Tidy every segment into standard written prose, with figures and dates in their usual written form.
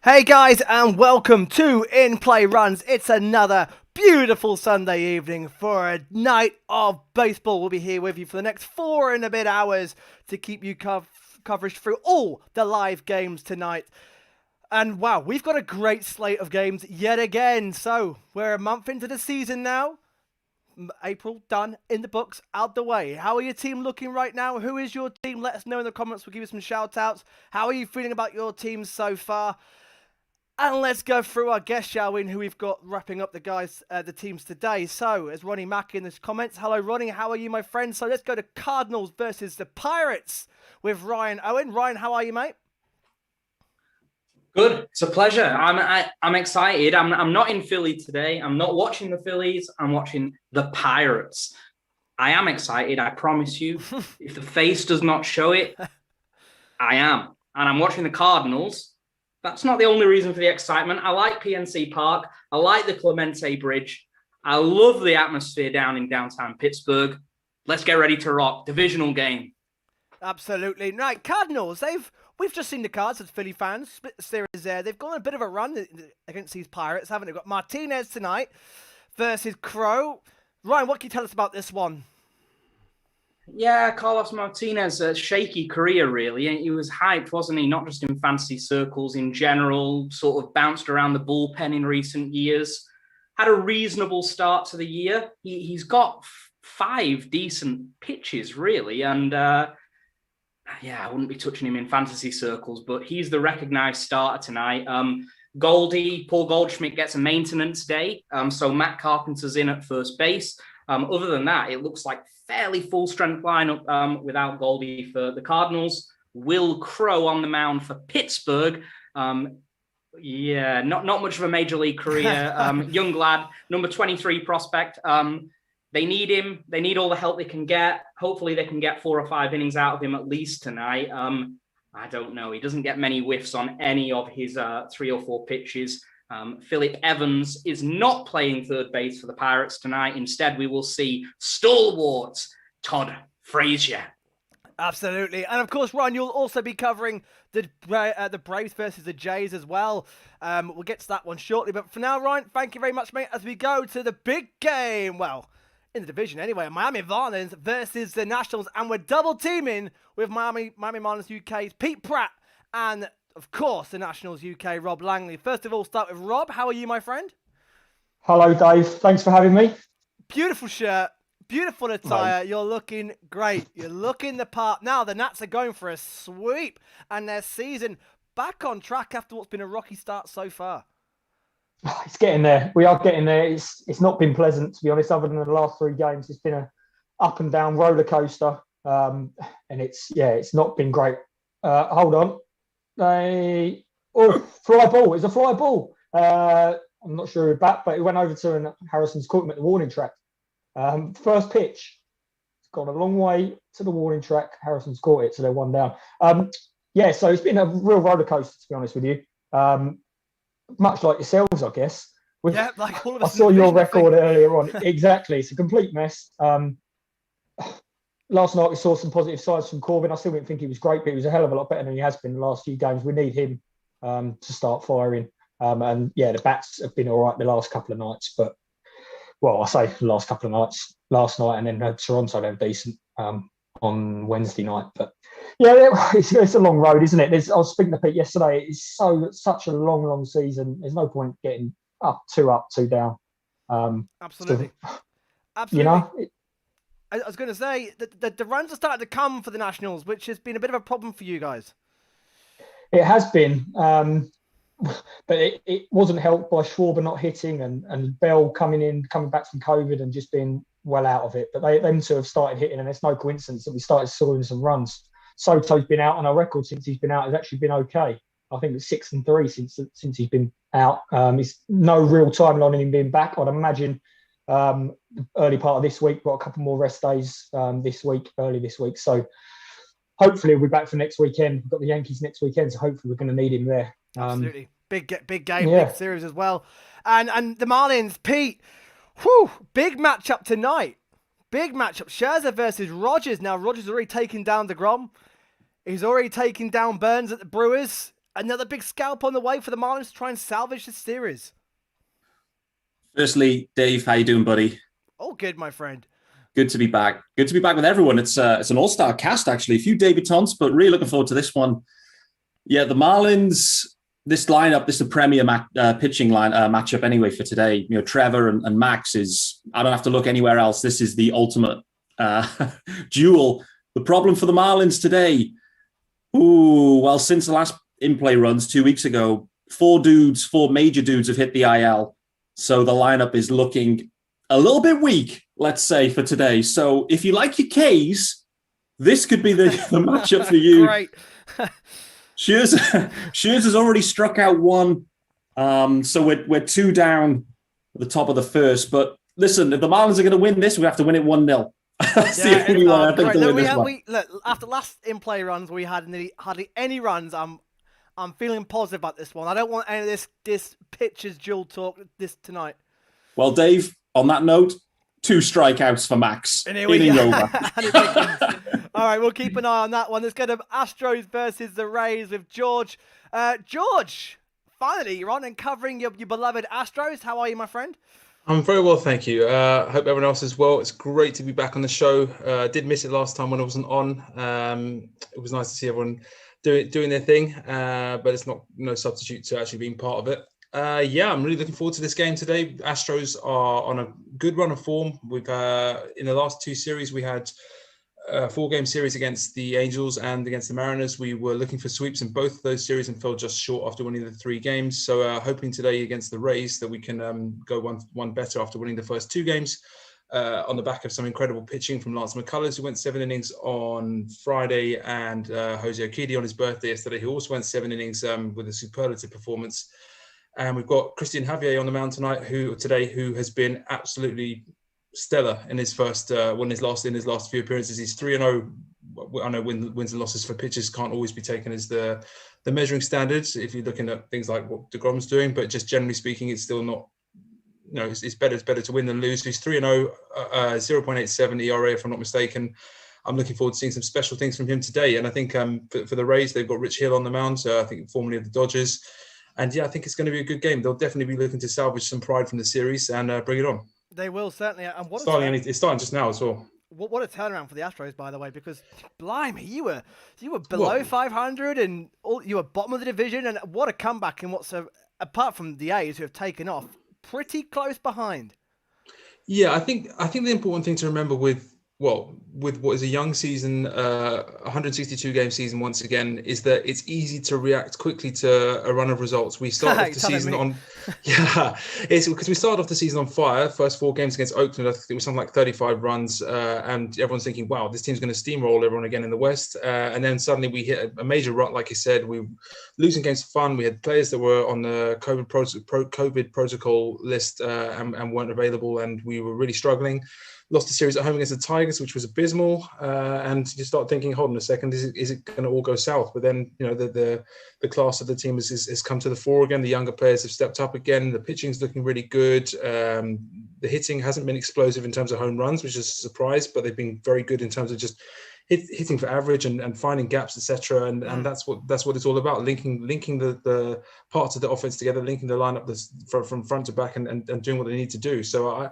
Hey guys, and welcome to In Play Runs. It's another beautiful Sunday evening for a night of baseball. We'll be here with you for the next 4 and a bit hours to keep you coverage through all the live games tonight. And wow, we've got a great slate of games yet again. So we're a month into the season now. April done, in the books, out the way. How are your team looking right now? Who is your team? Let us know in the comments. We'll give you some shout outs. How are you feeling about your team so far? And let's go through our guests, shall we, and who we've got wrapping up the teams today. So, as Ronnie Mack in the comments, hello Ronnie, how are you, my friend? So let's go to Cardinals versus the Pirates with Ryan Owen. Ryan, how are you, mate? Good. It's a pleasure. I'm excited. I'm not in Philly today. I'm not watching the Phillies. I'm watching the Pirates. I am excited. I promise you. If the face does not show it, I am. And I'm watching the Cardinals. That's not the only reason for the excitement. I like PNC Park. I like the Clemente Bridge. I love the atmosphere down in downtown Pittsburgh. Let's get ready to rock. Divisional game. Absolutely. Right, Cardinals, we've just seen the Cards as Philly fans, split the series there. They've gone on a bit of a run against these Pirates, haven't they? Got Martinez tonight versus Crow. Ryan, what can you tell us about this one? Yeah, Carlos Martinez, a shaky career, really. He was hyped, wasn't he? Not just in fantasy circles in general, sort of bounced around the bullpen in recent years. Had a reasonable start to the year. He's got 5 decent pitches, really. And I wouldn't be touching him in fantasy circles, but he's the recognized starter tonight. Paul Goldschmidt gets a maintenance day. So Matt Carpenter's in at first base. Other than that, it looks like fairly full strength lineup without Goldie for the Cardinals. Will Crow on the mound for Pittsburgh. Not much of a major league career. Young lad, number 23 prospect. They need him. They need all the help they can get. Hopefully they can get 4 or 5 innings out of him at least tonight. I don't know. He doesn't get many whiffs on any of his 3 or 4 pitches. Philip Evans is not playing third base for the Pirates tonight. Instead, we will see stalwart Todd Frazier. Absolutely. And of course, Ryan, you'll also be covering the Braves versus the Jays as well. We'll get to that one shortly. But for now, Ryan, thank you very much, mate, as we go to the big game. Well, in the division anyway, Miami Marlins versus the Nationals. And we're double teaming with Miami Marlins UK's Pete Pratt and, of course, the Nationals UK, Rob Langley. First of all, start with Rob. How are you, my friend? Hello, Dave. Thanks for having me. Beautiful shirt. Beautiful attire. Mate. You're looking great. You're looking the part. Now, the Nats are going for a sweep and their season back on track after what's been a rocky start so far. It's getting there. We are getting there. It's not been pleasant, to be honest, other than the last 3 games. It's been a up and down roller coaster. And it's not been great. Hold on. Fly ball. It's a fly ball. I'm not sure about, but it went over to Harrison's caught him at the warning track. First pitch. It's gone a long way to the warning track. Harrison's caught it, so they're 1 down. So it's been a real roller coaster, to be honest with you. Much like yourselves, I guess. Like all of us. I saw your record earlier on. Exactly. It's a complete mess. Last night we saw some positive sides from Corbin. I still didn't think he was great, but he was a hell of a lot better than he has been the last few games. We need him to start firing. The bats have been all right the last couple of nights, but I say the last couple of nights, last night and then Toronto, they were decent on Wednesday night. But it's a long road, isn't it? I was speaking to Pete yesterday. It's such a long season. There's no point getting up, two down. Absolutely. You know, I was going to say that the runs are starting to come for the Nationals, which has been a bit of a problem for you guys. It has been, but it wasn't helped by Schwarber not hitting and Bell coming back from COVID and just being well out of it. But them two have started hitting, and it's no coincidence that we started scoring some runs. Soto's been out on our record since he's been out. Has actually been okay. I think it's 6-3 since he's been out. It's no real timeline on him being back. I'd imagine early part of this week. Got a couple more rest days early this week. So hopefully we'll be back for next weekend. We've got the Yankees next weekend, so hopefully we're going to need him there. Absolutely. Big game, big series as well. And the Marlins, Pete, big matchup tonight. Big matchup. Scherzer versus Rogers. Now, Rogers already taken down DeGrom. He's already taken down Burns at the Brewers. Another big scalp on the way for the Marlins to try and salvage this series. Firstly, Dave, how you doing, buddy? All good, my friend. Good to be back. Good to be back with everyone. It's an all-star cast, actually. A few debutants, but really looking forward to this one. Yeah, the Marlins, this lineup, this is the premier pitching matchup anyway for today. You know, Trevor and Max is, I don't have to look anywhere else. This is the ultimate duel. The problem for the Marlins today, well, since the last in-play runs 2 weeks ago, four major dudes have hit the IL. So the lineup is looking a little bit weak, let's say, for today. So if you like your Ks, this could be the matchup for you. Great. Shears has already struck out one. So we're 2 down at the top of the first. But listen, if the Marlins are going to win this, we have to win it 1-0. That's the only way I think to win this one. Look, after last in-play runs, we had hardly any runs. I'm feeling positive about this one. I don't want any of this pitcher's duel talk tonight. Well, Dave, on that note, 2 strikeouts for Max. And here we go. Over. All right, we'll keep an eye on that one. Let's go to Astros versus the Rays with George. George, finally, you're on and covering your beloved Astros. How are you, my friend? I'm very well, thank you. Hope everyone else is well. It's great to be back on the show. Did miss it last time when I wasn't on. It was nice to see everyone doing their thing, but it's no substitute to actually being part of it. I'm really looking forward to this game today. Astros are on a good run of form. We've in the last 2 series we had a 4-game series against the Angels and against the Mariners. We were looking for sweeps in both of those series and fell just short after winning the 3 games. So hoping today against the Rays that we can go one better after winning the first 2 games. On the back of some incredible pitching from Lance McCullers, who went 7 innings on Friday, and Jose Urquidy on his birthday yesterday, who also went 7 innings with a superlative performance. And we've got Christian Javier on the mound tonight, who has been absolutely stellar in his first in his last few appearances. He's 3-0. I know wins and losses for pitchers can't always be taken as the measuring standards if you're looking at things like what DeGrom's doing, but just generally speaking, it's still not. It's better to win than lose. He's 3-0, 0.87 ERA, if I'm not mistaken. I'm looking forward to seeing some special things from him today. And I think for the Rays, they've got Rich Hill on the mound, I think formerly of the Dodgers. And I think it's going to be a good game. They'll definitely be looking to salvage some pride from the series and bring it on. They will, certainly. And it's starting just now as well. What a turnaround for the Astros, by the way, because blimey, you were below 500 and you were bottom of the division, and what a comeback! And apart from the A's who have taken off, pretty close behind. Yeah, I think the important thing to remember with what is a young season, 162 game season once again, is that it's easy to react quickly to a run of results. We start off the season on, it's because we started off the season on fire. First 4 games against Oakland, I think it was something like 35 runs, and everyone's thinking, wow, this team's going to steamroll everyone again in the West. And then suddenly we hit a major rut, like you said. We were losing games for fun. We had players that were on the COVID protocol list and weren't available, and we were really struggling. Lost the series at home against the Tigers, which was abysmal, and you start thinking, hold on a second, is it going to all go south? But then, the class of the team has come to the fore again. The younger players have stepped up again. The pitching's looking really good. The hitting hasn't been explosive in terms of home runs, which is a surprise, but they've been very good in terms of just hitting for average and finding gaps, etc. And that's what it's all about: linking the parts of the offense together, linking the lineup from front to back, and doing what they need to do. So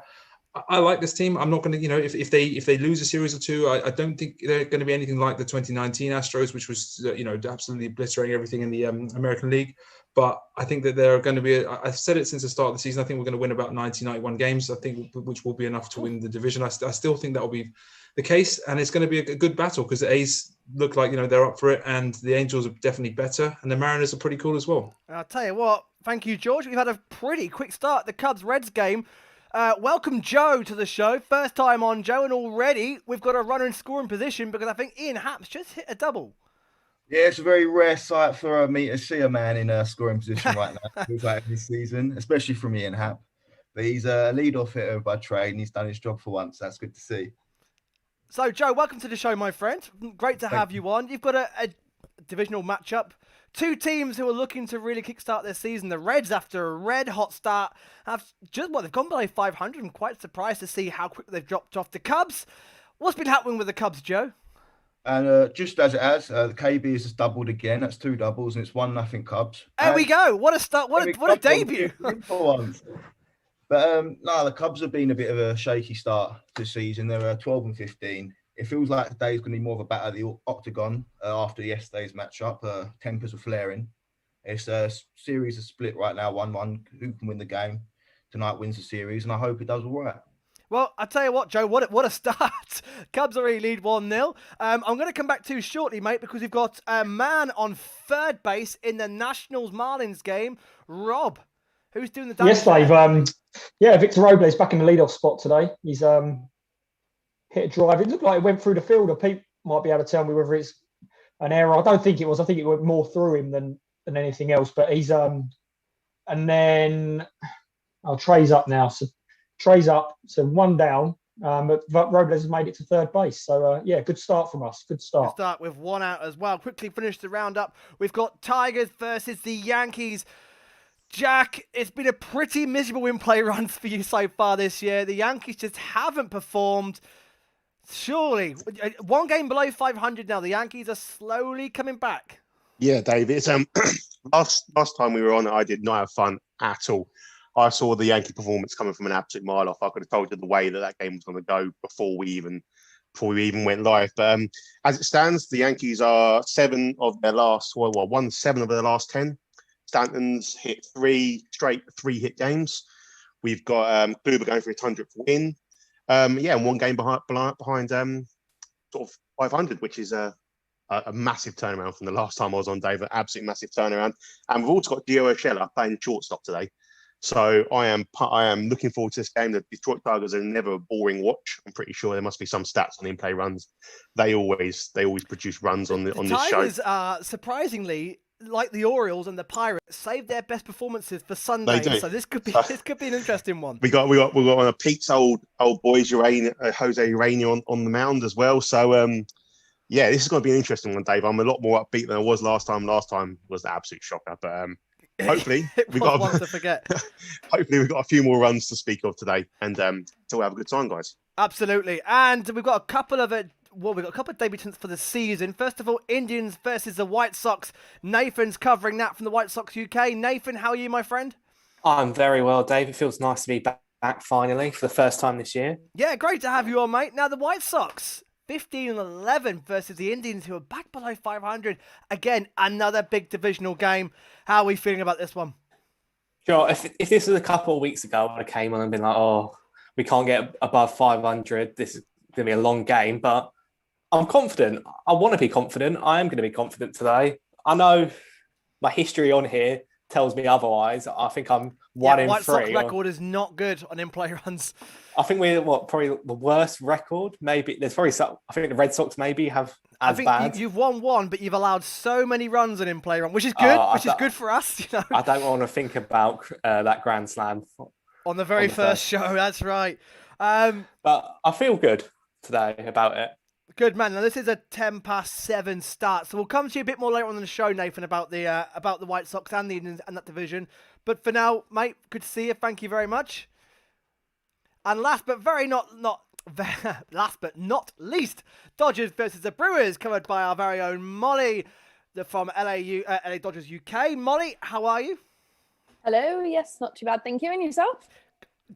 I like this team. I'm not going to, if they lose a series or 2, I don't think they're going to be anything like the 2019 Astros, which was, absolutely obliterating everything in the American League. But I think that they're going to be, I've said it since the start of the season, I think we're going to win about 90, 91 games, I think, which will be enough to win the division. I still think that will be the case. And it's going to be a good battle because the A's look like, they're up for it. And the Angels are definitely better. And the Mariners are pretty cool as well. I'll tell you what, thank you, George. We've had a pretty quick start. The Cubs-Reds game. Welcome Joe to the show. First time on, Joe, and already we've got a runner in scoring position because I think Ian Happ's just hit a double. Yeah, it's a very rare sight for me to see a man in a scoring position right now this season, especially from Ian Happ. But he's a lead-off hitter by trade, and he's done his job for once. That's good to see. So, Joe, welcome to the show, my friend. Great to have you on. You've got a divisional matchup. 2 teams who are looking to really kickstart their season. The Reds, after a red-hot start, they've gone below 500. I'm quite surprised to see how quickly they've dropped off. The Cubs, what's been happening with the Cubs, Joe? And just as it has, the KB has just doubled again. That's 2 doubles, and it's 1-0 Cubs. There we And go. What a start. What a Cubs on debut. for once. But no, the Cubs have been a bit of a shaky start to the season. They're 12 and 15. It feels like today's going to be more of a battle of the octagon after yesterday's matchup. Tempers are flaring. It's a series of split right now, 1-1. Who can win the game? Tonight wins the series, and I hope it does all right. Well, I'll tell you what, Joe, what a start. Cubs already lead 1-0. I'm going to come back to you shortly, mate, because we've got a man on third base in the Nationals-Marlins game, Rob. Who's doing the damage? Yes, Dave. Victor Robles back in the leadoff spot today. He's hit a drive. It looked like it went through the fielder. Pete might be able to tell me whether it's an error. I don't think it was. I think it went more through him than anything else. But he's and then Trey's up now. So Trey's up. So 1 down. But Robles has made it to third base. So good start from us. Good start. Good start with 1 out as well. Quickly finish the roundup. We've got Tigers versus the Yankees. Jack, it's been a pretty miserable in-play runs for you so far this year. The Yankees just haven't performed. Surely, 1 game below 500 now. The Yankees are slowly coming back. Yeah, Dave. It's last time we were on, I did not have fun at all. I saw the Yankee performance coming from an absolute mile off. I could have told you the way that game was going to go before we even went live. But as it stands, the Yankees are won 7 of their last 10. Stanton's hit 3 straight 3-hit games. We've got Kluber going for his 100th win. And 1 game behind sort of 500, which is a massive turnaround from the last time I was on, Dave. An absolute massive turnaround. And we've also got Gio Urshela playing shortstop today. So I am looking forward to this game. The Detroit Tigers are never a boring watch. I'm pretty sure there must be some stats on in-play runs. They always produce runs on this show. The Tigers are surprisingly, like the Orioles and the Pirates, save their best performances for Sunday. They do. So this could be an interesting one. We got one of Pete's old boys, Jose Urania on the mound as well. So this is going to be an interesting one, Dave. I'm a lot more upbeat than I was last time. Last time was an absolute shocker, but hopefully we've got one to forget. Hopefully we've got a few more runs to speak of today, and so we'll have a good time, guys. Absolutely, and we've got a couple of debutants for the season. First of all, Indians versus the White Sox. Nathan's covering that from the White Sox UK. Nathan, how are you, my friend? I'm very well, Dave. It feels nice to be back finally for the first time this year. Yeah, great to have you on, mate. Now, the White Sox, 15-11 versus the Indians, who are back below 500. Again, another big divisional game. How are we feeling about this one? Sure. If this was a couple of weeks ago, I came on and been like, oh, we can't get above 500. This is going to be a long game, but I'm confident. I want to be confident. I am going to be confident today. I know my history on here tells me otherwise. I think I'm 1 in 3. White Sox record is not good on in-play runs. I think we're probably the worst record. Maybe there's probably some. I think the Red Sox maybe have as bad. I think you've won 1, but you've allowed so many runs on in-play run, which is good. Which is good for us. I don't want to think about that Grand Slam on the very first show. That's right. But I feel good today about it. Good man. Now this is a 7:10 start, so we'll come to you a bit more later on in the show, Nathan, about the White Sox and the Indians and that division. But for now, mate, good to see you. Thank you very much. And last but not least, Dodgers versus the Brewers, covered by our very own Molly from LA Dodgers UK. Molly, how are you? Hello. Yes, not too bad. Thank you. And yourself?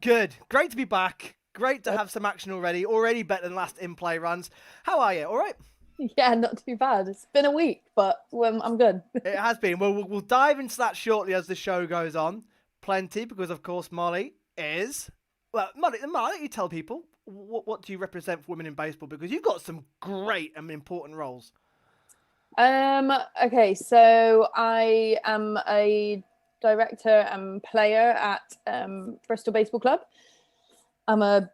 Good. Great to be back. Great to have some action already better than last in-play runs. How are you? All right? Yeah, not too bad. It's been a week, but I'm good. It has been. Well, we'll dive into that shortly as the show goes on. Plenty, because of course Molly is... Well, Molly, you tell people, what do you represent for women in baseball? Because you've got some great and important roles. Okay, so I am a director and player at Bristol Baseball Club. I'm a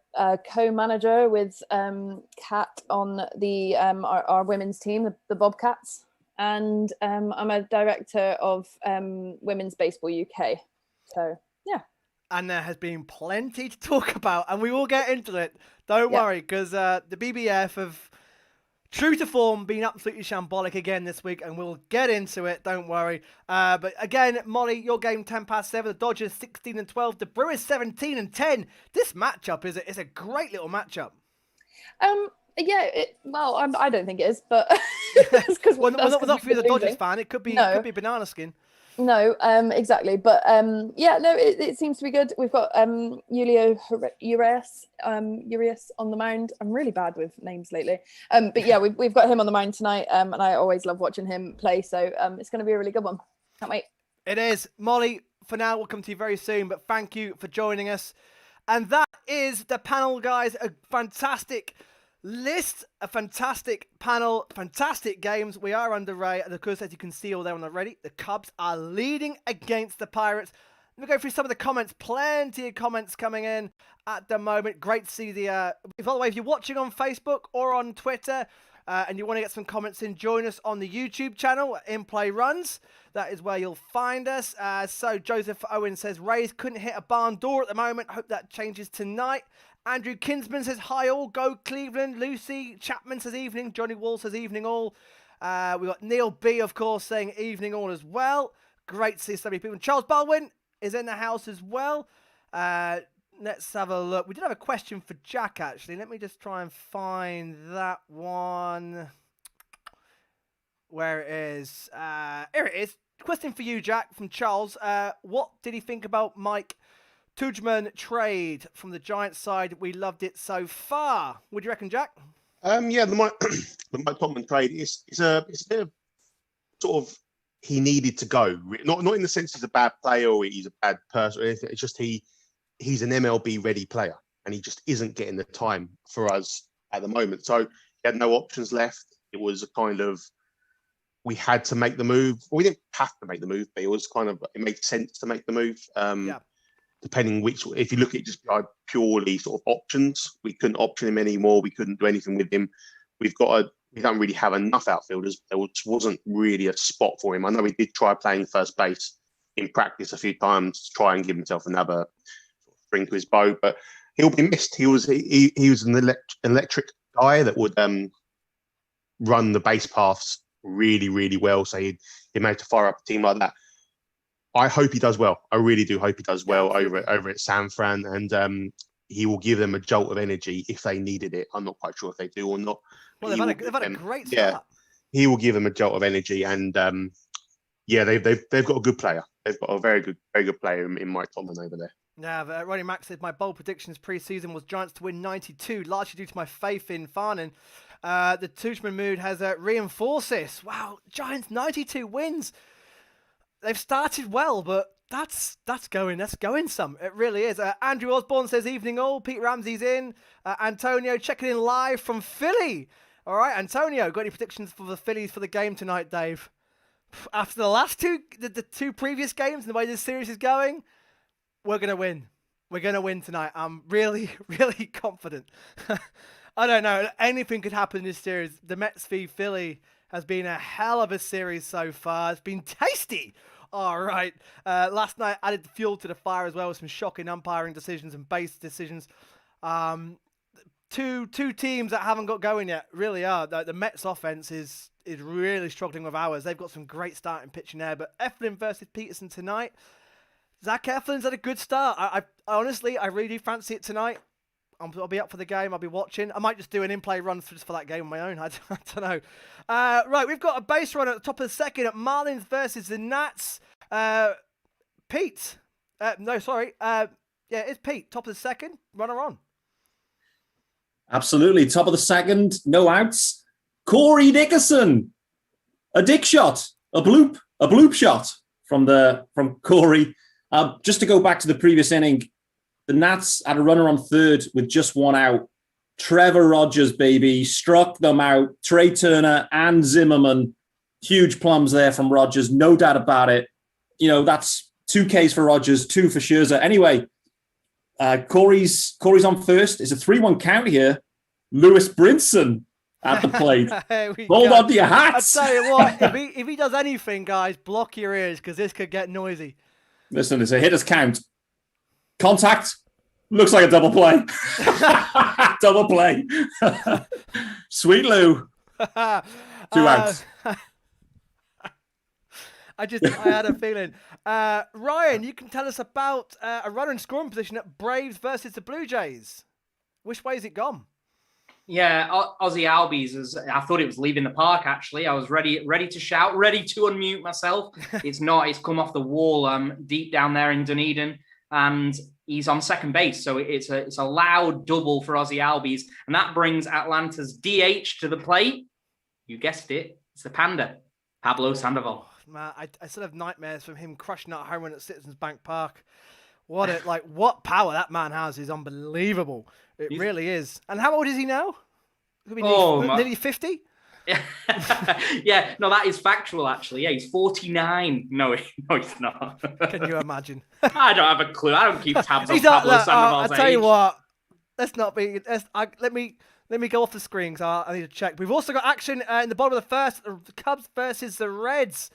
co-manager with Kat on the our women's team, the Bobcats, and I'm a director of Women's Baseball UK. So yeah. And there has been plenty to talk about, and we will get into it. Don't worry, because the BBF have, true to form, been absolutely shambolic again this week, and we'll get into it. Don't worry. But again, Molly, your game 7:10. The Dodgers 16-12. The Brewers 17-10. This matchup is a great little matchup. Yeah, well, I don't think it is, but because Well, not for you, the Dodgers fan. It could be banana skin. No, exactly. But yeah, no, it seems to be good. We've got Julio Urias on the mound. I'm really bad with names lately. But yeah, we've got him on the mound tonight. And I always love watching him play. So it's going to be a really good one. Can't wait. It is. Molly, for now, we'll come to you very soon. But thank you for joining us. And that is the panel, guys. A fantastic list, a fantastic panel, fantastic games. We are underway, and of course, as you can see all there on the ready, the Cubs are leading against the Pirates. Let me go through some of the comments. Plenty of comments coming in at the moment. Great to see the. By the way, if you're watching on Facebook or on Twitter, and you want to get some comments in, join us on the YouTube channel, In Play Runs. That is where you'll find us. So Joseph Owen says Rays couldn't hit a barn door at the moment. Hope that changes tonight. Andrew Kinsman says, hi all, go Cleveland. Lucy Chapman says evening. Johnny Wall says evening all. We've got Neil B, of course, saying evening all as well. Great to see so many people. Charles Baldwin is in the house as well. Let's have a look. We did have a question for Jack, actually. Let me just try and find that one. Where it is. Here it is. Question for you, Jack, from Charles. What did he think about Mike Tujman trade from the Giants side? We loved it so far. What do you reckon, Jack? Yeah, the Mike Topman trade is a bit of sort of he needed to go. Not in the sense he's a bad player or he's a bad person or anything. It's just he's an MLB ready player and he just isn't getting the time for us at the moment. So he had no options left. It was a kind of we had to make the move. Well, we didn't have to make the move, but it was kind of it made sense to make the move. Depending which, if you look at just purely sort of options, we couldn't option him anymore. We couldn't do anything with him. We don't really have enough outfielders. There wasn't really a spot for him. I know he did try playing first base in practice a few times to try and give himself another string to his bow, but he'll be missed. He was an electric guy that would run the base paths really, really well. So he managed to fire up a team like that. I hope he does well. I really do hope he does well over at San Fran, and he will give them a jolt of energy if they needed it. I'm not quite sure if they do or not. Well, they've had a great start. Yeah, he will give them a jolt of energy, and they've got a good player. They've got a very good player in Mike Topman over there. Yeah, Ronnie Mack said my bold predictions pre-season was Giants to win 92, largely due to my faith in Farnan. The Tujman mood has reinforced this. Wow, Giants 92 wins. They've started well, but that's going some. It really is. Andrew Osborne says evening all. Pete Ramsey's in. Antonio checking in live from Philly. All right, Antonio, got any predictions for the Phillies for the game tonight, Dave? After the last the two previous games and the way this series is going, we're going to win. We're going to win tonight. I'm really, really confident. I don't know. Anything could happen in this series. The Mets v Philly has been a hell of a series so far. It's been tasty. All right. Last night added fuel to the fire as well with some shocking umpiring decisions and base decisions. Two teams that haven't got going yet really are. The Mets offense is really struggling with ours. They've got some great starting pitching there. But Eflin versus Peterson tonight. Zach Eflin's had a good start. I honestly, I really do fancy it tonight. I'll be up for the game. I'll be watching. I might just do an in-play run just for that game on my own. I don't know. Right, we've got a base run at the top of the second at Marlins versus the Nats. Pete. No, sorry. Yeah, it's Pete. Top of the second. Runner on. Absolutely. Top of the second. No outs. Corey Dickerson. A dick shot. A bloop shot from Corey. Just to go back to the previous inning, the Nats had a runner on third with just one out. Trevor Rogers, baby, struck them out. Trey Turner and Zimmerman. Huge plums there from Rogers, no doubt about it. You know, that's 2 Ks for Rogers, 2 for Scherzer. Anyway, Corey's on first. It's a 3-1 count here. Lewis Brinson at the plate. Hold on to your hats. I tell you what, if he does anything, guys, block your ears because this could get noisy. Listen, it's a hitter's count. Contact. Looks like a double play. Double play. Sweet Lou. 2 outs. I had a feeling. Ryan, you can tell us about a runner in scoring position at Braves versus the Blue Jays. Which way has it gone? Yeah, Aussie Albies, I thought it was leaving the park, actually. I was ready to shout, ready to unmute myself. It's not. It's come off the wall deep down there in Dunedin, and he's on second base. So it's a loud double for Aussie Albies, and that brings Atlanta's DH to the plate. You guessed it. It's the Panda, Pablo Sandoval. Man, I still have nightmares from him crushing out a home run at Citizens Bank Park. What power that man has is unbelievable. It really is. And how old is he now? Nearly 50? Yeah, no, that is factual, actually. Yeah, he's 49. No, he's not. Can you imagine? I don't have a clue. I don't keep tabs on He's Pablo not, Sandoval's I'll tell you age. what. Let's not be. Let me go off the screen because I need to check. We've also got action in the bottom of the first. The Cubs versus the Reds.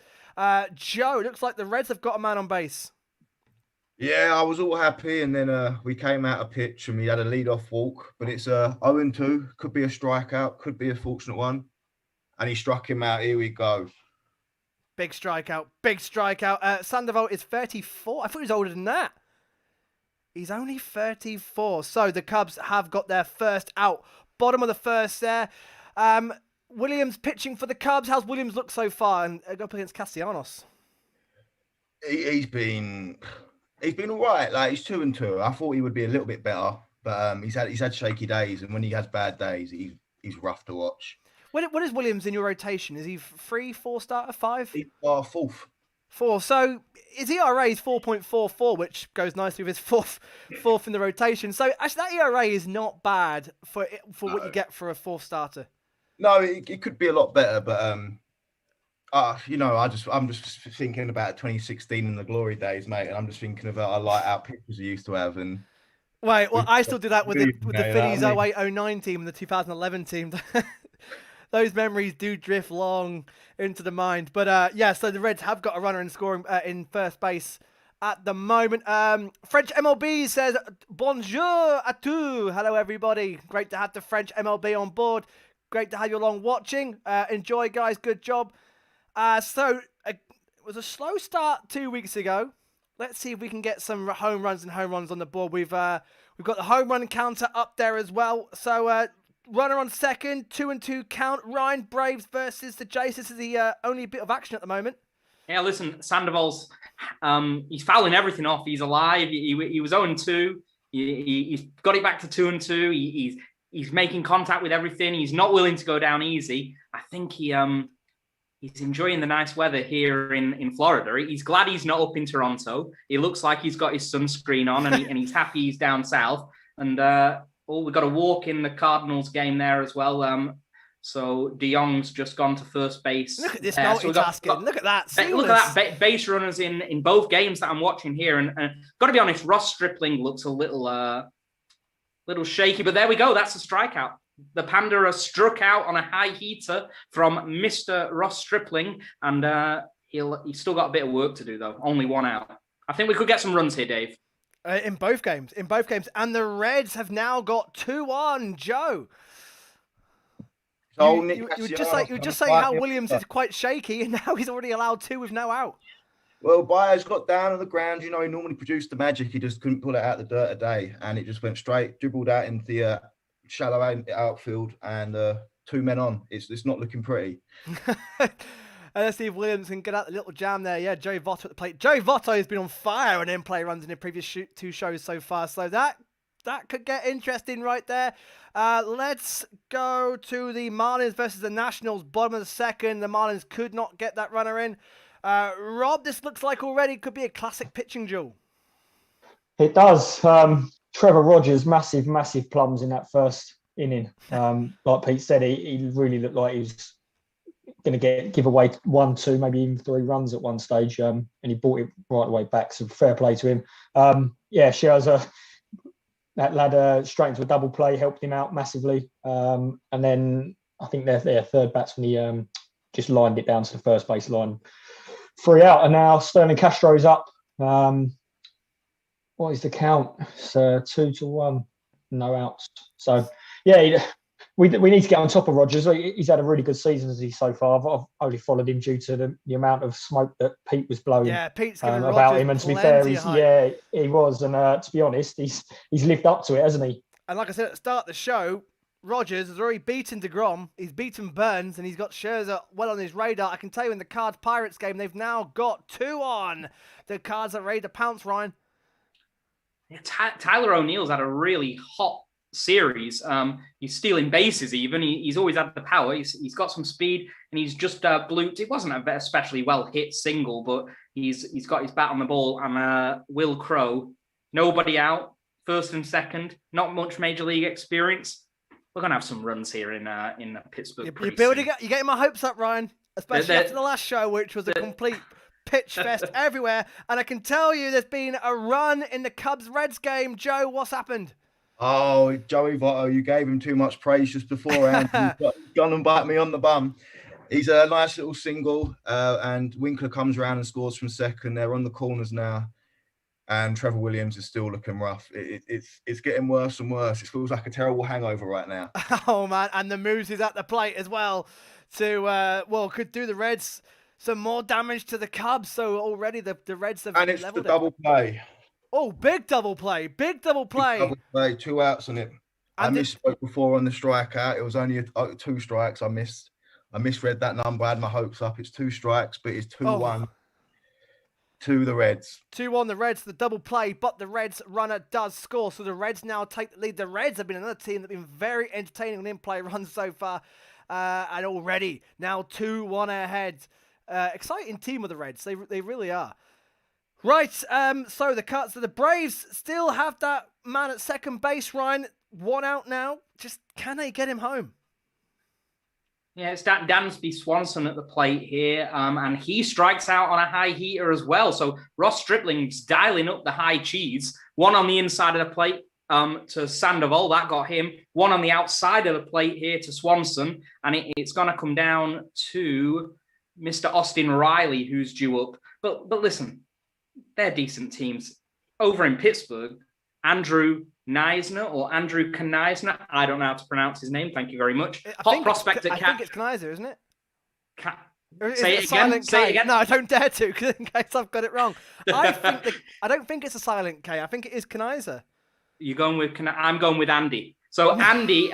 Joe, it looks like the Reds have got a man on base. Yeah, I was all happy, and then we came out of pitch and we had a lead-off walk, but it's 0-2. Could be a strikeout, could be a fortunate one, and he struck him out. Here we go. Big strikeout. Sandoval is 34. I thought he was older than that. He's only 34. So the Cubs have got their first out. Bottom of the first there. Williams pitching for the Cubs. How's Williams look so far? And up against Castellanos. He's been all right. Like, he's 2-2. I thought he would be a little bit better, but he's had shaky days, and when he has bad days, he's rough to watch. What is Williams in your rotation? Is he 3, 4 starter, 5? He's fourth. 4. So his ERA is 4.44, which goes nicely with his fourth in the rotation. So actually, that ERA is not bad for what you get for a 4th starter. No, it could be a lot better, but I'm just thinking about 2016 and the glory days, mate, and I'm just thinking about our light out pitchers we used to have. And Wait, well, I still do that with the Phillies I mean? 08-09 team and the 2011 team. Those memories do drift long into the mind. But so the Reds have got a runner in scoring in first base at the moment. French MLB says, bonjour à tous. Hello, everybody. Great to have the French MLB on board. Great to have you along watching. Enjoy, guys. Good job. It was a slow start 2 weeks ago. Let's see if we can get some home runs on the board. We've got the home run counter up there as well. So runner on second, 2-2 count. Ryan, Braves versus the Jays. This is the only bit of action at the moment. Yeah, listen, Sandoval's he's fouling everything off. He's alive. He was 0-2. He's got it back to 2-2. He's making contact with everything. He's not willing to go down easy. I think he's enjoying the nice weather here in Florida. He's glad he's not up in Toronto. He looks like he's got his sunscreen on, and he's happy he's down south. And we've got a walk in the Cardinals game there as well. So De Jong's just gone to first base. Look at this multitasking. Look at that. Look at that. Base runners in both games that I'm watching here. And got to be honest, Ross Stripling looks a little shaky. But there we go. That's a strikeout. The Panda are struck out on a high heater from Mr. Ross Stripling. And he's still got a bit of work to do, though. Only 1 out. I think we could get some runs here, Dave. In both games. And the Reds have now got 2-1. Joe. So you were just saying how Williams is quite shaky, and now he's already allowed 2 with no out. Well, Baez got down on the ground. He normally produced the magic. He just couldn't pull it out the dirt today, and it just went straight, dribbled out into the shallow outfield, and 2 men on. It's not looking pretty. Let's see if Williams can get out the little jam there. Yeah, Joey Votto at the plate. Joey Votto has been on fire on in-play runs in the previous 2 shows so far, so that could get interesting right there. Let's go to the Marlins versus the Nationals. Bottom of the second. The Marlins could not get that runner in. Rob, this looks like already could be a classic pitching duel. It does. Trevor Rogers, massive plums in that first inning. Like Pete said, he really looked like he was going to give away 1, 2, maybe even 3 runs at one stage, and he brought it right away back. So fair play to him. Scherzer, that lad straight into a double play, helped him out massively. And then I think their third batsman, he just lined it down to the first base line. 3 out, and now Sterling Castro's up. What is the count? It's 2-1, no outs. So, yeah, we need to get on top of Rogers. He's had a really good season as so far. I've only followed him due to the amount of smoke that Pete was blowing. Yeah, Pete's given about him. And to be fair, he was. And to be honest, he's lived up to it, hasn't he? And like I said at the start of the show, Rodgers has already beaten DeGrom, he's beaten Burns, and he's got Scherzer well on his radar. I can tell you in the Cards-Pirates game, they've now got 2 on. The Cards are ready to pounce, Ryan. Yeah, Tyler O'Neill's had a really hot series. He's stealing bases even. He's always had the power. He's got some speed, and he's just blooped. It wasn't a especially well-hit single, but he's got his bat on the ball. And Will Crowe, nobody out, first and second, not much major league experience. We're gonna have some runs here in Pittsburgh. You're getting my hopes up, Ryan. Especially after the last show, which was a complete pitch fest everywhere. And I can tell you, there's been a run in the Cubs-Reds game. Joe, what's happened? Oh, Joey Votto, you gave him too much praise just beforehand. He's gone and bite me on the bum. He's a nice little single, and Winkler comes around and scores from second. They're on the corners now, and Trevor Williams is still looking rough. It's getting worse and worse. It feels like a terrible hangover right now. Oh, man, and the Moose is at the plate as well could do the Reds some more damage to the Cubs. So already the Reds have and it's leveled the double play. Oh, big double play. Big double play. Big double play, 2 outs on it. I misspoke before on the strikeout. It was only 2 strikes. I misread that number. I had my hopes up. It's 2 strikes, but it's 2-1 to the Reds. 2-1 the Reds, the double play, but the Reds runner does score. So the Reds now take the lead. The Reds have been another team that have been very entertaining on in-play runs so far. And already now 2-1 ahead. Exciting team of the Reds. They really are. Right, so the Braves still have that man at second base, Ryan. 1 out now. Just can they get him home? Yeah, it's Dansby Swanson at the plate here, and he strikes out on a high heater as well. So Ross Stripling's dialing up the high cheese. 1 on the inside of the plate to Sandoval, that got him. 1 on the outside of the plate here to Swanson, and it's going to come down to Mr. Austin Riley, who's due up. But listen, they're decent teams. Over in Pittsburgh, Andrew Kneisner or Andrew Kneisner, I don't know how to pronounce his name. Thank you very much. Hot prospect at Cat. I think it's Kneisner, isn't it? Say it again. Say it again. No, I don't dare to, because in case I've got it wrong. I don't think it's a silent K. I think it is Kneisner. You're going with I'm going with Andy. So Andy,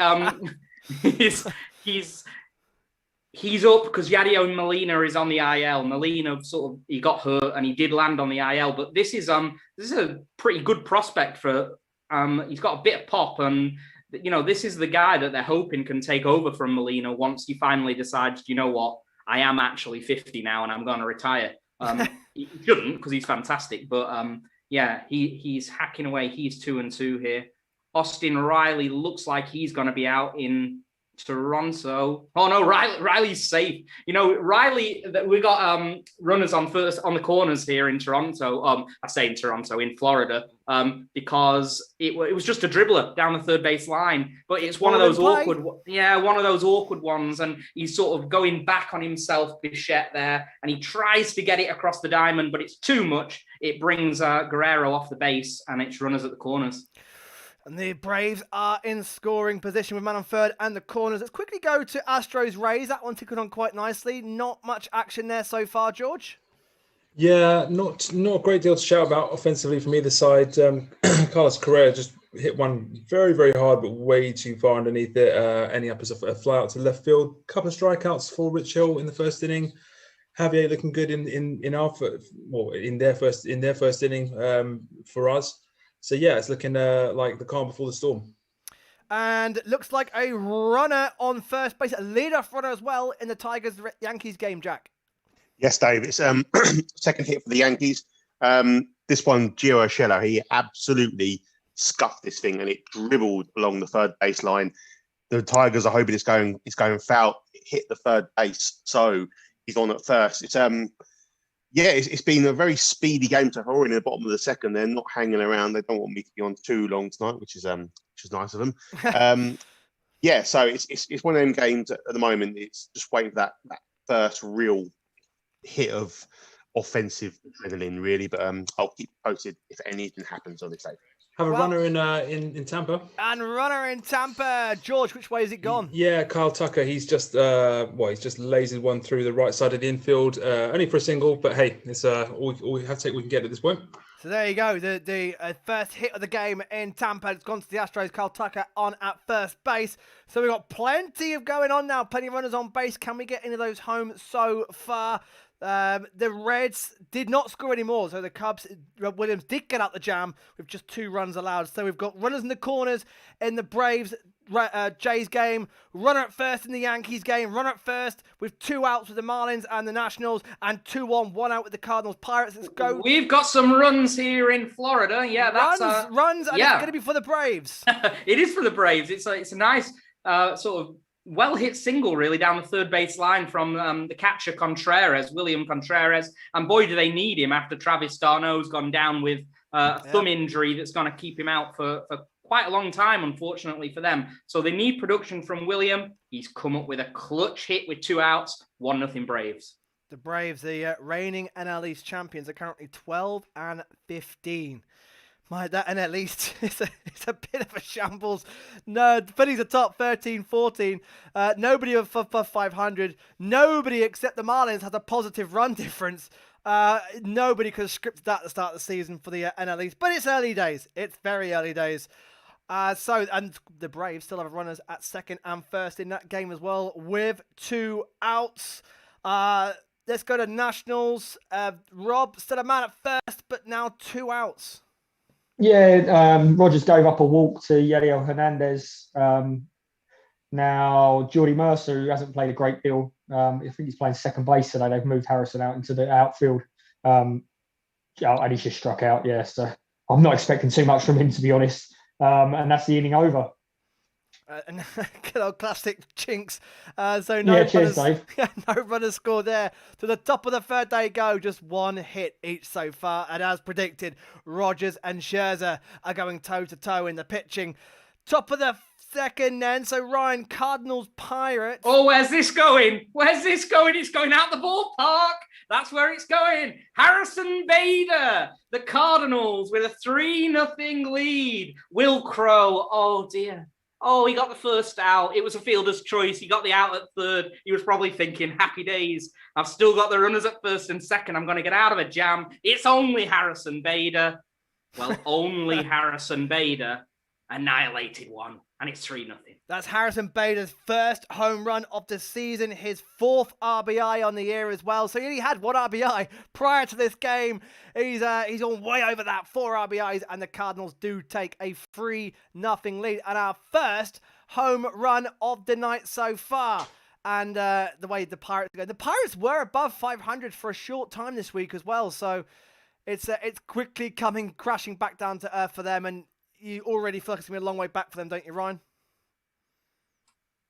he's up because Yadier Molina is on the IL. Molina he got hurt and he did land on the IL, but this is a pretty good prospect for. He's got a bit of pop, and this is the guy that they're hoping can take over from Molina once he finally decides, you know what, I am actually 50 now and I'm going to retire. He shouldn't, because he's fantastic, but he's hacking away. He's 2-2 here. Austin Riley looks like he's going to be out in Toronto. Oh no, Riley's safe. Riley, we got runners on the corners here in Toronto. I say in Toronto, in Florida, because it was just a dribbler down the third base line, but it's one of those awkward ones, and he's sort of going back on himself, Bichette there, and he tries to get it across the diamond, but it's too much. It brings Guerrero off the base, and it's runners at the corners. And the Braves are in scoring position with man on third and the corners. Let's quickly go to Astros Rays. That one tickled on quite nicely. Not much action there so far, George. Yeah, not a great deal to shout about offensively from either side. Carlos Correa just hit one very, very hard, but way too far underneath it. Ending up as a fly out to left field. Couple of strikeouts for Rich Hill in the first inning. Javier looking good in their first inning for us. So, yeah, it's looking like the calm before the storm. And it looks like a runner on first base, a leadoff runner as well in the Tigers-Yankees game, Jack. Yes, Dave. It's second hit for the Yankees. This one, Gio Urshela, he absolutely scuffed this thing and it dribbled along the third base line. The Tigers are hoping it's going foul. It hit the third base, so he's on at first. It's been a very speedy game so far. We're in the bottom of the second. They're not hanging around. They don't want me to be on too long tonight, which is nice of them. So it's one of them games at the moment. It's just waiting for that first real hit of offensive adrenaline, really. But I'll keep posted if anything happens on this day. Have a runner in Tampa. And runner in Tampa. George, which way has it gone? Yeah, Kyle Tucker. He's just lasered one through the right side of the infield, only for a single. But hey, it's all we have to take. We can get at this point. So there you go. The first hit of the game in Tampa. It's gone to the Astros. Kyle Tucker on at first base. So we've got plenty of going on now. Plenty of runners on base. Can we get any of those home so far? The Reds did not score anymore. So the Cubs, Rob Williams did get out the jam with just 2 runs allowed. So we've got runners in the corners in the Braves Jays game, runner at first in the Yankees game, runner at first with 2 outs with the Marlins and the Nationals, and 2 on, 1 out with the Cardinals. Pirates, let's go. We've got some runs here in Florida. Yeah, that's runs, and yeah. it's going to be for the Braves. It is for the Braves. It's a nice sort of well-hit single, really, down the third base line from the catcher Contreras, William Contreras. And boy, do they need him after Travis d'Arnaud's gone down with a thumb injury that's going to keep him out for quite a long time, unfortunately for them. So they need production from William. He's come up with a clutch hit with 2 outs, 1-0 Braves. The Braves, the reigning NL East champions, are currently 12-15. That NL East is a bit of a shambles. No, the Phillies are top 13-14. Nobody above 500. Nobody except the Marlins has a positive run difference. Nobody could have scripted that at the start of the season for the NL East. But it's early days. It's very early days. And the Braves still have runners at second and first in that game as well with 2 outs. Let's go to Nationals. Rob, still a man at first, but now 2 outs. Yeah, Rogers gave up a walk to Yadiel Hernandez. Now, Jordy Mercer, who hasn't played a great deal, I think he's playing second base today. They've moved Harrison out into the outfield. And he's just struck out, yeah. So I'm not expecting too much from him, to be honest. And that's the inning over. Good old classic Chinks. So no cheers, Dave. No runners scored there. To the top of the third they go. Just 1 hit each so far. And as predicted, Rogers and Scherzer are going toe-to-toe in the pitching. Top of the second then. So Ryan, Cardinals, Pirates. Oh, where's this going? Where's this going? It's going out the ballpark. That's where it's going. Harrison Bader, the Cardinals with a 3-0 lead. Will Crow, oh dear. Oh, he got the first out. It was a fielder's choice. He got the out at third. He was probably thinking, happy days. I've still got the runners at first and second. I'm going to get out of a jam. It's only Harrison Bader. Well, only Harrison Bader annihilated one, and it's 3-0. That's Harrison Bader's first home run of the season, his 4th RBI on the year as well. So he only had 1 RBI prior to this game. He's on way over that, 4 RBIs, and the Cardinals do take a 3-0 lead. And our first home run of the night so far. And the way the Pirates go, the Pirates were above 500 for a short time this week as well. So it's quickly coming crashing back down to earth for them. And you already feel like it's going to be a long way back for them, don't you, Ryan?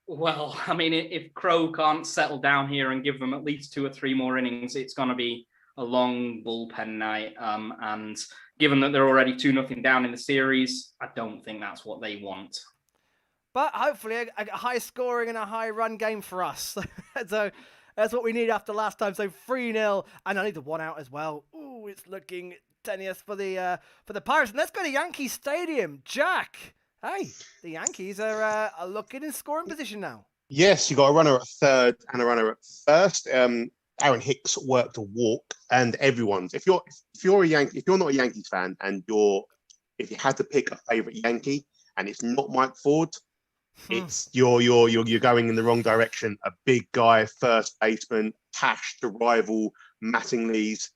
Well, I mean, if Crow can't settle down here and give them at least 2 or 3 more innings, it's going to be a long bullpen night. And given that they're already 2-0 down in the series, I don't think that's what they want. But hopefully a high scoring and a high run game for us. So that's what we need after last time. So 3-0, and I need the 1 out as well. Ooh, it's looking tenuous for the Pirates. And let's go to Yankee Stadium. Jack, hey, the Yankees are looking in scoring position now. Yes, you got a runner at third and a runner at first. Aaron Hicks worked a walk, and everyone's if you're a Yankee, if you're not a Yankees fan, and if you had to pick a favorite Yankee, and it's not Mike Ford, it's you're going in the wrong direction. A big guy, first baseman, Tash to rival Mattingly's.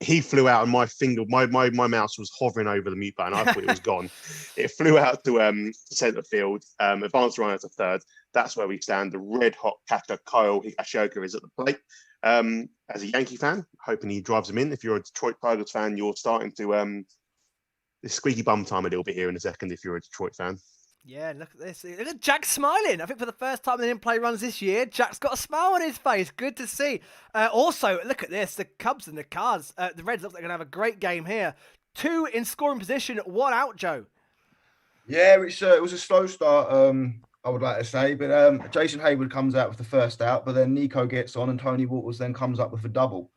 He flew out, and my finger, my mouse was hovering over the mute button. I thought it was gone. It flew out to centre field. Advanced runner to third. That's where we stand. The red hot catcher Kyle Higashioka is at the plate. As a Yankee fan, hoping he drives him in. If you're a Detroit Tigers fan, you're starting to this squeaky bum time a little bit here in a second. If you're a Detroit fan. Yeah, look at this. Look at Jack smiling. I think for the first time in in-play runs this year, Jack's got a smile on his face. Good to see. Also, look at this. The Cubs and the Cards. The Reds look like they're going to have a great game here. 2 in scoring position, 1 out, Joe. Yeah, it was a slow start, I would like to say. But Jason Hayward comes out with the first out, but then Nico gets on and Tony Waters then comes up with a double.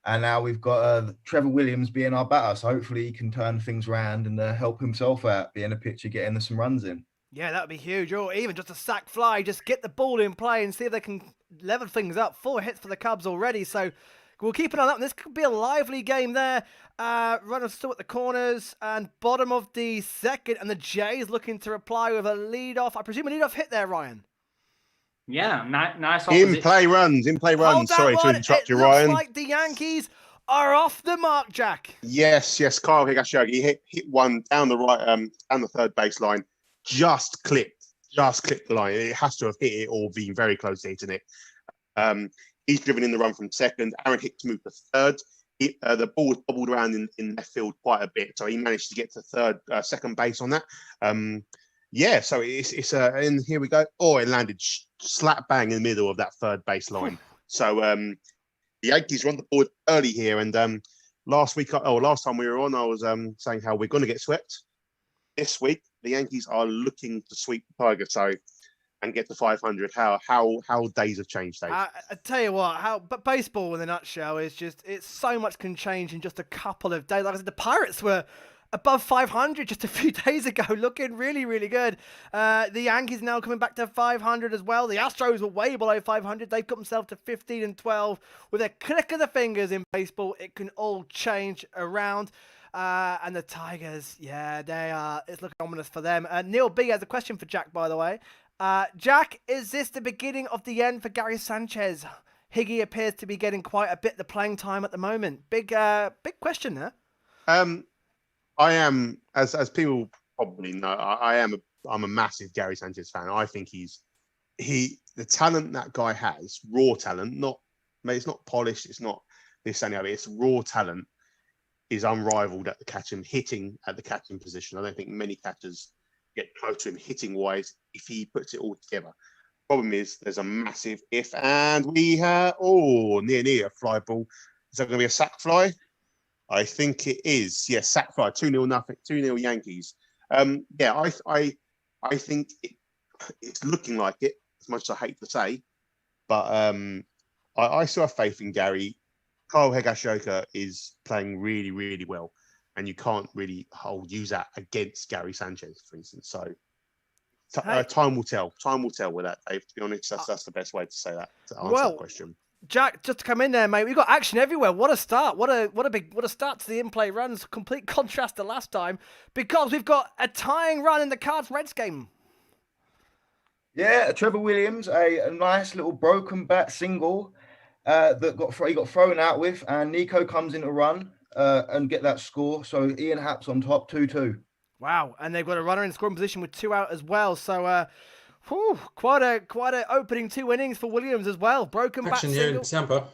And now we've got Trevor Williams being our batter. So hopefully he can turn things around and help himself out, being a pitcher, getting some runs in. Yeah, that would be huge. Or even just a sack fly. Just get the ball in play and see if they can level things up. 4 hits for the Cubs already. So we'll keep an eye on that. This could be a lively game there. Runners still at the corners and bottom of the second, and the Jays looking to reply with a lead-off. I presume a lead-off hit there, Ryan. Yeah, nice. In play runs. Hold that Sorry to one. interrupt you, It looks Ryan. like the Yankees are off the mark, Jack. Yes, Kyle Higashioka hit one down the right, down the third baseline, just clipped the line. It has to have hit it or been very close to hitting it. He's driven in the run from second. Aaron Hicks moved to third. The ball was bobbled around in left field quite a bit, so he managed to get to second base on that. So it's and here we go. Oh, it landed slap bang in the middle of that third base line. So the Yankees were on the board early here, and last time we were on, I was saying how we're going to get swept. This week, the Yankees are looking to sweep the Tigers, and get to 500. How days have changed, Dave? I tell you what, but baseball in a nutshell is it's so much can change in just a couple of days. Like I said, the Pirates were above 500 just a few days ago, looking really, really good. The Yankees now coming back to 500 as well. The Astros were way below 500. They've got themselves to 15 and 12. With a click of the fingers in baseball, it can all change around. And the Tigers, it's looking ominous for them. Neil B has a question for Jack, by the way. Jack, is this the beginning of the end for Gary Sanchez? Higgy appears to be getting quite a bit of the playing time at the moment. Big question there. I am, as people probably know, I'm a massive Gary Sanchez fan. I think the talent that guy has, raw talent, it's not polished, it's not this and the other, it's raw talent, is unrivaled at the hitting at the catching position. I don't think many catchers get close to him hitting wise if he puts it all together. Problem is there's a massive if, and we have near a fly ball. Is that going to be a sac fly? I think it is. Yes, sac fly. 2-0 nothing. 2-0 Yankees. I think it's looking like it, as much as I hate to say, but I still have faith in Gary. Kyle Higashioka is playing really, really well, and you can't really use that against Gary Sanchez, for instance. So time will tell. Time will tell with that, Dave. To be honest, that's the best way to say that, to answer that question. Jack, just to come in there, mate, we've got action everywhere. What a start. What a start to the in-play runs. Complete contrast to last time, because we've got a tying run in the Cards-Reds game. Yeah, Trevor Williams, a nice little broken bat single that he got thrown out with, and Nico comes in to run and get that score. So Ian Happ's on top, 2-2. Wow, and they've got a runner in scoring position with 2 out as well. So quite a opening 2 innings for Williams as well. Broken bat Action here in Tampa.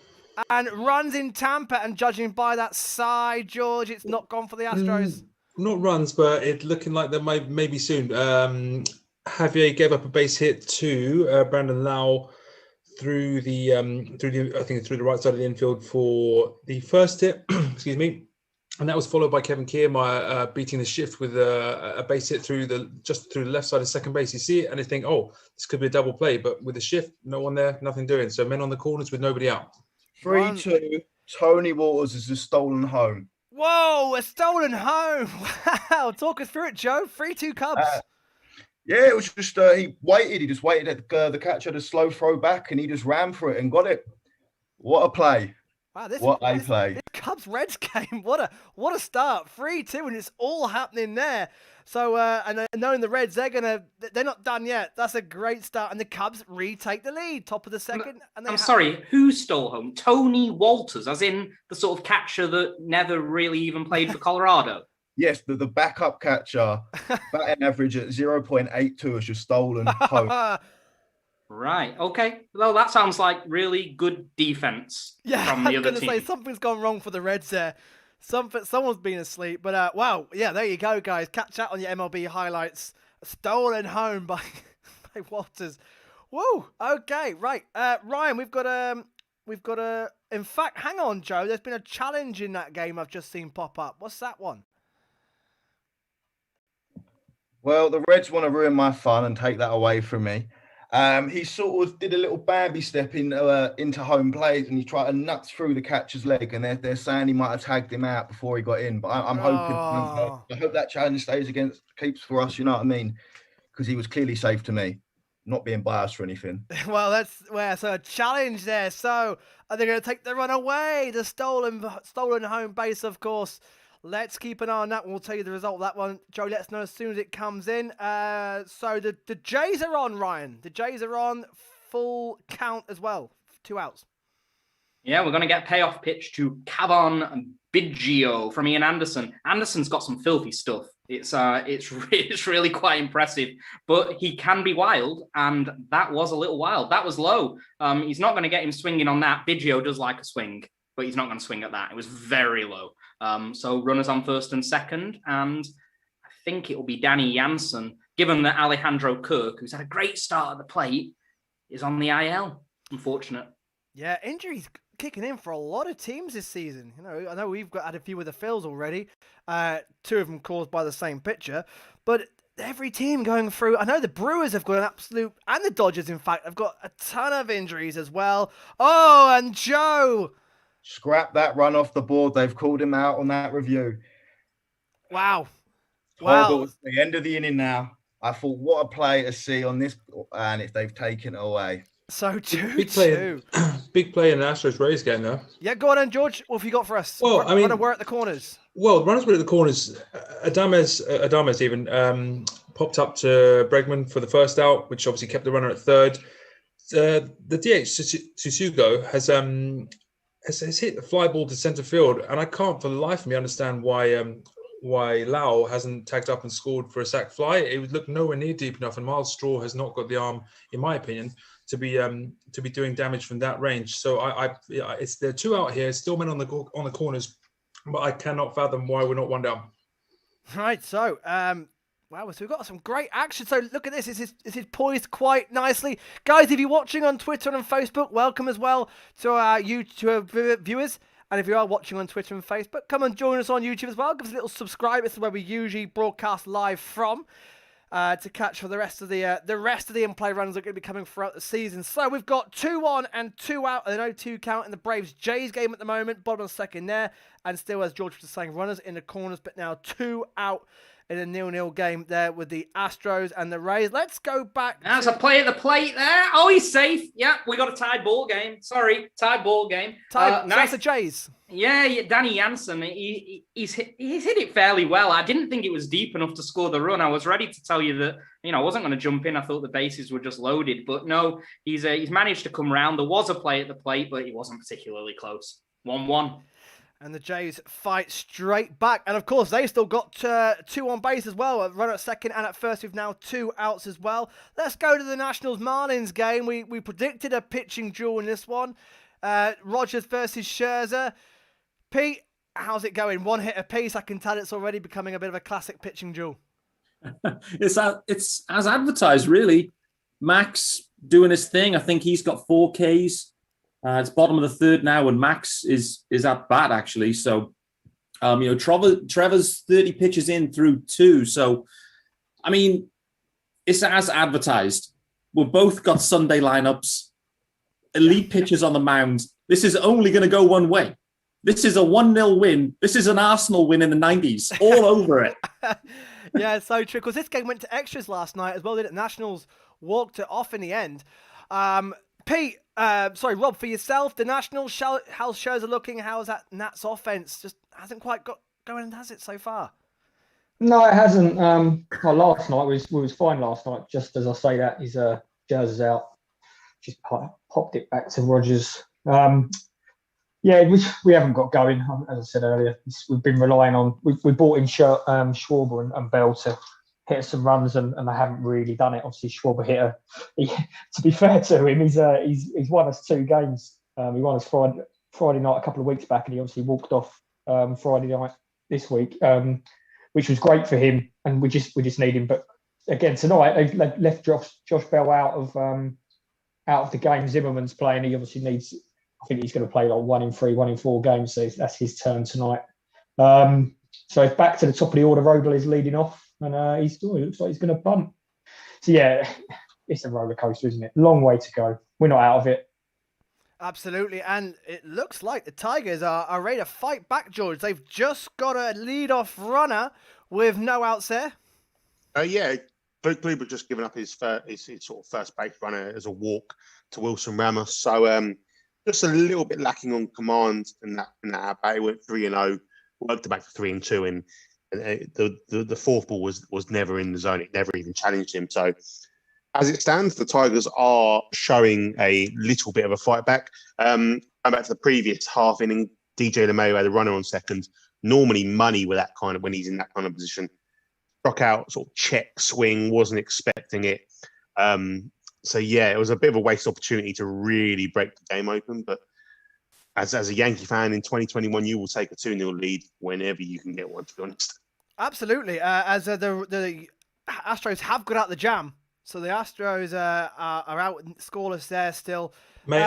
And runs in Tampa, and judging by that side, George, it's not gone for the Astros. Not runs, but it's looking like there maybe soon. Javier gave up a base hit to Brandon Lau through the right side of the infield for the first hit. Excuse me. And that was followed by Kevin Kiermaier beating the shift with a base hit through the left side of second base. You see it and you think, this could be a double play. But with the shift, no one there, nothing doing. So men on the corners with nobody out. 3-2. Tony Waters is a stolen home. Whoa, a stolen home. Wow. Talk us through it, Joe. 3-2 Cubs. Yeah, it was just he waited. He just waited at the catcher to slow throw back, and he just ran for it and got it. What a play! Wow, this Cubs-Reds game. What a start. 3-2, and it's all happening there. So, and knowing the Reds, they're not done yet. That's a great start, and the Cubs retake the lead, top of the second. I'm sorry, who stole home? Tony Walters, as in the sort of catcher that never really even played for Colorado. Yes, the backup catcher, batting average at 0.82 has just stolen home. Right. Okay. Well, that sounds like really good defense from the other team. I'm going to say something's gone wrong for the Reds there. Someone's been asleep. But, wow. Yeah, there you go, guys. Catch that on your MLB highlights. Stolen home by Walters. Whoa. Okay. Right. Ryan, we've got a... In fact, hang on, Joe. There's been a challenge in that game I've just seen pop up. What's that one? Well, the Reds want to ruin my fun and take that away from me. He sort of did a little Bambi step into home plate, and he tried to nuts through the catcher's leg, and they're saying he might have tagged him out before he got in. But I'm hoping, I hope that challenge keeps for us. You know what I mean? Because he was clearly safe to me. not being biased or anything. Well, that's where so a challenge there. So are they going to take the run away? The stolen home base, of course. Let's keep an eye on that one. We'll tell you the result of that one. Joe, let us know as soon as it comes in. So the Jays are on, Ryan. The Jays are on full count as well. 2 outs. Yeah, we're going to get payoff pitch to Kavon Biggio from Ian Anderson. Anderson's got some filthy stuff. It's really quite impressive, but he can be wild, and that was a little wild. That was low. He's not going to get him swinging on that. Biggio does like a swing, but he's not going to swing at that. It was very low. So runners on first and second, and I think it will be Danny Jansen, given that Alejandro Kirk, who's had a great start at the plate, is on the IL. Unfortunate. Yeah, injuries kicking in for a lot of teams this season. You know, I know we've had a few with the Phils already, 2 of them caused by the same pitcher, but every team going through. I know the Brewers have got an absolute, and the Dodgers, in fact, have got a ton of injuries as well. Oh, and Joe. Scrap that run off the board. They've called him out on that review. Wow. Horrible. It's the end of the inning now. I thought, what a play to see on this, and if they've taken it away. So big play in the Astros Rays game, though. Yeah, go on then, George. What have you got for us? Well, I mean, we're at the corners. Well, runners were at the corners. Adames even popped up to Bregman for the first out, which obviously kept the runner at third. The DH Susugo has hit the fly ball to centre field, and I can't for the life of me understand why Lau hasn't tagged up and scored for a sac fly. It would look nowhere near deep enough, and Miles Straw has not got the arm, in my opinion, to be doing damage from that range. So there are 2 out here, still men on the corners, but I cannot fathom why we're not 1 down. Right, so wow, so we've got some great action. So look at this. This is poised quite nicely. Guys, if you're watching on Twitter and Facebook, welcome as well to our YouTube viewers. And if you are watching on Twitter and Facebook, come and join us on YouTube as well. Give us a little subscribe. This is where we usually broadcast live from to catch for the rest of the in-play runs that are going to be coming throughout the season. So we've got 2 on and 2 out. An 0-2 count in the Braves-Jays game at the moment. Bottom of the second there. And still, as George was saying, runners in the corners, but now 2 out in a 0-0 game there with the Astros and the Rays. Let's go back. That's a play at the plate there. Oh, he's safe. Yeah, we got a tied ball game. Sorry, tied ball game. Nice. Nice. The Jays. Yeah, Danny Jansen, he's hit it fairly well. I didn't think it was deep enough to score the run. I was ready to tell you that, I wasn't going to jump in. I thought the bases were just loaded. But no, he's managed to come round. There was a play at the plate, but it wasn't particularly close. 1-1. And the Jays fight straight back. And, of course, they still got 2 on base as well. A runner at second and at first. We've now 2 outs as well. Let's go to the Nationals-Marlins game. We predicted a pitching duel in this one. Rogers versus Scherzer. Pete, how's it going? 1 hit apiece. I can tell it's already becoming a bit of a classic pitching duel. It's as advertised, really. Max doing his thing. I think he's got 4 Ks. It's bottom of the third now, and Max is at bat, actually. So, Trevor's 30 pitches in through 2. So, I mean, it's as advertised. We've both got Sunday lineups, elite pitchers on the mound. This is only going to go one way. This is a 1-0 win. This is an Arsenal win in the 90s. All over it. Yeah, it's so true. Because this game went to extras last night as well, didn't it? Nationals walked it off in the end. Pete, Rob, for yourself, the Nationals, how's Scherzer looking? How's that Nats offense? Just hasn't quite got going, has it, so far? No, it hasn't. Last night we was fine last night. Just as I say that, his Scherzer's out. Just popped it back to Rogers. Yeah, we haven't got going. As I said earlier, we've been relying on. We brought in Schwarber and Bell to hit some runs, and they haven't really done it. Obviously, Schwarber hit to be fair to him, he's won us 2 games. He won us Friday night a couple of weeks back, and he obviously walked off Friday night this week, which was great for him. And we just need him. But again, tonight they've left Josh Bell out of the game. Zimmerman's playing. He obviously needs. I think he's going to play like 1 in 3, 1 in 4 games. So that's his turn tonight. So back to the top of the order. Vogel is leading off, and it looks like he's going to bump. So yeah, it's a roller coaster, isn't it? Long way to go. We're not out of it. Absolutely, and it looks like the Tigers are ready to fight back, George. They've just got a lead-off runner with no outs there. Yeah, Kluber just given up his sort of first base runner as a walk to Wilson Ramos. So just a little bit lacking on command in that at bat. He went 3-0, worked it back to 3-2, and the fourth ball was never in the zone. It never even challenged him. So as it stands, the Tigers are showing a little bit of a fight back. Going back to the previous half inning, DJ LeMahieu had a runner on second. Normally money with that kind of when he's in that kind of position. Struck out, sort of check swing, wasn't expecting it. So yeah, it was a bit of a waste opportunity to really break the game open. But as a Yankee fan in 2021, you will take a 2-0 lead whenever you can get one, to be honest. Absolutely. As the Astros have got out the jam. So the Astros are out scoreless there still. Mate,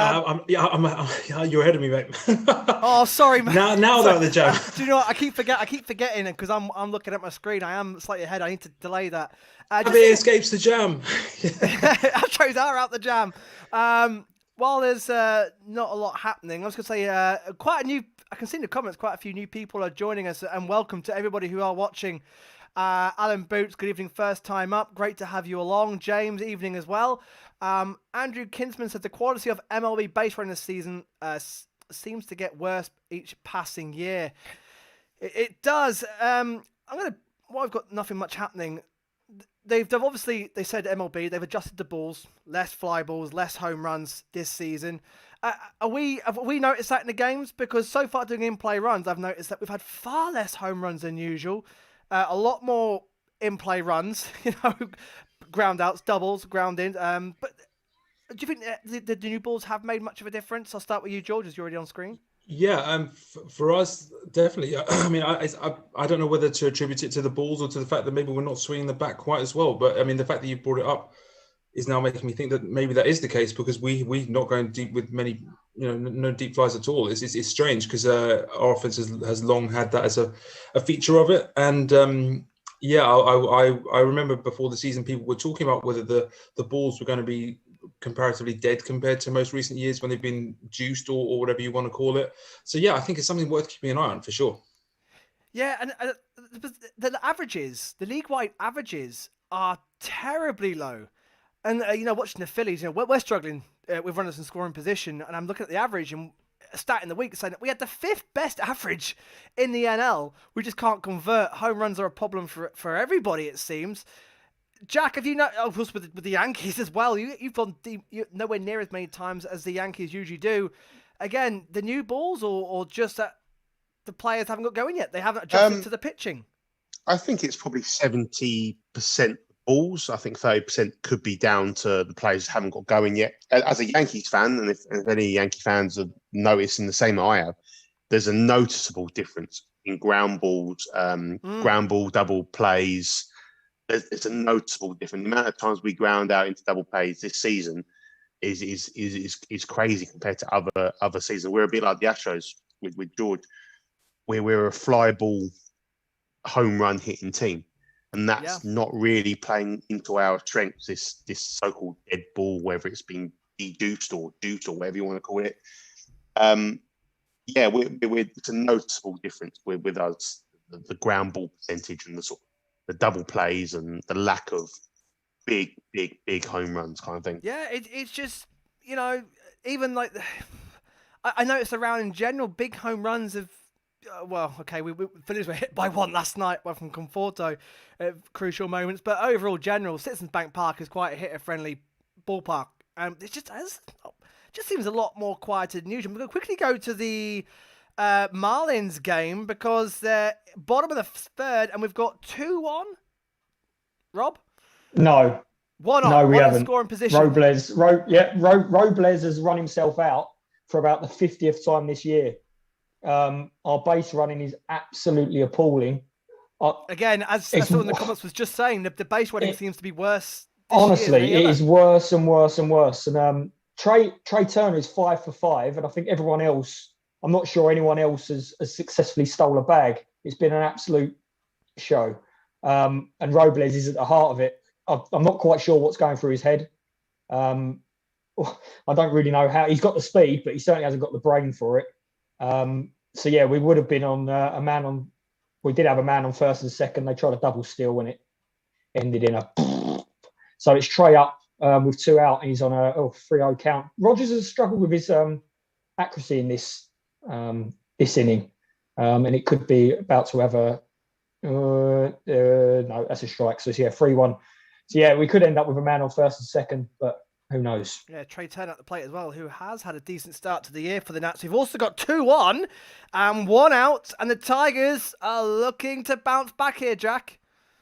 you're ahead of me, mate. Oh, sorry, man. Now they're at the jam. Do you know what? I keep forgetting because I'm looking at my screen. I am slightly ahead. I need to delay that. It escapes the jam. Astros are out the jam. While there's not a lot happening, I was going to say quite a new. I can see in the comments quite a few new people are joining us, and welcome to everybody who are watching. Alan Boots, good evening, first time up. Great to have you along. James, evening as well. Andrew Kinsman said the quality of MLB base running this season seems to get worse each passing year. It does. I've got nothing much happening. They've obviously, they said MLB, they've adjusted the balls, less fly balls, less home runs this season. Have we noticed that in the games? Because so far doing in-play runs, I've noticed that we've had far less home runs than usual. A lot more in-play runs, ground outs, doubles, ground in. But do you think the new balls have made much of a difference? I'll start with you, George, as you're already on screen. Yeah, for us, definitely. I mean, I don't know whether to attribute it to the balls or to the fact that maybe we're not swinging the bat quite as well. But I mean, the fact that you brought it up is now making me think that maybe that is the case because we're not going deep with many, no deep flies at all. It's strange because our offense has long had that as a feature of it. And I remember before the season, people were talking about whether the balls were going to be comparatively dead compared to most recent years when they've been juiced or whatever you want to call it. So yeah, I think it's something worth keeping an eye on for sure. Yeah, and the averages, the league-wide averages are terribly low. And, watching the Phillies, we're struggling with runners in scoring position. And I'm looking at the average and a stat in the week saying that we had the 5th best average in the NL. We just can't convert. Home runs are a problem for everybody, it seems. Jack, have you know, of course, with the Yankees as well, you've gone nowhere near as many times as the Yankees usually do. Again, the new balls or just that the players haven't got going yet? They haven't adjusted to the pitching? I think it's probably 70% balls. I think 30% could be down to the players haven't got going yet. As a Yankees fan, and if any Yankee fans have noticed in the same way I have, there's a noticeable difference in ground balls, ground ball double plays. It's a noticeable difference. The amount of times we ground out into double plays this season is crazy compared to other seasons. We're a bit like the Astros with George, where we're a fly ball home run hitting team. And that's not really playing into our strengths, this so-called dead ball, whether it's been deduced or duped or whatever you want to call it. It's a noticeable difference with us, the ground ball percentage and the double plays and the lack of big home runs kind of thing. Yeah, it's just, even like, I noticed around in general, big home runs have, we Phillies were hit by one last night from Conforto at crucial moments, but overall general, Citizens Bank Park is quite a hitter-friendly ballpark. It just seems a lot more quieter than usual. I'm going to quickly go to the Marlins game because they're bottom of the third and we've got 2-1. Rob? No. One on. No, we haven't. Scoring position. Robles has run himself out for about the 50th time this year. Our base running is absolutely appalling. Again, as Cecil in the comments was just saying, the base running seems to be worse. Honestly, it is worse and worse and worse. And Trey Turner is 5 for 5, and I think everyone else, I'm not sure anyone else has successfully stole a bag. It's been an absolute show. And Robles is at the heart of it. I'm not quite sure what's going through his head. I don't really know how. He's got the speed, but he certainly hasn't got the brain for it. We would have been on we did have a man on first and second. They tried a double steal when it ended in a So it's Trey up with 2 out, and he's on a 3-0 count. Rogers has struggled with his accuracy in this inning, and it could be about to have a no, that's a strike. So yeah, 3-1. So yeah, we could end up with a man on first and second, but who knows? Yeah, Trey Turner at the plate as well, who has had a decent start to the year for the Nats. We've also got 2 on and 1 out, and the Tigers are looking to bounce back here, Jack.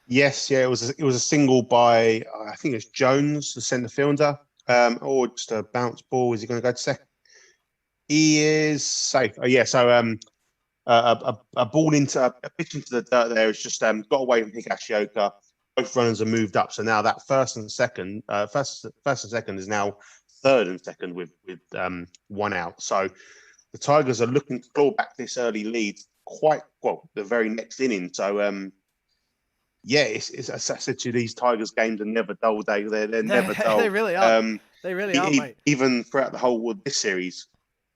Yes, yeah, it was a single by I think it's Jones, the centre fielder, or just a bounce ball. Is he going to go to second? He is safe. Oh yeah, so a ball into a pitch into the dirt there. It's just got away from Higashioka. Both runners are moved up, so now that first and second is now third and second with 1 out. So the Tigers are looking to claw back this early lead quite well the very next inning. So yeah, it's as I said to you, these Tigers games are never dull. They're never dull. They really are. They really are, mate. Even throughout the whole of this series,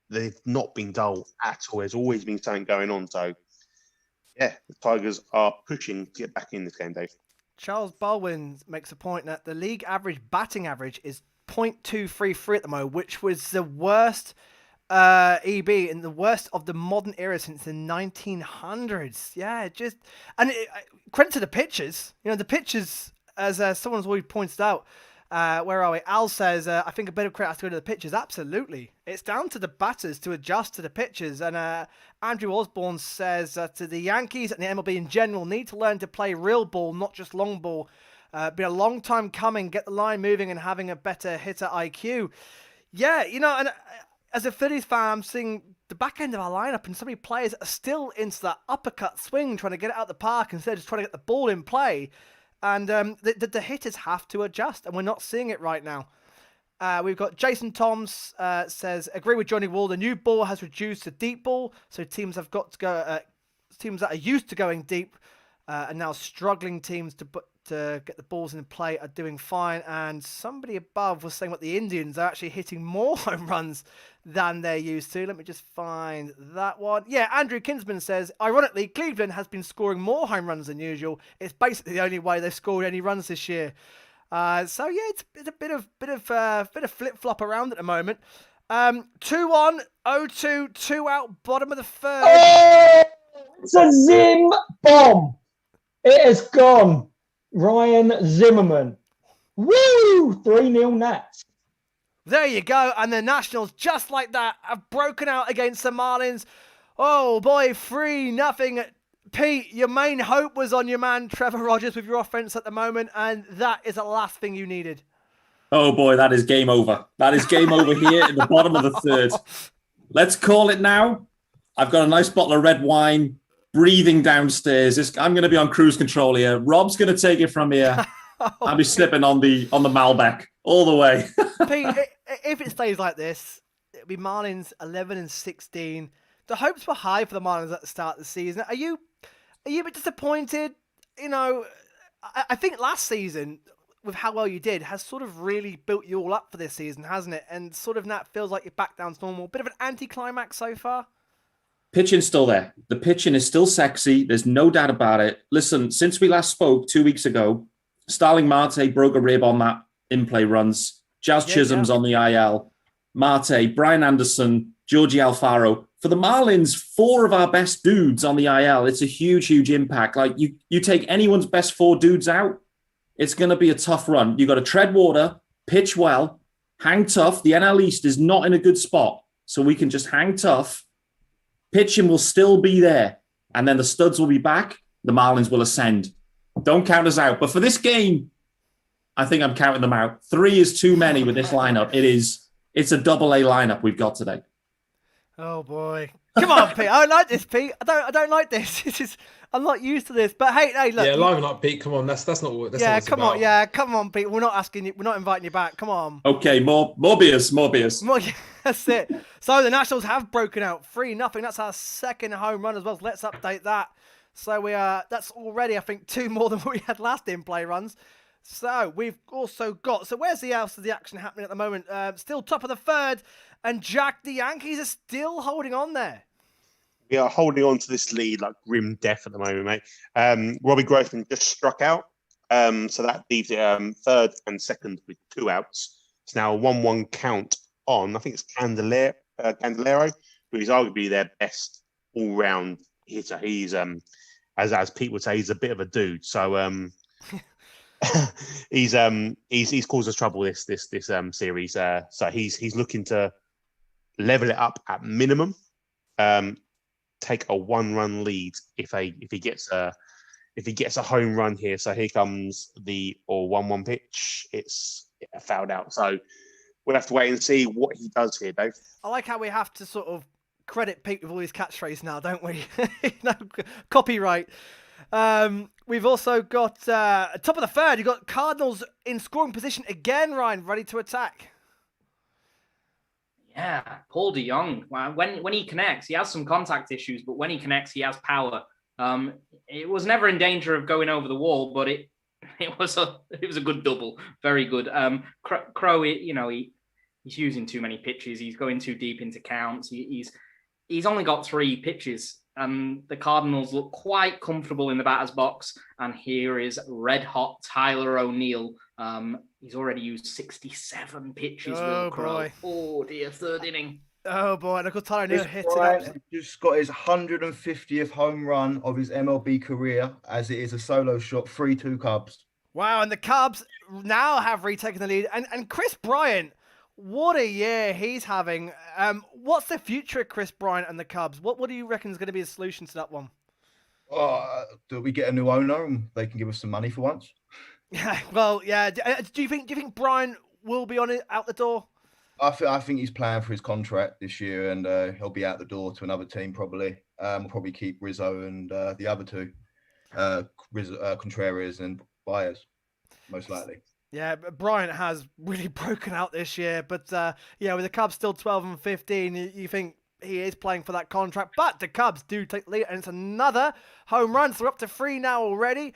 they've not been dull at all. There's always been something going on. So yeah, the Tigers are pushing to get back in this game, Dave. Charles Baldwin makes a point that the league average batting average is .233 at the moment, which was the worst EB in the worst of the modern era since the 1900s. Yeah, credit to the pitchers. You know, the pitchers, as someone's already pointed out. Where are we? Al says, I think a bit of credit has to go to the pitchers. Absolutely. It's down to the batters to adjust to the pitchers. And Andrew Osborne says that the Yankees and the MLB in general need to learn to play real ball, not just long ball. Been a long time coming, get the line moving and having a better hitter IQ. Yeah, you know, and as a Phillies fan, I'm seeing the back end of our lineup and so many players are still into that uppercut swing, trying to get it out the park instead of just trying to get the ball in play. And the hitters have to adjust, and we're not seeing it right now. We've got Jason Toms says, agree with Johnny Wall. The new ball has reduced to deep ball, so teams have got to go. Teams that are used to going deep and now struggling teams to get the balls in play are doing fine. And somebody above was saying what the Indians are actually hitting more home runs than they're used to. Let me just find that one. Yeah, Andrew Kinsman says, ironically, Cleveland has been scoring more home runs than usual. It's basically the only way they've scored any runs this year. So yeah, it's a bit of flip flop around at the moment. 2-1, 0-2, 2 out, bottom of the third. Oh, it's a Zim bomb. It has gone. Ryan Zimmerman. Woo! 3-0 Nats. There you go. And the Nationals, just like that, have broken out against the Marlins. Oh boy, 3-0. Pete, your main hope was on your man Trevor Rogers with your offense at the moment, and that is the last thing you needed. Oh boy, that is game over. That is game over here in the bottom of the third. Let's call it now. I've got a nice bottle of red wine breathing downstairs. I'm going to be on cruise control here. Rob's going to take it from here. I'll be slipping on the Malbec all the way. Pete, if it stays like this, it'll be Marlins 11-16. The hopes were high for the Marlins at the start of the season. Are you a bit disappointed? You know, I think last season, with how well you did, has sort of really built you all up for this season, hasn't it? And sort of now it feels like you're back down to normal. Bit of an anticlimax so far. Pitching's still there. The pitching is still sexy. There's no doubt about it. Listen, since we last spoke 2 weeks ago, Starling Marte broke a rib on that in-play runs. Jazz Chisholm's on the IL. Marte, Brian Anderson, Georgie Alfaro. For the Marlins, 4 of our best dudes on the IL. It's a huge, huge impact. Like, you take anyone's best 4 dudes out, it's going to be a tough run. You've got to tread water, pitch well, hang tough. The NL East is not in a good spot, so we can just hang tough. Pitching will still be there, and then the studs will be back. The Marlins will ascend. Don't count us out. But for this game, I think I'm counting them out. 3 is too many with this lineup. It's a double-A lineup we've got today. Oh boy! Come on, Pete. I don't like this, Pete. I don't like this. I'm not used to this. But hey, look. Yeah, liven up, Pete. Come on, that's not what. That's yeah, not come about. on. Yeah, come on, Pete. We're not asking you. We're not inviting you back. Come on. Okay, more beers. That's it. So the Nationals have broken out 3-0. That's our second home run as well. So let's update that. So that's already, I think, 2 more than what we had last in-play runs. So we've also got. So where's the else of the action happening at the moment? Still top of the third, and Jack, the Yankees are still holding on there. We are holding on to this lead like grim death at the moment, mate. Robbie Grossman just struck out. So that leaves it third and second with 2 outs. It's now a 1-1 count on, I think it's Candelario, who is arguably their best all-round hitter. He's, as Pete would say, he's a bit of a dude. So he's caused us trouble this series. So he's looking to level it up at minimum. Take a 1-run lead if he gets a home run here. So here comes the 1-1 pitch. It's fouled out. So we'll have to wait and see what he does here, Dave. I like how we have to sort of credit Pete with all these catchphrases now, don't we? Copyright. We've also got top of the third. You've got Cardinals in scoring position again, Ryan, ready to attack. Yeah, Paul DeJong. When he connects, he has some contact issues, but when he connects, he has power. It was never in danger of going over the wall, but it was a good double, very good. Crowe, he's using too many pitches. He's going too deep into counts. He's only got 3 pitches, and the Cardinals look quite comfortable in the batter's box. And here is red hot Tyler O'Neill. He's already used 67 pitches. Oh boy! Oh dear, third inning. Oh boy! Look at Tyler O'Neill Chris hitting Bryant up. just got his 150th home run of his MLB career, as it is a solo shot, 3-2 Cubs. Wow, and the Cubs now have retaken the lead. And Chris Bryant, what a year he's having. What's the future of Chris Bryant and the Cubs? What do you reckon is going to be the solution to that one? Do we get a new owner and they can give us some money for once? Yeah, well, yeah. Do you think Bryant will be on it out the door? I think he's playing for his contract this year, and he'll be out the door to another team probably. We'll probably keep Rizzo and the other two, Contreras and Baez, most likely. Yeah, but Bryant has really broken out this year, but with the Cubs still 12 and 15, you think he is playing for that contract, but the Cubs do take the lead, and it's another home run, so we're up to 3 now already.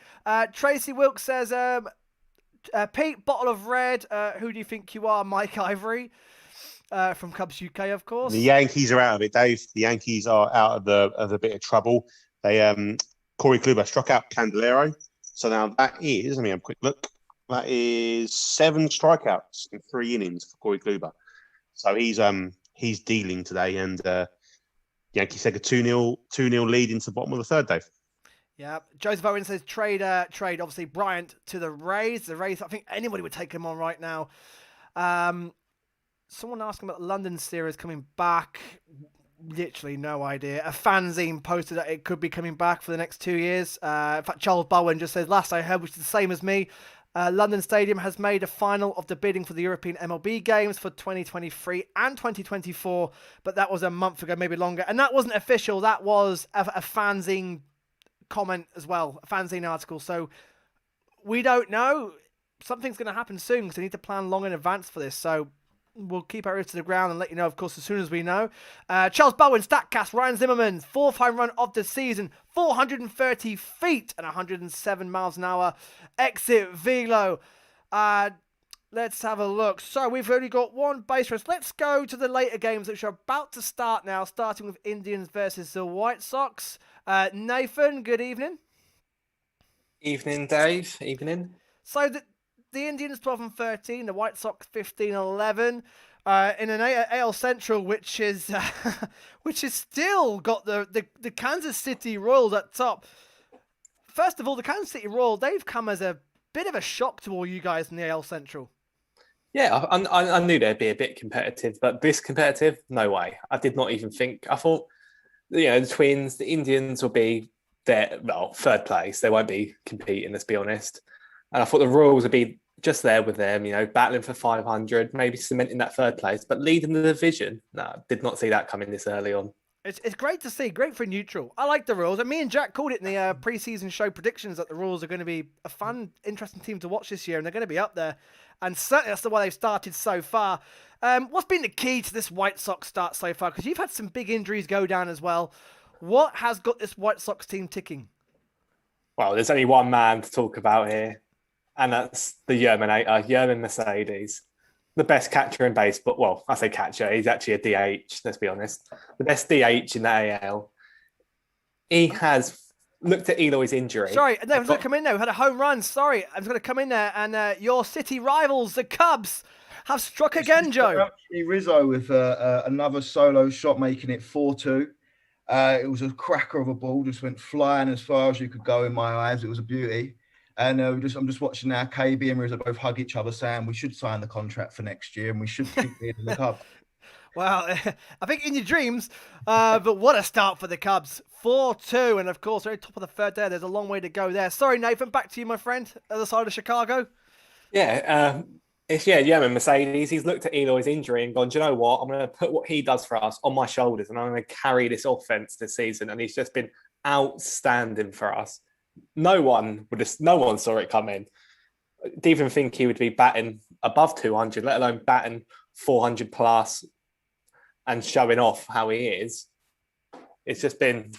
Tracy Wilkes says, Pete, bottle of red, who do you think you are? Mike Ivory, from Cubs UK, of course. The Yankees are out of it, Dave. The Yankees are out of a bit of trouble. They Corey Kluber struck out Candelario, so now that is, let me have a quick look, that is 7 strikeouts in 3 innings for Corey Kluber. So he's dealing today, and Yankees take a 2-0 lead into the bottom of the third, Dave. Yeah, Joseph Owen says trade obviously Bryant to the Rays. The Rays, I think anybody would take him on right now. Someone asking about the London series coming back. Literally no idea. A fanzine posted that it could be coming back for the next 2 years. In fact, Charles Bowen just says, last I heard, which is the same as me, London Stadium has made a final of the bidding for the European MLB games for 2023 and 2024, but that was a month ago, maybe longer. And that wasn't official. That was a fanzine comment as well, a fanzine article. So we don't know. Something's going to happen soon because they need to plan long in advance for this. So we'll keep our ears to the ground and let you know, of course, as soon as we know. Charles Bowen, StatCast, Ryan Zimmerman, 4th home run of the season, 430 feet and 107 miles an hour. Exit velo. Let's have a look. So we've only got 1 base race. Let's go to the later games, which are about to start now, starting with Indians versus the White Sox. Nathan, good evening. Evening, Dave. Evening. So the Indians 12 and 13, the White Sox 15 and 11, in an AL Central, which is still got the Kansas City Royals at top. First of all, the Kansas City Royals, they've come as a bit of a shock to all you guys in the AL Central. Yeah, I knew they'd be a bit competitive, but this competitive, no way. I did not even think. I thought, the Twins, the Indians will be third place. They won't be competing, let's be honest. And I thought the Royals would be just there with them, battling for 500, maybe cementing that third place, but leading the division. No, did not see that coming this early on. It's great to see, great for neutral. I like the Royals, and me and Jack called it in the pre-season show predictions that the Royals are going to be a fun, interesting team to watch this year, and they're going to be up there. And certainly that's the way they've started so far. What's been the key to this White Sox start so far? Because you've had some big injuries go down as well. What has got this White Sox team ticking? Well, there's only one man to talk about here, and that's the Yerminator, Yermin Mercedes. The best catcher in baseball. Well, I say catcher, he's actually a DH, let's be honest. The best DH in the AL. He has looked at Eloy's injury. Sorry, no, I was going to come in there. We had a home run. Sorry, I was going to come in there, and your city rivals, the Cubs, have struck again, Joe. Actually, Rizzo with another solo shot, making it 4-2. It was a cracker of a ball, just went flying as far as you could go in my eyes. It was a beauty. And I'm just watching now. KB and Rizzo both hug each other, saying we should sign the contract for next year and we should keep it in the Cubs. Well, I think in your dreams, but what a start for the Cubs. 4-2, and of course, they're at top of the third there. There's a long way to go there. Sorry, Nathan, back to you, my friend, other side of Chicago. Yeah, it's Yemen Mercedes. He's looked at Eloy's injury and gone, do you know what? I'm going to put what he does for us on my shoulders, and I'm going to carry this offense this season. And he's just been outstanding for us. No one saw it coming. Didn't even think he would be batting above 200, let alone batting 400 plus and showing off how he is. It's just been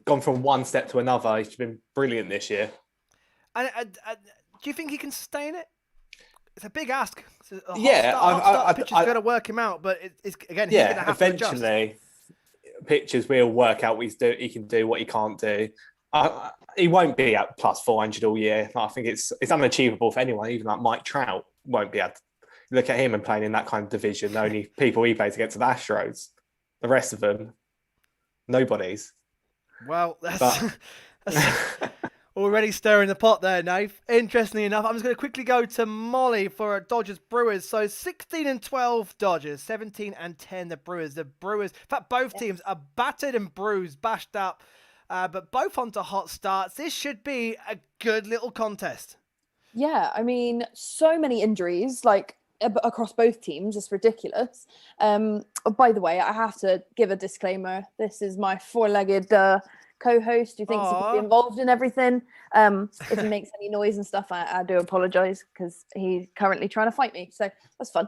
gone from one step to another. He's been brilliant this year. And do you think he can sustain it? It's a big ask. It's a pitcher's going to work him out, but it's again, he's going to have eventually, to adjust. Pitchers will work out what he can do, what he can't do. He won't be at plus 400 all year. I think it's unachievable for anyone. Even like Mike Trout won't be able to look at him and playing in that kind of division. The only people he plays against are the Astros. The rest of them, nobody's. Well, that's already stirring the pot there, Nave. Interestingly enough, I'm just going to quickly go to Molly for Dodgers Brewers. So 16-12 Dodgers, 17-10 the Brewers. The Brewers, in fact, both teams are battered and bruised, bashed up, but both onto hot starts. This should be a good little contest. Yeah, I mean, so many injuries, like across both teams. It's ridiculous. By the way, I have to give a disclaimer. This is my four-legged co-host who thinks he can be involved in everything. If he makes any noise and stuff, I do apologize because he's currently trying to fight me. So that's fun.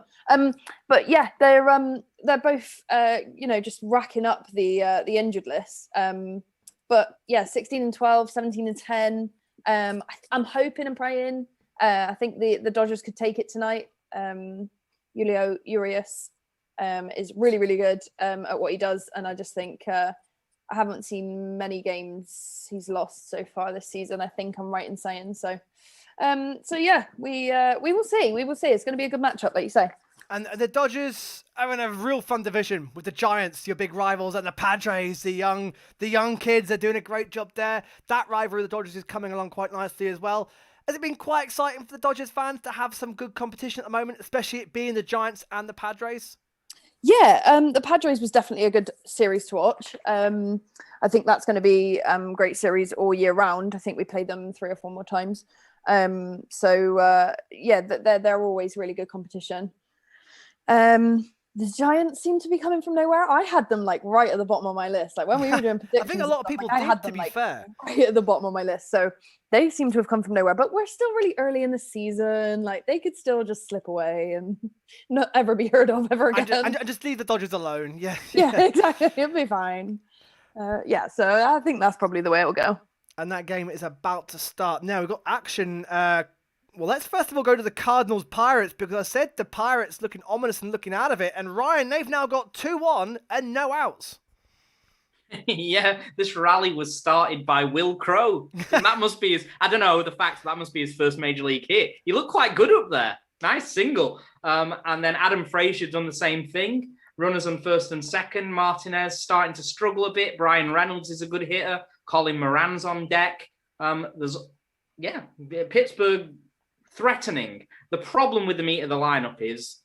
But yeah, they're both just racking up the injured list. But yeah, 16-12, 17-10. I'm hoping and praying. I think the Dodgers could take it tonight. Julio Urias is really, really good at what he does, and I just think I haven't seen many games he's lost so far this season. I think I'm right in saying so. So yeah, we will see. We will see. It's going to be a good matchup, like you say. And the Dodgers are in a real fun division with the Giants, your big rivals, and the Padres, the young kids are doing a great job there. That rivalry of the Dodgers is coming along quite nicely as well. Has it been quite exciting for the Dodgers fans to have some good competition at the moment, especially it being the Giants and the Padres? Yeah, the Padres was definitely a good series to watch. I think that's going to be a great series all year round. I think we played them 3 or 4 more times. They're always really good competition. The Giants seem to be coming from nowhere. I had them like right at the bottom of my list. Like when we were doing predictions, I think a lot of people did, to be fair. Right at the bottom of my list. So they seem to have come from nowhere, but we're still really early in the season. Like they could still just slip away and not ever be heard of ever again. And just leave the Dodgers alone. Yeah. Yeah, exactly. It'll be fine. So I think that's probably the way it will go. And that game is about to start. Now we've got action. Well, let's first of all go to the Cardinals Pirates, because I said the Pirates looking ominous and looking out of it. And Ryan, they've now got 2-1 and no outs. Yeah, this rally was started by Will Crowe. And that must be that must be his first major league hit. He looked quite good up there. Nice single. And then Adam Frazier done the same thing. Runners on first and second. Martinez starting to struggle a bit. Brian Reynolds is a good hitter. Colin Moran's on deck. Pittsburgh threatening. The problem with the meat of the lineup is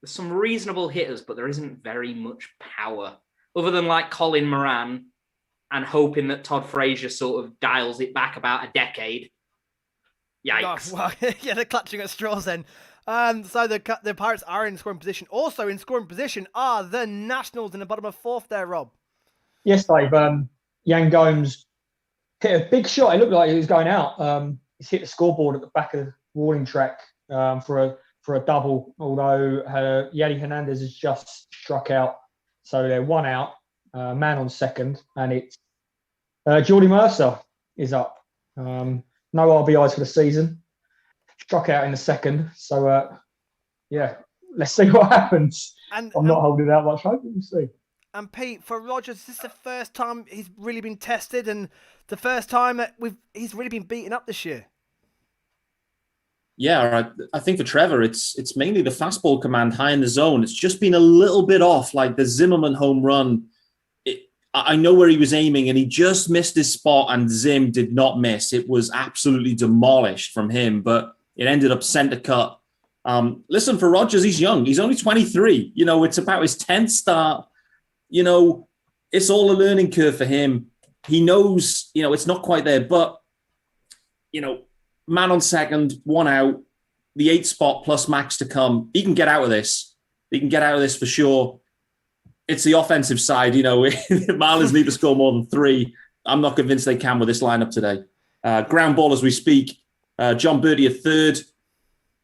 there's some reasonable hitters, but there isn't very much power other than like Colin Moran and hoping that Todd Frazier sort of dials it back about a decade. Yikes. Oh, well, yeah, they're clutching at straws then. So the Pirates are in scoring position. Also in scoring position are the Nationals in the bottom of 4th there, Rob. Yes, Dave. Yan Gomes hit a big shot. It looked like he was going out. He's hit the scoreboard at the back of the warning track for a double, although Yadi Hernandez has just struck out. So they're 1 out, man on second, and it's Jordy Mercer is up. No RBIs for the season. Struck out in the second. So, let's see what happens. And I'm not holding out much hope. We'll see. And Pete, for Rogers, is this the first time he's really been tested and the first time that he's really been beaten up this year? Yeah, I think for Trevor, it's mainly the fastball command high in the zone. It's just been a little bit off, like the Zimmerman home run. I know where he was aiming, and he just missed his spot, and Zim did not miss. It was absolutely demolished from him, but it ended up center cut. Listen, for Rogers, he's young. He's only 23. It's about his 10th start. It's all a learning curve for him. He knows, it's not quite there, but, man on second, 1 out, the 8th spot plus max to come. He can get out of this. He can get out of this for sure. It's the offensive side. Marlins need to score more than 3. I'm not convinced they can with this lineup today. Ground ball as we speak. John Birdie at third.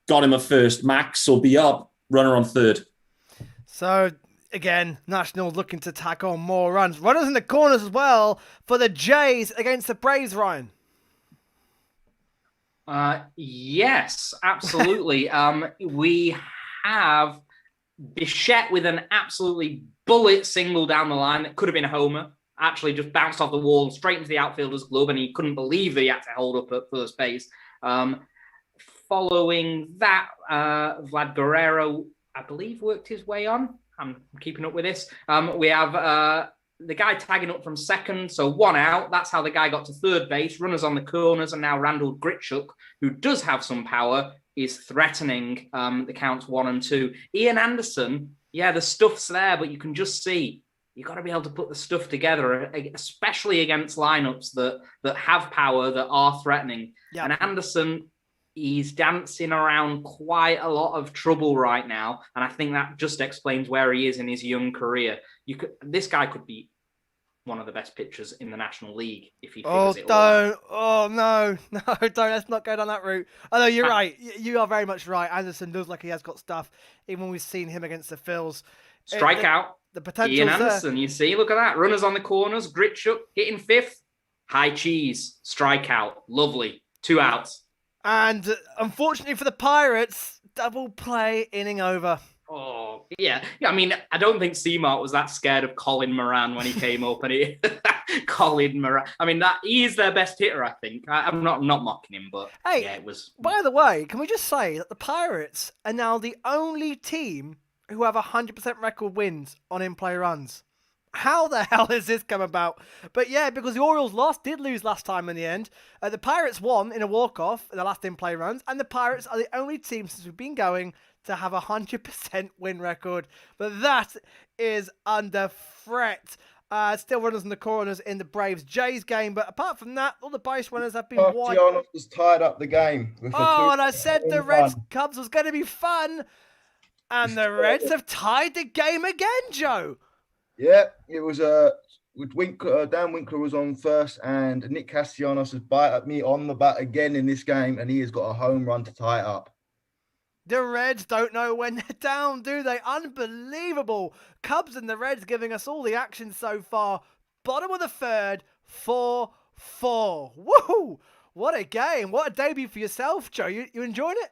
Got him at first. Max will be up. Runner on third. So, again, Nationals looking to tack on more runs. Runners in the corners as well for the Jays against the Braves, Ryan. Yes, absolutely. We have Bichette with an absolutely bullet single down the line that could have been a homer. Actually just bounced off the wall and straight into the outfielder's glove, and he couldn't believe that he had to hold up at first base. Following that, Vlad Guerrero, I believe, worked his way on. I'm keeping up with this. We have the guy tagging up from second, so 1 out. That's how the guy got to third base. Runners on the corners, and now Randall Grichuk, who does have some power, is threatening the counts 1 and 2. Ian Anderson, yeah, the stuff's there, but you can just see you got to be able to put the stuff together, especially against lineups that have power, that are threatening. Yep. And Anderson, he's dancing around quite a lot of trouble right now, and I think that just explains where he is in his young career. This guy could be one of the best pitchers in the National League if he figures it all out. Oh, no, don't. Let's not go down that route. I know you're right. You are very much right. Anderson looks like he has got stuff, even when we've seen him against the Phils. Strikeout. The potential. Ian Anderson, you see, look at that. Runners on the corners. Grichuk hitting 5th. High cheese. Strikeout. Lovely. 2 outs. And unfortunately for the Pirates, double play, inning over. Oh, yeah. I mean, I don't think Seamart was that scared of Colin Moran when he came up. And Colin Moran. I mean, he is their best hitter, I think. I'm not mocking him, but hey, yeah, it was. By the way, can we just say that the Pirates are now the only team who have 100% record wins on in-play runs? How the hell has this come about? But yeah, because the Orioles did lose last time in the end. The Pirates won in a walk-off in the last in-play runs, and the Pirates are the only team since we've been going to have 100% win record. But that is under threat. Still runners in the corners in the Braves-Jays game, but apart from that, all the base runners have been wide. Castellanos has tied up the game. And I said the Reds-Cubs was going to be fun, and the Reds have tied the game again, Joe. Yeah, it was Dan Winkler was on first, and Nick Castellanos has bited me on the bat again in this game, and he has got a home run to tie it up. The Reds don't know when they're down, do they? Unbelievable. Cubs and the Reds giving us all the action so far. Bottom of the third, 4-4. Woohoo! What a game. What a debut for yourself, Joe. You enjoying it?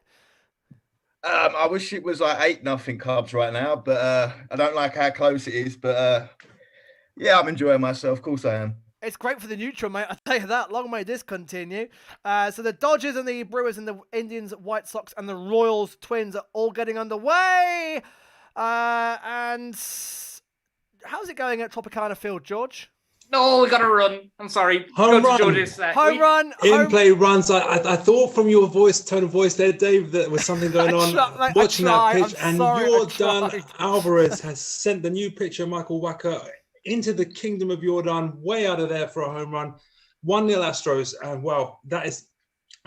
I wish it was like 8-0 Cubs right now, but I don't like how close it is. But yeah, I'm enjoying myself. Of course I am. It's great for the neutral, mate. I'll tell you that. Long may this continue. So the Dodgers and the Brewers and the Indians, White Sox and the Royals Twins are all getting underway. And how's it going at Tropicana Field, George? No, we got to run. I'm sorry. Home run. Home run. In-play runs. I thought from your tone of voice there, Dave, that there was something going on watching that pitch. Yordan Alvarez has sent the new pitcher, Michael Wacha, into the kingdom of Yordan, way out of there for a home run. 1-0 Astros. And well, that is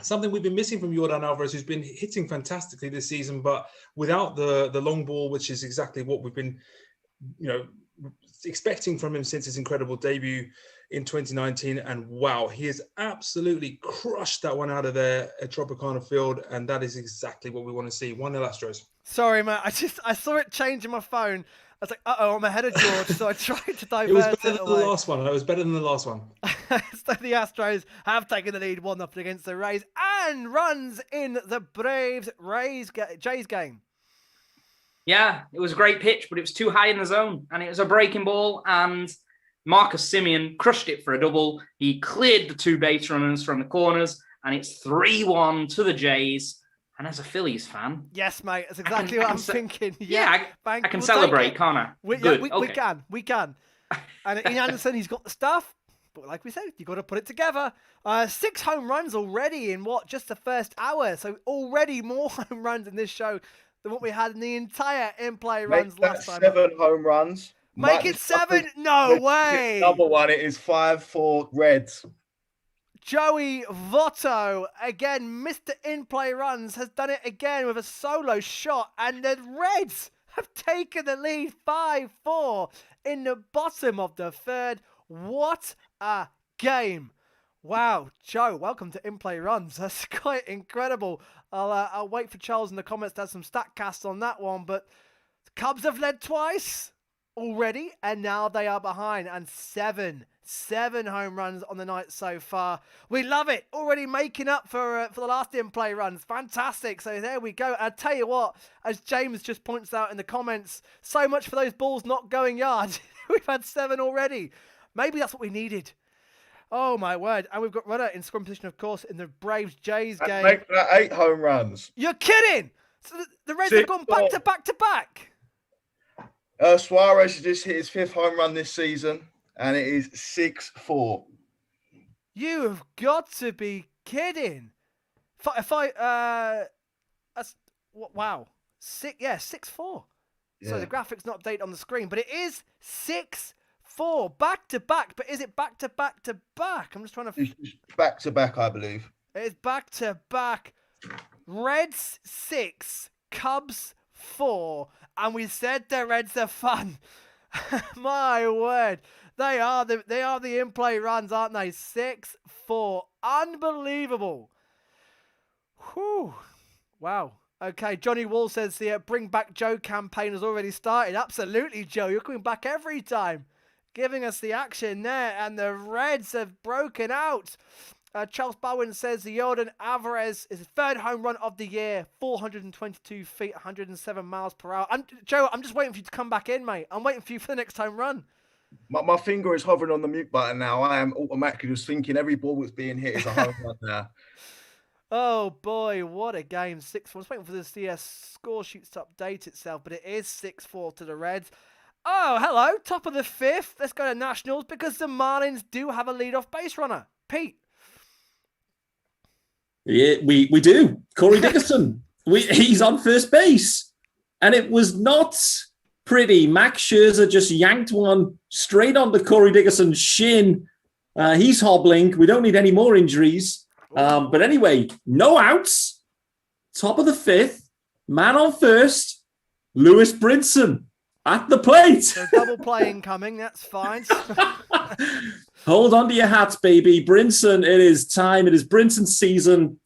something we've been missing from Yordan Alvarez, who's been hitting fantastically this season, but without the long ball, which is exactly what we've been, expecting from him since his incredible debut in 2019. And wow, he has absolutely crushed that one out of there at Tropicana Field, and that is exactly what we want to see. 1-0 Astros. Sorry, man. I saw it change in my phone. I was like, I'm ahead of George, so I tried to divert it was better it than the last one. It was better than the last one. So the Astros have taken the lead 1-0 against the Rays, and runs in the Braves-Jays game. Yeah, it was a great pitch, but it was too high in the zone, and it was a breaking ball, and Marcus Simeon crushed it for a double. He cleared the 2 base runners from the corners, and it's 3-1 to the Jays. And as a Phillies fan... Yes, mate, that's exactly what I'm thinking. I can celebrate, can't I? We can. And Ian Anderson, he's got the stuff. But like we said, you've got to put it together. 6 home runs already in just the first hour. So already more home runs in this show than what we had in the entire in-play runs last time. 7 home runs. Make it 7? No way. Number one, it is 5-4 Reds. Joey Votto, again, Mr. In-Play Runs, has done it again with a solo shot. And the Reds have taken the lead 5-4 in the bottom of the third. What a game. Wow, Joe, welcome to In-Play Runs. That's quite incredible. I'll wait for Charles in the comments to have some stat casts on that one. But the Cubs have led twice already, and now they are behind. And 7 home runs on the night so far. We love it. Already making up for the last in-play runs. Fantastic. So there we go. I tell you what, as James just points out in the comments, so much for those balls not going yard. We've had 7 already. Maybe that's what we needed. Oh my word. And we've got runner in scrum position, of course, in the Braves-Jays game. Make that 8 home runs. You're kidding. So the Reds have gone back to back to back. Suarez just hit his 5th home run this season. And it is 6-4. You have got to be kidding. Wow. 6-4. Yeah. So the graphic's not updated on the screen, but it is 6-4 back to back. But is it back to back to back? I'm just trying to. It's back to back, I believe. It is back to back. Reds 6, Cubs 4, and we said the Reds are fun. My word. They are the in-play runs, aren't they? 6-4. Unbelievable. Whew. Wow. Okay, Johnny Wall says the Bring Back Joe campaign has already started. Absolutely, Joe. You're coming back every time. Giving us the action there. And the Reds have broken out. Charles Bowen says the Jordan Alvarez is his 3rd home run of the year. 422 feet, 107 miles per hour. Joe, I'm just waiting for you to come back in, mate. I'm waiting for you for the next home run. My finger is hovering on the mute button now. I am automatically just thinking every ball that's being hit is a home run now. Oh boy, what a game. 6-4. I was waiting for the CS score sheets to update itself, but it is 6-4 to the Reds. Oh, hello. Top of the 5th. Let's go to Nationals because the Marlins do have a leadoff base runner. Pete. Yeah, we do. Corey Dickerson. He's on first base. And it was not pretty. Max Scherzer just yanked one straight onto Corey Dickerson's shin. He's hobbling. We don't need any more injuries. But anyway, no outs. Top of the 5th. Man on first. Lewis Brinson at the plate. So double play incoming. That's fine. Hold on to your hats, baby. Brinson, it is time. It is Brinson season.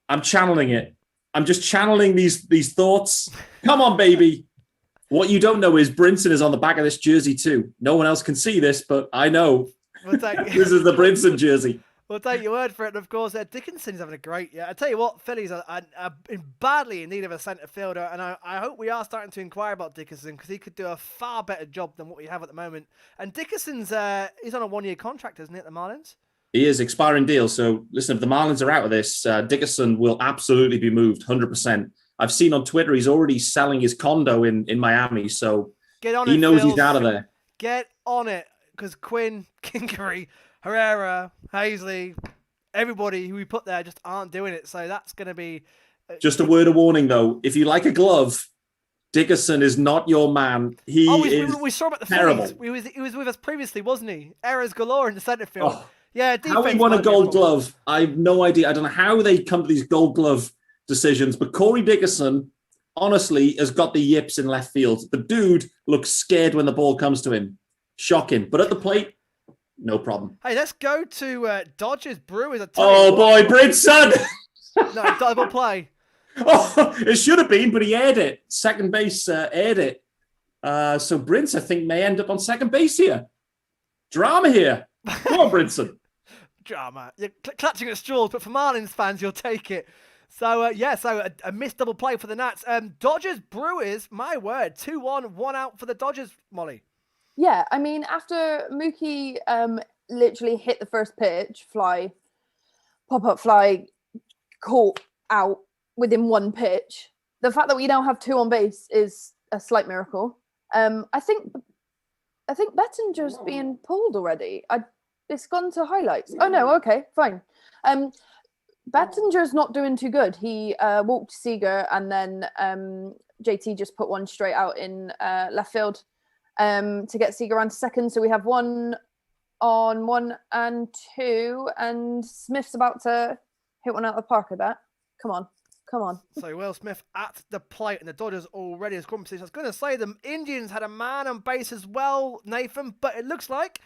I'm channeling it. I'm just channeling these thoughts. Come on, baby. What you don't know is Brinson is on the back of this jersey too. No one else can see this, but I know. This is the Brinson jersey. We'll take your word for it. And of course, Dickinson's having a great year. I tell you what, Phillies are badly in need of a centre fielder, and I hope we are starting to inquire about Dickinson because he could do a far better job than what we have at the moment. And Dickinson's he's on a 1-year contract, isn't he, at the Marlins? He is, expiring deal. So listen, if the Marlins are out of this, Dickerson will absolutely be moved, 100%. I've seen on Twitter he's already selling his condo in Miami, so get on he knows he's out of there. Get on it, because Quinn, Kingery, Herrera, Hazley, everybody who we put there just aren't doing it. So that's going to be... Just a word of warning, though. If you like a glove, Dickerson is not your man. We saw him at the terrible. Phillies. He was with us previously, wasn't he? Errors galore in the centre field. Oh, yeah, how he won a gold glove, I have no idea. I don't know how they come to these gold glove decisions, but Corey Dickerson, honestly, has got the yips in left field. The dude looks scared when the ball comes to him. Shocking. But at the plate, no problem. Hey, let's go to Dodgers Brewers. Oh, boy, Brinson! No, double play. Oh, it should have been, but he aired it. Second base aired it. So Brinson, I think, may end up on second base here. Drama here. Come on, Brinson. Drama. You're clutching at straws, but for Marlins fans, you'll take it. So a missed double play for the Nats. Dodgers Brewers, my word, 2-1, 1 out for the Dodgers. Molly. Yeah, I mean, after Mookie literally hit the first pitch, pop-up fly, caught out within one pitch, the fact that we now have 2 on base is a slight miracle. I think Bettinger's being pulled already. It's gone to highlights. Oh no, okay, fine. Bettinger's not doing too good. He walked Seager, and then JT just put one straight out in left field to get Seager on to second. So we have 1 on 1 and 2, and Smith's about to hit one out of the park. I bet. Come on. So Will Smith at the plate, and the Dodgers already in scoring position. I was going to say the Indians had a man on base as well, Nathan, but it looks like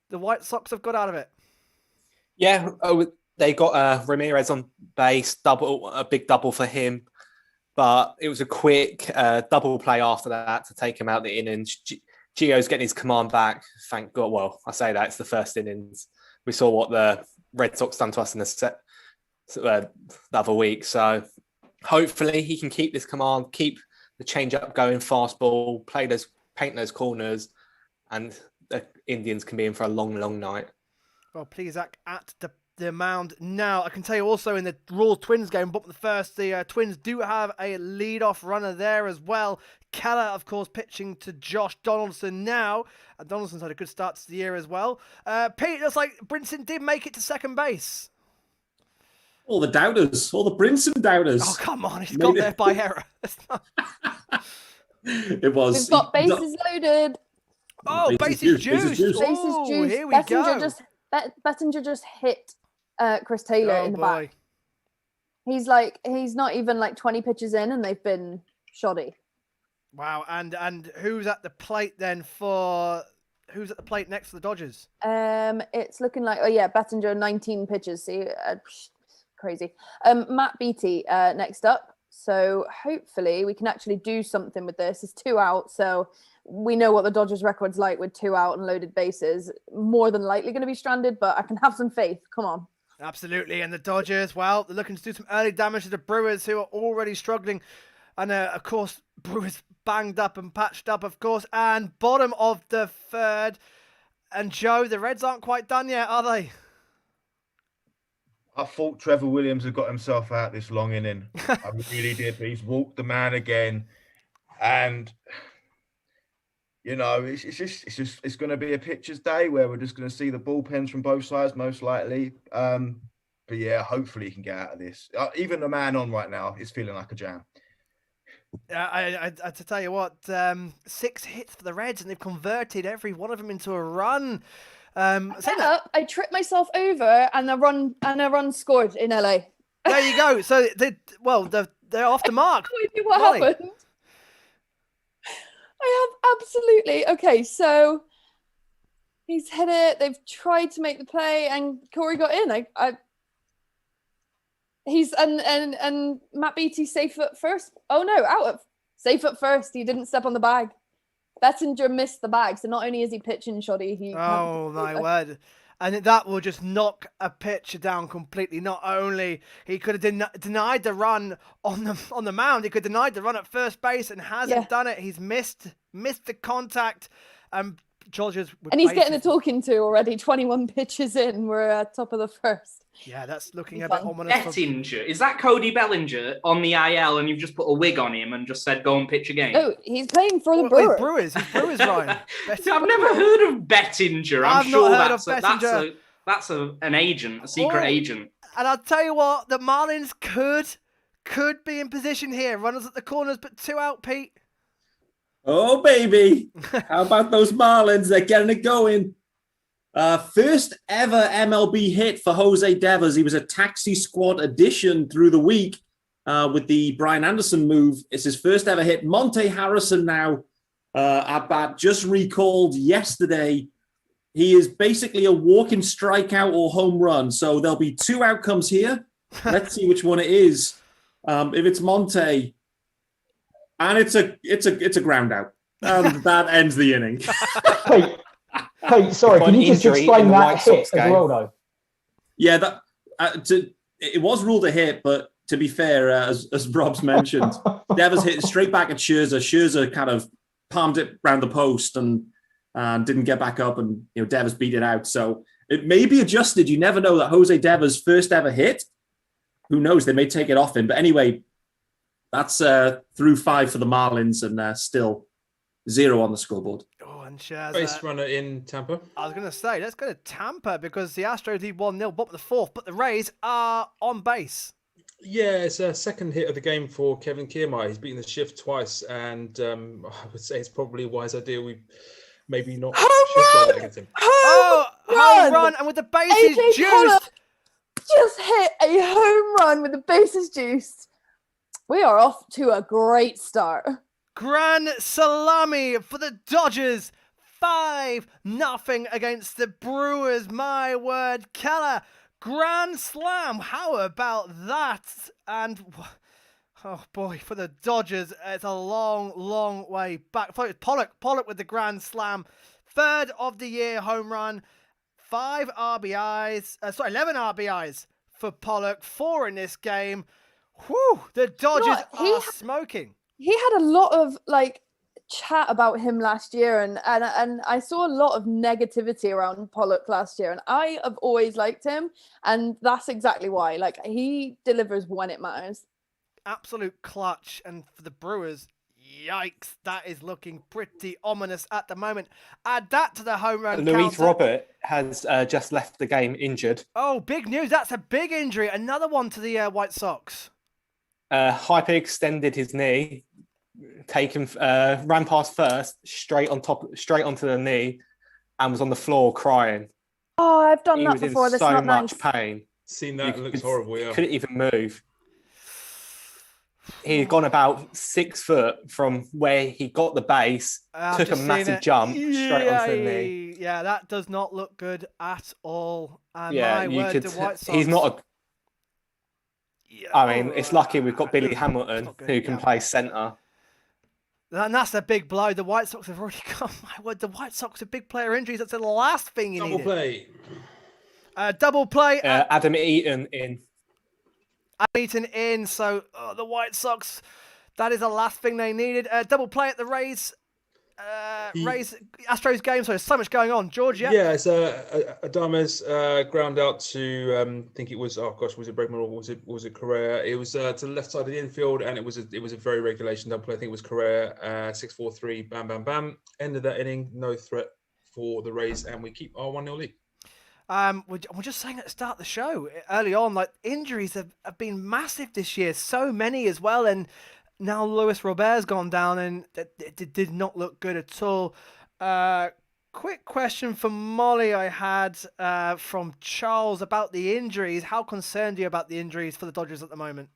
the White Sox have got out of it. Yeah, they got Ramirez on base, a big double for him, but it was a quick double play after that to take him out the innings. Gio's getting his command back, thank God. Well, I say that, it's the first innings. We saw what the Red Sox done to us in the other week, so hopefully he can keep this command, keep the change-up going, fastball, paint those corners, and the Indians can be in for a long, long night. Well, Plesac at the mound now. I can tell you also in the Royals Twins game, but first, the Twins do have a leadoff runner there as well. Keller, of course, pitching to Josh Donaldson now. And Donaldson's had a good start to the year as well. Pete, looks like Brinson did make it to second base. All the doubters, all the Brinson doubters. Oh, come on. He's got there by error. It was. We've got bases loaded. Oh, bases juiced. Bases juiced. Here we go. Bettinger just hit Chris Taylor in the back. He's not even like 20 pitches in, and they've been shoddy. Wow. And who's at the plate then who's at the plate next to the Dodgers? It's looking like, Bettinger 19 pitches. See, crazy. Matt Beattie next up. So hopefully we can actually do something with this. It's 2 out, so we know what the Dodgers record's like with 2 out and loaded bases. More than likely going to be stranded, but I can have some faith. Come on. Absolutely. And the Dodgers, well, they're looking to do some early damage to the Brewers, who are already struggling. And of course, Brewers banged up and patched up, of course. And bottom of the third. And Joe, the Reds aren't quite done yet, are they? I thought Trevor Williams had got himself out this long inning. I really did. But he's walked the man again. And, it's going to be a pitcher's day where we're just going to see the bullpens from both sides, most likely. But yeah, hopefully he can get out of this. Even the man on right now is feeling like a jam. I to tell you what, 6 hits for the Reds, and they've converted every one of them into a run. I tripped myself over, and a run scored in LA. There you go. So they're off the mark. What happened? I have absolutely okay. So he's hit it. They've tried to make the play, and Corey got in. He's and Matt Beattie safe at first. Oh no, safe at first. He didn't step on the bag. Bettinger missed the bag, so not only is he pitching shoddy, oh my word. And that will just knock a pitcher down completely. Not only he could have denied the run on the mound, he could have denied the run at first base and hasn't done it. He's missed the contact. Dodgers and he's getting a talking to already. 21 pitches in, we're at top of the first. Yeah, that's looking a bit ominous. Bettinger, is that Cody Bellinger on the IL, and you've just put a wig on him and just said go and pitch a game? Oh, he's playing for the Brewers. He's Brewers, Ryan. I've never heard of Bettinger. I've sure not heard of Bettinger. That's an agent, a secret agent. And I'll tell you what, the Marlins could be in position here. Runners at the corners, but 2 out, Pete. Oh, baby. How about those Marlins? They're getting it going. First ever MLB hit for Jose Devers. He was a taxi squad addition through the week with the Brian Anderson move. It's his first ever hit. Monte Harrison now at bat, just recalled yesterday. He is basically a walking strikeout or home run. So there'll be 2 outcomes here. Let's see which one it is. If it's Monte, and it's a ground out, and that ends the inning. Hey, sorry, can you just explain that hit as well, though? Yeah, it was ruled a hit, but to be fair, as Rob's mentioned, Devers hit it straight back at Scherzer. Scherzer kind of palmed it round the post and didn't get back up, and Devers beat it out. So it may be adjusted. You never know. That Jose Devers' first ever hit. Who knows? They may take it off him. But anyway, that's through 5 for the Marlins and still 0 on the scoreboard. Oh, and Scherzer. Base runner in Tampa. I was going to say, let's go to Tampa because the Astros lead 1-0, bottom of the 4th, but the Rays are on base. Yeah, it's a second hit of the game for Kevin Kiermaier. He's beaten the shift twice, and I would say it's probably a wise idea we maybe not shift like that against him. Home run, and with the bases AJ juiced. Pollock just hit a home run with the bases juiced. We are off to a great start. Grand salami for the Dodgers. 5-0 against the Brewers. My word, Keller. Grand slam. How about that? And oh boy, for the Dodgers, it's a long, long way back. Pollock with the grand slam. 3rd of the year home run. 11 RBIs for Pollock. 4 in this game. Whew, the Dodgers are smoking. He had a lot of chat about him last year, and I saw a lot of negativity around Pollock last year, and I have always liked him, and that's exactly why. He delivers when it matters. Absolute clutch, and for the Brewers, yikes, that is looking pretty ominous at the moment. Add that to the home run Luis counter. Robert has just left the game injured. Oh, big news! That's a big injury. Another one to the White Sox. Hyperextended his knee. Ran past first, straight onto the knee, and was on the floor crying. Oh, I've done that was before. in That's so not much nice. pain. Seen that, it looks horrible. Yeah, couldn't even move. He'd gone about 6 foot from where he got the base, took a massive jump straight onto the knee. Yeah, that does not look good at all. And Yeah, my word, the White Sox. he's not I mean, it's lucky we've got Billy Hamilton who can play centre. And that's a big blow. The White Sox have already got, my word, the White Sox have big player injuries. That's the last thing you need. Double play. Adam Eaton in. Eaton in. So the White Sox, that is the last thing they needed. Double play at the Rays. Astros game. So there's so much going on. George, yeah, it's Adames ground out to I think it was was it Bregman or was it Correa? It was to the left side of the infield, and it was a very regulation double play. I think it was Correa. 6-4-3, bam, bam, bam. End of that inning, no threat for the Rays, and we keep our 1-0 lead. We're just saying at the start of the show early on, injuries have been massive this year. So many as well, and now Luis Robert's gone down, and it did not look good at all. Quick question for Molly I had from Charles about the injuries. How concerned are you about the injuries for the Dodgers at the moment?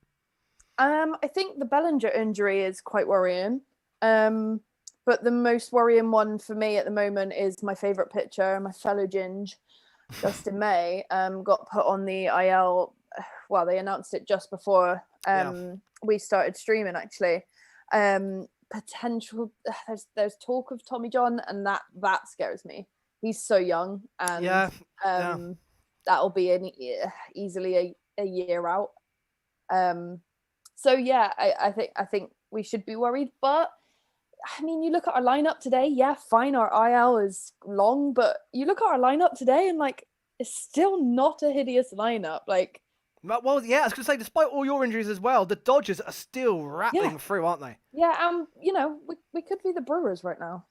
I think the Bellinger injury is quite worrying. But the most worrying one for me at the moment is my favourite pitcher, my fellow Ginge, Dustin May, got put on the IL. Well, they announced it just before we started streaming, actually. Potential, there's talk of Tommy John, and that scares me. He's so young, and that'll be easily a year out. So yeah, I think we should be worried, but I mean, you look at our lineup today. Yeah, fine, our IL is long, but you look at our lineup today, and it's still not a hideous lineup. Well, yeah, I was going to say, despite all your injuries as well, the Dodgers are still rattling through, aren't they? Yeah, we could be the Brewers right now.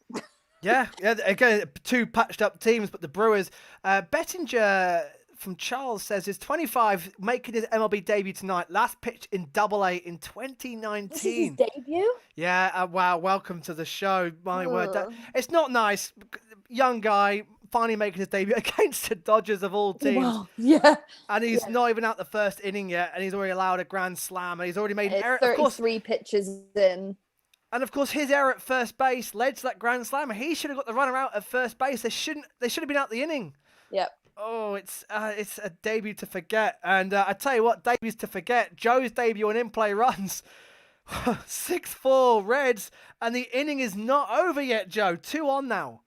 yeah. Again, 2 patched up teams, but the Brewers. Bettinger from Charles says is 25, making his MLB debut tonight. Last pitch in AA in 2019. This is his debut? Yeah. Wow. Welcome to the show. My word, it's not nice. Young guy. Finally making his debut against the Dodgers of all teams. Wow, yeah. And he's not even out the first inning yet, and he's already allowed a grand slam, and he's already made an error. 33 pitches in. And of course, his error at first base led to that grand slam. He should have got the runner out at first base. They should have been out the inning. Yep. Oh, it's a debut to forget. And I tell you what, debuts to forget. Joe's debut on in-play runs. 6-4 Reds, and the inning is not over yet, Joe. 2 on now.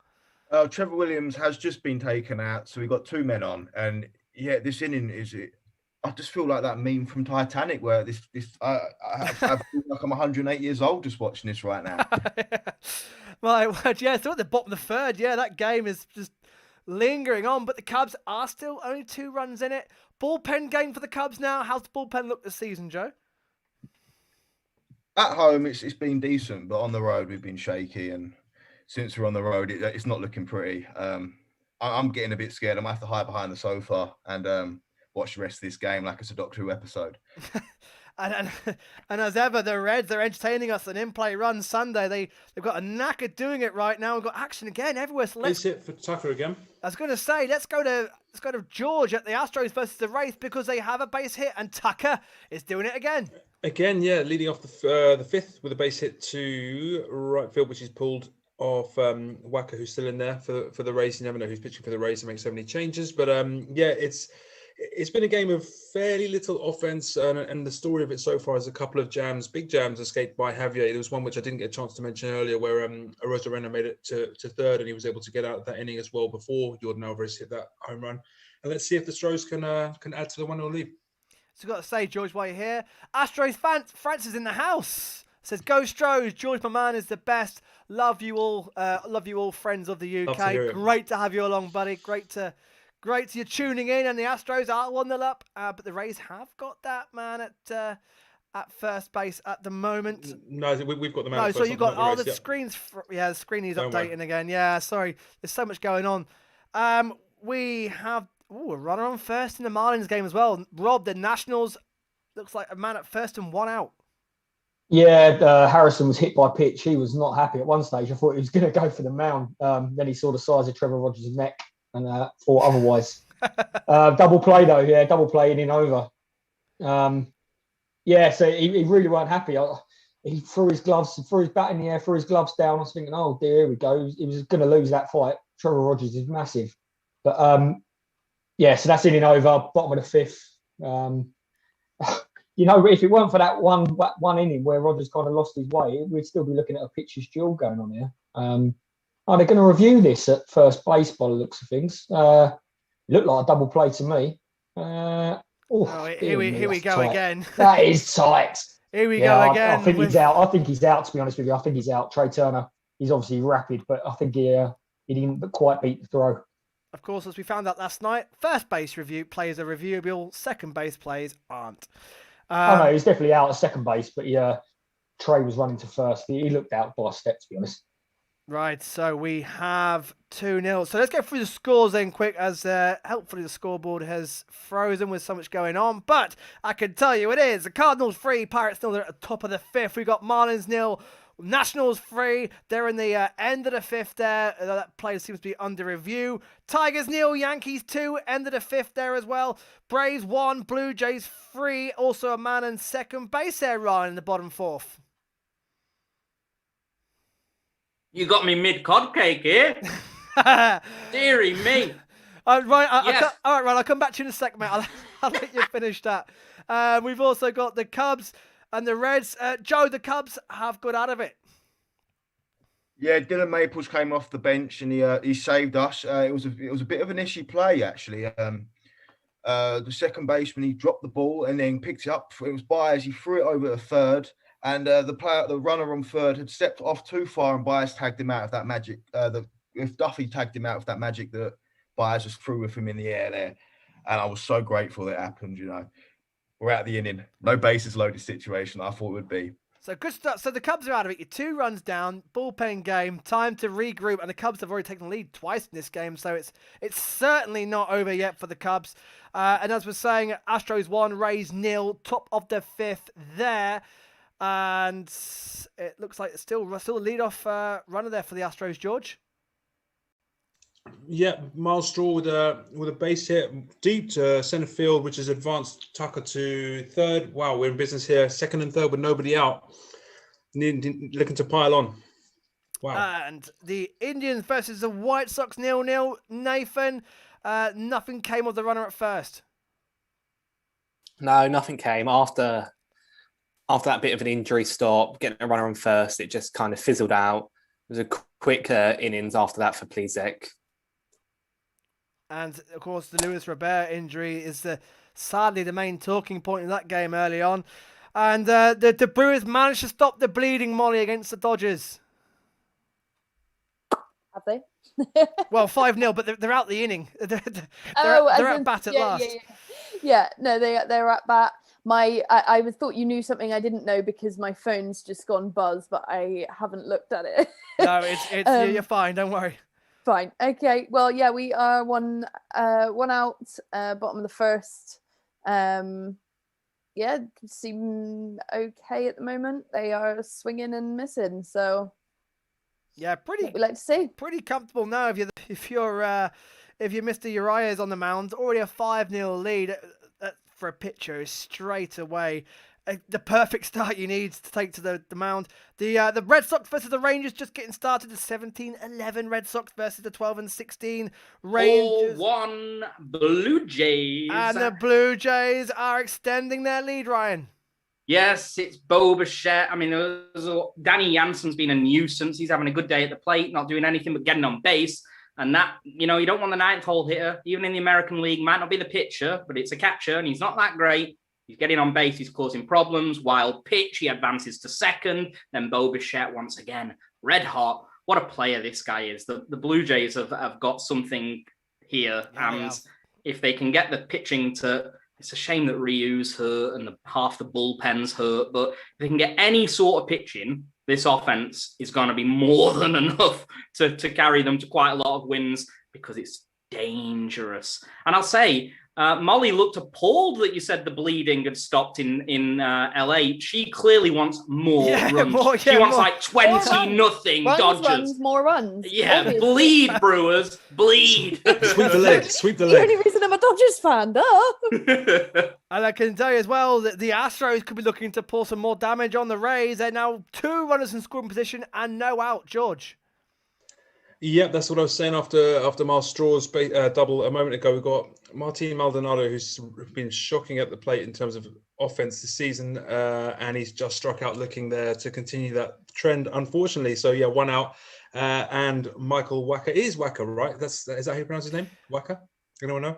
Trevor Williams has just been taken out, so we've got 2 men on. And yeah, this inning is I just feel like that meme from Titanic where I feel like I'm 108 years old just watching this right now. My word, yeah, so at the bottom of the third, yeah, that game is just lingering on, but the Cubs are still only 2 runs in it. Bullpen game for the Cubs now. How's the bullpen look this season, Joe? At home, it's been decent, but on the road, we've been shaky. And since we're on the road, it's not looking pretty. I'm getting a bit scared. I might have to hide behind the sofa and watch the rest of this game like it's a Doctor Who episode. And as ever, the Reds are entertaining us on In-Play Run Sunday. They've got a knack of doing it right now. We've got action again everywhere. So Base hit for Tucker again. I was going to say, let's go to George at the Astros versus the Rays because they have a base hit and Tucker is doing it again. Again, yeah, leading off the fifth with a base hit to right field, which is pulled off Wacker, who's still in there for the Rays. You never know who's pitching for the Rays to make so many changes. But yeah, it's been a game of fairly little offense, and the story of it so far is a couple of big jams escaped by Javier. There was one which I didn't get a chance to mention earlier where Arozarena made it to third, and he was able to get out of that inning as well before Jordan Alvarez hit that home run. And let's see if the Stros can add to the 1-0 lead. So I've got to say, George, while you're here, Astros fans, Francis in the house says, "Go Stros! George, my man, is the best. Love you all, friends of the UK. Great to have you along, buddy. Great you're tuning in, and the Astros are 1-0 up, but the Rays have got that man at first base at the moment. No, we've got the man. No, at so first, you've got not the Rays, the yeah. screens. The screen is Don't updating worry. again. Yeah, sorry. There's so much going on. We have a runner on first in the Marlins game as well. Rob, the Nationals looks like a man at first and 1 out. Yeah, Harrison was hit by pitch. He was not happy at one stage. I thought he was going to go for the mound. Then he saw the size of Trevor Rogers' neck and thought otherwise. Double play though, yeah, double play in over. Yeah, so he really weren't happy. He threw his bat in the air, threw his gloves down. I was thinking, oh dear, here we go. He was going to lose that fight. Trevor Rogers is massive. But yeah, so that's in over, bottom of the fifth. You know, if it weren't for that one inning where Rogers kind of lost his way, we'd still be looking at a pitcher's duel going on here. Are they going to review this at first base by the looks of things? It looked like a double play to me. Here we go tight. again. That is tight. Here we go again. I think he's out. I think he's out, to be honest with you. I think he's out. Trey Turner, he's obviously rapid, but I think he didn't quite beat the throw. Of course, as we found out last night, first base review plays are reviewable, second base plays aren't. No, he's definitely out at second base, but Trey was running to first. He looked out by a step, to be honest. Right, so we have 2-0. So let's go through the scores then quick, as hopefully the scoreboard has frozen with so much going on. But I can tell you it is. The Cardinals 3, Pirates 0. They're at the top of the fifth. We've got Marlins 0, Nationals 3. They're in the end of the fifth there. That play seems to be under review. Tigers 0, Yankees 2, end of the fifth there as well. Braves 1, Blue Jays 3. Also a man in second base there, Ryan, in the bottom fourth. You got me mid-cod cake here. Deary me. All right, Yes. Ryan, I'll come back to you in a second, mate. I'll let you finish that. We've also got the Cubs and the Reds. Joe, the Cubs have got out of it. Yeah, Dylan Maples came off the bench and he saved us. It was a bit of an issue play actually. The second baseman, he dropped the ball and then picked it up. It was Baez. He threw it over to third, and the runner on third had stepped off too far, and Baez tagged him out of that magic. If Duffy tagged him out of that magic that Baez just threw with him in the air there, and I was so grateful it happened. You know, we're out of the inning, no bases loaded situation. I thought it would be. So good stuff. So the Cubs are out of it. You're 2 runs down, bullpen game, time to regroup, and the Cubs have already taken the lead twice in this game, so it's certainly not over yet for the Cubs. And as we're saying, Astros 1, Rays 0, top of the fifth there, and it looks like it's still a leadoff runner there for the Astros, George. Yeah, Miles Straw with a base hit deep to center field, which has advanced Tucker to third. Wow, we're in business here. Second and third with nobody out. Looking to pile on. Wow. And the Indians versus the White Sox 0-0. Nathan, nothing came of the runner at first. No, nothing came after that bit of an injury stop, getting a runner on first. It just kind of fizzled out. It was a quick innings after that for Plezek. And of course, the Luis Robert injury is the sadly the main talking point in that game early on. And the Brewers managed to stop the bleeding, Molly, against the Dodgers. Have they? Well, 5-0, but they're out the inning. They're at bat at last. Yeah, no, they're at bat. I thought you knew something I didn't know because my phone's just gone buzz, but I haven't looked at it. No, it's you're fine. Don't worry. Fine. Okay. Well, yeah, we are one out, bottom of the first. Yeah, seem okay at the moment. They are swinging and missing, so yeah, what we like to see. Pretty comfortable now. If you're Mr. Uriah is on the mound, already a 5-0 lead for a pitcher is straight away the perfect start you need to take to the mound. The Red Sox versus the Rangers just getting started. The 17-11 Red Sox versus the 12-16 Rangers. 4-1 Blue Jays. And the Blue Jays are extending their lead, Ryan. Yes, it's Bo Bichette. I mean, Danny Jansen's been a nuisance. He's having a good day at the plate, not doing anything but getting on base. And that, you don't want the ninth hole hitter, even in the American League, might not be the pitcher, but it's a catcher, and he's not that great. He's getting on base, he's causing problems. Wild pitch, he advances to second. Then Bo Bichette once again, red hot. What a player this guy is. The Blue Jays have got something here. And if they can get the pitching to... It's a shame that Ryu's hurt and half the bullpen's hurt, but if they can get any sort of pitching, this offense is going to be more than enough to carry them to quite a lot of wins because it's dangerous. And I'll say, Molly looked appalled that you said the bleeding had stopped in LA. She clearly wants more runs. She wants like 20-0 Dodgers. More runs. Yeah, obviously. Bleed, Brewers, bleed. Sweep the leg. Sweep the The only leg. reason I'm a Dodgers fan, duh. And I can tell you as well that the Astros could be looking to pull some more damage on the Rays. They're now 2 runners in scoring position and no out. George. Yep, that's what I was saying after Miles Straw's double a moment ago. We've got Martin Maldonado, who's been shocking at the plate in terms of offense this season, and he's just struck out looking there to continue that trend, unfortunately. So, yeah, 1 out. And Michael Wacha is Wacha, right? Is that how you pronounce his name? Wacha? Anyone know?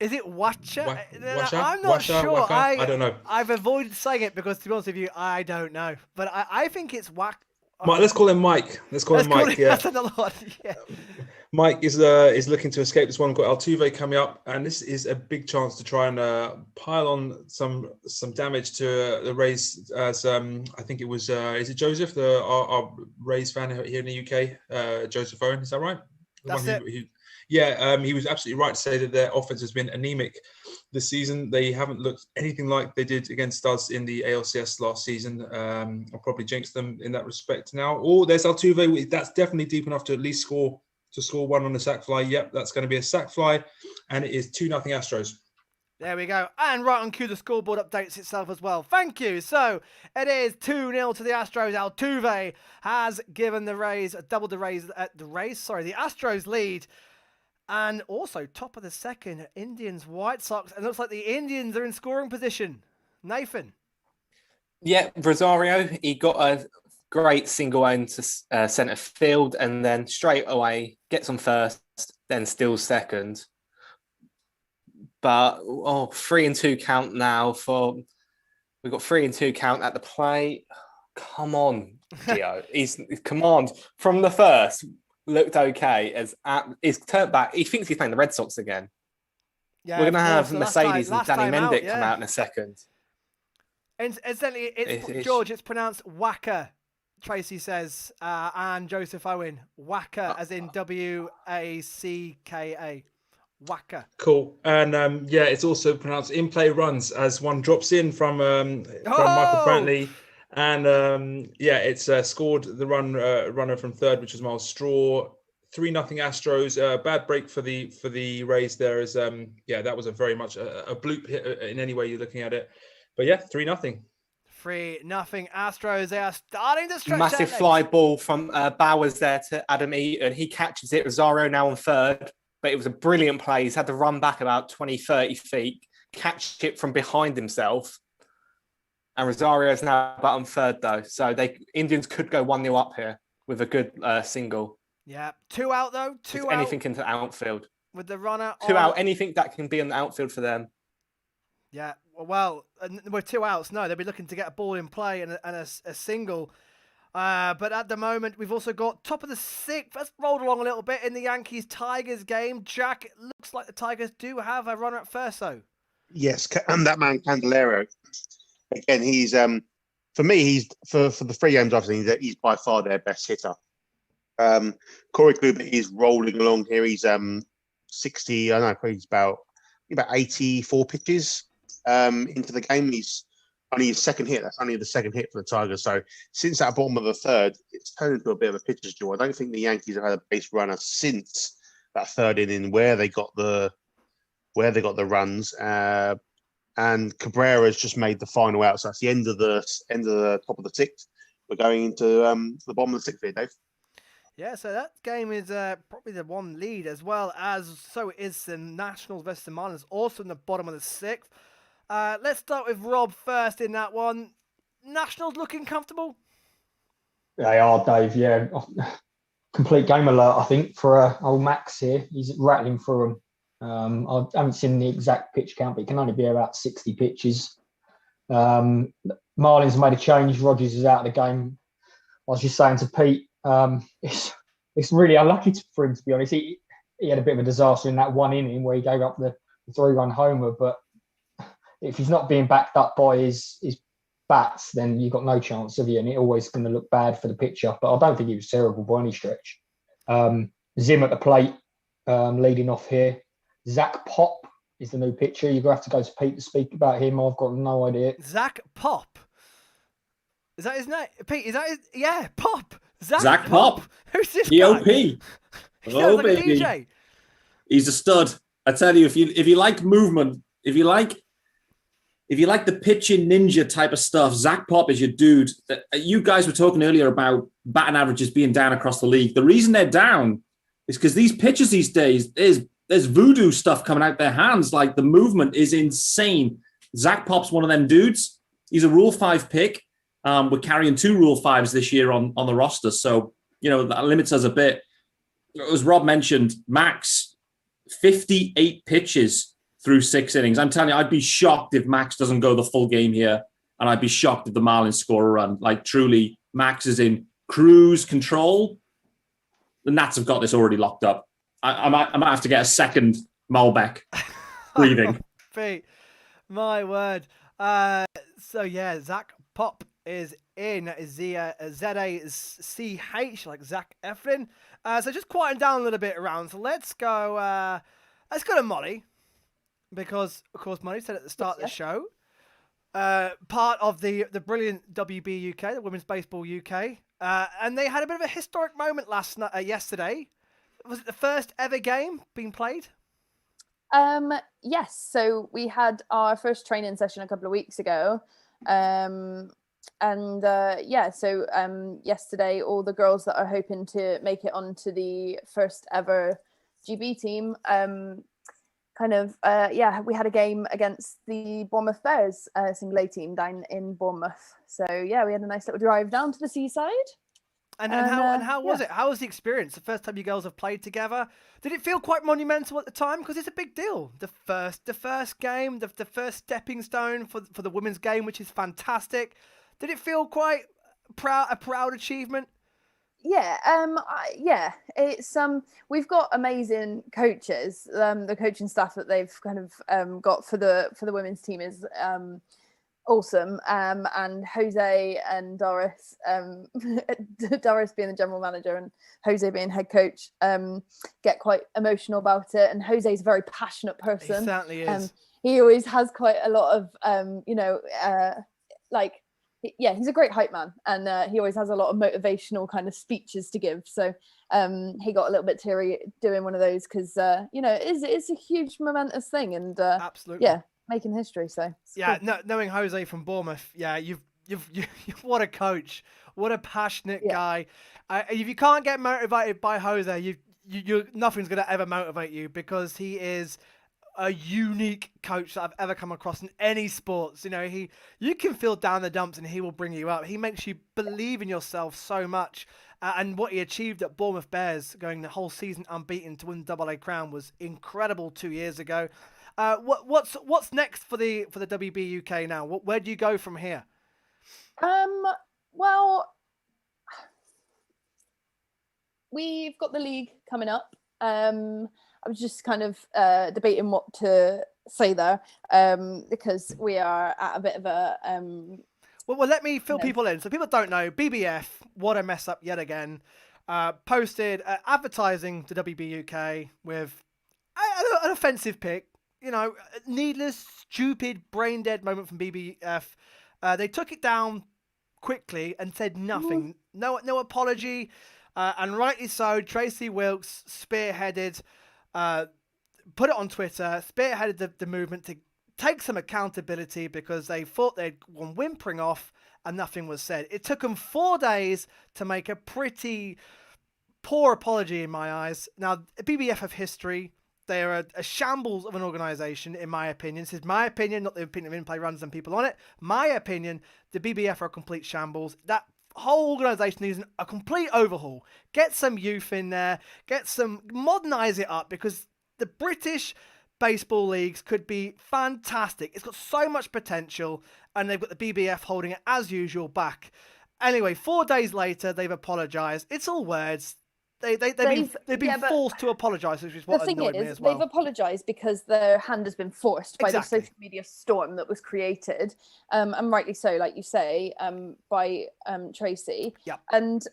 Is it Wacha? Wacha? I'm not Wacha? sure. Wacha? I don't know. I've avoided saying it because, to be honest with you, I don't know. But I think it's Wacha. Let's call him Mike. Yeah. That's another one. Yeah. Mike is looking to escape this one. We've got Altuve coming up, and this is a big chance to try and pile on some damage to the Rays. As I think it was, is it Joseph, our Rays fan here in the UK, Joseph Owen? Is that right? That's it. He was absolutely right to say that their offense has been anemic this season. They haven't looked anything like they did against us in the ALCS last season. I'll probably jinx them in that respect now. Oh, there's Altuve. That's definitely deep enough to at least score 1 on the sac fly. Yep, that's going to be a sac fly, and it is 2-0 Astros. There we go. And right on cue, the scoreboard updates itself as well. Thank you. So it is 2-0 to the Astros. Altuve has given the Rays, doubled the Astros lead. And also top of the second, Indians, White Sox. And it looks like the Indians are in scoring position. Nathan. Yeah, Rosario, he got a great single home to centre field and then straight away gets on first, then steals second. But 3-2 count now we've got 3-2 count at the plate. Come on, Gio. His command from the first looked okay he's turned back. He thinks he's playing the Red Sox again. Yeah, we're going to have so Mercedes and Danny Mendick out, come out in a second. And incidentally, George, it's pronounced Wacha, Tracy says, and Joseph Owen. Wacha, as in Wacka. Wacha. Cool. And it's also pronounced in play runs as one drops in from Michael Brantley. And it's scored the runner from third, which was Miles Straw. 3-0 Astros. Bad break for the Rays there. That was a very much a bloop hit in any way you're looking at it. But 3-0. 3-0 Astros. They are starting to stretch. Massive fly ball from Bowers there to Adam Eaton. He catches it. Rosario now on third, but it was a brilliant play. He's had to run back about 20, 30 feet, catch it from behind himself. And Rosario is now back on third, though. So Indians could go 1-0 up here with a good single. Yeah. 2 out, though. 2 out. Anything into the outfield. With the runner 2 out. Anything that can be in the outfield for them. Yeah, well, with 2 outs, no, they'll be looking to get a ball in play and a single. But at the moment, we've also got top of the 6th. Let's roll along a little bit in the Yankees-Tigers game. Jack, it looks like the Tigers do have a runner at first, though. Yes, that man Candelario. Again, he's for me, he's for the 3 games I've seen, he's by far their best hitter. Corey Kluber is rolling along here. He's 60. I don't know, probably he's about 84 pitches into the game. He's only his second hit. That's only the second hit for the Tigers. So since that bottom of the 3rd, it's turned into a bit of a pitcher's duel. I don't think the Yankees have had a base runner since that 3rd inning where they got the runs. And Cabrera's just made the final out. So that's the end of the top of the 6th. We're going into the bottom of the 6th here, Dave. Yeah, so that game is probably the one lead, as well as so is the Nationals versus the Marlins, also in the bottom of the 6th. Let's start with Rob first in that one. Nationals looking comfortable? They are, Dave. Yeah, complete game alert. I think for old Max here, he's rattling through them. I haven't seen the exact pitch count, but it can only be about 60 pitches. Marlins made a change. Rogers is out of the game. I was just saying to Pete, it's really unlucky for him, to be honest. He had a bit of a disaster in that one inning where he gave up the 3-run homer, but if he's not being backed up by his bats, then you've got no chance of you, and it always going to look bad for the pitcher. But I don't think he was terrible by any stretch. Zim at the plate, leading off here. Zach Pop is the new pitcher. You're going to have to go to Pete to speak about him. I've got no idea. Zach Pop. Is that his name? Pete, is that his... Yeah, Pop. Zach Pop. Who's this POP. guy? Oh, Like a baby. DJ. He's a stud. I tell you, if you like movement, if you like the pitching ninja type of stuff, Zach Pop is your dude. You guys were talking earlier about batting averages being down across the league. The reason they're down is because these pitchers these days, there's voodoo stuff coming out their hands. Like, the movement is insane. Zach Pop's one of them dudes. He's a Rule 5 pick. We're carrying 2 Rule 5s this year on the roster. So, that limits us a bit. As Rob mentioned, Max, 58 pitches through 6 innings. I'm telling you, I'd be shocked if Max doesn't go the full game here. And I'd be shocked if the Marlins score a run. Like, truly, Max is in cruise control. The Nats have got this already locked up. I might have to get a second Malbec breathing. Pete, my word. So, yeah, Zach Pop is in Z-A-C-H, like Zach Eflin. So just quieten down a little bit around. So let's go to Molly, because of course Molly said at the start of the show, part of the brilliant WB UK, the Women's Baseball UK, and they had a bit of a historic moment yesterday. Was it the first ever game being played? Yes. So we had our first training session a couple of weeks ago. So yesterday, all the girls that are hoping to make it onto the first ever GB team, we had a game against the Bournemouth Bears single A team down in Bournemouth. So yeah, we had a nice little drive down to the seaside. And how was it? How was the experience? The first time you girls have played together, did it feel quite monumental at the time? Because it's a big deal. The first game, the first stepping stone for the women's game, which is fantastic. Did it feel quite a proud achievement? Yeah, it's we've got amazing coaches. The coaching staff that they've kind of got for the women's team is awesome. And Jose and Doris, Doris being the general manager and Jose being head coach, get quite emotional about it. And Jose's a very passionate person. He certainly is. He always has quite a lot of he's a great hype man, and he always has a lot of motivational kind of speeches to give. So he got a little bit teary doing one of those because it's a huge momentous thing, and absolutely, yeah, making history. So yeah, cool. Knowing Jose from Bournemouth, yeah, you've what a coach, what a passionate guy. If you can't get motivated by Jose, you nothing's gonna ever motivate you, because he is a unique coach that I've ever come across in any sports. You can feel down the dumps and he will bring you up. He makes you believe in yourself so much. And what he achieved at Bournemouth Bears, going the whole season unbeaten to win the AA crown, was incredible 2 years ago. What's next for the WB UK now? Where do you go from here? Well, we've got the league coming up. I was just kind of debating what to say there, because we are at a bit of a Well, let me fill people in. So people don't know, BBF, what a mess up yet again, posted advertising to WB UK with an offensive pic, needless, stupid, brain dead moment from BBF. They took it down quickly and said nothing. No apology. And rightly so, Tracy Wilkes spearheaded, put it on Twitter, spearheaded the movement to take some accountability because they thought they'd gone whimpering off and nothing was said. It took them 4 days to make a pretty poor apology in my eyes. Now, BBF have history. They are a shambles of an organisation, in my opinion. This is my opinion, not the opinion of In Play Runs and people on it. My opinion, the BBF are a complete shambles. That whole organisation needs a complete overhaul. Get some youth in there. Modernise it up, because the British baseball leagues could be fantastic. It's got so much potential, and they've got the BBF holding it as usual back. Anyway, 4 days later, they've apologised. It's all words. They've been forced to apologise, which is what annoyed me as well. They've apologised because their hand has been forced by the social media storm that was created, and rightly so, like you say, by Tracy. Yeah. And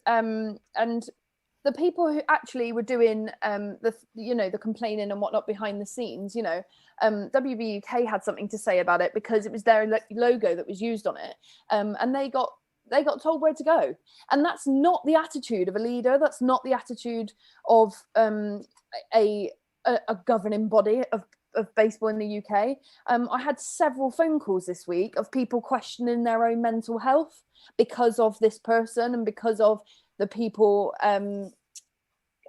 the people who actually were doing the complaining and whatnot behind the scenes, WB UK had something to say about it because it was their logo that was used on it, and they got told where to go. And that's not the attitude of a leader. That's not the attitude of a governing body of baseball in the UK. I had several phone calls this week of people questioning their own mental health because of this person and because of the people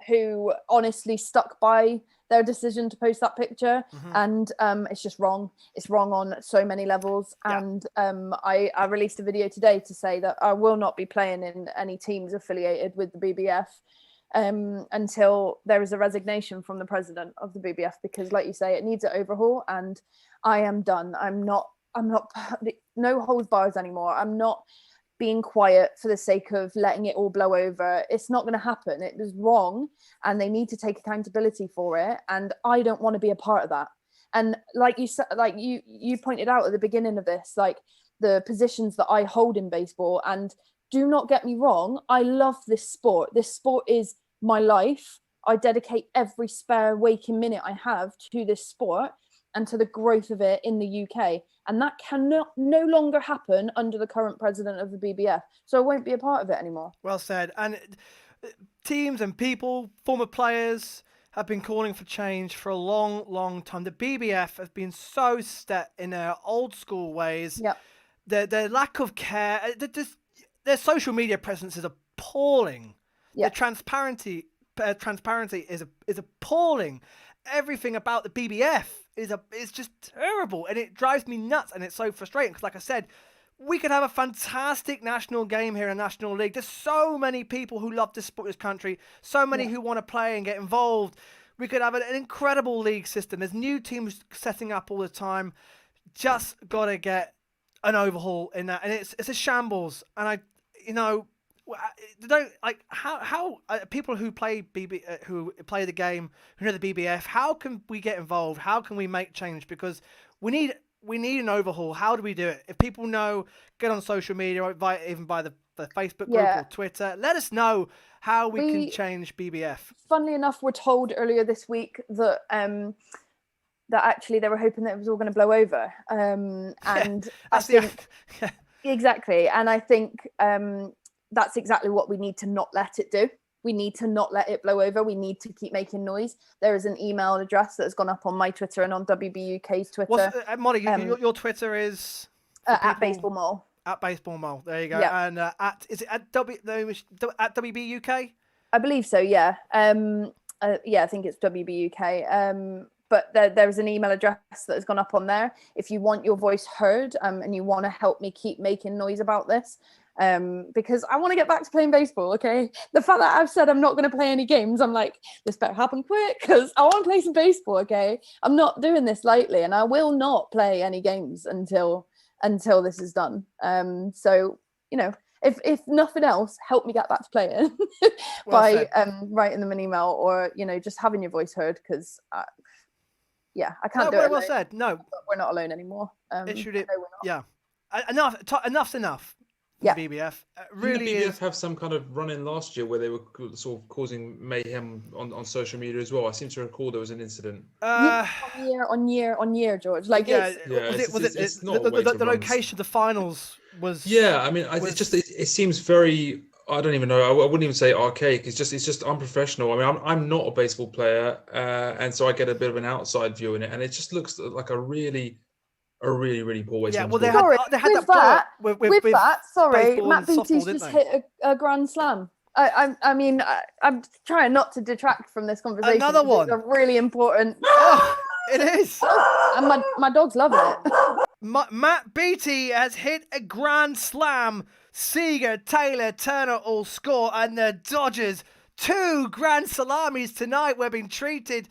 who honestly stuck by their decision to post that picture. And it's just wrong. It's wrong on so many levels. And I released a video today to say that I will not be playing in any teams affiliated with the BBF until there is a resignation from the president of the BBF, because like you say, it needs an overhaul, and I am done. I'm not no holds bars anymore. I'm not being quiet for the sake of letting it all blow over. It's not going to happen. It was wrong, and they need to take accountability for it. And I don't want to be a part of that. And like you said, like you pointed out at the beginning of this, like the positions that I hold in baseball. And do not get me wrong, I love this sport. This sport is my life. I dedicate every spare waking minute I have to this sport and to the growth of it in the UK. And that no longer happen under the current president of the BBF. So I won't be a part of it anymore. Well said. And teams and people, former players, have been calling for change for a long, long time. The BBF has been so set in their old school ways. Yep. Their lack of care, their social media presence is appalling. Yep. The transparency is appalling. Everything about the BBF is just terrible, and it drives me nuts, and it's so frustrating because, like I said, we could have a fantastic national game here in the National League. There's so many people who love to support this country, so many who want to play and get involved. We could have an incredible league system. There's new teams setting up all the time. Just got to get an overhaul in that, and it's a shambles. And don't like how people who play who play the game, who know the BBF, how can we get involved? How can we make change? Because we need an overhaul. How do we do it? If people know, get on social media, or even by the Facebook group or Twitter. Let us know how we can change BBF. Funnily enough, we're told earlier this week that that actually they were hoping that it was all going to blow over. And I think exactly. And I think that's exactly what we need to not let it do. We need to not let it blow over. We need to keep making noise. There is an email address that has gone up on my Twitter and on WB UK's Twitter. Molly, your Twitter is at Baseball Mole. At Baseball Mole. There you go. Yeah. And at WB UK? I believe so. Yeah. I think it's WB UK. but there's an email address that has gone up on there. If you want your voice heard and you want to help me keep making noise about this, because I want to get back to playing baseball. Okay, the fact that I've said I'm not going to play any games, I'm like, this better happen quick because I want to play some baseball. Okay, I'm not doing this lightly, and I will not play any games until this is done. So if nothing else, help me get back to playing by writing them an email, or just having your voice heard, because I can't do it. Well said. No, we're not alone anymore. Enough's enough. Yeah. BBF Really really BBF is. have some kind of run-in last year where they were sort of causing mayhem on social media as well. I seem to recall there was an incident. On year, George. Like, it's not the location of the finals was. Yeah, I mean, it seems very. I don't even know. I wouldn't even say archaic. It's just unprofessional. I mean, I'm not a baseball player, and so I get a bit of an outside view in it, and it just looks like a really poor way. Yeah, to well, they had that with that. Sorry, baseball Matt and softball, Beattie's didn't just they? hit a grand slam. I mean, I'm trying not to detract from this conversation. Another one. It's a really important. It is. And my dog's loving it. Matt Beattie has hit a grand slam. Seager, Taylor, Turner all score, and the Dodgers 2 grand salamis tonight. We're being treated.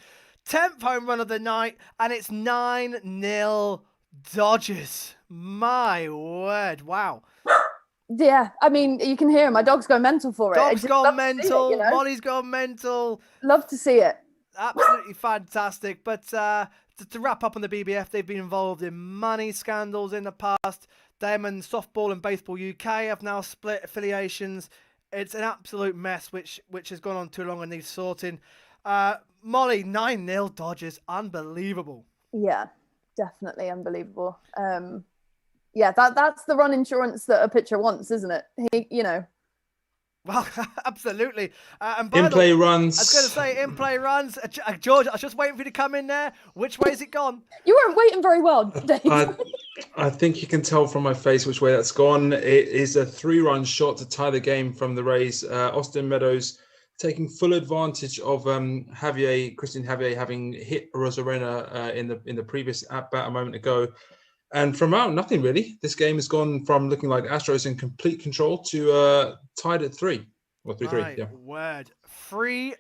10th home run of the night, and it's 9-0 Dodgers. My word! Wow. Yeah, I mean, you can hear my dog's going mental for it. Dog's gone mental. Molly's gone mental. Love to see it. Absolutely fantastic. But to wrap up on the BBF, they've been involved in money scandals in the past. Them and Softball and Baseball UK have now split affiliations. It's an absolute mess, which has gone on too long and needs sorting. Molly, 9-0 Dodgers, unbelievable. Yeah, definitely unbelievable. That's the run insurance that a pitcher wants, isn't it? Well, absolutely. And in-play runs. I was going to say in-play runs. George, I was just waiting for you to come in there. Which way has it gone? You weren't waiting very well, Dave. I think you can tell from my face which way that's gone. It is a 3-run shot to tie the game from the Rays. Austin Meadows taking full advantage of Christian Javier having hit Rosarena in the previous at-bat a moment ago. And from out, nothing really. This game has gone from looking like Astros in complete control to tied at 3. Or 3-3, yeah. Word. Free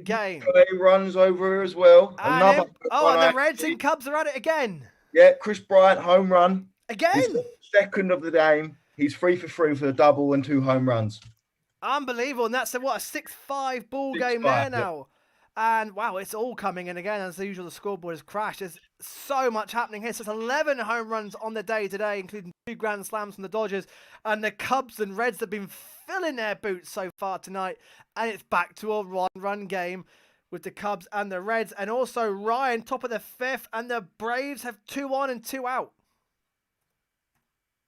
game. Play runs over as well. And the Reds and Cubs are at it again. Yeah, Chris Bryant, home run. Again? Second of the game. He's 3 for 3 for the double and 2 home runs. Unbelievable. And that's a 6-5 ball game there now. And wow, it's all coming in again. As usual, the scoreboard has crashed. There's so much happening here. So it's 11 home runs on the day today, including 2 grand slams from the Dodgers. And the Cubs and Reds have been filling their boots so far tonight. And it's back to a one-run game with the Cubs and the Reds. And also Ryan, top of the 5th. And the Braves have 2 on and 2 out.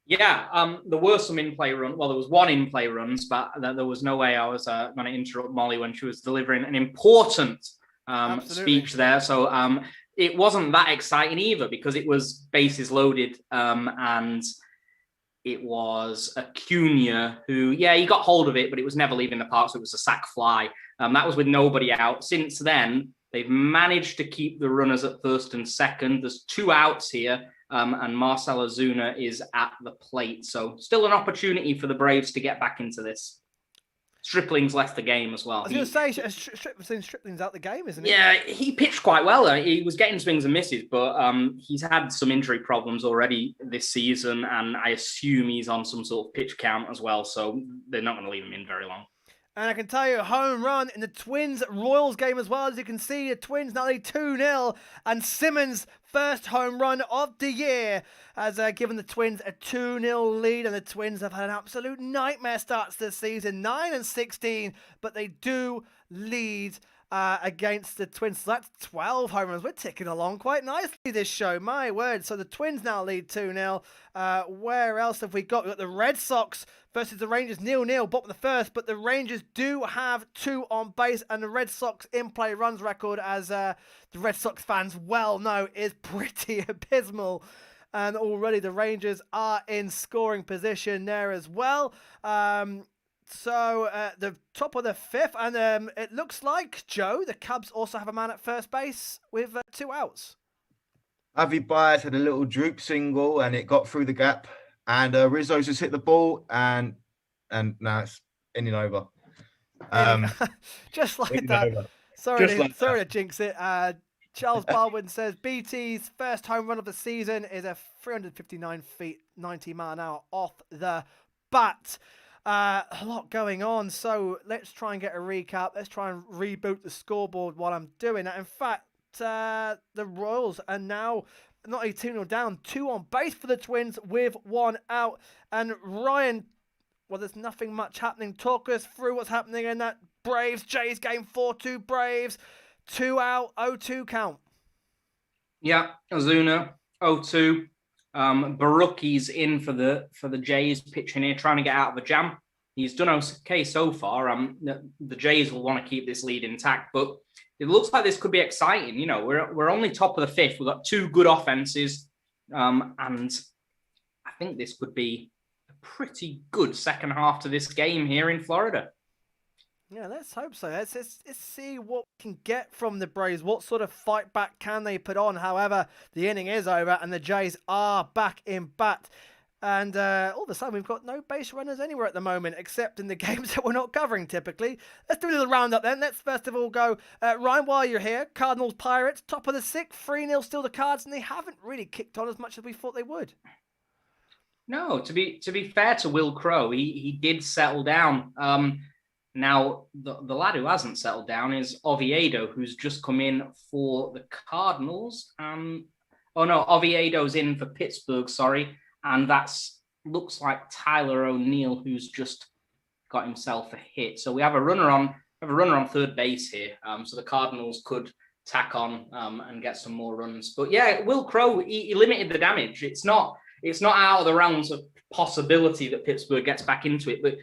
Yeah, there were some in-play runs. Well, there was 1 in-play runs, but there was no way I was going to interrupt Molly when she was delivering an important speech there. So it wasn't that exciting either because it was bases loaded and it was Acuna who, he got hold of it, but it was never leaving the park, so it was a sac fly. That was with nobody out. Since then, they've managed to keep the runners at first and second. There's 2 outs here. And Marcell Ozuna is at the plate. So still an opportunity for the Braves to get back into this. Stripling's left the game as well. I was going to say, Stripling's out the game, isn't he? Yeah, he pitched quite well. He was getting swings and misses, but he's had some injury problems already this season, and I assume he's on some sort of pitch count as well, so they're not going to leave him in very long. And I can tell you, a home run in the Twins-Royals game as well. As you can see, the Twins now lead 2-0. And Simmons' first home run of the year has given the Twins a 2-0 lead. And the Twins have had an absolute nightmare start to the season, 9-16. But they do lead against the Twins. So that's 12 home runs. We're ticking along quite nicely this show. My word. So the Twins now lead 2-0. Where else have we got? We've got the Red Sox versus the Rangers, 0-0, bottom of the 1st, but the Rangers do have 2 on base, and the Red Sox in-play runs record, as the Red Sox fans well know, is pretty abysmal. And already the Rangers are in scoring position there as well. So the top of the fifth, and it looks like, Joe, the Cubs also have a man at first base with 2 outs. Avi Baez had a little droop single and it got through the gap. And Rizzo's just hit the ball and now it's inning over. Just like Inning that. over. Sorry, Just like sorry to jinx it. Charles Baldwin says BT's first home run of the season is a 359 feet, 90 mile an hour off the bat. A lot going on, so let's try and get a recap. Let's try and reboot the scoreboard while I'm doing that. In fact, the Royals are now not 18-0 down, 2 on base for the Twins with 1 out. And Ryan, well, there's nothing much happening. Talk us through what's happening in that Braves Jays game. 4-2 Braves, 2 out, 0-2 count. Yeah, Ozuna, 0-2. Barucki's in for the Jays pitching here, trying to get out of a jam. He's done okay so far. The Jays will want to keep this lead intact, but it looks like this could be exciting. You know, we're only top of the fifth. We've got 2 good offenses, and I think this could be a pretty good second half to this game here in Florida. Yeah, let's hope so. Let's see what we can get from the Braves. What sort of fight back can they put on? However, the inning is over and the Jays are back in bat. And all of a sudden, we've got no base runners anywhere at the moment, except in the games that we're not covering typically. Let's do a little roundup then. Let's first of all go, Ryan, while you're here, Cardinals Pirates, top of the 6th, 3-0 still the Cards, and they haven't really kicked on as much as we thought they would. No, to be fair to Will Crowe, he did settle down. Now, the lad who hasn't settled down is Oviedo, who's just come in for the Cardinals. Oviedo's in for Pittsburgh, sorry. And looks like Tyler O'Neill, who's just got himself a hit. So we have a runner on third base here. So the Cardinals could tack on and get some more runs. But yeah, Will Crowe, he limited the damage. It's not out of the realms of possibility that Pittsburgh gets back into it, but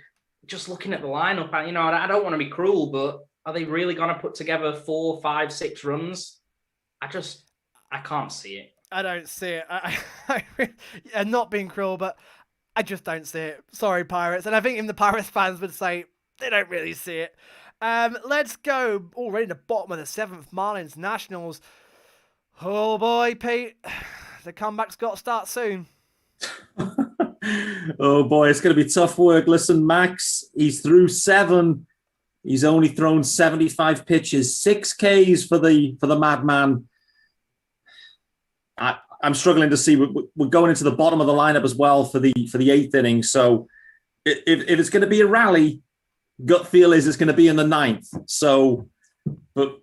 just looking at the lineup, I don't want to be cruel, but are they really going to put together 4, 5, 6 runs? I can't see it. I don't see it. I'm not being cruel, but I just don't see it. Sorry, Pirates. And I think even the Pirates fans would say they don't really see it. Let's go already in the bottom of the 7th, Marlins Nationals. Oh boy, Pete. The comeback's got to start soon. Oh boy, it's going to be tough work. Listen, Max, he's through 7. He's only thrown 75 pitches, 6 Ks for the madman. I'm struggling to see. We're going into the bottom of the lineup as well for the 8th inning. So if it's going to be a rally, gut feel is it's going to be in the 9th. So, but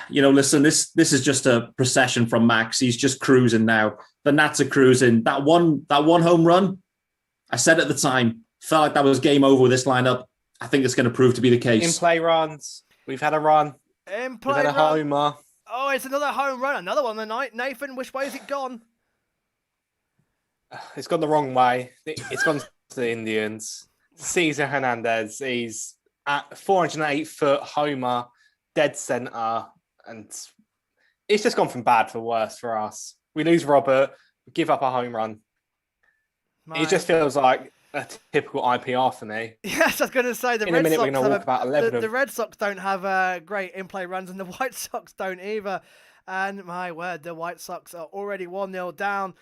listen, this is just a procession from Max. He's just cruising now. The Nats are cruising. That one home run, I said at the time, felt like that was game over with this lineup. I think it's going to prove to be the case. In play runs, we've had a run. In play We've had a homer. Oh, it's another home run. Another one tonight. Nathan, which way has it gone? It's gone the wrong way. It's gone to the Indians. Cesar Hernandez, he's at 408-foot homer, dead center, and it's just gone from bad for worse for us. We lose Robert, we give up a home run. It just feels like a typical IPR for me. Yes, I was going to say in a minute we're going to walk about 11. The Red Sox don't have great in-play runs, and the White Sox don't either. And my word, the White Sox are already 1-0 down.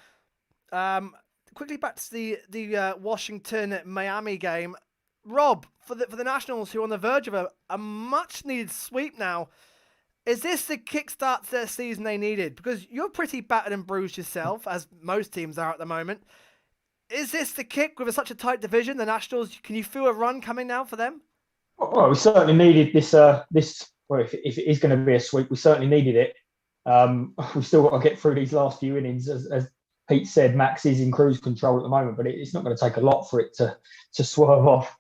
Quickly back to the Washington-Miami game. Rob, for the Nationals, who are on the verge of a much-needed sweep now, is this the kickstart to their season they needed? Because you're pretty battered and bruised yourself, as most teams are at the moment. Is this the kick with such a tight division? The Nationals, can you feel a run coming now for them? Well, we certainly needed this. Well, if it is going to be a sweep, we certainly needed it. We've still got to get through these last few innings. As Pete said, Max is in cruise control at the moment, but it's not going to take a lot for it to swerve off.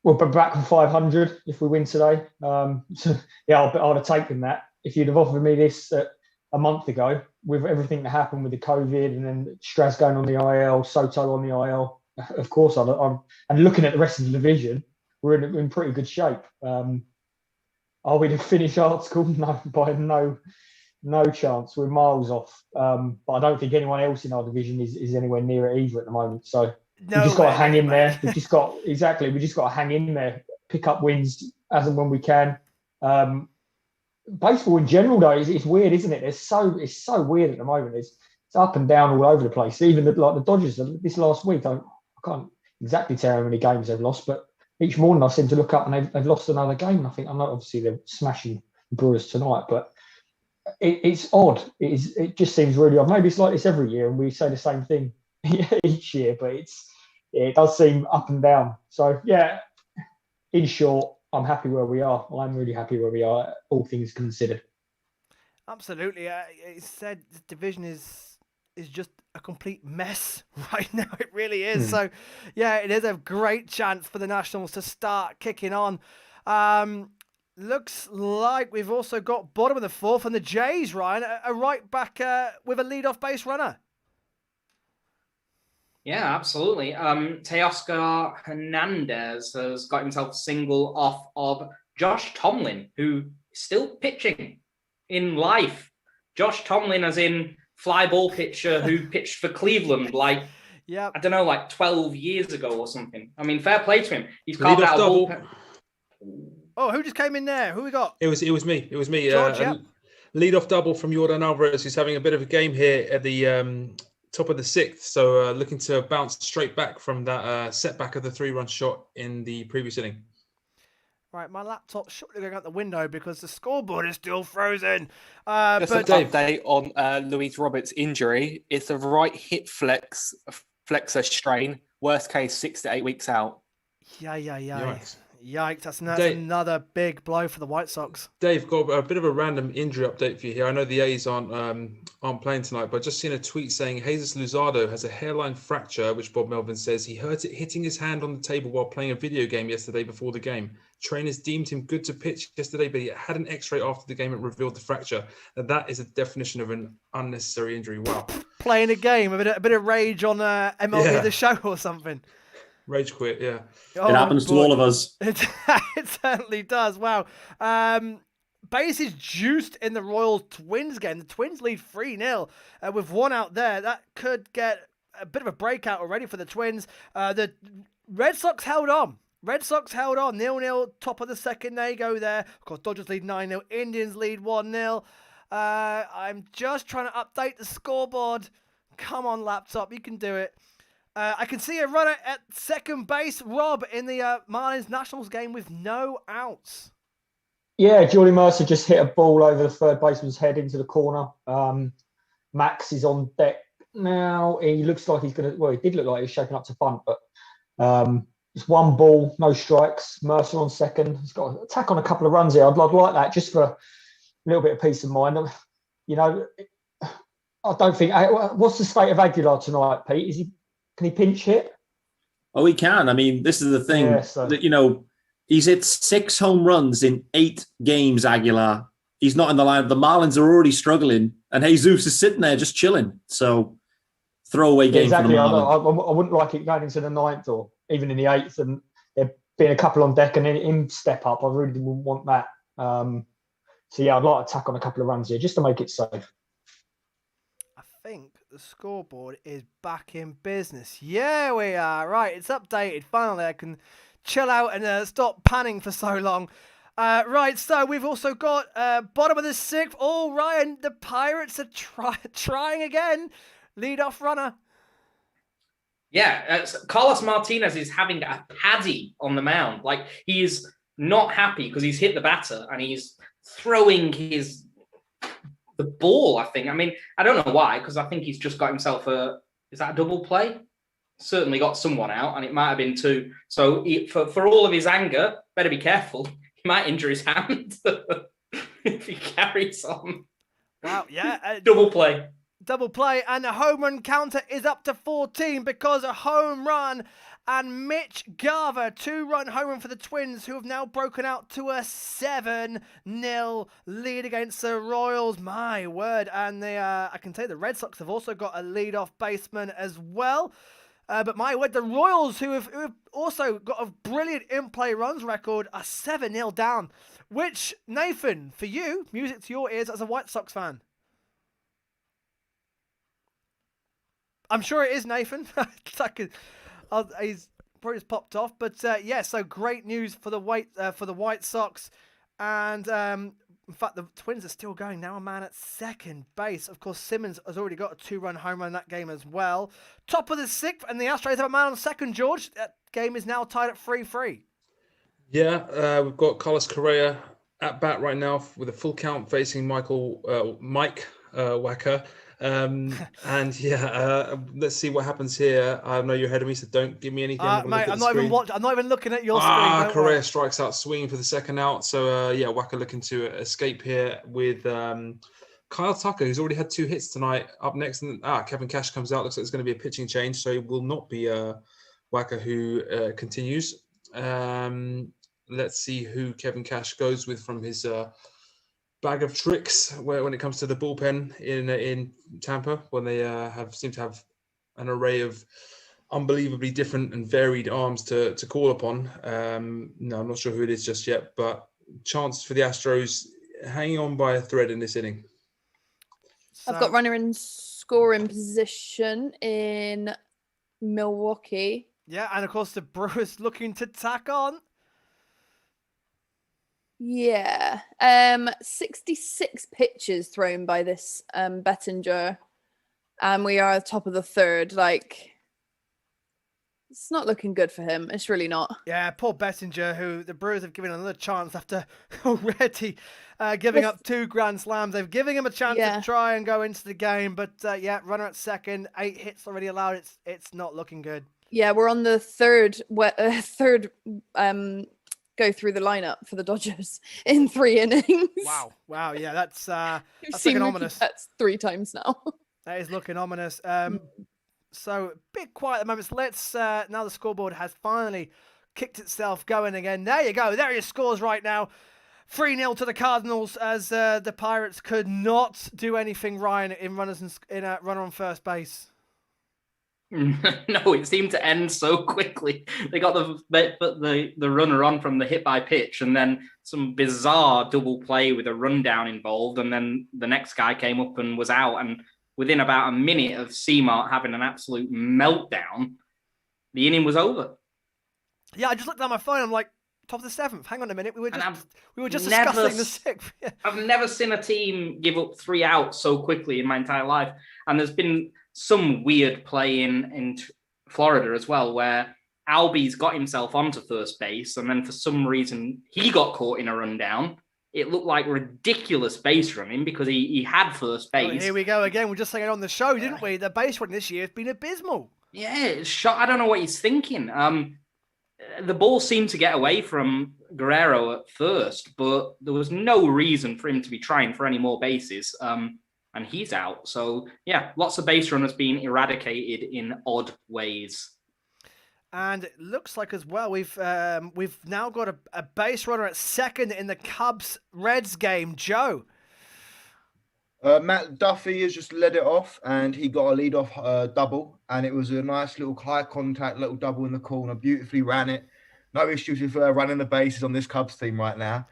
We'll be back on 500 if we win today. So yeah, I'd have taken that. If you'd have offered me this a month ago, with everything that happened with the COVID and then Stras going on the IL, Soto on the IL, of course, and looking at the rest of the division, we're in pretty good shape. Are we the finish article? No, by no chance. We're miles off. But I don't think anyone else in our division is anywhere near it either at the moment. So We just got to Nowhere hang near, in mate. there. We just got to hang in there, pick up wins as and when we can. Baseball in general, though, it's weird, isn't it? It's so weird at the moment. It's up and down all over the place. Even the Dodgers this last week, I can't exactly tell how many games they've lost, but each morning I seem to look up and they've lost another game. And I know obviously they're smashing the Brewers tonight, but it's odd. It just seems really odd. Maybe it's like this every year, and we say the same thing each year, but it does seem up and down. So yeah, in short, I'm happy where we are. I'm really happy where we are, all things considered. Absolutely. It said the division is just a complete mess right now. It really is. So, yeah, it is a great chance for the Nationals to start kicking on. Looks like we've also got bottom of the fourth and the Jays, Ryan, a right back with a leadoff base runner. Yeah, absolutely. Teoscar Hernandez has got himself a single off of Josh Tomlin, who is still pitching in life. Josh Tomlin, as in fly ball pitcher who pitched for Cleveland like 12 years ago or something. I mean, fair play to him. He's carved out a bullpen. Oh, who just came in there? Who we got? It was me. George, Lead-off double from Jordan Alvarez, who's having a bit of a game here at the top of the sixth. So looking to bounce straight back from that setback of the 3-run shot in the previous inning. Right, my laptop's shortly going out the window because the scoreboard is still frozen. Just an update on Luis Roberts' injury. It's a right hip flexor strain. Worst case, 6 to 8 weeks out. Yikes. That's another big blow for the White Sox. Dave, got a bit of a random injury update for you here. I know the A's aren't playing tonight, but I've just seen a tweet saying Jesus Luzardo has a hairline fracture, which Bob Melvin says he hurt it hitting his hand on the table while playing a video game yesterday before the game. Trainers deemed him good to pitch yesterday, but he had an x-ray after the game that revealed the fracture. Now, that is a definition of an unnecessary injury. Wow. Playing a game, a bit of rage on MLB The Show or something. Rage quit, yeah. It happens to all of us. It certainly does. Wow. Base is juiced in the Royals Twins game. The Twins lead 3-0 with one out there. That could get a bit of a breakout already for the Twins. The Red Sox held on. 0-0, top of the second. They go there. Of course, Dodgers lead 9-0. Indians lead 1-0. I'm just trying to update the scoreboard. Come on, laptop. You can do it. I can see a runner at second base, Rob, in the Marlins Nationals game with no outs. Yeah, Jordy Mercer just hit a ball over the third baseman's head into the corner. Max is on deck now. He looks like he's going to, well, he did look like he was shaping up to bunt, but it's one ball, no strikes. Mercer on second. He's got to attack on a couple of runs here. I'd like that just for a little bit of peace of mind. You know, I don't think, what's the state of Aguilar tonight, Pete? Can he pinch hit? Oh, he can. I mean, this is the thing that, he's hit 6 home runs in 8 games, Aguilar. He's not in the lineup. The Marlins are already struggling, and Jesus is sitting there just chilling. So, throwaway game for the Marlins. I wouldn't like it going into the 9th or even in the 8th, and there being a couple on deck and then him step up. I really wouldn't want that. So, yeah, I'd like to tack on a couple of runs here just to make it safe. I think the scoreboard is back in business. Yeah, we are. Right, it's updated. Finally, I can chill out and stop panning for so long. Right, so we've also got bottom of the 6th. Oh, Ryan, the Pirates are trying again. Lead-off runner. Yeah, Carlos Martinez is having a paddy on the mound. Like, he is not happy because he's hit the batter and he's throwing the ball, I think. I mean, I don't know why, because I think he's just got himself is that a double play? Certainly got someone out, and it might have been 2. So for all of his anger, better be careful. He might injure his hand if he carries on. Wow, yeah. Double play. And the home run counter is up to 14 because a home run and Mitch Garver, 2-run home run for the Twins, who have now broken out to a 7-0 lead against the Royals. My word. And I can tell you the Red Sox have also got a leadoff baseman as well. But my word, the Royals, who have also got a brilliant in-play runs record, are 7-0 down. Which, Nathan, for you, music to your ears as a White Sox fan. I'm sure it is, Nathan. He's probably just popped off. But yeah, so great news for the White Sox. And in fact, the Twins are still going now. A man at second base. Of course, Simmons has already got a 2-run home run in that game as well. Top of the sixth, and the Astros have a man on second, George. That game is now tied at 3-3. Yeah, we've got Carlos Correa at bat right now with a full count facing Mike Wacker. And yeah, let's see what happens here. I know you're ahead of me, so don't give me anything. Mate, I'm not even looking at your screen. Correa strikes out swinging for the second out. So yeah, Wacker looking to escape here with Kyle Tucker, who's already had 2 hits tonight. Up next, and Kevin Cash comes out. Looks like it's going to be a pitching change, so it will not be Wacker who continues. Let's see who Kevin Cash goes with from his bag of tricks when it comes to the bullpen in Tampa, when they seem to have an array of unbelievably different and varied arms to call upon. No, I'm not sure who it is just yet, but chance for the Astros hanging on by a thread in this inning. I've got runner in scoring position in Milwaukee. Yeah, and of course the Brewers looking to tack on. Yeah. 66 pitches thrown by this Bettinger. And we are at the top of the third. Like, it's not looking good for him. It's really not. Yeah, poor Bettinger, who the Brewers have given another chance after already giving up 2 grand slams. They've given him a chance to try and go into the game. But yeah, runner at second, 8 hits already allowed. It's not looking good. Yeah, we're on the third go through the lineup for the Dodgers in 3 innings. Wow. Yeah, that's looking ominous. That's 3 times now. That is looking ominous. So bit quiet at the moment. So let's now the scoreboard has finally kicked itself going again. There you go. There are your scores right now. 3-0 to the Cardinals as the Pirates could not do anything, Ryan, in runner on first base. No, it seemed to end so quickly. They got the runner on from the hit by pitch, and then some bizarre double play with a rundown involved, and then the next guy came up and was out. And within about a minute of Seamart having an absolute meltdown, the inning was over. Yeah, I just looked at my phone. I'm like, top of the 7th. Hang on a minute. We were just discussing the 6th. Yeah. I've never seen a team give up 3 outs so quickly in my entire life, and there's been some weird play in Florida as well, where Albies got himself onto first base, and then for some reason he got caught in a rundown. It looked like ridiculous base running because he had first base. Oh, here we go again. We're just saying it on the show, didn't we? The base running this year has been abysmal. Yeah, it's shot. I don't know what he's thinking. The ball seemed to get away from Guerrero at first, but there was no reason for him to be trying for any more bases. And he's out. So, yeah, lots of base runners being eradicated in odd ways. And it looks like as well, we've now got a base runner at second in the Cubs-Reds game. Joe? Matt Duffy has just led it off, and he got a lead-off double, and it was a nice little high-contact little double in the corner. Beautifully ran it. No issues with running the bases on this Cubs team right now.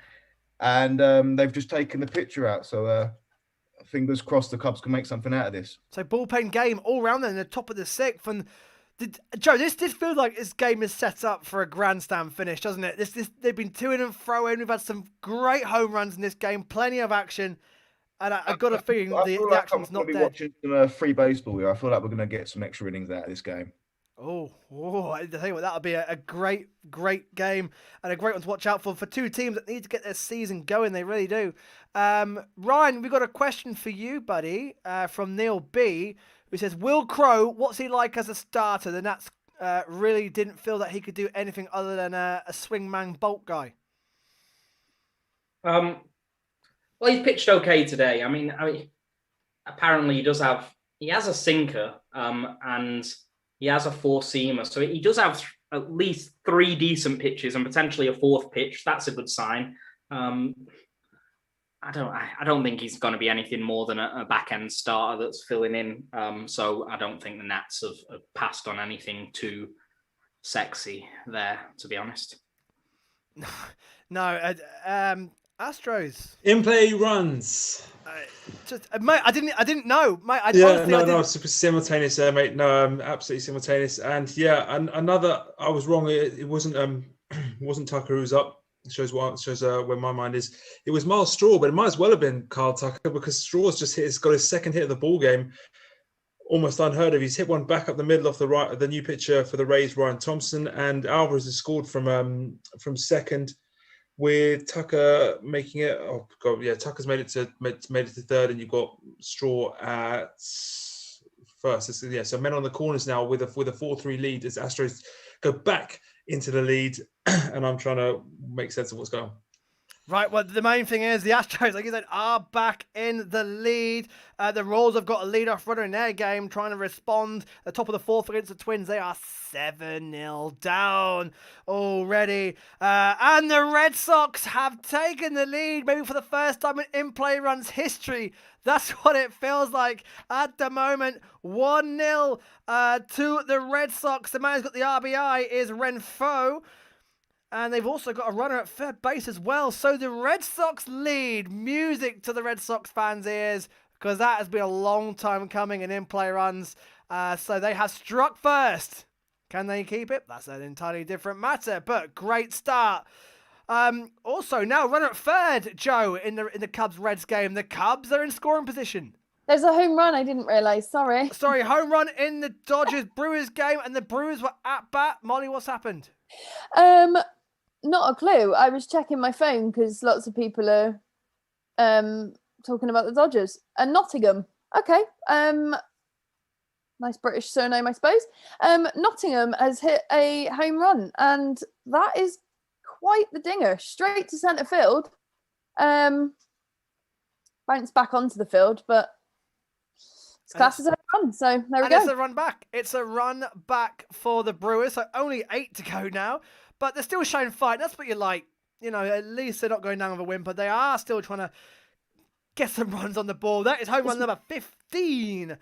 And they've just taken the pitcher out, so... fingers crossed the Cubs can make something out of this. So bullpen game all round then in the top of the 6th. And Joe, this feels like this game is set up for a grandstand finish, doesn't it? They've been to-in and fro-in. We've had some great home runs in this game, plenty of action. And I've got a feeling the action's not dead. Watching some free baseball here. I feel like we're going to get some extra innings out of this game. Oh, I tell you what, that'll be a great game and a great one to watch out for 2 teams that need to get their season going. They really do. Ryan, we've got a question for you, buddy, from Neil B, who says, Will Crow, what's he like as a starter? The Nats really didn't feel that he could do anything other than a swingman bolt guy. Well, he's pitched okay today. I mean, apparently he has a sinker, and he has a 4-seamer. So he does have at least 3 decent pitches and potentially a 4th pitch. That's a good sign. I don't think he's going to be anything more than a back-end starter that's filling in. So I don't think the Nats have passed on anything too sexy there, to be honest. No. Astros. In play runs. Mate, I didn't know, mate. No, simultaneous there, mate. No, absolutely simultaneous. And yeah, another. I was wrong. It wasn't wasn't Tucker who was up. It shows where my mind is. It was Miles Straw, but it might as well have been Kyle Tucker because Straw's just got his second hit of the ball game. Almost unheard of. He's hit one back up the middle off the new pitcher for the Rays, Ryan Thompson, and Alvarez has scored from second, with Tucker making it. Oh god, yeah, Tucker's made it to third, and you've got Straw at first. So men on the corners now with a 4-3 lead as Astros go back into the lead, and I'm trying to make sense of what's going on. Right, well, the main thing is the Astros, like you said, are back in the lead. The Royals have got a leadoff runner in their game, trying to respond. At the top of the fourth against the Twins, they are 7-0 down already. And the Red Sox have taken the lead, maybe for the first time in play runs history. That's what it feels like at the moment. 1-0 to the Red Sox. The man who's got the RBI is Renfroe. And they've also got a runner at third base as well. So the Red Sox lead. Music to the Red Sox fans' ears, because that has been a long time coming in in-play runs. So they have struck first. Can they keep it? That's an entirely different matter. But great start. Also, now runner at third, Joe, in the Cubs-Reds game. The Cubs are in scoring position. There's a home run. I didn't realise. Sorry, home run in the Dodgers-Brewers game. And the Brewers were at bat. Molly, what's happened? Not a clue. I was checking my phone because lots of people are talking about the Dodgers and Nottingham. Okay. Nice British surname, I suppose. Nottingham has hit a home run, and that is quite the dinger. Straight to centre field. Bounced back onto the field, but it's classed as a run. So there we go. It's a run back. It's a run back for the Brewers. So only 8 to go now. But they're still showing fight. That's what you like. You know, at least they're not going down with a whimper. They are still trying to get some runs on the ball. That is home run number 15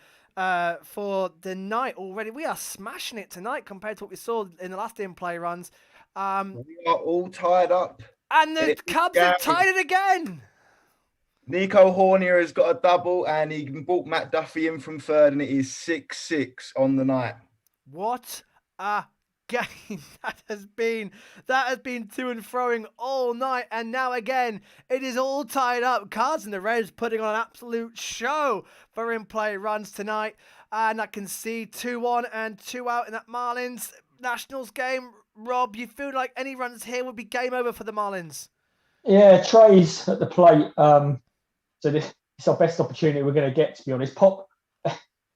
for the night already. We are smashing it tonight compared to what we saw in the last in-play runs. We are all tied up. And the Cubs have tied it again. Nico Hornier has got a double, and he brought Matt Duffy in from third, and it is 6-6 on the night. What a game that has been to and froing all night, and now again it is all tied up. Cards and the Reds putting on an absolute show for in-play runs tonight, and I can see 2-1 and 2 out in that Marlins Nationals game. Rob, you feel like any runs here would be game over for the Marlins? Yeah, Trey's at the plate, so it's our best opportunity we're going to get, to be honest. Pop,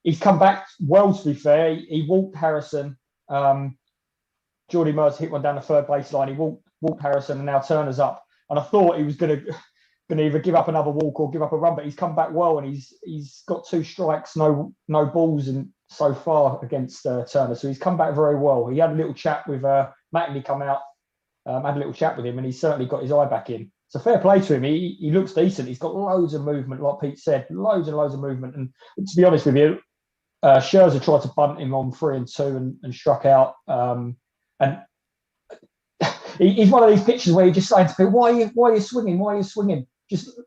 he's come back well, to be fair. He walked Harrison. Jordy Murs hit one down the third baseline. He walked Harrison, and now Turner's up. And I thought he was going to either give up another walk or give up a run, but he's come back well, and he's got 2 strikes, no balls in so far against Turner. So he's come back very well. He had a little chat with Mattingly come out, had a little chat with him, and he's certainly got his eye back in. So fair play to him. He looks decent. He's got loads of movement, like Pete said, loads and loads of movement. And to be honest with you, Scherzer tried to bunt him on 3 and 2 and struck out. And he's one of these pitchers where you're just saying to people, why are you swinging? Why are you swinging? Just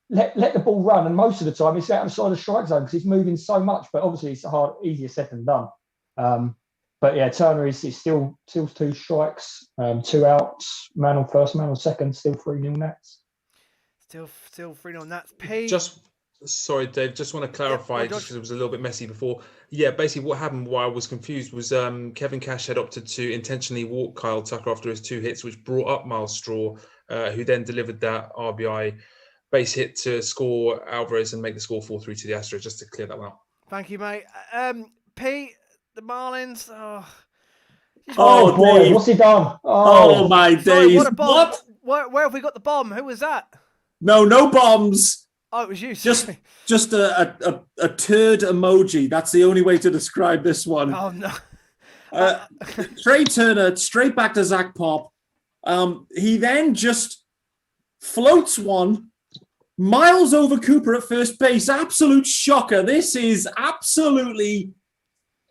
let the ball run. And most of the time it's outside of the strike zone because he's moving so much. But obviously it's easier said than done. But yeah, Turner is still 2 strikes, 2 outs, man on first, man on second, still 3-0 nats. Still 3-0 nats. Pete. Sorry, Dave, just want to clarify, just because it was a little bit messy before. Yeah, basically what happened, why I was confused, was Kevin Cash had opted to intentionally walk Kyle Tucker after his 2 hits, which brought up Miles Straw, who then delivered that RBI base hit to score Alvarez and make the score 4-3 to the Astros, just to clear that one up. Thank you, mate. Pete, the Marlins. Oh boy, Dave. What's he done? Oh my days. What? Where have we got the bomb? Who was that? No bombs. Oh, it was you. Just a turd emoji. That's the only way to describe this one. Oh no. Trey Turner straight back to Zach Pop. He then just floats one miles over Cooper at first base. Absolute shocker. This is absolutely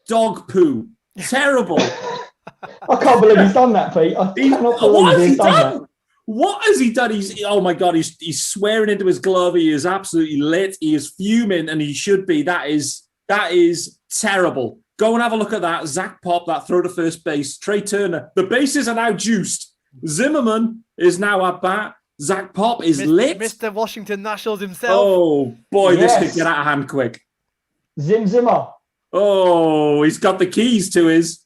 dog poo. Terrible. I can't believe he's done that, Pete. I cannot believe he's done that. What has he done? Oh my God, he's swearing into his glove. He is absolutely lit. He is fuming, and he should be. That is terrible. Go and have a look at that. Zach Pop, that throw to first base. Trey Turner. The bases are now juiced. Zimmerman is now at bat. Zach Pop is lit. Mr. Washington Nationals himself. Oh boy, Yes. This could get out of hand quick. Zimmer. Oh, he's got the keys to his.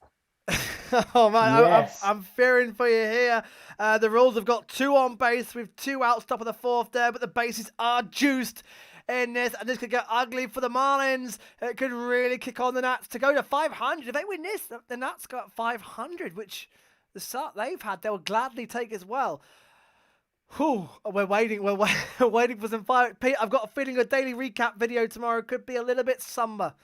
Oh man, Yes. I'm fearing for you here. The Royals have got 2 on base with 2 outs, top of the 4th there, but the bases are juiced in this, and this could get ugly for the Marlins. It could really kick on the Nats to go to 500. If they win this, the Nats got 500, which the start they've had, they'll gladly take as well. Whew, we're waiting for some fire. Pete, I've got a feeling a daily recap video tomorrow could be a little bit somber.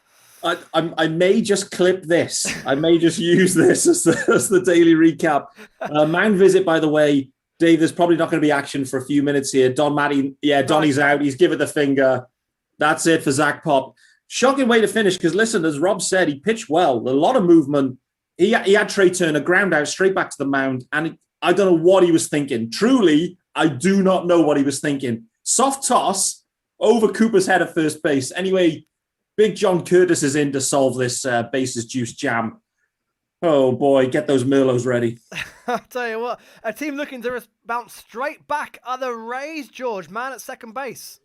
I may just clip this. I may just use this as the daily recap. Mound visit, by the way, Dave, there's probably not going to be action for a few minutes here. Donnie's out. He's given the finger. That's it for Zach Pop. Shocking way to finish because, listen, as Rob said, he pitched well. A lot of movement. He had Trey Turner ground out straight back to the mound, and I don't know what he was thinking. Truly, I do not know what he was thinking. Soft toss over Cooper's head at first base. Anyway, Big John Curtis is in to solve this bases juice jam. Oh, boy, get those Merlots ready. I'll tell you what, a team looking to bounce straight back are the Rays, George, man at second base.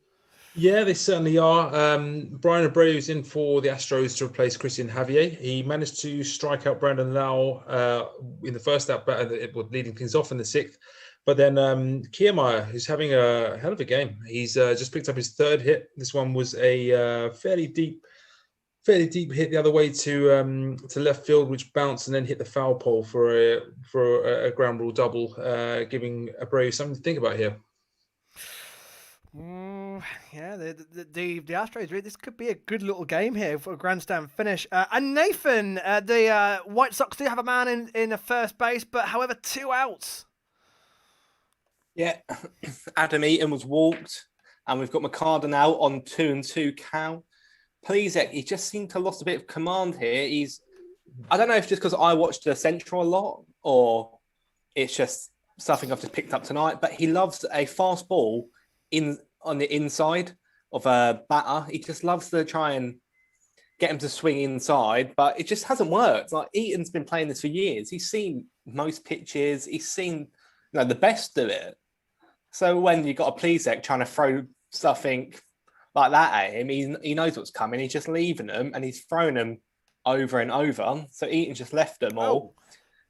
Yeah, they certainly are. Brian Abreu is in for the Astros to replace Christian Javier. He managed to strike out Brandon Lau in the first at bat, leading things off in the 6th. But then Kiermaier is having a hell of a game. He's just picked up his 3rd hit. This one was a fairly deep hit the other way to left field, which bounced and then hit the foul pole for a ground rule double, giving Abreu something to think about here. Yeah, the Astros, this could be a good little game here for a grandstand finish. And Nathan, the White Sox do have a man in the first base, but however, 2 outs. Yeah, Adam Eaton was walked, and we've got McCartan now on 2-2 count. Plezek, he just seemed to have lost a bit of command here. I don't know if just because I watched the Central a lot, or it's just something I've just picked up tonight, but he loves a fast ball on the inside of a batter. He just loves to try and get him to swing inside, but it just hasn't worked. Like, Eaton's been playing this for years. He's seen most pitches. He's seen the best of it. So when you've got a Plezek trying to throw something like that at him, he knows what's coming. He's just leaving them, and he's thrown them over and over. So Eaton just left them all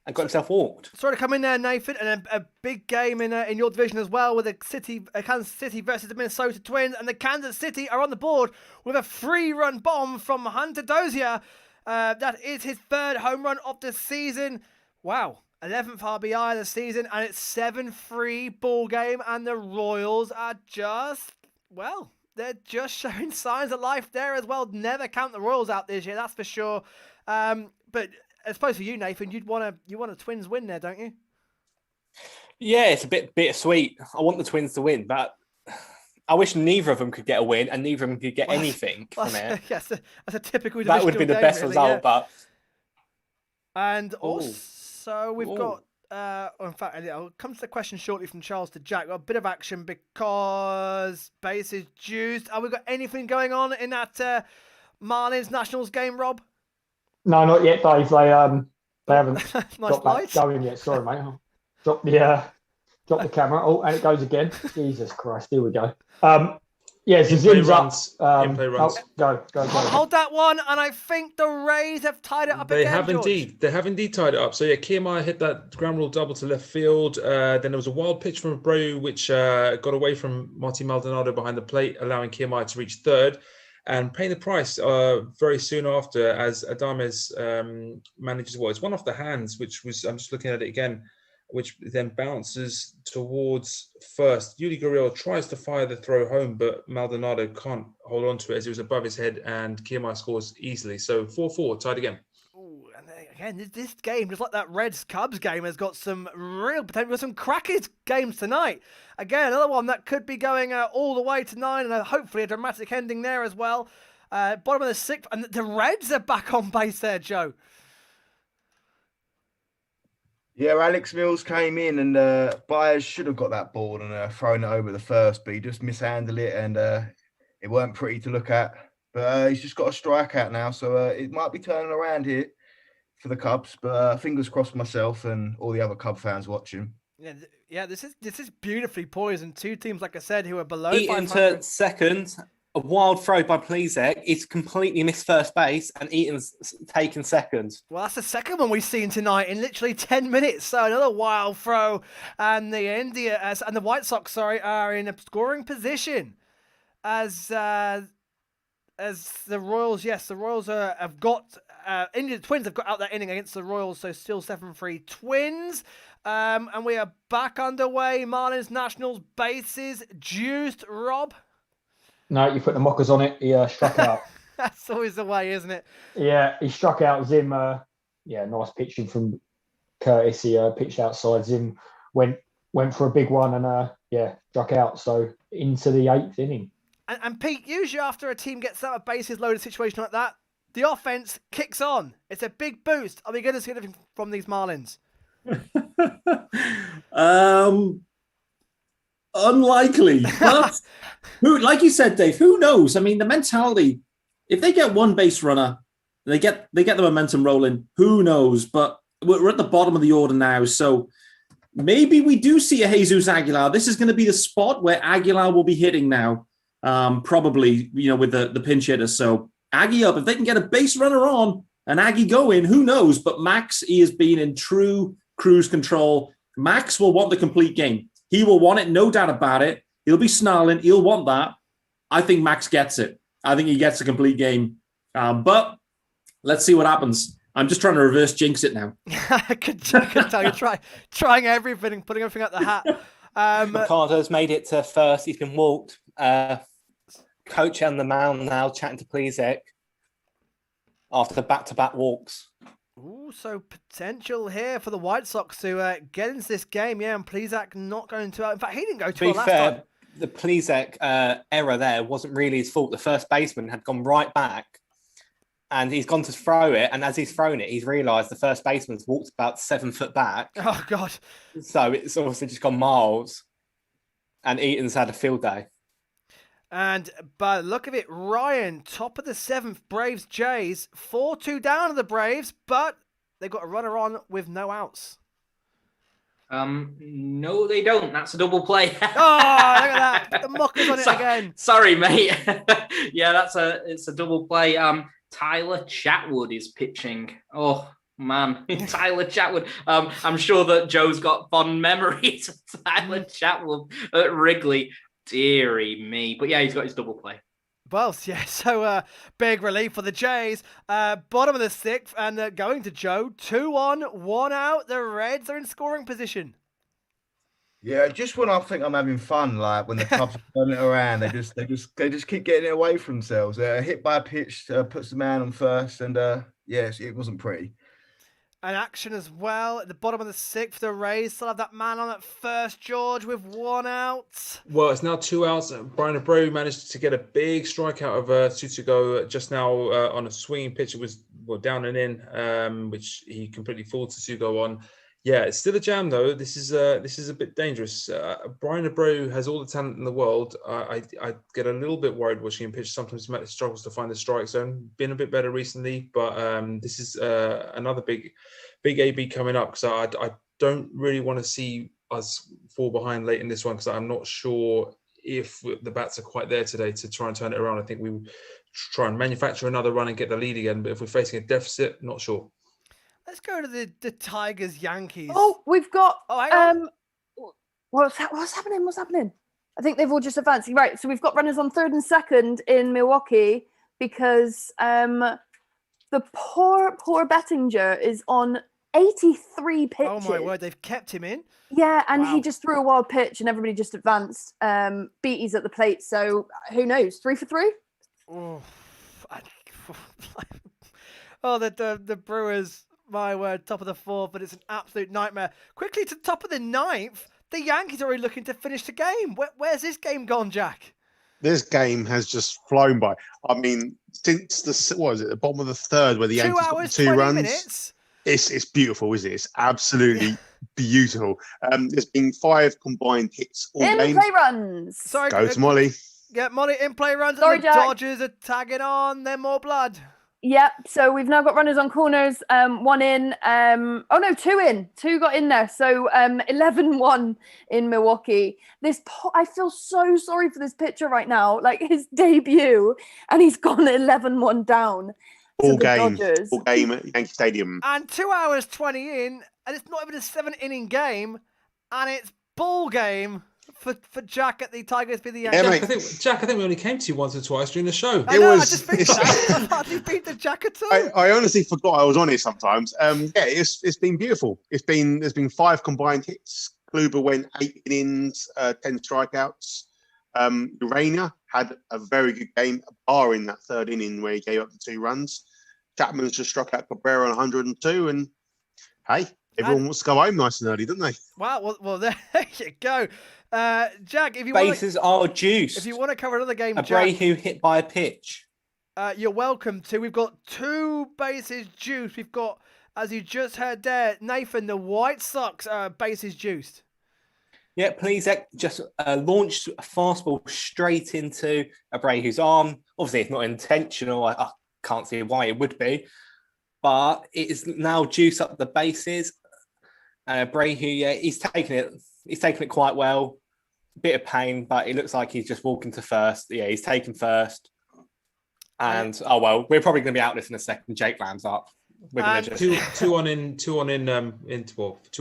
and got himself walked. Sorry to come in there, Nathan, and a big game in your division as well, with Kansas City versus the Minnesota Twins, and the Kansas City are on the board with a 3-run bomb from Hunter Dozier. That is his 3rd home run of the season. Wow. 11th RBI of the season, and it's 7-3 ball game, and the Royals are they're just showing signs of life there as well. Never count the Royals out this year, that's for sure. But I suppose for you, Nathan, you want a Twins win there, don't you? Yeah, it's a bit bittersweet. I want the Twins to win, but I wish neither of them could get a win and neither of them could get anything from it. Yes, that's a typical. That would be the best result, yeah. but. And also, we've got, in fact, I'll come to the question shortly from Charles to Jack. We've got a bit of action because base is juiced. Have we got anything going on in that Marlins Nationals game, Rob? No, not yet, Dave. They haven't Nice got light. that going yet. Sorry, mate. I'll drop the camera. Oh, and it goes again. Jesus Christ. Here we go. Yeah, so Zim's up. In-play runs. Go. Hold that one, and I think the Rays have tied it up They again, have George. indeed. They have indeed tied it up. So, yeah, Kiermaier hit that ground rule double to left field. Then there was a wild pitch from Abreu, which got away from Marty Maldonado behind the plate, allowing Kiermaier to reach 3rd. And paying the price very soon after as Adames manages, it's one off the hands, which was, I'm just looking at it again, which then bounces towards first. Yuli Gurriel tries to fire the throw home, but Maldonado can't hold on to it as it was above his head, and Kiermaier scores easily. So 4-4, tied again. Ooh, and again, this game, just like that Reds-Cubs game, has got some real potential. We've got some crackers games tonight. Again, another one that could be going all the way to 9, and hopefully a dramatic ending there as well. Bottom of the 6th, and the Reds are back on base there, Joe. Yeah, Alex Mills came in and Byers should have got that ball and thrown it over the first, but he just mishandled it and it weren't pretty to look at. But he's just got a strikeout now, so it might be turning around here for the Cubs. But fingers crossed myself and all the other Cub fans watching. Yeah, this is beautifully poised. Two teams, like I said, who are below Eaton 500. to second. A wild throw by Plezek. He's completely missed first base, and Eaton's taken second. Well, that's the second one we've seen tonight in literally 10 minutes. So another wild throw, and the White Sox, are in a scoring position as the Royals. Yes, the Royals have got Indian Twins have got out that inning against the Royals, so still 7-3 Twins. And we are back underway. Marlins Nationals bases juiced. Rob. No, you put the mockers on it. He struck out. That's always the way, isn't it? Yeah, he struck out Zim. Nice pitching from Curtis. He pitched outside. Zim went for a big one and struck out. So into the 8th inning. And Pete, usually after a team gets out of bases loaded situation like that, the offense kicks on. It's a big boost. Are we going to see anything from these Marlins? Unlikely, but like you said, Dave, who knows? I mean, the mentality, if they get one base runner, they get the momentum rolling, who knows? But we're at the bottom of the order now, so maybe we do see a Jesus Aguilar. This is going to be the spot where Aguilar will be hitting now, probably, with the pinch hitter. So Aggie up. If they can get a base runner on and Aggie going, who knows? But Max, he has been in true cruise control. Max will want the complete game. He will want it, no doubt about it. He'll be snarling. He'll want that. I think Max gets it. I think he gets a complete game. But let's see what happens. I'm just trying to reverse jinx it now. I could tell you're trying everything and putting everything out the hat. Mercado's made it to first. He's been walked. Coach on the mound now, chatting to Plezek after back-to-back walks. Ooh, so potential here for the White Sox to get into this game. Yeah, and Plezak not going to. In fact, he didn't go to last time. The Plezek error there wasn't really his fault. The first baseman had gone right back, and he's gone to throw it. And as he's thrown it, he's realised the first baseman's walked about 7 foot back. Oh God! So it's obviously just gone miles, and Eaton's had a field day. And by the look of it, Ryan, top of the 7th, Braves Jays, 4-2 down to the Braves, but they've got a runner on with no outs. No, they don't. That's a double play. Oh, look at that. The Mockers on it again. Sorry, mate. Yeah, it's a double play. Tyler Chatwood is pitching. Oh, man. Tyler Chatwood. I'm sure that Joe's got fond memories of Tyler Chatwood at Wrigley. Deary me. But yeah, he's got his double play. Well, yeah, so big relief for the Jays. Bottom of the 6th, and going to Joe, 2 on, 1 out. The Reds are in scoring position. Yeah, just when I think I'm having fun, like when the Cubs are turning it around, they just keep getting it away from themselves. Hit by a pitch, puts the man on first, and it wasn't pretty. An action as well at the bottom of the 6th. The Rays still have that man on at first, George, with 1 out. Well, it's now 2 outs. Brian Abreu managed to get a big strikeout of Tsutsugo just now on a swinging pitch. It was down and in, which he completely fooled Tsutsugo on. Yeah, it's still a jam though. This is a bit dangerous. Brian Abreu has all the talent in the world. I get a little bit worried watching him pitch. Sometimes he struggles to find the strike zone. Been a bit better recently, but this is another big AB coming up. So I don't really want to see us fall behind late in this one because I'm not sure if the bats are quite there today to try and turn it around. I think we will try and manufacture another run and get the lead again. But if we're facing a deficit, not sure. Let's go to the Tigers Yankees. Oh, we've got. Oh, hang on. What's happening? What's happening? I think they've all just advanced. Right, so we've got runners on 3rd and 2nd in Milwaukee because the poor Bettinger is on 83 pitches. Oh my word, they've kept him in. Yeah, and Wow. he just threw a wild pitch and everybody just advanced. Beatty's at the plate, so who knows? 3 for 3? Oh, the Brewers. My word, top of the 4th, but it's an absolute nightmare. Quickly to top of the 9th, the Yankees are already looking to finish the game. Where's this game gone, Jack? This game has just flown by. I mean, since the bottom of the 3rd, where the Yankees got the 2 runs. Minutes. It's beautiful, isn't it? It's absolutely Beautiful. There's been 5 combined hits all In game. play runs. Sorry, Go to Molly. Yeah, Molly, in play runs. Sorry, and the Jack. Dodgers are tagging on. They're more blood. Yep. So we've now got runners on corners. 1 in. 2 in. 2 got in there. So 11-1 in Milwaukee. I feel so sorry for this pitcher right now. Like his debut, and he's gone 11-1 down. All the game. Dodgers. All game at Yankee Stadium. And 2 hours 20 in, and it's not even a 7-inning game, and it's ball game for Jack at the Tigers beat the Yankees. Yeah, mate. I think we only came to you once or twice during the show. I know, I just finished that. I hardly beat the Jack at all. I honestly forgot I was on it sometimes. It's been beautiful. There's been 5 combined hits. Kluber went 8 innings, 10 strikeouts. Urena had a very good game, bar in that 3rd inning where he gave up the 2 runs. Chapman's just struck out Cabrera on 102, and hey, everyone wants to go home nice and early, don't they? Wow, well there you go. Jack, if you Bases are juiced. If you want to cover another game, Abreu hit by a pitch. You're welcome to. We've got 2 bases juiced. We've got, as you just heard there, Nathan, the White Sox bases juiced. Yeah, please just launch a fastball straight into Abreu's arm. Obviously, it's not intentional. I can't see why it would be. But it is now juice up the bases. Abreu, yeah, he's taking it quite well. Bit of pain, but it looks like he's just walking to first. Yeah, he's taken first. And we're probably going to be out this in a second. Jake Lamb's up. We're going to just 2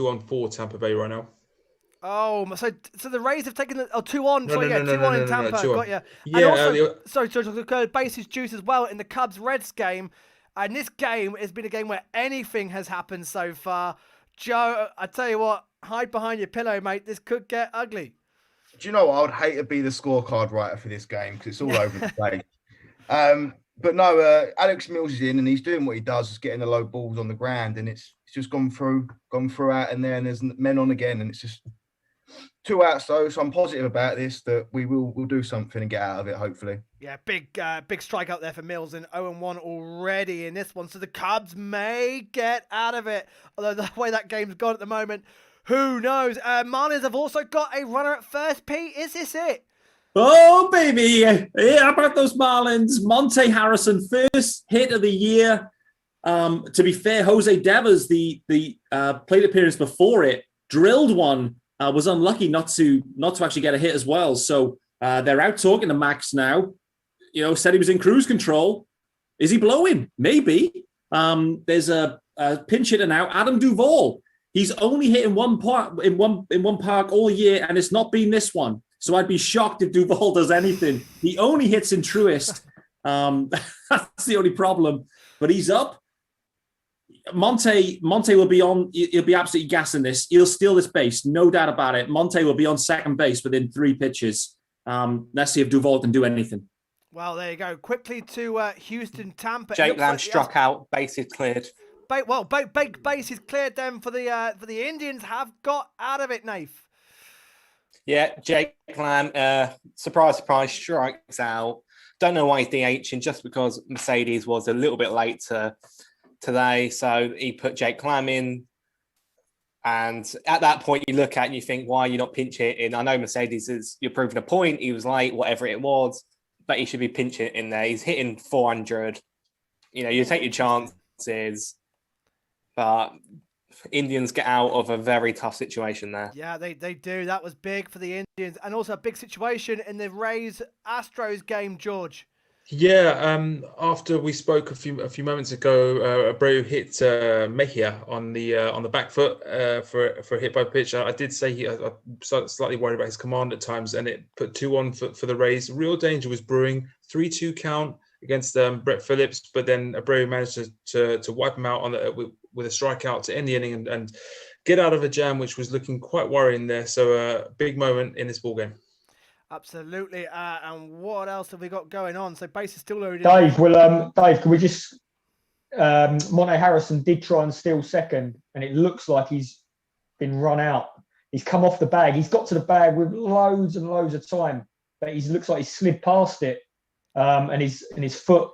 on 4 Tampa Bay right now. Oh, so the Rays have taken 2 on. No, in Tampa. no, Got you. Yeah, and also, sorry, bases juice as well in the Cubs-Reds game. And this game has been a game where anything has happened so far. Joe, I tell you what, hide behind your pillow, mate. This could get ugly. Do you know what? I would hate to be the scorecard writer for this game because it's all over the place. But no, Alex Mills is in and he's doing what he does, just getting the low balls on the ground, and it's just gone through out and there, and there's men on again, and it's just 2 outs though. So I'm positive about this that we'll do something and get out of it, hopefully. Yeah, big strikeout there for Mills, and 0-1 already in this one. So the Cubs may get out of it. Although the way that game's gone at the moment, who knows? Marlins have also got a runner at first. Pete, is this it? Oh, baby. Yeah, how about those Marlins? Monte Harrison, first hit of the year. To be fair, Jose Devers, the plate appearance before it, drilled one, was unlucky not to actually get a hit as well. So they're out talking to Max now. Said he was in cruise control. Is he blowing? Maybe. There's a pinch hitter now, Adam Duvall. He's only hit in one park all year, and it's not been this one. So I'd be shocked if Duvall does anything. He only hits in Truist. That's the only problem. But he's up. Monte will be on. He'll be absolutely gassing this. He'll steal this base, no doubt about it. Monte will be on second base within 3 pitches. Let's see if Duvall can do anything. Well, there you go. Quickly to Houston, Tampa. Jake Lamb struck out. Bases cleared. Bases cleared. Them for the Indians have got out of it, Nath. Yeah, Jake Lamb, surprise, strikes out. Don't know why he's DHing, just because Mercedes was a little bit late today. So he put Jake Lamb in. And at that point, you look at it and you think, why are you not pinch hitting? I know Mercedes you're proving a point. He was late, whatever it was, but he should be pinch hitting in there. He's hitting 400. You take your chances, but Indians get out of a very tough situation there. Yeah, they do. That was big for the Indians, and also a big situation in the Rays-Astros game, George. Yeah, after we spoke a few moments ago, Abreu hit Mejia on the back foot for a hit by pitch. I did say I'm slightly worried about his command at times, and it put 2 on for the Rays. Real danger was brewing. 3-2 count against Brett Phillips, but then Abreu managed to wipe him out with a strikeout to end the inning and get out of a jam, which was looking quite worrying there. So a big moment in this ball game. Absolutely. And what else have we got going on? So base is still loaded. Dave, can we just... Monte Harrison did try and steal second, and it looks like he's been run out. He's come off the bag. He's got to the bag with loads and loads of time, but he looks like he's slid past it. And his foot...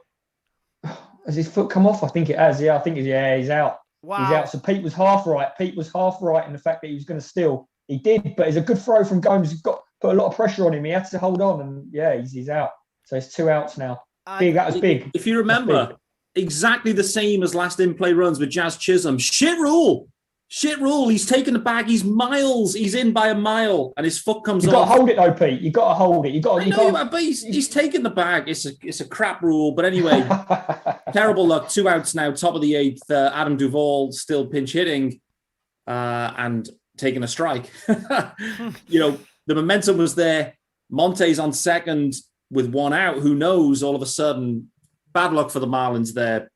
Has his foot come off? I think it has. Yeah, he's out. Wow. He's out. So Pete was half right. Pete was half right in the fact that he was going to steal. He did, but it's a good throw from Gomes. He's got put a lot of pressure on him. He had to hold on, and yeah, he's out. So it's 2 outs now. Big. That was big. If you remember, exactly the same as last in-play runs with Jazz Chisholm. Shit rule. He's taking the bag. He's miles. He's in by a mile, and his foot comes off. You got to hold it though, Pete. You got to hold it. But he's taking the bag. It's a crap rule. But anyway, terrible luck. 2 outs now. Top of the 8th. Adam Duvall still pinch hitting, and taking a strike. The momentum was there. Monte's on second with 1 out. Who knows? All of a sudden, bad luck for the Marlins there.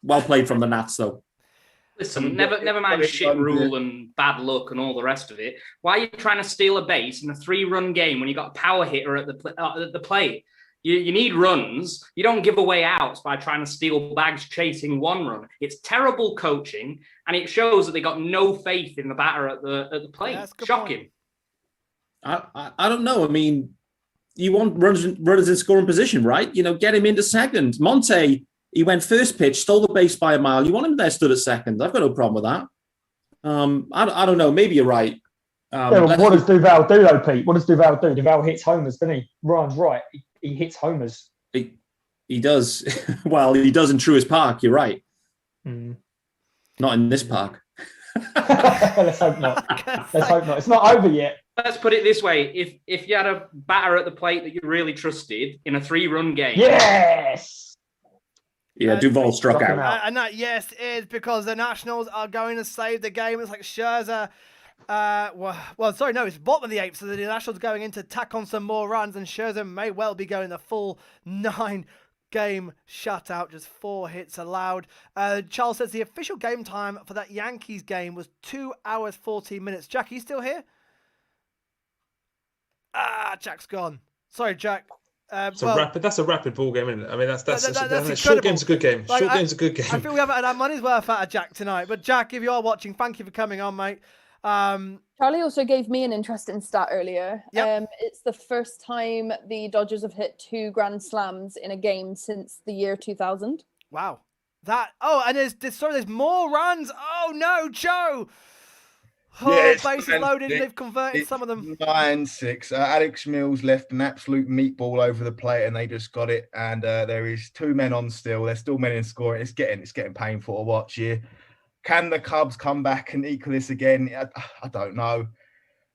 Well played from the Nats, though. Listen, never mind shit rule and bad luck and all the rest of it. Why are you trying to steal a base in a 3-run game when you got a power hitter at the plate? You need runs. You don't give away outs by trying to steal bags chasing 1 run. It's terrible coaching, and it shows that they got no faith in the batter at the plate. Yeah, shocking. I don't know. I mean, you want runners in scoring position, right? Get him into second. Monte, he went first pitch, stole the base by a mile. You want him there stood at second. I've got no problem with that. I don't know. Maybe you're right. What does Duvall do, though, Pete? What does Duvall do? Duvall hits homers, doesn't he? Ryan's right. He hits homers. He does. Well, he does in Truist Park. You're right. Not in this park. Let's hope not. It's not over yet. Let's put it this way. If you had a batter at the plate that you really trusted in a 3-run game. Yes! Yeah, Duvall struck out. And that, yes, is because the Nationals are going to save the game. It's like Scherzer. It's bottom of the 8th, so the Nationals going in to tack on some more runs, and Scherzer may well be going the full 9-game shutout, just 4 hits allowed. Charles says the official game time for that Yankees game was 2 hours, 14 minutes. Jack, are you still here? Jack's gone. Sorry, Jack. That's a rapid ball game, isn't it? I mean, that's short game's a good game. Short game's a good game. I feel we haven't had our money's worth out of Jack tonight. But Jack, if you are watching, thank you for coming on, mate. Charlie also gave me an interesting stat earlier. Yep. It's the first time the Dodgers have hit 2 grand slams in a game since the year 2000. Wow. And there's more runs. Oh no, Joe. Bases loaded. They've converted some of them. 9-6. Alex Mills left an absolute meatball over the plate, and they just got it. And there is 2 men on still. There's still men in scoring. It's getting painful to watch here. Can the Cubs come back and equal this again? I don't know.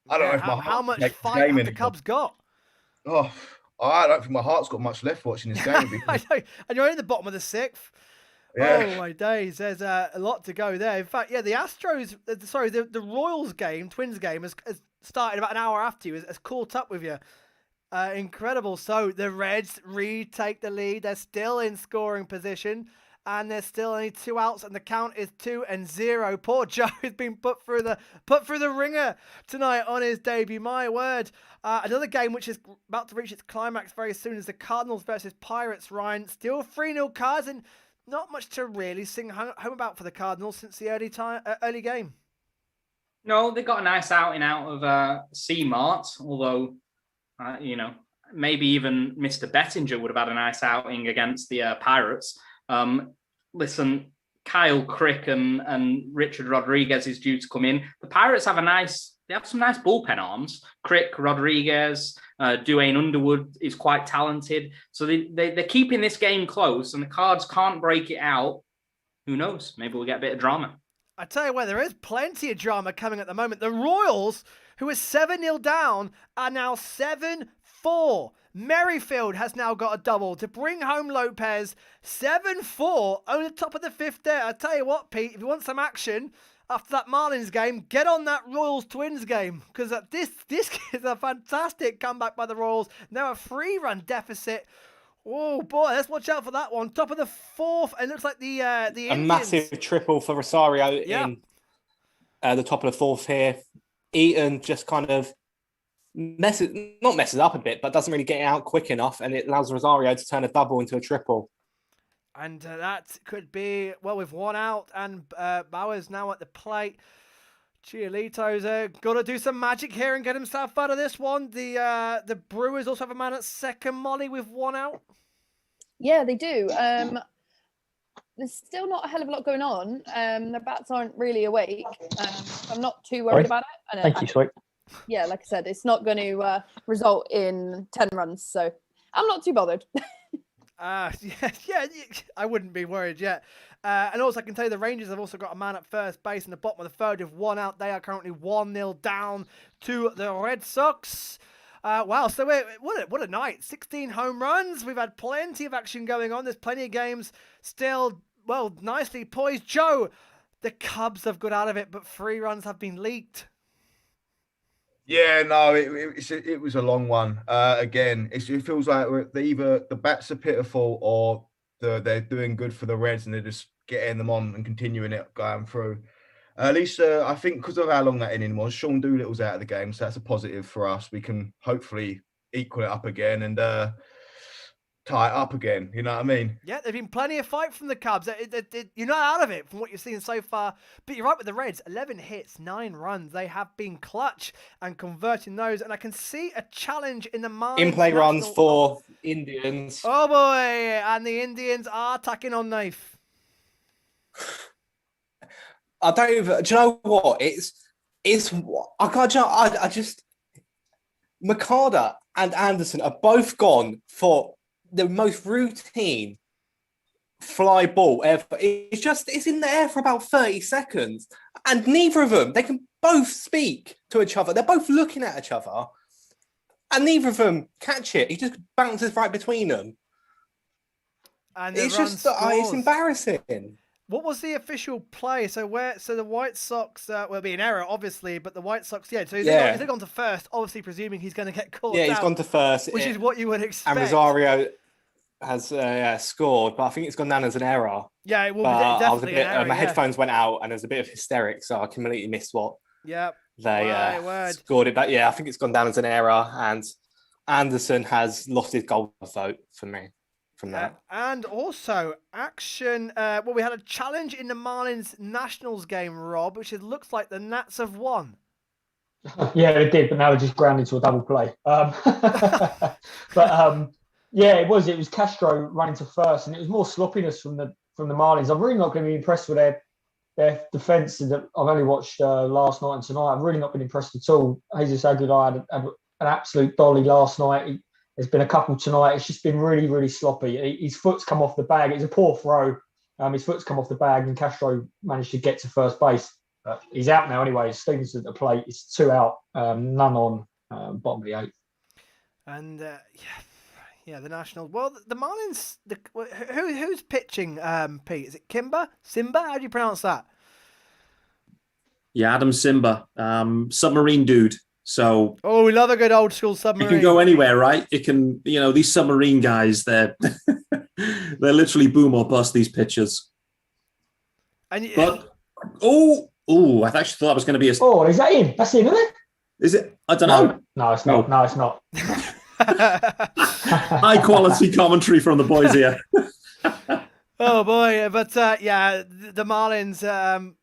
I don't know if how much fight have the Cubs got? Oh, I don't think my heart's got much left watching this game. I know. And you're in the bottom of the 6th. Yeah. Oh my days! There's a lot to go there. In fact, the Royals game, Twins game, has started about an hour after you. Has caught up with you. Incredible. So the Reds retake the lead. They're still in scoring position, and there's still only 2 outs, and the count is 2-0. Poor Joe has been put through the ringer tonight on his debut. My word! Another game which is about to reach its climax very soon is the Cardinals versus Pirates. Ryan, still 3-0 Cards, and not much to really sing home about for the Cardinals since the early game. No, they got a nice outing out of C-Mart, although, maybe even Mr. Bettinger would have had a nice outing against the Pirates. Listen, Kyle Crick and Richard Rodriguez is due to come in. The Pirates have some nice bullpen arms. Crick, Rodriguez, Duane Underwood is quite talented. So they're keeping this game close, and the Cards can't break it out. Who knows? Maybe we'll get a bit of drama. I tell you what, there is plenty of drama coming at the moment. The Royals, who are 7-0 down, are now 7-4. Merrifield has now got a double to bring home Lopez. 7-4 on the top of the 5th there. I tell you what, Pete, if you want some action after that Marlins game, get on that Royals-Twins game, because this is a fantastic comeback by the Royals. Now a 3-run deficit. Oh boy, let's watch out for that one. Top of the 4th, it looks like the Indians. A massive triple for Rosario in the top of the 4th here. Eaton just kind of messes up a bit, but doesn't really get it out quick enough, and it allows Rosario to turn a double into a triple. And that could be, with 1 out, and Bauer's now at the plate. Giolito's got to do some magic here and get himself out of this one. The Brewers also have a man at second, Molly, with 1 out. Yeah, they do. there's still not a hell of a lot going on. The bats aren't really awake. I'm not too worried about it. And Thank you, sweet. yeah, like I said, it's not going to result in 10 runs, so I'm not too bothered. Yeah, I wouldn't be worried yet. And also, I can tell you the Rangers have also got a man at first base in the bottom of the third with 1 out. They are currently 1-0 down to the Red Sox. Wow, so what a night. 16 home runs. We've had plenty of action going on. There's plenty of games still, well, nicely poised. Joe, the Cubs have got out of it, but 3 runs have been leaked. Yeah, no, it was a long one. Again, it feels like either the bats are pitiful or they're doing good for the Reds and they're just getting them on and continuing it going through. At least I think because of how long that inning was, Sean Doolittle's out of the game, so that's a positive for us. We can hopefully equal it up again and tie it up again. You know what I mean? Yeah, there's been plenty of fight from the Cubs. You're not out of it from what you've seen so far. But you're right with the Reds. 11 hits, 9 runs. They have been clutch and converting those. And I can see a challenge in the Marlins. In-play runs for Indians. Oh, boy. And the Indians are attacking on knife. I don't even. Do you know what? I just. Makada and Anderson are both gone for the most routine fly ball ever. It's in the air for about 30 seconds. And neither of them, they can both speak to each other. They're both looking at each other. And neither of them catch it. He just bounces right between them. And it's embarrassing. What was the official play? So the White Sox will be an error, obviously, but the White Sox, he's gone to first, obviously presuming he's going to get caught. Yeah, he's gone to first, which is what you would expect. And Rosario has scored, but I think it's gone down as an error. Yeah, it will be definitely an error. My headphones went out, and there was a bit of hysterics, so I completely missed what they scored it. But yeah, I think it's gone down as an error, and Anderson has lost his goal vote for me. From that. And also action. We had a challenge in the Marlins Nationals game, Rob, which it looks like the Nats have won. Yeah, they did, but now they're just ground into a double play. But it was Castro running to first, and it was more sloppiness from the Marlins. I'm really not going to be impressed with their defence. That I've only watched last night and tonight. I've really not been impressed at all. Jesus Aguilar had an absolute dolly last night. There's been a couple tonight. It's just been really, really sloppy. His foot's come off the bag. It's a poor throw. His foot's come off the bag, and Castro managed to get to first base. He's out now anyway. Stevenson at the plate. It's 2 out, none on, bottom of the 8th. And the Nationals. Well, the Marlins. Who's pitching? Pete, is it Simba? How do you pronounce that? Yeah, Adam Simba, submarine dude. So we love a good old school submarine. It can go anywhere, right? It can, these submarine guys, they're literally boom or bust, these pitchers. I actually thought that was going to be is that him? That's him, isn't it? Is it? I don't know. No, it's not. No, it's not. High quality commentary from the boys here. Oh boy, but the Marlins.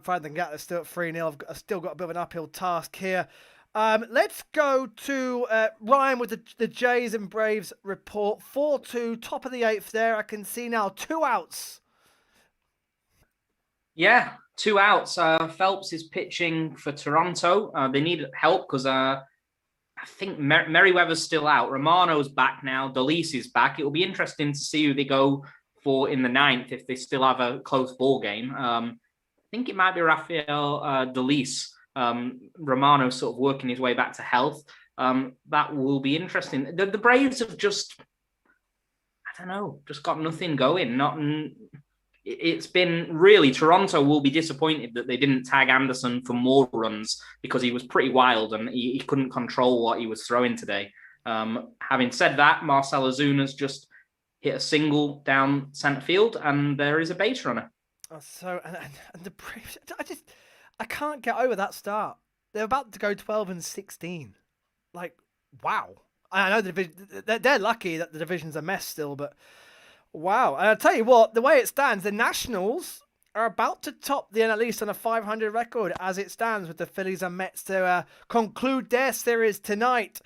Pride and Gat, they're still at 3-0. I've still got a bit of an uphill task here. Let's go to Ryan with the Jays and Braves report. 4-2, top of the 8th there. I can see now 2 outs. Yeah, 2 outs. Phelps is pitching for Toronto. They need help because I think Merriweather's still out. Romano's back now. Dolis is back. It will be interesting to see who they go for in the 9th if they still have a close ball game. I think it might be Rafael Dolis. Romano sort of working his way back to health. That will be interesting. The Braves have just got nothing going. It's been really, Toronto will be disappointed that they didn't tag Anderson for more runs because he was pretty wild and he couldn't control what he was throwing today. Having said that, Marcell Ozuna's just hit a single down center field and there is a base runner. So and the Braves, I can't get over that start. They're about to go 12-16. Like, wow. I know they're lucky that the division's a mess still, but wow. And I'll tell you what, the way it stands, the Nationals are about to top the NL East on a 500 record as it stands, with the Phillies and Mets to conclude their series tonight.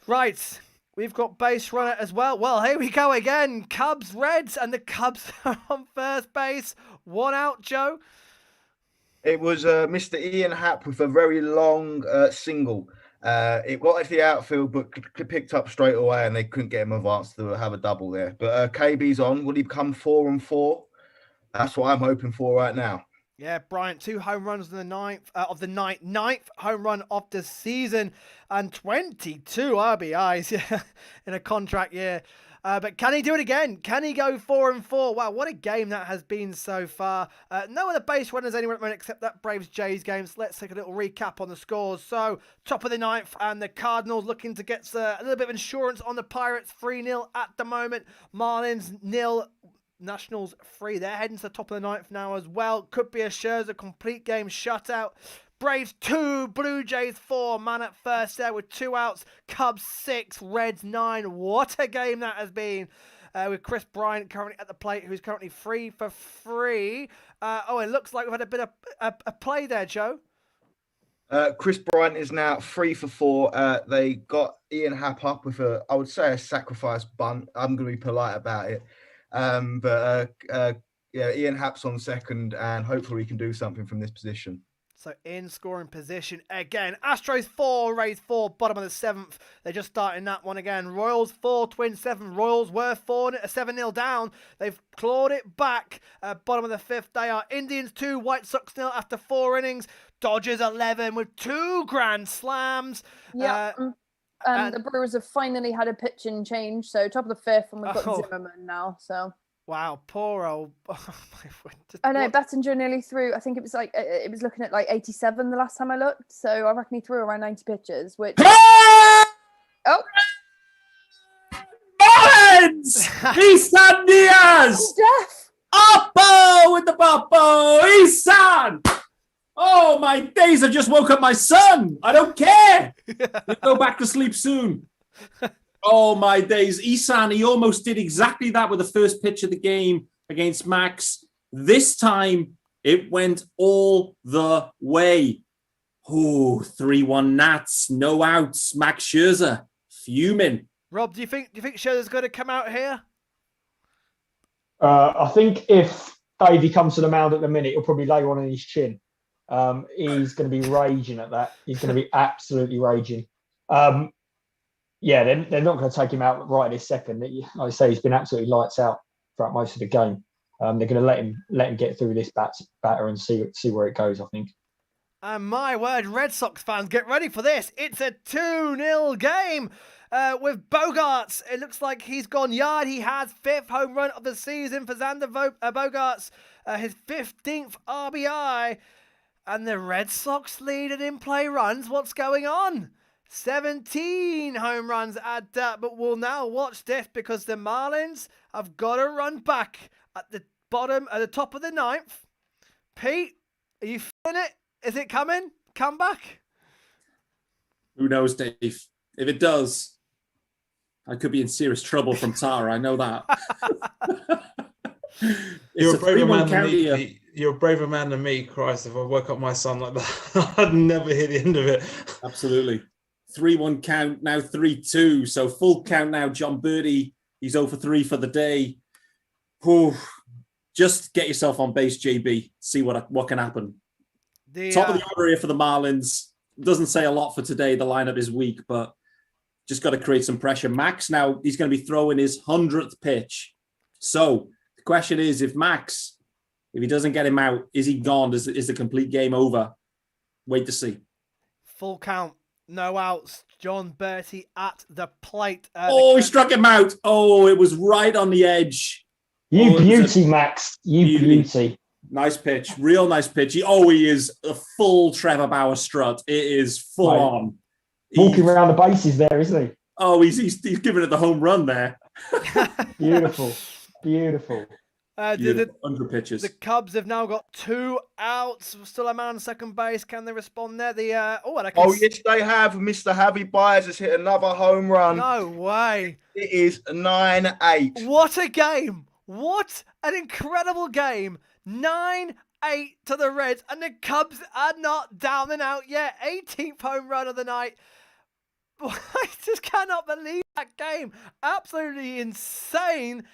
Right. We've got base runner as well. Well, here we go again. Cubs, Reds, and the Cubs are on first base. 1 out, Joe. It was Mr. Ian Happ with a very long single. It got into the outfield, but picked up straight away, and they couldn't get him advanced to have a double there. But KB's on. Will he become 4-4? That's what I'm hoping for right now. Yeah, Bryant, 2 home runs in the ninth home run of the season, and 22 RBIs in a contract year. But can he do it again? Can he go 4-4? Wow, what a game that has been so far. No other base runners anywhere at the moment except that Braves-Jays game. So let's take a little recap on the scores. So, top of the ninth, and the Cardinals looking to get a little bit of insurance on the Pirates. 3-0 at the moment. Marlins 0. Nationals 3. They're heading to the top of the ninth now as well. Could be a Scherzer complete game shutout. Braves 2, Blue Jays 4. Man at first there with 2 outs. Cubs 6, Reds 9. What a game that has been. With Chris Bryant currently at the plate, who's currently 3 for 3. It looks like we've had a bit of a play there, Joe. Chris Bryant is now 3 for 4. They got Ian Happ up with I would say a sacrifice bunt. I'm going to be polite about it. Ian Happ's on second, and hopefully we can do something from this position. So in scoring position again. Astros 4, Rays 4, bottom of the 7th. They're just starting that one again. Royals 4, Twins 7. Royals were 7-0 down. They've clawed it back. Bottom of the 5th, they are Indians 2, White Sox 0 after 4 innings. Dodgers 11 with 2 grand slams. Yeah. And the Brewers have finally had a pitching change. So top of the 5th, and we've got Zimmerman now. So. Wow, poor old. I know, Bettinger nearly threw. I think it was looking at like 87 the last time I looked. So I reckon he threw around 90 pitches, which. Oh! Marlins! Isan Diaz! Jeff! Oppo with the Popo! Isan! Oh, my days, I just woke up my son. I don't care. He'll go back to sleep soon. Oh, my days. Isan, he almost did exactly that with the first pitch of the game against Max. This time, it went all the way. Oh, 3-1 Nats, no outs. Max Scherzer, fuming. Rob, do you think Scherzer's going to come out here? I think if Davey comes to the mound at the minute, he'll probably lay one on his chin. He's going to be raging at that. He's going to be absolutely raging. They're not going to take him out right this second. Like I say, he's been absolutely lights out throughout most of the game. They're going to let him get through this batter and see where it goes, I think. And my word, Red Sox fans, get ready for this. It's a 2-0 game with Bogarts. It looks like he's gone yard. He has 5th home run of the season for Xander Bogarts, his 15th RBI. And the Red Sox lead in play runs. What's going on? 17 home runs at that, but we'll now watch this because the Marlins have got to run back at the top of the 9th. Pete, are you feeling it? Is it coming? Come back? Who knows, Dave? If it does, I could be in serious trouble from Tara. I know that. You're a braver man than me. You're a braver man than me, Christ. If I woke up my son like that, I'd never hear the end of it. Absolutely. 3-1 count, now 3-2. So full count now, John Birdie. He's 0 for 3 for the day. Whew. Just get yourself on base, JB. See what can happen. Top of the order here for the Marlins. Doesn't say a lot for today. The lineup is weak, but just got to create some pressure. Max now, he's going to be throwing his 100th pitch. So the question is, if he doesn't get him out, is he gone? Is the complete game over? Wait to see. Full count, no outs. John Bertie at the plate. He struck him out. Oh, it was right on the edge. You beauty, Max. You beauty. Nice pitch. Real nice pitch. He is a full Trevor Bauer strut. It is full on. Walking around the bases there, isn't he? Oh, he's giving it the home run there. Beautiful. 100 pitches. The Cubs have now got 2 outs. Still a man second base. Can they respond there? Yes, they have. Mr. Javi Baez has hit another home run. No way. It is 9-8. What a game. What an incredible game. 9-8 to the Reds, and the Cubs are not down and out yet. 18th home run of the night. I just cannot believe that that game. Absolutely insane.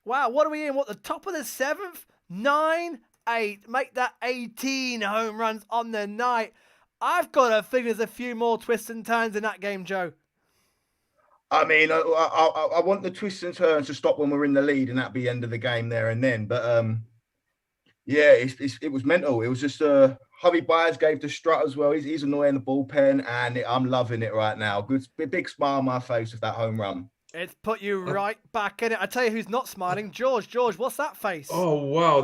Wow, what are we in? What, the top of the 7th? 9, 8. Make that 18 home runs on the night. I've got to think there's a few more twists and turns in that game, Joe. I mean, I want the twists and turns to stop when we're in the lead, and that'd be the end of the game there and then. But yeah, it was mental. It was just Javi Baez gave the strut as well. He's annoying the bullpen, and I'm loving it right now. Good, big smile on my face with that home run. It's put you right back in it. I tell you who's not smiling. George, what's that face? Oh, wow.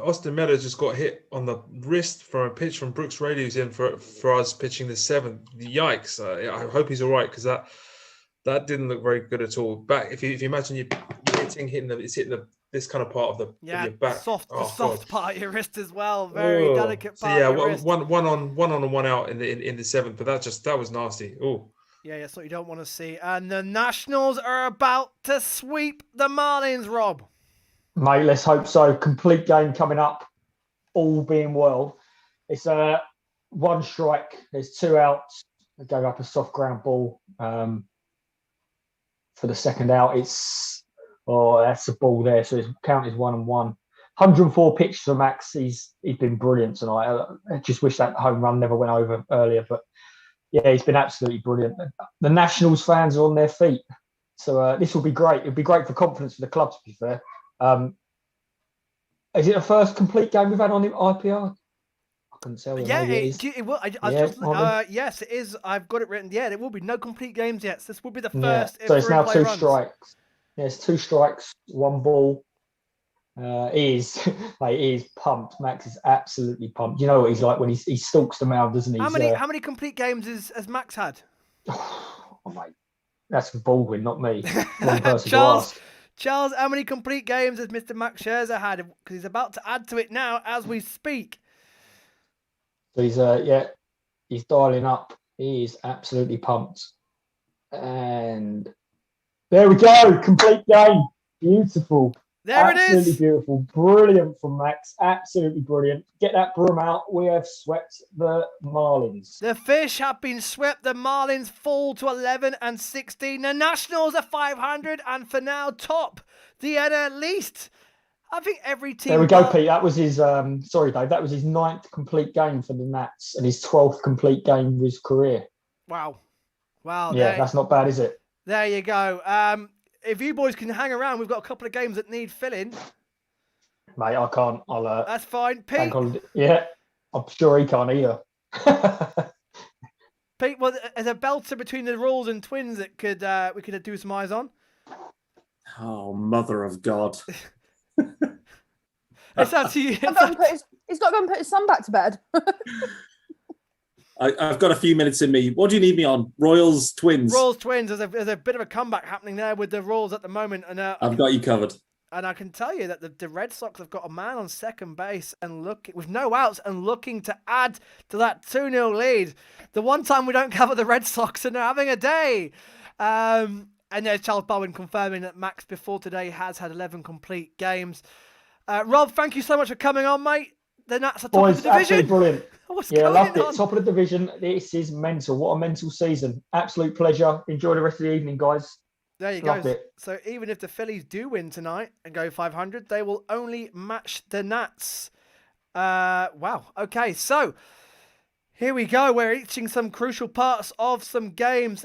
Austin Meadows just got hit on the wrist from a pitch from Brooks Raley, who's in for us pitching the 7th. Yikes. I hope he's all right, because that didn't look very good at all. Back, if you imagine you're hitting this kind of part of your back. The soft part of your wrist as well. Very delicate part of your wrist. One on and one out in the 7th, but that was nasty. Oh. Yeah, that's what you don't want to see. And the Nationals are about to sweep the Marlins, Rob. Mate, let's hope so. Complete game coming up, all being well. It's one strike. There's 2 outs. They go up a soft ground ball for the second out. That's a ball there. So his count is 1-1. 104 pitches for Max. He's been brilliant tonight. I just wish that home run never went over earlier, but yeah, he's been absolutely brilliant. The Nationals fans are on their feet. So this will be great. It'll be great for confidence for the club, to be fair. Is it the first complete game we've had on the IPR? I couldn't tell you. Yeah, it will. Yes, it is. I've got it written. Yeah, there will be no complete games yet. So this will be the first. So it's now 2 runs. strikes. Yeah, it's 2 strikes, 1 ball. He is pumped. Max is absolutely pumped. You know what he's like when he stalks the mound, doesn't he? How many complete games has Max had? Oh, mate, that's for Baldwin, not me. One person to ask. Charles, how many complete games has Mr. Max Scherzer had? Because he's about to add to it now as we speak. So he's dialing up. He is absolutely pumped. And there we go, complete game. Beautiful. There absolutely it is. Absolutely beautiful. Brilliant from Max. Absolutely brilliant. Get that broom out. We have swept the Marlins. The Fish have been swept. The Marlins fall to 11-16. The Nationals are 500 and for now top the NL East. I think every team. There we go, Pete. That was his. Sorry, Dave. That was his 9th complete game for the Nats and his 12th complete game of his career. Wow. Yeah, that's not bad, is it? There you go. If you boys can hang around, we've got a couple of games that need filling. Mate, I can't. That's fine. Pete. Yeah, I'm sure he can't either. Pete, well, there's a belter between the Royals and Twins that we could do some eyes on. Oh, mother of God. It's up to you. He's not going to put his son back to bed. I've got a few minutes in me. What do you need me on? Royals, Twins? Royals, Twins. There's a bit of a comeback happening there with the Royals at the moment. And I've got you covered. And I can tell you that the Red Sox have got a man on second base and with no outs and looking to add to that 2-0 lead. The one time we don't cover the Red Sox and they're having a day. And there's Charles Bowen confirming that Max before today has had 11 complete games. Rob, thank you so much for coming on, mate. The Nats are top of the division. Absolutely brilliant. I loved it. Top of the division. This is mental. What a mental season. Absolute pleasure. Enjoy the rest of the evening, guys. There you go. So even if the Phillies do win tonight and go 500, they will only match the Nats. Wow. Okay, so here we go. We're reaching some crucial parts of some games.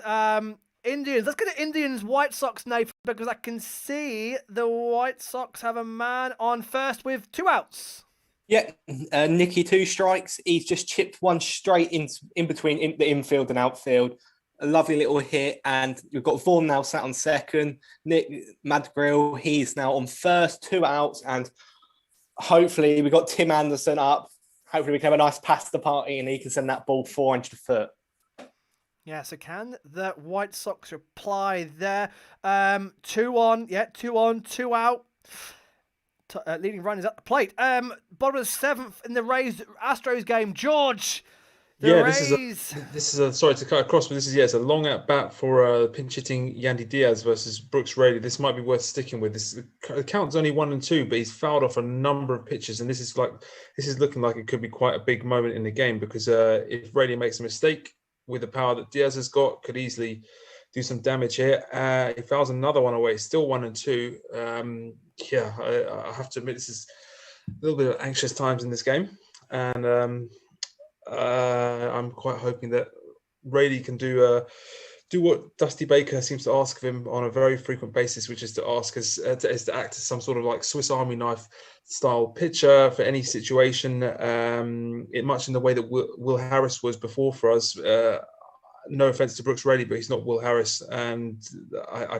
Indians. Let's get to Indians White Sox, Nathan, because I can see the White Sox have a man on first with 2 outs. Yeah, Nicky 2 strikes. He's just chipped one straight in between the infield and outfield. A lovely little hit, and we've got Vaughan now sat on second. Nick Madrigal, he's now on first, 2 outs, and hopefully we've got Tim Anderson up. Hopefully we can have a nice pasta party and he can send that ball 400 foot. Yeah, so can the White Sox reply there? 2 on, 2 out. Leading run is at the plate. Bottom of the 7th in the Rays Astros game. George, This is a sorry to cut across, but this is it's a long at bat for pinch hitting Yandy Diaz versus Brooks Raley. This might be worth sticking with. The count's only 1 and 2, but he's fouled off a number of pitches, and this is looking like it could be quite a big moment in the game because if Raley makes a mistake with the power that Diaz has got, could easily do some damage here. He fouls another one away, still 1-2. I have to admit, this is a little bit of anxious times in this game, and I'm quite hoping that Rayleigh can do what Dusty Baker seems to ask of him on a very frequent basis, which is to act as some sort of like Swiss Army knife style pitcher for any situation, much in the way that Will Harris was before for us. No offense to Brooks Rayleigh, but he's not Will Harris. And I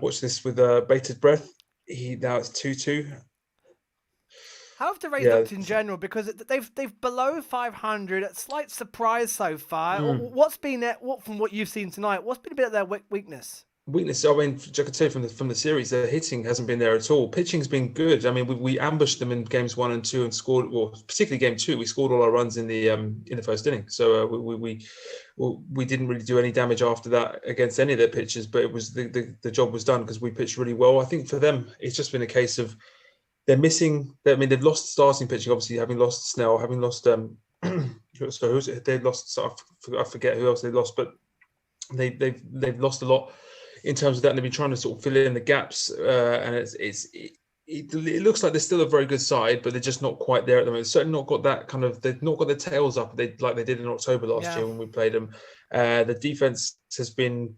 watched this with bated breath. Now it's 2-2. How have the Rays looked in general? Because they've below 500. A slight surprise so far. What's been from what you've seen tonight? What's been a bit of their weakness? Weakness. I mean, I could say from the series, their hitting hasn't been there at all. Pitching's been good. I mean, we ambushed them in games 1 and 2 and scored. Well, particularly game 2, we scored all our runs in the first inning. So we didn't really do any damage after that against any of their pitchers. But it was the job was done because we pitched really well. I think for them, it's just been a case of they're missing. I mean, they've lost starting pitching, obviously, having lost Snell, having lost. So who's it? They lost. So I forget who else they lost, but they've lost a lot in terms of that, and they've been trying to sort of fill in the gaps. And it looks like they're still a very good side, but they're just not quite there at the moment. Certainly not got that kind of. They've not got their tails up like they did in October last year when we played them. The defense has been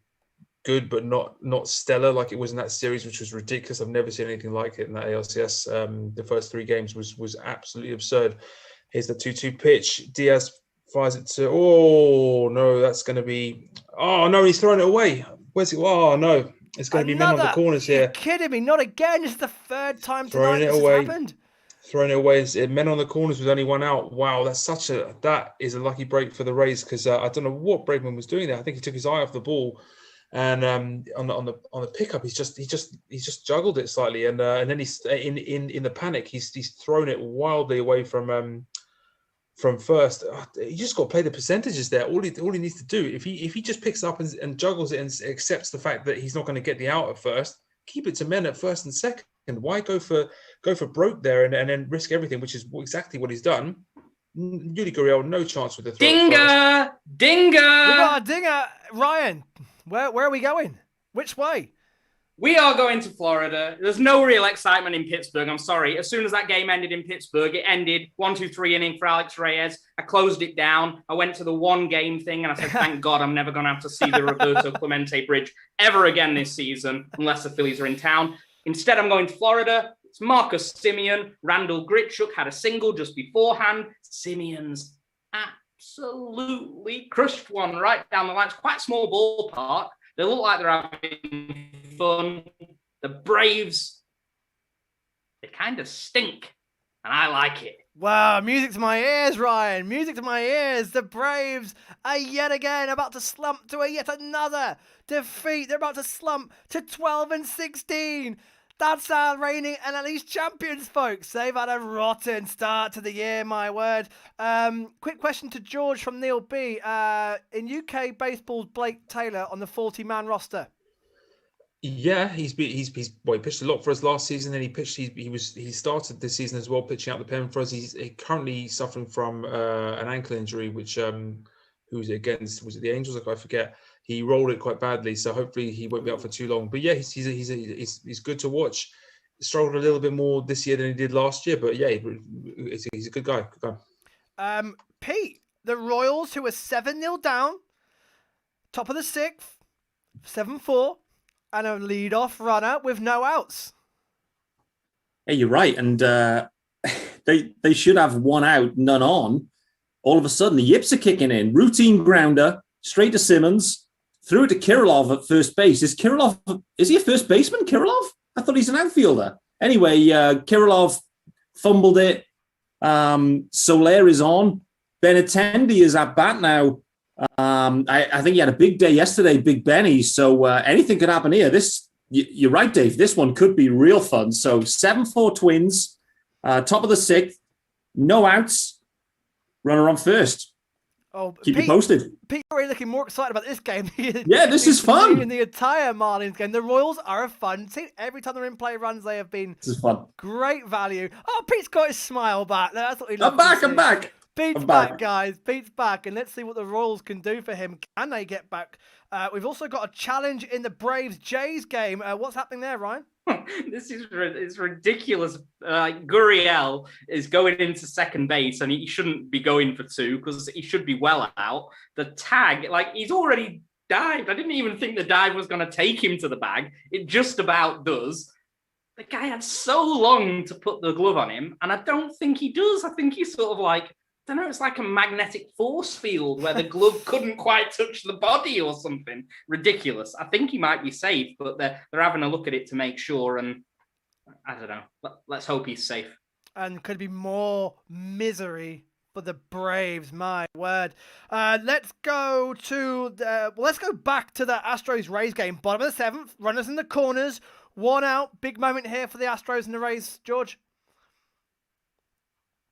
good, but not stellar like it was in that series, which was ridiculous. I've never seen anything like it in that ALCS. The first 3 games was absolutely absurd. Here's the 2-2 pitch. Diaz fires it to. Oh no, that's going to be. Oh no, he's throwing it away. Where's it? Oh no, it's going to be men on the corners here. You're kidding me? Not again. This is the 3rd time tonight this has happened. Throwing it away. Men on the corners with only 1 out. Wow, that is a lucky break for the Rays, because I don't know what Bregman was doing there. I think he took his eye off the ball. And on the pickup, he's just juggled it slightly, and then he's in the panic. He's thrown it wildly away from first. You just got to play the percentages there. All he needs to do, if he just picks up and juggles it and accepts the fact that he's not going to get the out at first, keep it to men at first and second. Why go for broke there and then risk everything, which is exactly what he's done. Yuli Gurriel, no chance with the throw. Dinger! We got a dinger, Ryan. Where are we going? Which way? We are going to Florida. There's no real excitement in Pittsburgh. I'm sorry. As soon as that game ended in Pittsburgh, it ended 1-2-3 inning for Alex Reyes. I closed it down. I went to the 1 game thing and I said, thank God I'm never going to have to see the Roberto Clemente Bridge ever again this season, unless the Phillies are in town. Instead, I'm going to Florida. It's Marcus Semien. Randall Grichuk had a single just beforehand. Simeon's absolutely crushed one right down the line. It's quite a small ballpark. They look like they're having fun. The Braves, they kind of stink, and I like it. Wow, music to my ears, Ryan. Music to my ears. The Braves are yet again about to slump to yet another defeat. They're about to slump to 12-16. That's our reigning NL champions, folks. They've had a rotten start to the year, my word. Quick question to George from Neil B. In UK baseball's Blake Taylor on the 40-man roster? Yeah, he pitched a lot for us last season. Then he started this season as well, pitching out the pen for us. He's currently suffering from an ankle injury, which who was it against? Was it the Angels? I forget. He rolled it quite badly, so hopefully he won't be out for too long. But yeah, he's good to watch. He struggled a little bit more this year than he did last year, but yeah, he's a good guy. Pete, the Royals, who were 7-0 down, top of the 6th, 7-4, and a leadoff runner with no outs. Hey, you're right, and they should have 1 out, none on. All of a sudden, the yips are kicking in. Routine grounder, straight to Simmons. Threw it to Kirilov at first base. Is he a first baseman, Kirilov? I thought he's an outfielder. Anyway, Kirilov fumbled it. Soler is on. Benintendi is at bat now. I think he had a big day yesterday, Big Benny. So anything could happen here. You're right, Dave. This one could be real fun. So 7-4 Twins, top of the 6th, no outs, runner on first. Oh, Keep you posted. Pete, you're already looking more excited about this game. Yeah, this is fun. In the entire Marlins game, the Royals are a fun team. Every time they're in play runs, they have been this is fun. Great value. Oh, Pete's got his smile back. That's what he loves. I'm back. Pete's I'm back, back. guys. Pete's back, and let's see what the Royals can do for him. Can they get back? We've also got a challenge in the Braves-Jays game. What's happening there, Ryan? This is it's ridiculous. Gurriel is going into second base, and he shouldn't be going for two because he should be well out. The tag, he's already dived. I didn't even think the dive was going to take him to the bag. It just about does. The guy had so long to put the glove on him, and I don't think he does. I think he's sort of I don't know, it's like a magnetic force field where the glove couldn't quite touch the body or something. Ridiculous. I think he might be safe, but they're having a look at it to make sure, and I don't know. Let's hope he's safe. And could be more misery for the Braves, my word. Let's go back to the Astros-Rays game. Bottom of the seventh, runners in the corners, one out. Big moment here for the Astros and the Rays, George.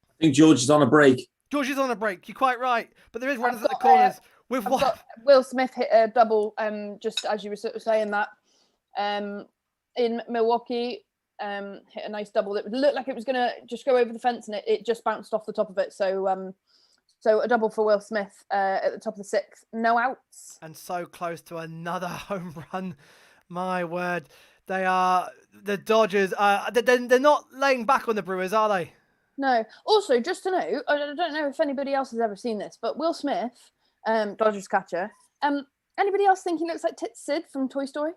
I think George is on a break. George is on a break. You're quite right, but there is runners at the got, corners. With I've what? got Will Smith hit a double, just as you were sort of saying that, in Milwaukee, hit a nice double. It looked like it was going to just go over the fence, and it just bounced off the top of it. So, so a double for Will Smith at the top of the sixth. No outs. And so close to another home run. My word. They are the Dodgers. They're not laying back on the Brewers, are they? No. Also, just to know, I don't know if anybody else has ever seen this, but Will Smith, Dodgers catcher, anybody else think he looks like Sid from Toy Story?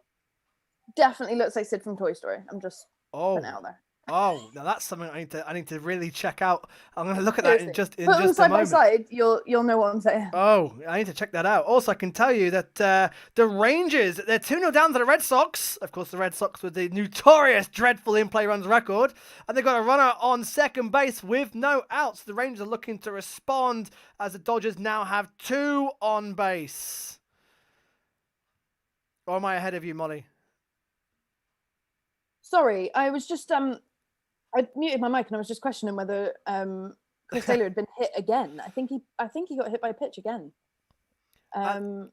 Definitely looks like Sid from Toy Story. I'm just putting it out there. Oh, now that's something I need to really check out. I'm going to look at that in just Put them a side moment. by side, you'll know what I'm saying. Oh, I need to check that out. Also, I can tell you that the Rangers, they're 2-0 down to the Red Sox. Of course, the Red Sox with the notorious, dreadful in-play runs record. And they've got a runner on second base with no outs. The Rangers are looking to respond as the Dodgers now have two on base. Or am I ahead of you, Molly? Sorry, I was just I muted my mic and I was just questioning whether Chris Taylor had been hit again. I think he got hit by a pitch again. Well,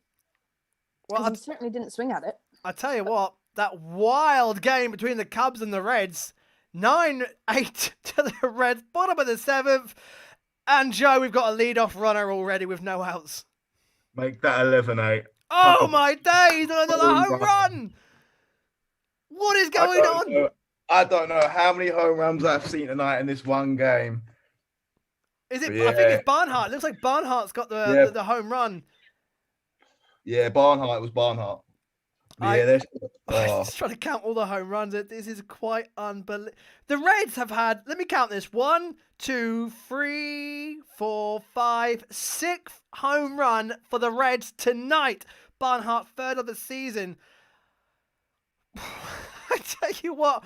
he certainly didn't swing at it. I tell you what, that wild game between the Cubs and the Reds, 9-8 to the Reds, bottom of the seventh. And Joe, we've got a leadoff runner already with no outs. Make that 11-8. Oh my days! Another home run! What is going on? I don't know how many home runs I've seen tonight in this one game. Is it? Yeah. I think it's Barnhart. It looks like Barnhart's got the home run. Yeah, Barnhart. It was Barnhart. I'm just trying to count all the home runs. This is quite unbelievable. The Reds have had, let me count this, 1, 2, 3, 4, 5, 6 home run for the Reds tonight. Barnhart, third of the season. I tell you what,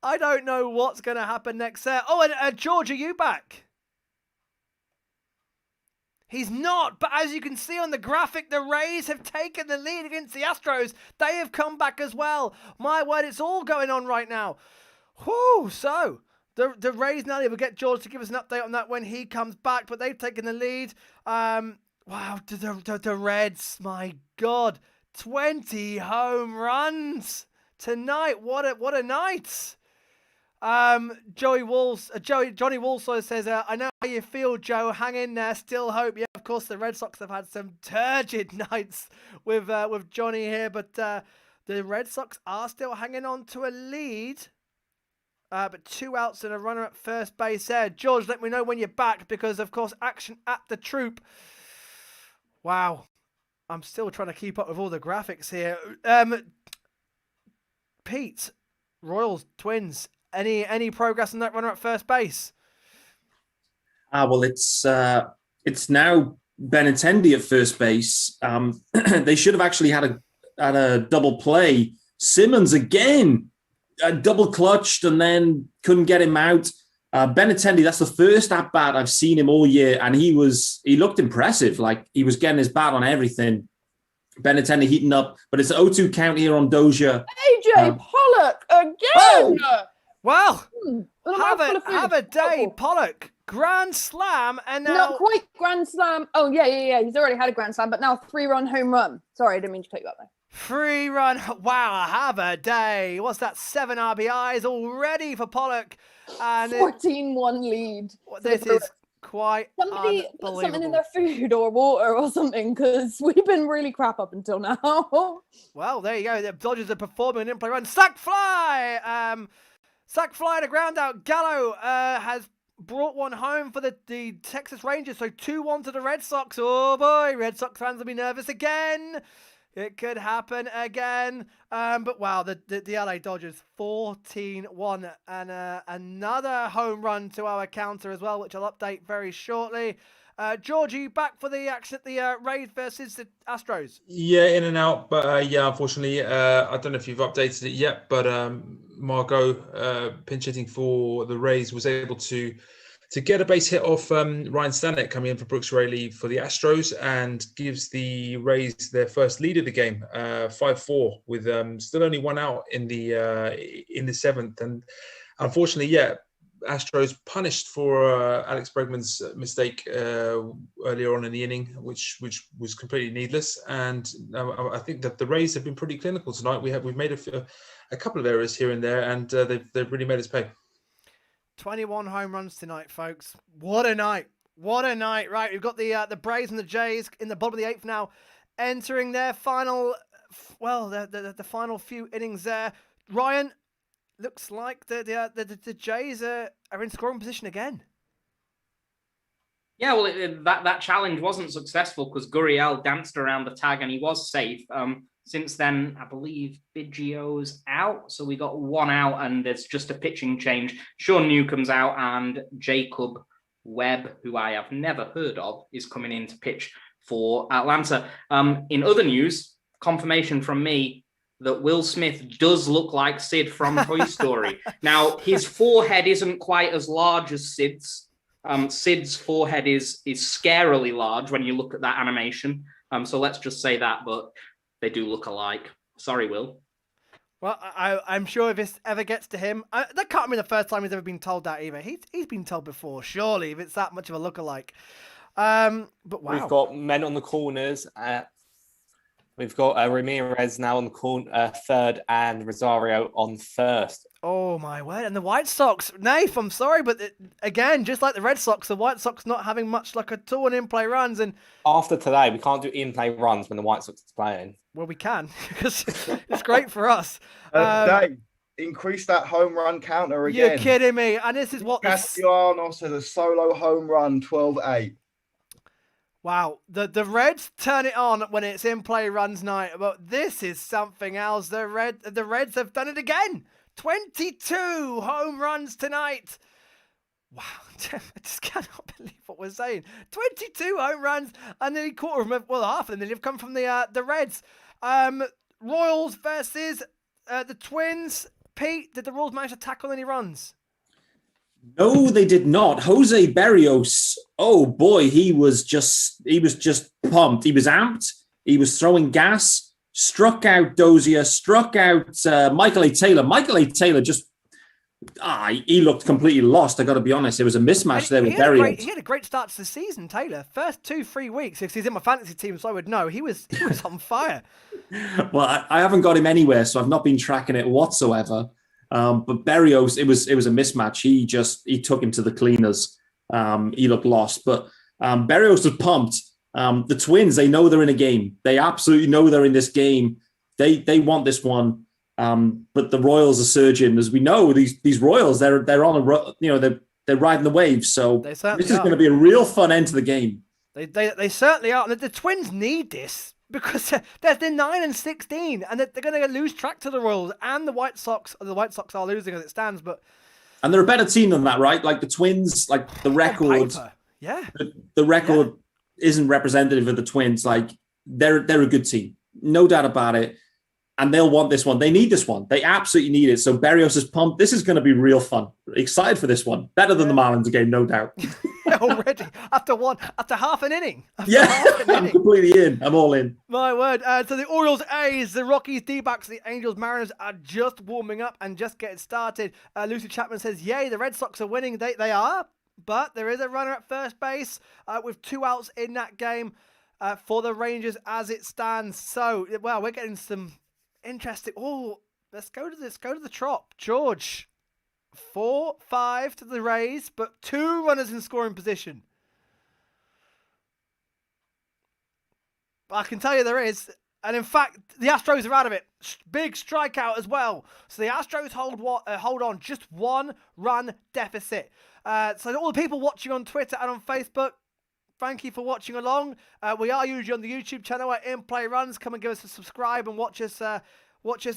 I don't know what's going to happen next set. Oh, and George, are you back? He's not, but as you can see on the graphic, the Rays have taken the lead against the Astros. They have come back as well. My word, it's all going on right now. Whew, so the Rays now, we'll get George to give us an update on that when he comes back, but they've taken the lead. Wow, the Reds, my God, 20 home runs tonight. What a night. Johnny Walso says, I know how you feel, Joe. Hang in there. Still hope. Yeah, of course, the Red Sox have had some turgid nights with Johnny here, but the Red Sox are still hanging on to a lead. But 2 outs and a runner at first base there. George, let me know when you're back because, of course, action at the Troop. Wow. I'm still trying to keep up with all the graphics here. Pete, Royals, Twins. Any progress on that runner at first base? Well, it's now Benintendi at first base. They should have actually had a double play. Simmons again, double clutched and then couldn't get him out. Benintendi, that's the first at bat I've seen him all year, and he looked impressive. Like he was getting his bat on everything. Benintendi heating up, but it's an 0-2 count here on Dozier. AJ Pollock again. Oh! Well, have a day, Pollock. Grand slam, and now... Not quite grand slam. Oh, yeah. He's already had a grand slam, but now 3-run home run. Sorry, I didn't mean to cut you up there. 3-run. Wow, have a day. What's that? 7 RBIs already for Pollock. And 14-1 lead. This is Quite Somebody put unbelievable. something in their food or water or something, because we've been really crap up until now. Well, there you go. The Dodgers are performing an in-play run. Sack fly! Sack fly to ground out. Gallo has brought one home for the Texas Rangers. So 2-1 to the Red Sox. Oh boy, Red Sox fans will be nervous again. It could happen again. But wow, the LA Dodgers 14-1 and another home run to our counter as well, which I'll update very shortly. Georgie, back for the action at the Rays versus the Astros. Yeah, in and out, but yeah, unfortunately, I don't know if you've updated it yet, but Margot, pinch hitting for the Rays, was able to get a base hit off Ryan Stanek coming in for Brooks Raley for the Astros, and gives the Rays their first lead of the game, 5-4, with still only one out in the seventh. And unfortunately, yeah, Astros punished for Alex Bregman's mistake earlier on in the inning, which was completely needless. And I think that the Rays have been pretty clinical tonight. We've made a couple of errors here and there, and they've really made us pay. 21 home runs tonight, folks. What a night. What a night. Right, we've got the Braves and the Jays in the bottom of the eighth now, entering their final, well, the final few innings there. Ryan, looks like the Jays are in scoring position again. Yeah, well, that challenge wasn't successful because Gurriel danced around the tag and he was safe. Since then, I believe Biggio's out. So we got one out and there's just a pitching change. Sean Newcomb's out and Jacob Webb, who I have never heard of, is coming in to pitch for Atlanta. In other news, confirmation from me that Will Smith does look like Sid from Toy Story. Now, his forehead isn't quite as large as Sid's. Sid's forehead is scarily large when you look at that animation. So let's just say that, but they do look alike. Sorry, Will. Well, I'm sure if this ever gets to him, that can't be the first time he's ever been told that either. He's been told before, surely, if it's that much of a lookalike. But wow. We've got men on the corners. We've got Ramirez now on the third and Rosario on first. Oh, my word. And the White Sox, Nath, I'm sorry, but again, just like the Red Sox, the White Sox not having much luck at all in in-play runs. And after today, we can't do in-play runs when the White Sox is playing. Well, we can, because it's great for us. Dave, increase that home run counter again. You're kidding me. And this is what... Castellanos has a solo home run, 12-8. Wow, the Reds turn it on when it's in-play runs night, but this is something else. The Reds have done it again. 22 home runs tonight. Wow, I just cannot believe what we're saying. 22 home runs, and nearly quarter of them, well, half of them have come from the Reds. Royals versus the Twins. Pete, did the Royals manage to tackle any runs? No, they did not. Jose Berrios, oh boy, he was just pumped. He was amped. He was throwing gas. Struck out Dozier. Struck out Michael A. Taylor. Michael A. Taylor just he looked completely lost. I got to be honest. It was a mismatch there with Berrios. He had a great start to the season, Taylor. First 2-3 weeks, if he's in my fantasy team, so I would know he was on fire. Well, I haven't got him anywhere, so I've not been tracking it whatsoever. But Berrios, it was a mismatch. He took him to the cleaners. He looked lost, but Berrios was pumped. The Twins, they know they're in a game. They absolutely know they're in this game. They want this one. But the Royals are surging, as we know. These Royals, they're on they're riding the wave. So this is going to be a real fun end to the game. They certainly are. The Twins need this, because they're 9-16, and they're going to lose track to the Royals and the White Sox. The White Sox are losing as it stands, and they're a better team than that, right? Like the Twins, like the record, the record isn't representative of the Twins. Like they're a good team, no doubt about it, and they'll want this one. They need this one. They absolutely need it. So Berrios is pumped. This is going to be real fun. Excited for this one. Better than the Marlins game, no doubt. Already after half an inning. I'm completely in. I'm all in. My word. So the Orioles, A's, the Rockies, D-backs, the Angels, Mariners are just warming up and just getting started. Lucy Chapman says, yay, the Red Sox are winning. They are, but there is a runner at first base with 2 outs in that game for the Rangers as it stands. So, well, we're getting some interesting... Oh, let's go to the Trop. George. 4-5 to the Rays, but 2 runners in scoring position. I can tell you there is. And in fact, the Astros are out of it. Big strikeout as well. So the Astros hold on, just 1 run deficit. So all the people watching on Twitter and on Facebook, thank you for watching along. We are usually on the YouTube channel at In Play Runs. Come and give us a subscribe and watch us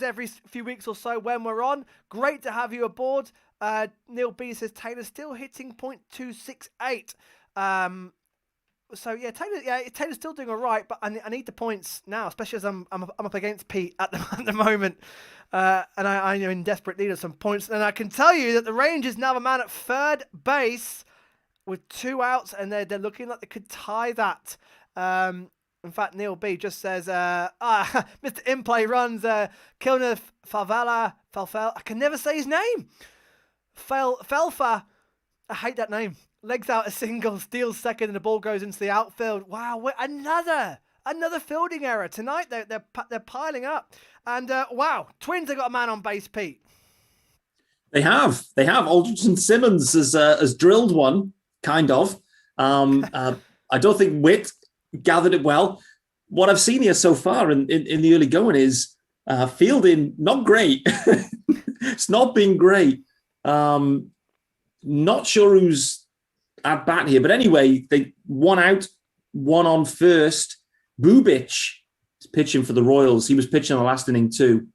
every few weeks or so when we're on. Great to have you aboard. Neil B says Taylor's still hitting .268. So yeah, Taylor's still doing all right, but I need the points now, especially as I'm up against Pete at the moment, and I'm in desperate need of some points. And I can tell you that the Rangers now have a man at third base with 2 outs, and they're looking like they could tie that. In fact, Neil B just says, Mr. In-Play Runs, Kilner Falfel. I can never say his name. Felfa. I hate that name. Legs out a single, steals second, and the ball goes into the outfield. Wow, another fielding error tonight. They're piling up, and wow, Twins have got a man on base, Pete. They have. Aldridge Simmons has drilled one, kind of. I don't think Witt gathered it well. What I've seen here so far in the early going is fielding not great. It's not been great. Not sure who's at bat here, but anyway, they 1 out, 1 on first. Bubic is pitching for the Royals. He was pitching the last inning too.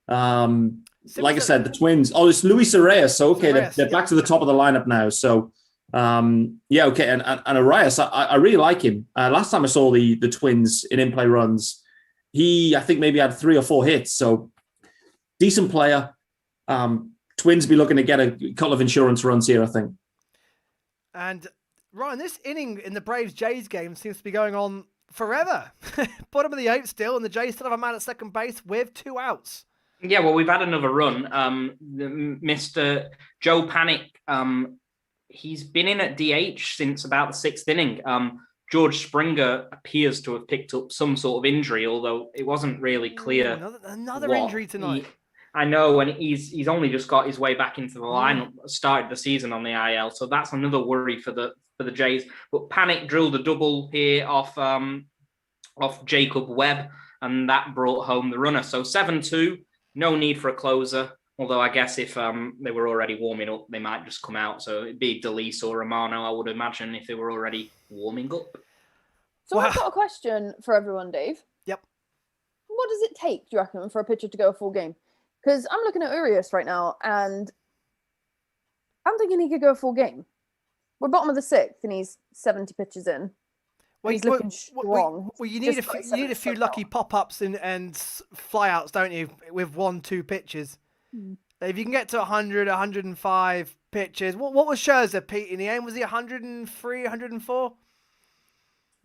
Like I said, the Twins. Oh, it's Luis Arias. So okay, they're back to the top of the lineup now. So yeah, okay. And Arias, I really like him. Last time I saw the Twins in In-Play Runs, I think maybe had 3 or 4 hits. So decent player. Twins be looking to get a couple of insurance runs here, I think. And Ryan, this inning in the Braves-Jays game seems to be going on forever. Bottom of the 8th still, and the Jays still have a man at second base with 2 outs. Yeah, well, we've had another run. Mr. Joe Panic, he's been in at DH since about the 6th inning. George Springer appears to have picked up some sort of injury, although it wasn't really clear. Another injury tonight. I know, and he's only just got his way back into the lineup, started the season on the IL, so that's another worry for the Jays. But Panic drilled a double here off Jacob Webb, and that brought home the runner. So 7-2, no need for a closer. Although I guess if they were already warming up, they might just come out. So it'd be DeLise or Romano, I would imagine, if they were already warming up. So I've got a question for everyone, Dave. Yep. What does it take, do you reckon, for a pitcher to go a full game? Because I'm looking at Urias right now, and I'm thinking he could go a full game. We're bottom of the 6th, and he's 70 pitches in. Well, he's looking strong. Well, you need a few lucky pop-ups and fly-outs, don't you, with 1-2 pitches. If you can get to 100, 105 pitches. What was Scherzer, Pete, in the end? Was he 103, 104?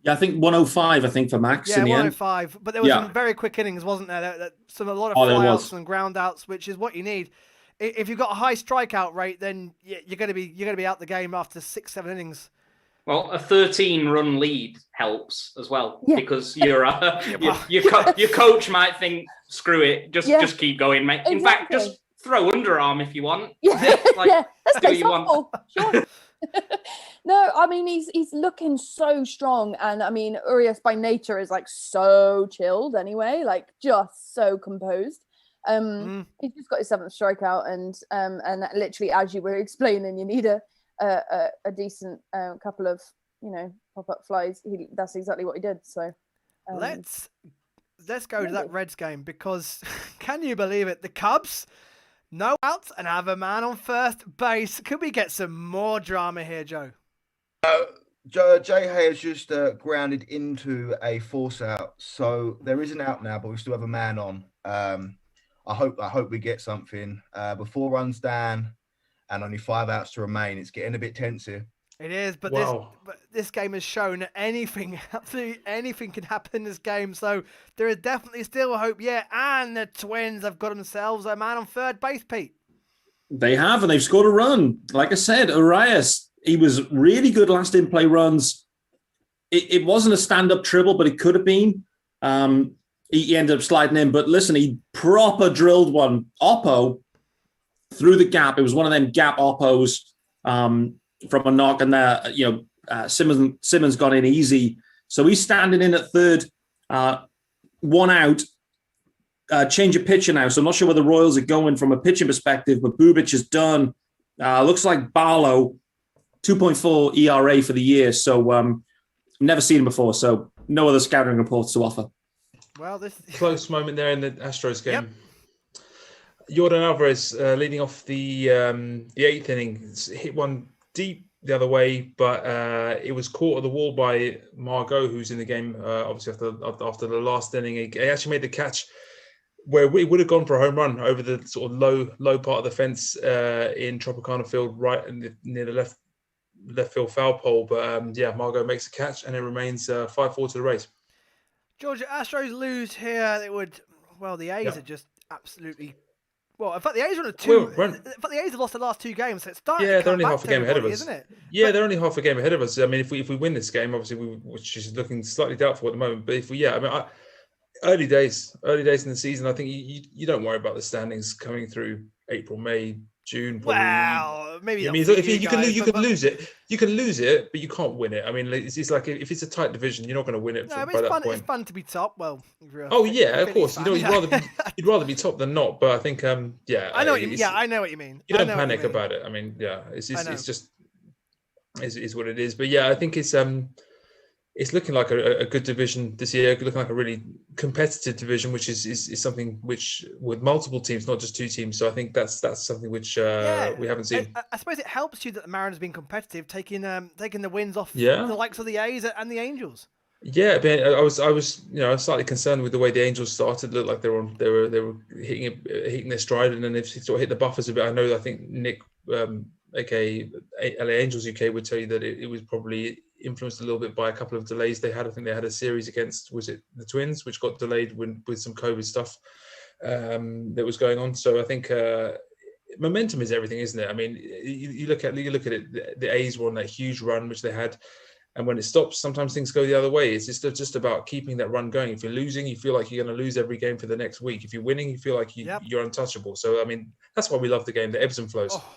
Yeah, I think 105, for Max in the 105. end. But there was some very quick innings, wasn't there? A lot of fly-outs and ground-outs, which is what you need. If you've got a high strikeout rate, then you're going to be out the game after 6-7 innings. Well, a 13-run lead helps as well, because your coach might think, screw it, just keep going, mate. In fact, just throw underarm if you want. Let's do play what you want. Sure. No, I mean he's looking so strong, and I mean Urias by nature is like so chilled anyway, like just so composed. He's just got his 7th strikeout, and literally as you were explaining, you need a decent couple of pop-up flies. That's exactly what he did. So let's go to that Reds game, because can you believe it? The Cubs, no outs and have a man on first base. Could we get some more drama here, Joe? Jay Hayes just grounded into a force out, so there is an out now, but we still have a man on. I hope we get something before runs down, and only 5 outs to remain. It's getting a bit tense here. It is, but this game has shown that absolutely anything can happen in this game. So there is definitely still hope. Yeah, and the Twins have got themselves a man on third base, Pete. They have, and they've scored a run. Like I said, Arias, he was really good last in-play runs. It wasn't a stand-up triple, but it could have been. He ended up sliding in. But listen, he proper drilled one. Oppo through the gap. It was one of them gap Oppos from a knock, and there, Simmons got in easy. So he's standing in at third. One out. Change of pitcher now. So I'm not sure where the Royals are going from a pitching perspective, but Bubic is done. Looks like Barlow, 2.4 ERA for the year. So never seen him before. So no other scouting reports to offer. Well, this Close moment there in the Astros game. Yep. Jordan Alvarez leading off the 8th inning, hit one deep the other way, but it was caught at the wall by Margot, who's in the game, obviously after the last inning. He actually made the catch where it would have gone for a home run over the sort of low part of the fence in Tropicana Field, right near the left field foul pole. But Margot makes a catch, and it remains 5-4 to the Rays. Georgia Astros lose here. The A's are just absolutely. Well, in fact, the A's are on a two. In fact, the A's have lost the last 2 games, so it's starting. Yeah, to they're come only back half a to game ahead of everybody, us, isn't it? Yeah, they're only half a game ahead of us. I mean, if we win this game, obviously, which is looking slightly doubtful at the moment. But early days in the season, I think you don't worry about the standings coming through April, May, June. Probably. Well, maybe. I mean, if you can lose it. You can lose it, but you can't win it. I mean, it's like if it's a tight division, you're not going to win it. No, by but it's that fun. point. It's fun to be top. Well, oh yeah, of course. You'd rather be top than not. But I think, I know what you mean. Yeah, I know what you mean. You don't panic about it. I mean, yeah, it's just what it is. But yeah, I think it's looking like a good division this year, looking like a really competitive division, which is something which with multiple teams, not just 2 teams. So I think that's something which we haven't seen. I suppose it helps you that the Mariners have been competitive, taking the wins off Yeah. the likes of the A's and the Angels. Yeah, but I was slightly concerned with the way the Angels started. It looked like they were hitting their stride, and then they've sort of hit the buffers a bit. I think Nick, aka LA Angels UK, would tell you that it was probably influenced a little bit by a couple of delays they had. I think they had a series against, was it the Twins, which got delayed with some COVID stuff that was going on. So I think momentum is everything, isn't it? I mean, you look at it. The A's were on that huge run which they had, and when it stops, sometimes things go the other way. It's just about keeping that run going. If you're losing, you feel like you're going to lose every game for the next week. If you're winning, you feel like you're untouchable. So I mean, that's why we love the game, the ebbs and flows. Oh.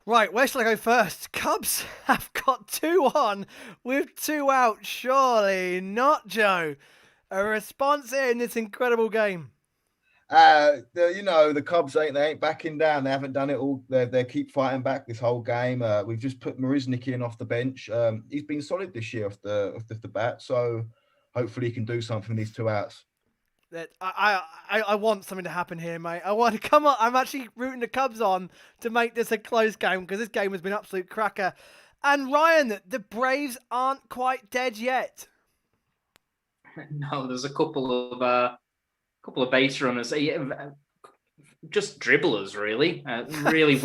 Right, where shall I go first? Cubs have got 2 on with 2 out. Surely not, Joe. A response here in this incredible game. The Cubs they ain't backing down. They haven't done it all. They keep fighting back this whole game. We've just put Marisnick in off the bench. He's been solid this year off the bat. So hopefully he can do something with these 2 outs. That I want something to happen here, mate. I want to come on. I'm actually rooting the Cubs on to make this a close game because this game has been an absolute cracker. And Ryan, the Braves aren't quite dead yet. No, there's a couple of base runners, just dribblers, really, really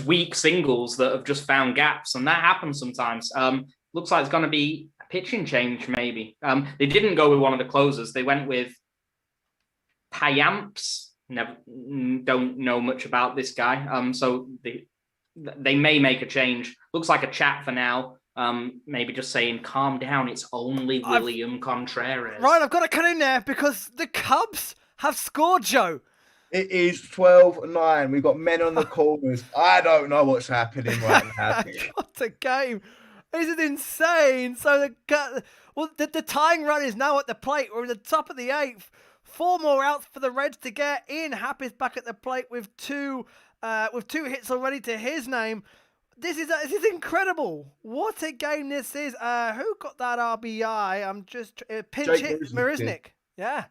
weak singles that have just found gaps, and that happens sometimes. Looks like it's going to be a pitching change, maybe. They didn't go with one of the closers. They went with Payamps. Don't know much about this guy. So they may make a change. Looks like a chat for now. Maybe just saying, calm down. It's only William Contreras. Right, I've got to cut in there because the Cubs have scored, Joe. It is 12-9. We've got men on the corners. I don't know what's happening right now. What a game. This is insane. So the tying run is now at the plate. We're at the top of the 8th. 4 more outs for the Reds to get. Ian Happ is back at the plate with two hits already to his name. This is incredible. What a game this is. Who got that RBI? I'm just pinch hit Marisnick. Yeah.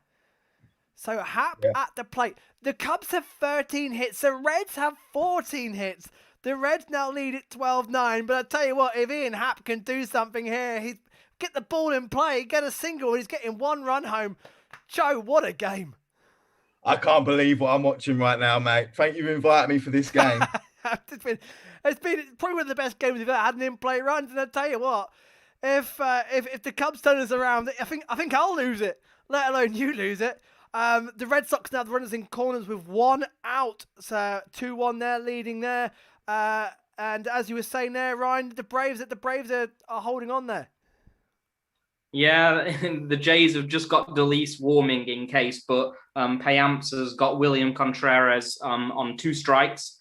So Happ at the plate. The Cubs have 13 hits. The Reds have 14 hits. The Reds now lead at 12-9. But I tell you what, if Ian Happ can do something here, he's get the ball in play, get a single, and he's getting 1 run home. Joe, what a game. I can't believe what I'm watching right now, mate. Thank you for inviting me for this game. It's been probably one of the best games we've ever had in play runs. And I tell you what, if the Cubs turn us around, I think I'll lose it, let alone you lose it. The Red Sox now the runners in corners with 1 out, so 2-1 there, leading there. And as you were saying there, Ryan, the Braves are holding on there. Yeah, the Jays have just got Delise warming in case, but Payamps has got William Contreras on 2 strikes,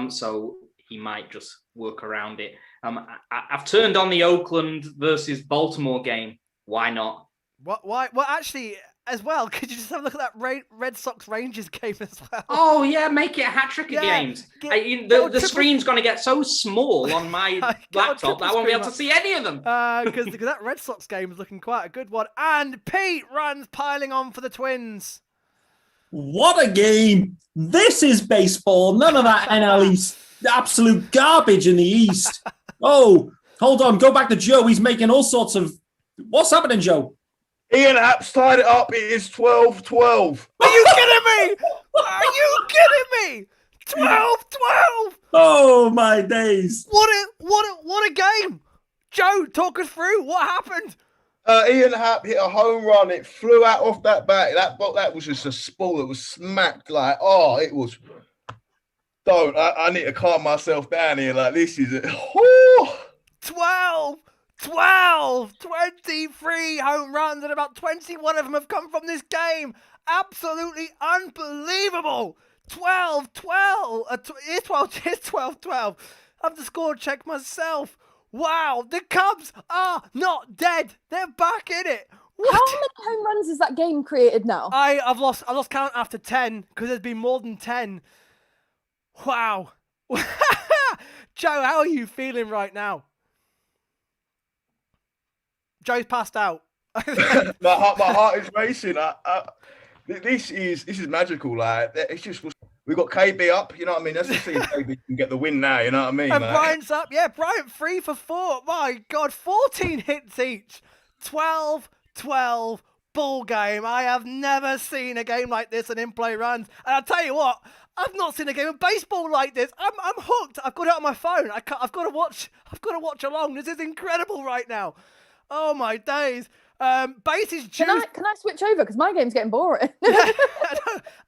so he might just work around it. I've turned on the Oakland versus Baltimore game. Why not? What? Why? Well, actually, as well, could you just have a look at that Red Sox Rangers game as well? Oh yeah, make it a hat trick of Yeah, games. get- The screen's going to get so small on my Get on laptop that I triple won't be able to screen, see any of them. Because that Red Sox game is looking quite a good one. And Pete runs piling on for the Twins. What a game! This is baseball. None of that NL East absolute garbage in the East. Oh, hold on. Go back to Joe. He's making all sorts of. What's happening, Joe? Ian Happ's tied it up. It is 12-12. Are you kidding me? Are you kidding me? 12-12. Oh my days! What a game! Joe, talk us through what happened. Ian Happ hit a home run. It flew out off that bat. That was just a spall that was smacked like, oh, it was. I need to calm myself down here. Like, this is it. 23 home runs, and about 21 of them have come from this game. Absolutely unbelievable. 12-12. It's 12-12. I have to score check myself. Wow, the Cubs are not dead. They're back in it. What? How many home runs has that game created now? I've lost count after 10 because there's been more than 10. Wow. Joe, how are you feeling right now? Joe's passed out. my heart is racing. This is magical. Like, it's just we got KB up. You know what I mean? Let's just see if KB can get the win now. You know what I mean? And like. Bryant's up. Yeah, Bryant 3 for 4. My God, 14 hits each. 12-12 ball game. I have never seen a game like this, an in-play runs. And I'll tell you what, I've not seen a game of baseball like this. I'm hooked. I've got it on my phone. I've got to watch along. This is incredible right now. Oh my days. Bases juice. Can I switch over? Because my game's getting boring. I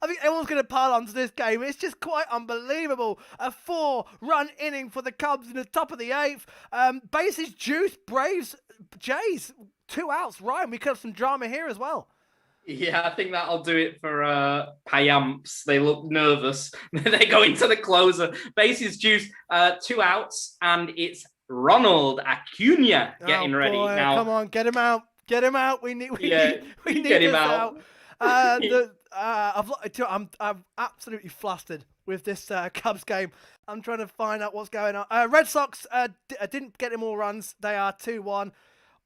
think everyone's going to pile onto this game. It's just quite unbelievable. A 4-run inning for the Cubs in the top of the 8th. Bases juice, Braves, Jays, 2 outs. Ryan, we could have some drama here as well. Yeah, I think that'll do it for Payamps. They look nervous. They go into the closer. Bases juice, 2 outs, and it's Ronald Acuna getting ready now. Come on, get him out. Get him out. We need get him out. I'm absolutely flustered with this Cubs game. I'm trying to find out what's going on. Red Sox didn't get them all runs. They are 2-1.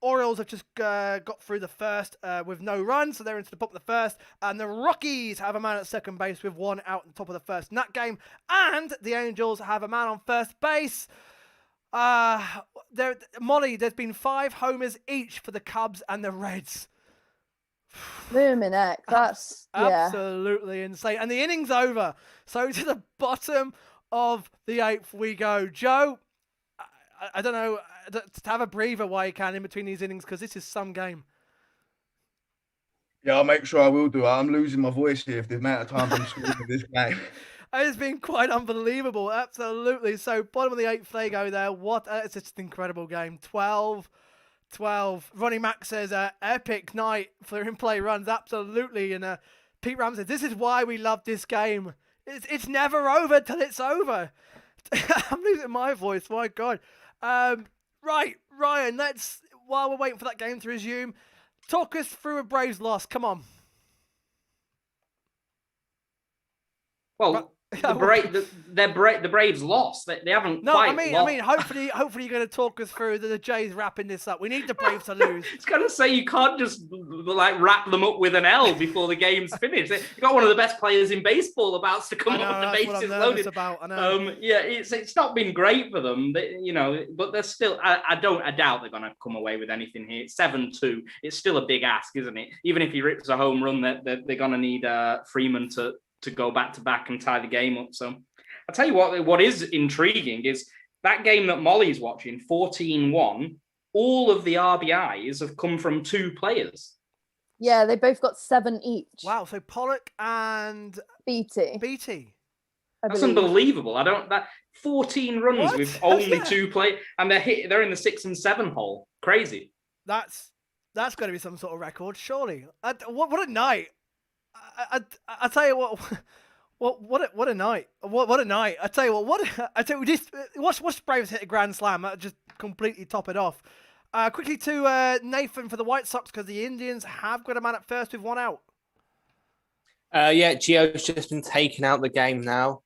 Orioles have just got through the first with no runs, so they're into the top of the first. And the Rockies have a man at second base with 1 out on the top of the first in that game. And the Angels have a man on first base. Molly, there's been 5 homers each for the Cubs and the Reds. Blooming heck, that's absolutely insane. And the inning's over. So to the bottom of the 8th we go. Joe, I don't know, to have a breather while you can in between these innings, because this is some game. Yeah, I'll make sure I will do. I'm losing my voice here if the amount of times I'm screaming this game. It's been quite unbelievable, absolutely. So bottom of the 8th they go there. It's just an incredible game. 12-12. Ronnie Mack says, epic night for in-play runs, absolutely. And Pete Ram says, this is why we love this game. It's never over till it's over. I'm losing my voice, my God. Right, Ryan, while we're waiting for that game to resume, talk us through a Braves loss. Come on. Well, the Braves lost. They haven't. No, quite I mean, lost. hopefully you're going to talk us through the Jays wrapping this up. We need the Braves to lose. I was going to say, you can't just wrap them up with an L before the game's finished. You've got one of the best players in baseball about to come up with the bases loaded. I know. It's not been great for them, but they're still. I doubt they're going to come away with anything here. It's 7-2. It's still a big ask, isn't it? Even if he rips a home run, they're going to need Freeman to go back-to-back and tie the game up. So I'll tell you what is intriguing is that game that Molly's watching, 14-1, all of the RBIs have come from 2 players. Yeah, they both got 7 each. Wow, so Pollock and BT. That's unbelievable. 14 runs with only 2 players, and they're in the 6 and 7 hole. Crazy. That's going to be some sort of record, surely. What a night. I tell you what a night! What a night! I tell you what watch Braves hit a grand slam. That just completely top it off. Quickly to Nathan for the White Sox, because the Indians have got a man at first with one out. Yeah, Gio's just been taken out the game now.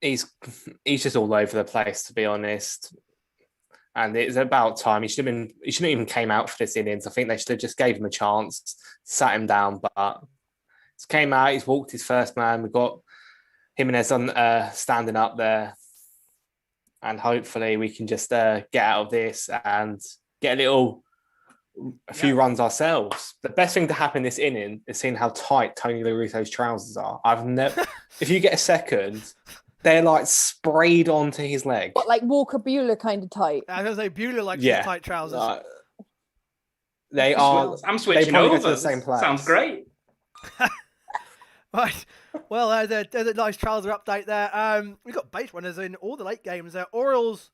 He's just all over the place, to be honest. And it's about time. He shouldn't even came out for this innings. I think they should have just gave him a chance, sat him down. But he's came out. He's walked his first man. We've got Jimenez on standing up there, and hopefully we can just get out of this and get a few runs ourselves. The best thing to happen this inning is seeing how tight Tony La Russo's trousers are. I've never. If you get a second, they're like sprayed onto his leg. What, like Walker Bueller kind of tight? I was going to say Bueller likes his tight trousers. They are. I'm switching over. over. To the same place. Sounds great. Right. Well, there's a nice trouser update there. We've got base runners in all the late games. Orioles,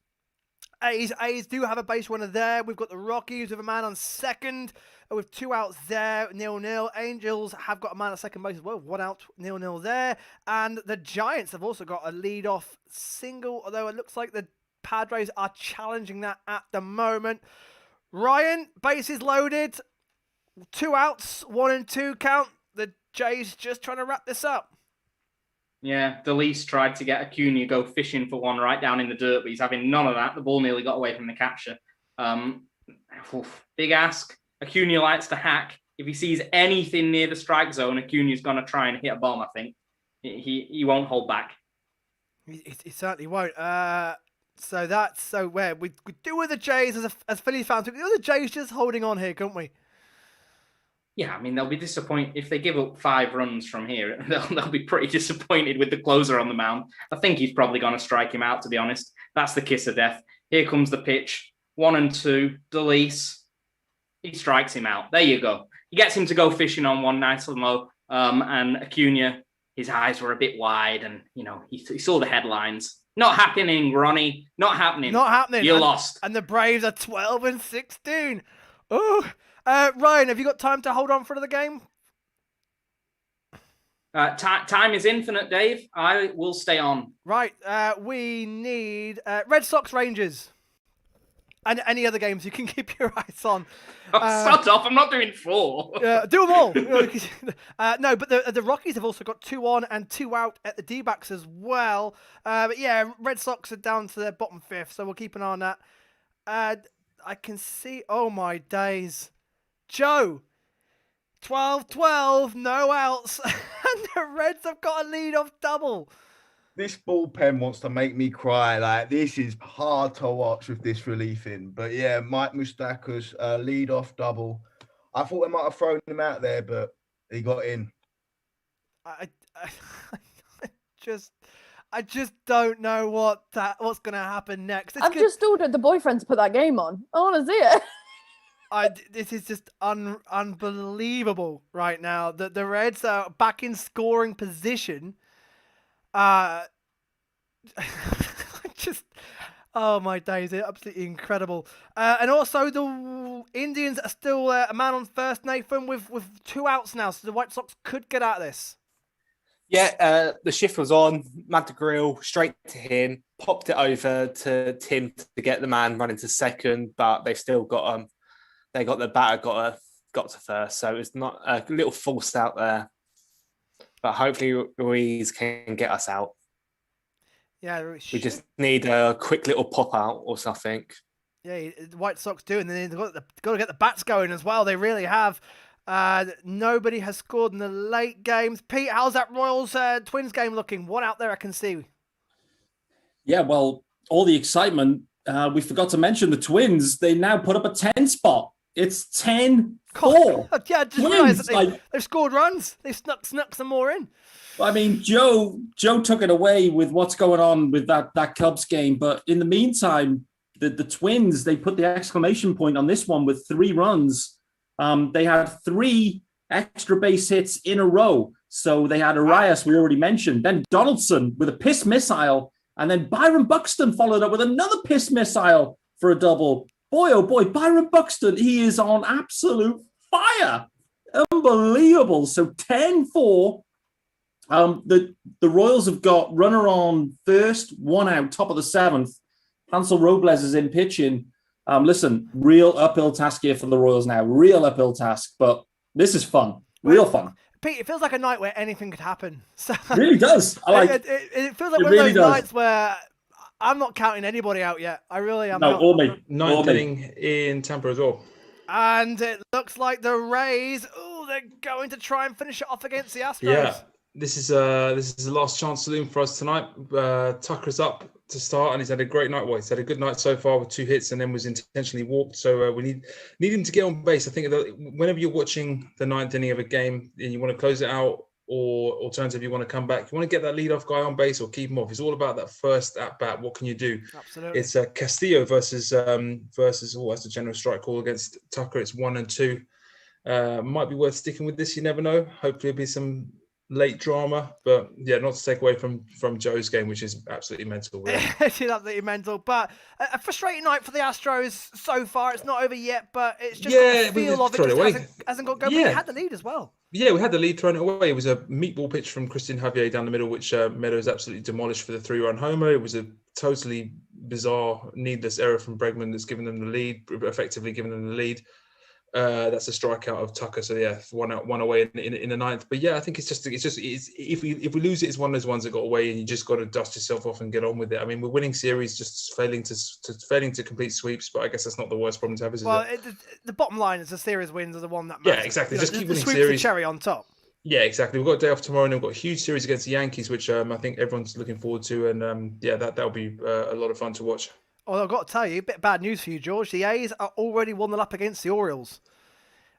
A's do have a base runner there. We've got the Rockies with a man on second with 2 outs there, 0-0. Angels have got a man at second base as well, 1 out, 0-0 there. And the Giants have also got a lead-off single, although it looks like the Padres are challenging that at the moment. Ryan, bases loaded, 2 outs, 1 and 2 count. The Jays just trying to wrap this up. Yeah, DeLeese tried to get Acuna go fishing for one right down in the dirt, but he's having none of that. The ball nearly got away from the catcher. Big ask. Acuna likes to hack. If he sees anything near the strike zone, Acuna's going to try and hit a bomb, I think. He won't hold back. He certainly won't. So where we do with the Jays as Phillies fans, we do with the Jays just holding on here, couldn't we? Yeah, I mean, they'll be disappointed if they give up 5 runs from here. They'll be pretty disappointed with the closer on the mound. I think he's probably going to strike him out, to be honest. That's the kiss of death. Here comes the pitch. 1 and 2. DeLeese. He strikes him out. There you go. He gets him to go fishing on one nice and low. And Acuna, his eyes were a bit wide, and he saw the headlines. Not happening, Ronnie. Not happening. Not happening. You're lost. And the Braves are 12 and 16. Oh. Ryan, have you got time to hold on for the game? Time is infinite, Dave. I will stay on. Right. We need Red Sox Rangers. And any other games you can keep your eyes on. Sod off. I'm not doing 4. Do them all. No, but the Rockies have also got 2 on and 2 out at the D-backs as well. But yeah, Red Sox are down to their bottom 5th, so we'll keep an eye on that. I can see... Oh, my days. Joe, 12-12, no outs, and the Reds have got a lead-off double. This bullpen wants to make me cry. Like, this is hard to watch with this relief in. But yeah, Mike Moustakas, lead-off double. I thought they might have thrown him out there, but he got in. I just don't know what's going to happen next. I've just ordered the boyfriend to put that game on. I want to see it. This is just unbelievable right now. The Reds are back in scoring position. Oh my days, they're absolutely incredible. And also the Indians are still a man on first, Nathan, with 2 outs now, so the White Sox could get out of this. Yeah, the shift was on. Matt DeGrill straight to him, popped it over to Tim to get the man running to second, but they've still got they got the batter got to first, so it's not a little forced out there. But hopefully Ruiz can get us out. Yeah, we just need a quick little pop out or something. Yeah, the White Sox do, and then they've got to get the bats going as well. They really have. Nobody has scored in the late games. Pete, how's that Royals Twins game looking? 1 out there I can see. Yeah, well, all the excitement. We forgot to mention the Twins. They now put up a 10 spot. It's 10-4. Yeah, I just realised that they've scored runs. They've snuck some more in. I mean, Joe took it away with what's going on with that Cubs game. But in the meantime, the Twins, they put the exclamation point on this one with 3 runs. They had 3 extra base hits in a row. So they had Arias, we already mentioned, then Donaldson with a piss missile, and then Byron Buxton followed up with another piss missile for a double. Boy, oh boy, Byron Buxton, he is on absolute fire. Unbelievable. So 10-4. The Royals have got runner on first, 1 out, top of the 7th. Hansel Robles is in pitching. Listen, real uphill task here for the Royals now. Real uphill task, but this is fun. Real fun. Pete, it feels like a night where anything could happen. So It really does. I like it feels like it one really of those does. nights where I'm not counting anybody out yet. I really am No, not. all me. Ninth All me. inning in Tampa as well. And it looks like the Rays, they're going to try and finish it off against the Astros. Yeah, this is the last chance saloon for us tonight. Tucker's up to start, and he's had a great night. Well, he's had a good night so far with 2 hits, and then was intentionally walked. So we need him to get on base. I think that whenever you're watching the 9th inning of a game and you want to close it out, or alternatively you want to come back, you want to get that leadoff guy on base or keep him off. It's all about that first at bat. What can you do? Absolutely. It's Castillo versus that's a general strike call against Tucker. It's 1 and 2. Might be worth sticking with this. You never know. Hopefully, it'll be some late drama, but yeah, not to take away from Joe's game, which is absolutely mental. Really. It is absolutely mental, but a frustrating night for the Astros so far. It's not over yet, but it's just got the feel of it just hasn't got going. But they had the lead as well. Yeah, we had the lead thrown away. It was a meatball pitch from Christian Javier down the middle, which Meadows absolutely demolished for the 3-run homer. It was a totally bizarre, needless error from Bregman that's given them the lead, effectively given them the lead. That's a strikeout of Tucker. So yeah, one away in the 9th. But yeah, I think it's if we lose it, it's one of those ones that got away, and you just got to dust yourself off and get on with it. I mean, we're winning series, just failing to complete sweeps. But I guess that's not the worst problem to have, is it? The bottom line is the series wins are the one that matters. Yeah, exactly. Just keep the winning sweep's series. The cherry on top. Yeah, exactly. We've got a day off tomorrow, and we've got a huge series against the Yankees, which I think everyone's looking forward to. And that'll be a lot of fun to watch. Well, I've got to tell you, a bit of bad news for you, George. The A's are already 1-0 up against the Orioles.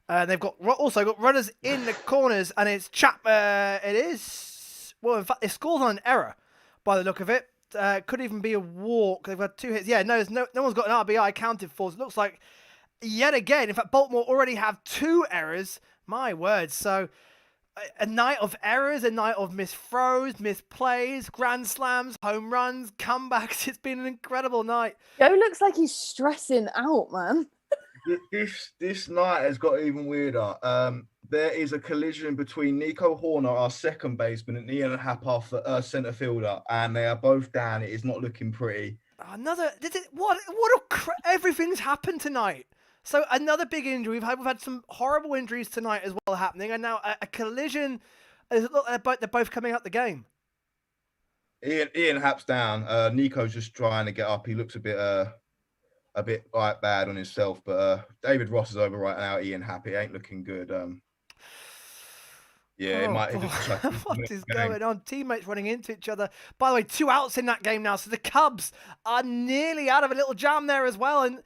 They've also got runners in the corners, and it's it is, well, in fact, it scores on an error by the look of it. Could even be a walk. They've had 2 hits. Yeah, no one's got an RBI counted for. So it looks like, yet again, in fact, Baltimore already have 2 errors. My word. So a night of errors, a night of missed throws, missed plays, grand slams, home runs, comebacks. It's been an incredible night. Joe looks like he's stressing out, man. This night has got even weirder. There is a collision between Nico Horner, our second baseman, and Ian Happ, our centre fielder, and they are both down. It is not looking pretty. Everything's happened tonight. So another big injury. We've had some horrible injuries tonight as well happening, and now a collision. They're both coming out the game. Ian Happ's down. Nico's just trying to get up. He looks a bit like bad on himself, but David Ross is over right now. Ian Happ, it ain't looking good. What is going on? Teammates running into each other. By the way, 2 outs in that game now, so the Cubs are nearly out of a little jam there as well. And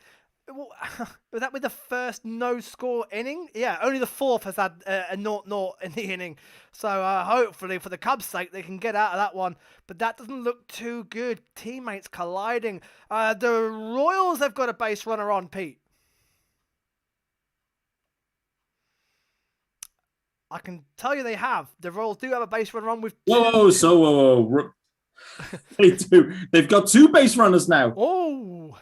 was that with the first no-score inning? Yeah, only the 4th has had a 0-0 in the inning. So hopefully, for the Cubs' sake, they can get out of that one. But that doesn't look too good. Teammates colliding. The Royals have got a base runner on, Pete. I can tell you they have. The Royals do have a base runner on with 2. Whoa. They do. They've got 2 base runners now. Oh.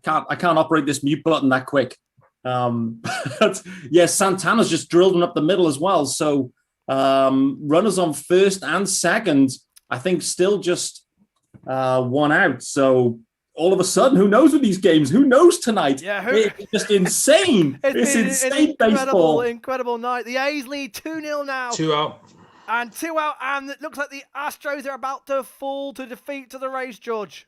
I can't operate this mute button that quick. Yes, Santana's just drilled one up the middle as well. So runners on first and second, I think still just 1 out. So all of a sudden, who knows with these games? Who knows tonight? Yeah, it's just insane. It's insane baseball. Incredible night. The A's lead 2-0 now. 2 out. And 2 out, and it looks like the Astros are about to fall to defeat to the Rays, George.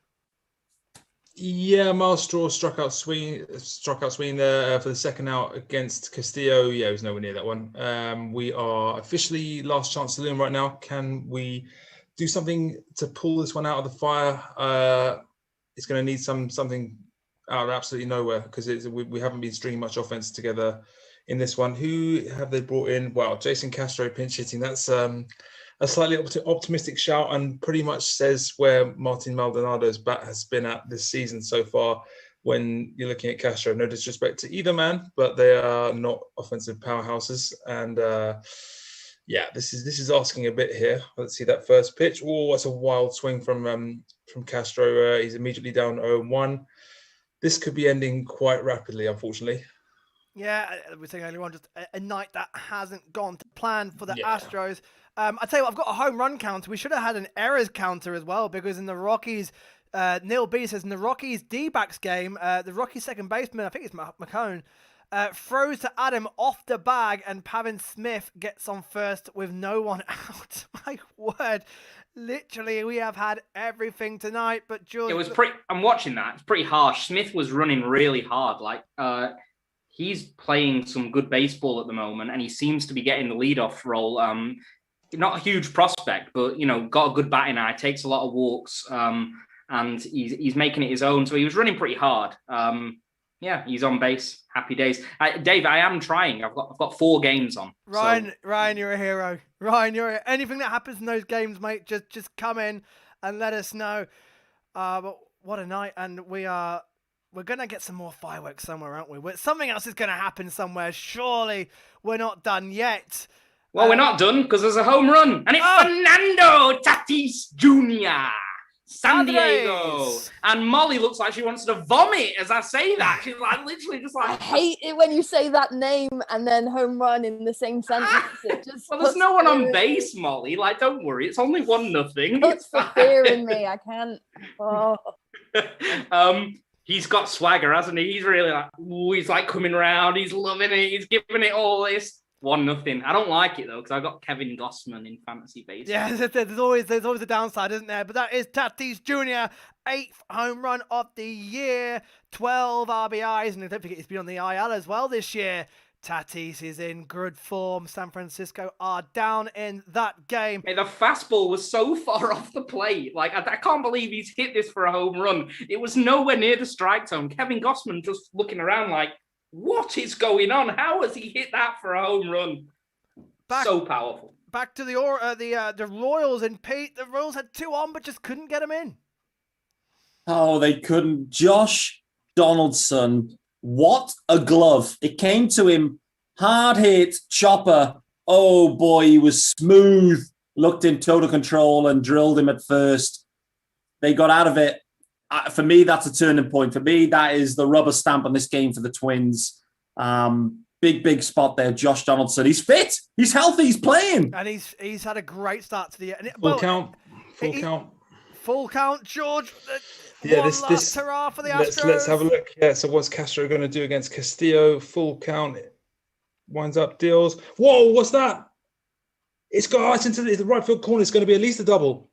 Yeah, Miles Straw struck out Sweeney there for the second out against Castillo. Yeah, he was nowhere near that one. We are officially last chance saloon right now. Can we do something to pull this one out of the fire? It's going to need something out of absolutely nowhere, because we haven't been stringing much offense together in this one. Who have they brought in? Well, Jason Castro pinch hitting. That's a slightly optimistic shout, and pretty much says where Martin Maldonado's bat has been at this season so far when you're looking at Castro. No disrespect to either man, but they are not offensive powerhouses. And this is asking a bit here. Let's see that first pitch. Oh, that's a wild swing from Castro. He's immediately down 0-1. This could be ending quite rapidly, unfortunately. Yeah, we're saying earlier on, just a night that hasn't gone to plan for the Astros. I tell you what, I've got a home run counter. We should have had an errors counter as well, because in the Rockies, Neil B says, in the Rockies D-backs game, the Rockies second baseman, I think it's McCone, throws to Adam off the bag and Pavin Smith gets on first with no one out. My word. Literally, we have had everything tonight, but George... It was I'm watching that. It's pretty harsh. Smith was running really hard. He's playing some good baseball at the moment, and he seems to be getting the leadoff role. Not a huge prospect, but, got a good batting eye, takes a lot of walks, and he's making it his own. So he was running pretty hard. He's on base. Happy days. Dave, I am trying. I've got 4 games on. Ryan, you're a hero. Ryan, anything that happens in those games, mate, just come in and let us know. But what a night, and we're gonna get some more fireworks somewhere, aren't we? Something else is gonna happen somewhere. Surely we're not done yet. Well, we're not done because there's a home run, and it's Fernando Tatis Jr. San Diego. And Molly looks like she wants to vomit as I say that. She's literally just like... I hate it when you say that name and then home run in the same sentence. Well, there's no one on base, Molly. Don't worry. It's only 1-0. Puts the fear in me. I can't. Oh. He's got swagger, hasn't he? He's really he's coming around. He's loving it. He's giving it all this. 1-0. I don't like it though because I got Kevin Gossman in fantasy baseball. Yeah, there's always a downside, isn't there? But that is Tatis Jr. 8th home run of the year, 12 RBIs, and don't forget he's been on the IL as well this year. Tatis is in good form. San Francisco are down in that game. Hey, the fastball was so far off the plate. I can't believe he's hit this for a home run. It was nowhere near the strike zone. Kevin Gossman just looking around what is going on? How has he hit that for a home run? So powerful. Back to the Royals, and Pete. The Royals had 2 on, but just couldn't get them in. Oh, they couldn't. Josh Donaldson, what a glove. It came to him, hard hit, chopper. Oh boy, he was smooth, looked in total control and drilled him at first. They got out of it. For me, that's a turning point. For me, that is the rubber stamp on this game for the Twins. Big spot there, Josh Donaldson. He's fit. He's healthy. He's playing. And he's had a great start to the year. Full count, George. This hurrah for the Astros. Let's have a look. Yeah, so what's Castro going to do against Castillo? Full count. Winds up, deals. Whoa, what's that? It's got ice into the right field corner. It's going to be at least a double.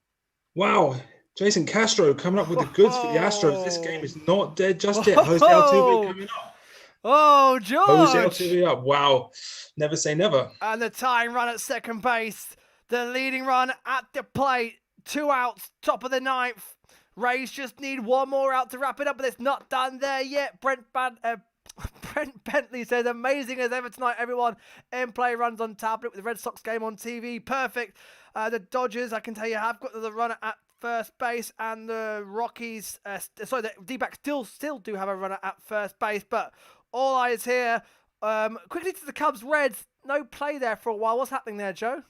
Wow. Jason Castro coming up with the goods for the Astros. This game is not dead just yet. Jose Altuve coming up. Oh, George. Jose Altuve up. Wow. Never say never. And the tying run at second base. The leading run at the plate. 2 outs, top of the 9th. Rays just need 1 more out to wrap it up, but it's not done there yet. Brent Bentley says, amazing as ever tonight, everyone. In play runs on tablet with the Red Sox game on TV. Perfect. The Dodgers, I can tell you, have got the runner at first base, and the Rockies, the D-backs still do have a runner at first base, but all eyes here. Quickly to the Cubs Reds, no play there for a while. What's happening there, Joe?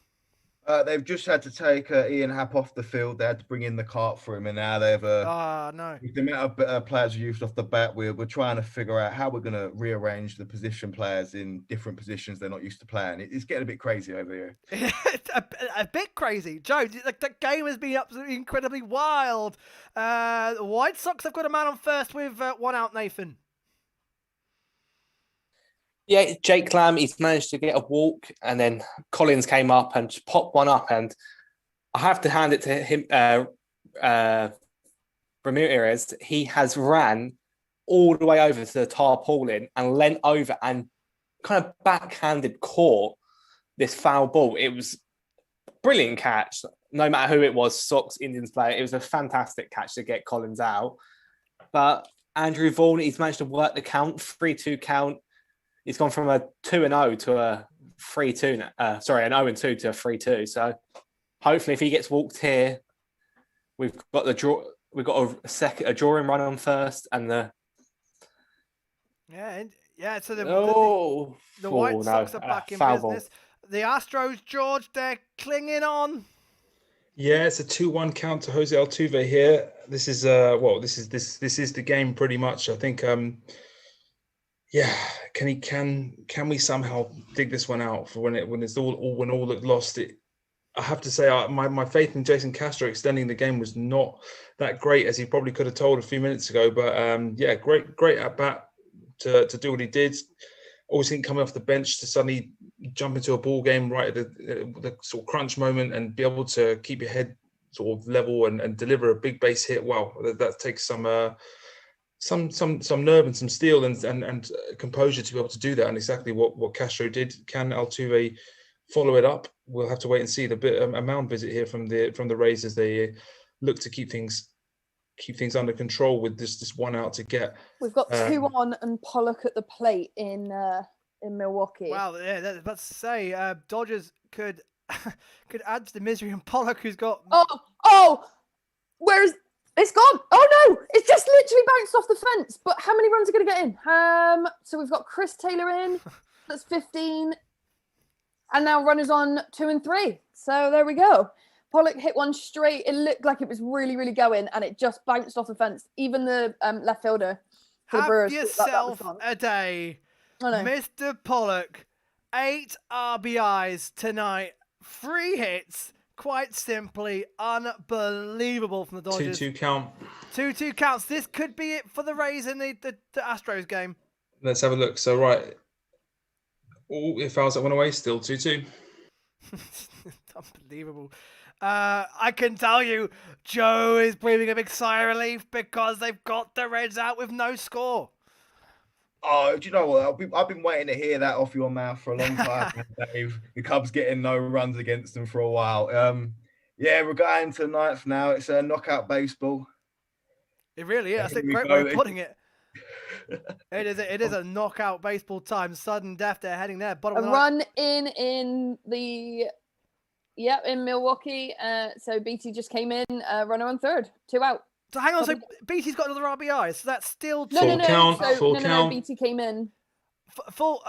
They've just had to take Ian Happ off the field. They had to bring in the cart for him, and now they've no. With the amount of players used off the bat, we're trying to figure out how we're going to rearrange the position players in different positions they're not used to playing. It's getting a bit crazy over here. It's a bit crazy, Joe. The game has been absolutely incredibly wild. The White Sox have got a man on first with 1 out. Nathan. Yeah, Jake Lamb, he's managed to get a walk, and then Collins came up and popped one up, and I have to hand it to him, Ramirez. He has ran all the way over to the tarpaulin and leant over and kind of backhanded caught this foul ball. It was a brilliant catch, no matter who it was, Sox, Indians player. It was a fantastic catch to get Collins out. But Andrew Vaughn, he's managed to work the count, 3-2 count. He's gone from a 2-0 to a 3-2. An 0-2 to a 3-2. So hopefully, if he gets walked here, we've got the draw. We've got a drawing run on first, and the So the White Sox are back in business. Ball. The Astros, George, they're clinging on. Yeah, it's a 2-1 count to Jose Altuve here. This is this is the game pretty much. I think. Can we somehow dig this one out for when all looked lost? I have to say, my faith in Jason Castro extending the game was not that great, as he probably could have told a few minutes ago. But yeah, great at bat to do what he did. Always think coming off the bench to suddenly jump into a ball game right at the sort of crunch moment and be able to keep your head sort of level and deliver a big base hit. Wow, that takes some nerve and some steel and composure to be able to do that. And exactly what Castro did. Can Altuve follow it up? We'll have to wait and see. A mound visit here from the Rays as they look to keep things under control with this one out to get. We've got 2 on and Pollock at the plate in Milwaukee. Wow, yeah, that's about to say Dodgers could add to the misery, and Pollock, who's got where's it's gone? Oh no, it's just literally bounced off the fence. But how many runs are going to get in? So we've got Chris Taylor in. That's 15, and now runners on 2 and 3. So there we go. Pollock hit one straight. It looked like it was really, really going, and it just bounced off the fence. Even the left fielder for the have Brewers. yourself a day, Mr. Pollock. 8 RBIs tonight, 3 hits. Quite simply unbelievable from the Dodgers. 2-2 count. 2-2 counts. This could be it for the Rays in the Astros game. Let's have a look. So right, if fouls that went away, still 2-2. Unbelievable. I can tell you, Joe is breathing a big sigh of relief because they've got the Reds out with no score. Oh, do you know what? I've been waiting to hear that off your mouth for a long time, Dave. The Cubs getting no runs against them for a while. Yeah, we're going to the 9th now. It's a knockout baseball. It really is. That's a great way of putting it. It is a knockout baseball time. Sudden death. They're heading there. Bottom of the run in Milwaukee. So BT just came in. Runner on 3rd. 2 out. So hang on. So BT's got another RBI. So that's still full count. BT came in. Full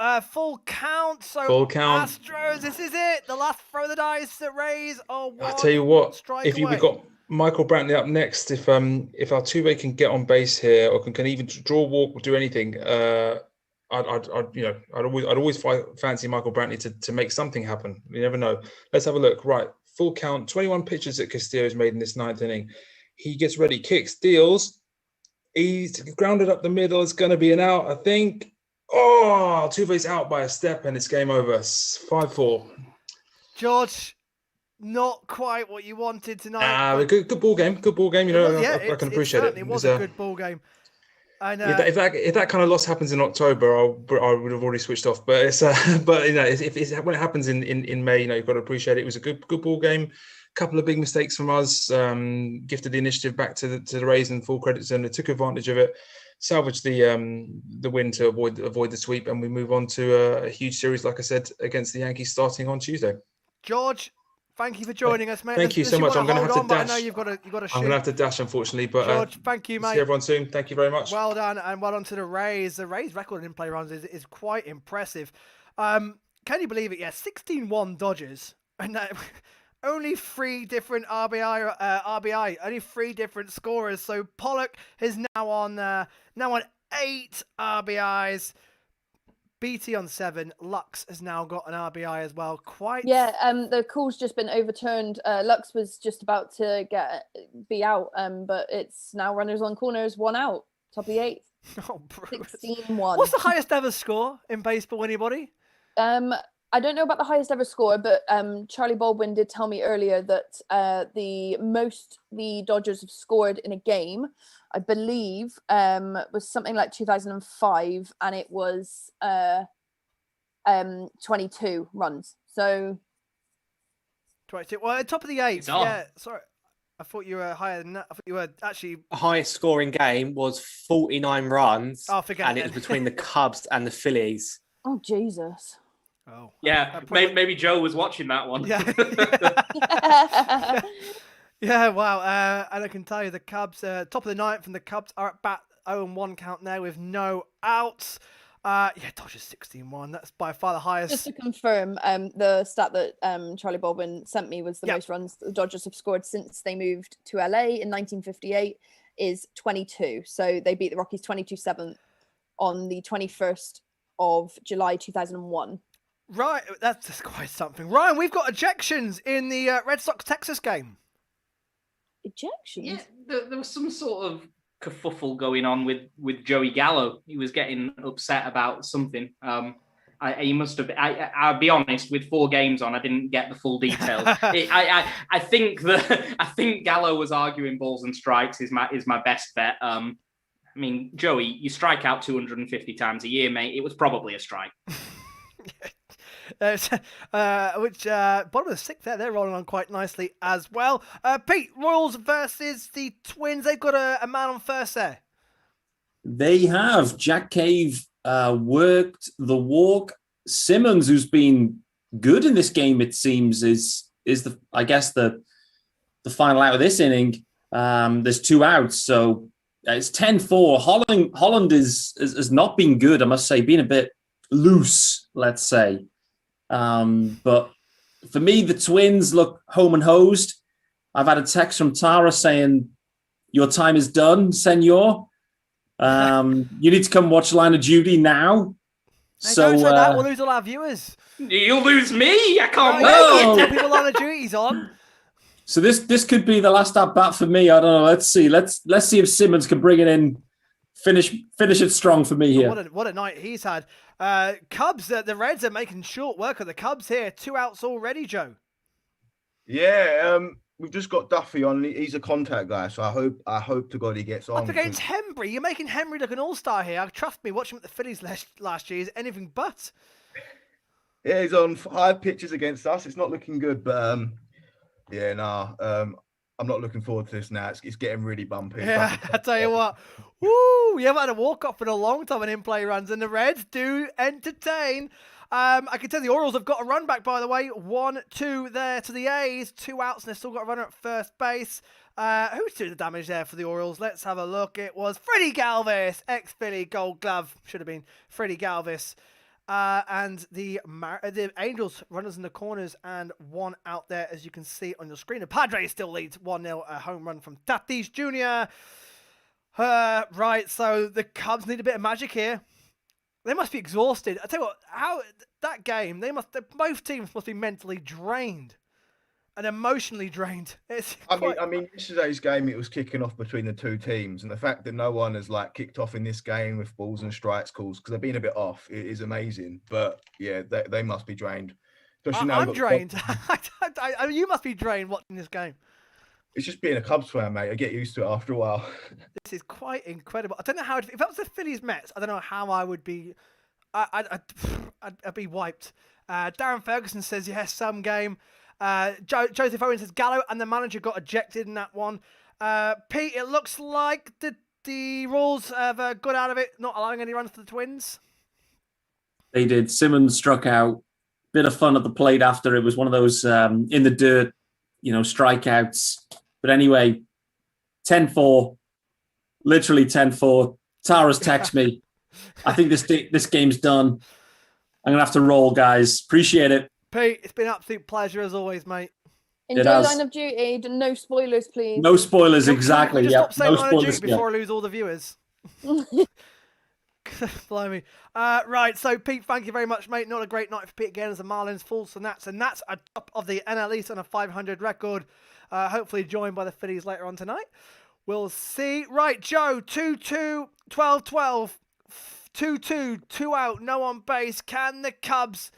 count. So full count. Astros. This is it. The last throw of the dice. The Rays are one. I tell you what. If we've got Michael Brantley up next, if Altuve can get on base here or can even draw a walk or do anything, I'd always fancy Michael Brantley to make something happen. You never know. Let's have a look. Right, full count. 21 pitches that Castillo's made in this 9th inning. He gets ready, kicks, deals. He's grounded up the middle. It's going to be an out, I think. Oh, Altuve's out by a step, and it's game over. 5-4. George, not quite what you wanted tonight. Good ball game. Good ball game. You know, I can appreciate it. It was a good ball game. And, if that kind of loss happens in October, I would have already switched off. But it's but you know, when it happens in May, you know, you've got to appreciate it. It was a good ball game. Couple of big mistakes from us. Gifted the initiative back to the Rays, and full credit to them. They took advantage of it, salvaged the win to avoid the sweep, and we move on to a huge series, like I said, against the Yankees starting on Tuesday. George, thank you for joining us, mate. Thank you so much. I'm going to have to dash. I know you've got to shoot. I'm going to have to dash, unfortunately. But George, thank you, mate. See everyone soon. Thank you very much. Well done, and well done to the Rays. The Rays' record in play runs is quite impressive. Can you believe it? Yeah, 16-1 Dodgers, and only 3 different RBI, only 3 different scorers. So Pollock is now on 8 RBIs. BT on 7. Lux has now got an RBI as well. The call's just been overturned. Lux was just about to be out, but it's now runners on corners, 1 out, top of the 8th. Oh, 16-1. What's the highest ever score in baseball? Anybody? I don't know about the highest ever score, but Charlie Baldwin did tell me earlier that the most the Dodgers have scored in a game, I believe, was something like 2005, and it was 22 runs. So 22. Well, top of the 8th. Yeah, sorry. I thought you were higher than that. I thought you were actually... The highest scoring game was 49 runs. Oh, forget and it was between the Cubs and the Phillies. Oh, Jesus. Oh. Yeah, maybe Joe was watching that one. Yeah. Yeah, wow. And I can tell you the Cubs, top of the 9th, and the Cubs are at bat 0-1 count now with no outs. Dodgers 16-1. That's by far the highest. Just to confirm, the stat that Charlie Baldwin sent me was the most runs the Dodgers have scored since they moved to LA in 1958 is 22. So they beat the Rockies 22-7 on the 21st of July 2001. Right, that's just quite something. Ryan, we've got ejections in the Red Sox Texas game. Ejections? Yeah, there was some sort of kerfuffle going on with Joey Gallo. He was getting upset about something. He must have. I'll be honest. With 4 games on, I didn't get the full details. I think Gallo was arguing balls and strikes. Is my best bet. I mean, Joey, you strike out 250 times a year, mate. It was probably a strike. Which bottom of the 6th there, they're rolling on quite nicely as well. Pete, Royals versus the Twins. They've got a man on first there. They have. Jack Cave worked the walk. Simmons, who's been good in this game, it seems, is the final out of this inning. There's 2 outs, so it's 10-4. Holland has not been good, I must say, been a bit loose, let's say. But for me, the Twins look home and hosed. I've had a text from Tara saying, "Your time is done, senor. You need to come watch Line of Duty now." So don't say that, we'll lose all our viewers. You'll lose me. I can't Tell wait. people Line of Duty's on. So this could be the last at bat for me. I don't know. Let's see. Let's see if Simmons can bring it in. Finish it strong for me here. What a night he's had. Cubs, the Reds are making short work of the Cubs here. 2 outs already, Joe. Yeah, we've just got Duffy on. He's a contact guy, so I hope to God he gets on. Up against Hembry. You're making Hembry look an all-star here. Trust me, watching him at the Phillies last year is anything but. Yeah, he's on 5 pitches against us. It's not looking good, but I'm not looking forward to this now. It's getting really bumpy. Yeah, I tell you what. Woo! You haven't had a walk-off in a long time in in-play runs, and the Reds do entertain. I can tell the Orioles have got a run back, by the way. 1-2 there to the A's. 2 outs, and they've still got a runner at first base. Who's doing the damage there for the Orioles? Let's have a look. It was Freddie Galvis, ex-Philly Gold Glove. Should have been Freddie Galvis. And the Angels runners in the corners and 1 out there, as you can see on your screen. The Padres still leads 1-0, a home run from Tatis Jr. Right, so the Cubs need a bit of magic here. They must be exhausted. I tell you what, that game, both teams must be mentally drained and emotionally drained. I mean, yesterday's game, it was kicking off between the 2 teams, and the fact that no one has kicked off in this game with balls and strikes calls, because they've been a bit off, it is amazing. But yeah, they must be drained. I'm drained. You must be drained watching this game. It's just being a Cubs fan, mate. I get used to it after a while. This is quite incredible. I don't know how if that was the Phillies Mets, I don't know how I would be. I'd be wiped. Darren Ferguson says yes, some game. Joseph Owen says Gallo and the manager got ejected in that one. Pete, it looks like the Royals have got out of it, not allowing any runs to the Twins. They did. Simmons struck out. Bit of fun at the plate after. It was one of those in the dirt, strikeouts. But anyway, 10-4, literally 10-4. Tara's text me. I think this game's done. I'm going to have to roll, guys. Appreciate it. Pete, it's been an absolute pleasure as always, mate. Enjoy Line of Duty. No spoilers, please. No spoilers, exactly. Just Yeah, stop saying no Line of spoilers. Duty before I lose all the viewers. Blimey. Right, so Pete, thank you very much, mate. Not a great night for Pete again as the Marlins fall to Nats, and that's a top of the NL East on a 500 record. Hopefully joined by the Phillies later on tonight. We'll see. Right, Joe, 2-2, 12-12, 2-2, 2 out, no on base. Can the Cubs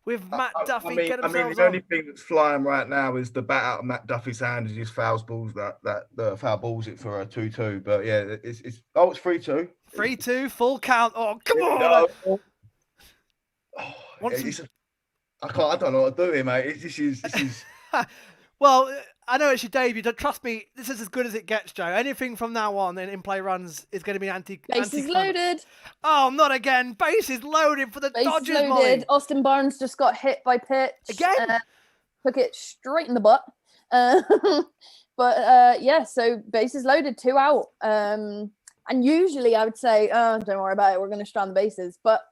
with Matt Duffy get themselves the only thing that's flying right now is the bat out of Matt Duffy's hand as he just foul balls it for a 2-2. But yeah, it's 3-2. 3-2, full count. Oh, come on! I don't know what to do here, mate. This is. Well, I know it's your debut. Trust me, this is as good as it gets, Joe. Anything from now on in play runs is going to be Bases loaded. Oh, not again. Bases loaded for the Dodgers, Molly. Austin Barnes just got hit by pitch. Again? Took it straight in the butt. So bases loaded, 2 out. And usually I would say, don't worry about it. We're going to strand the bases. But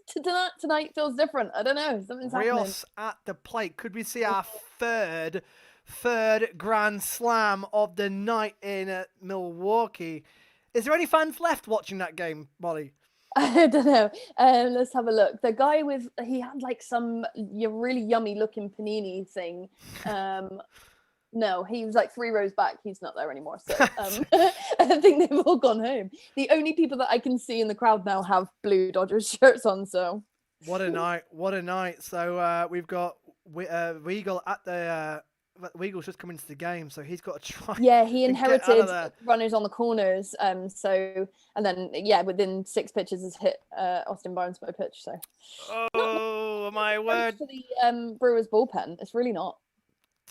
tonight feels different. I don't know. Something's happening. Rios at the plate. Could we see our third grand slam of the night in Milwaukee? Is there any fans left watching that game, Molly? I don't know. Let's have a look. The guy he had like some really yummy looking panini thing. No, he was like 3 rows back. He's not there anymore. So I think they've all gone home. The only people that I can see in the crowd now have blue Dodgers shirts on. So what a night! What a night! So we've got Weagle at the. Weagle's just come into the game, so he's got to try. Yeah, he inherited runners on the corners. And then within 6 pitches has hit Austin Barnes by pitch. So oh my word! For the Brewers bullpen, it's really not.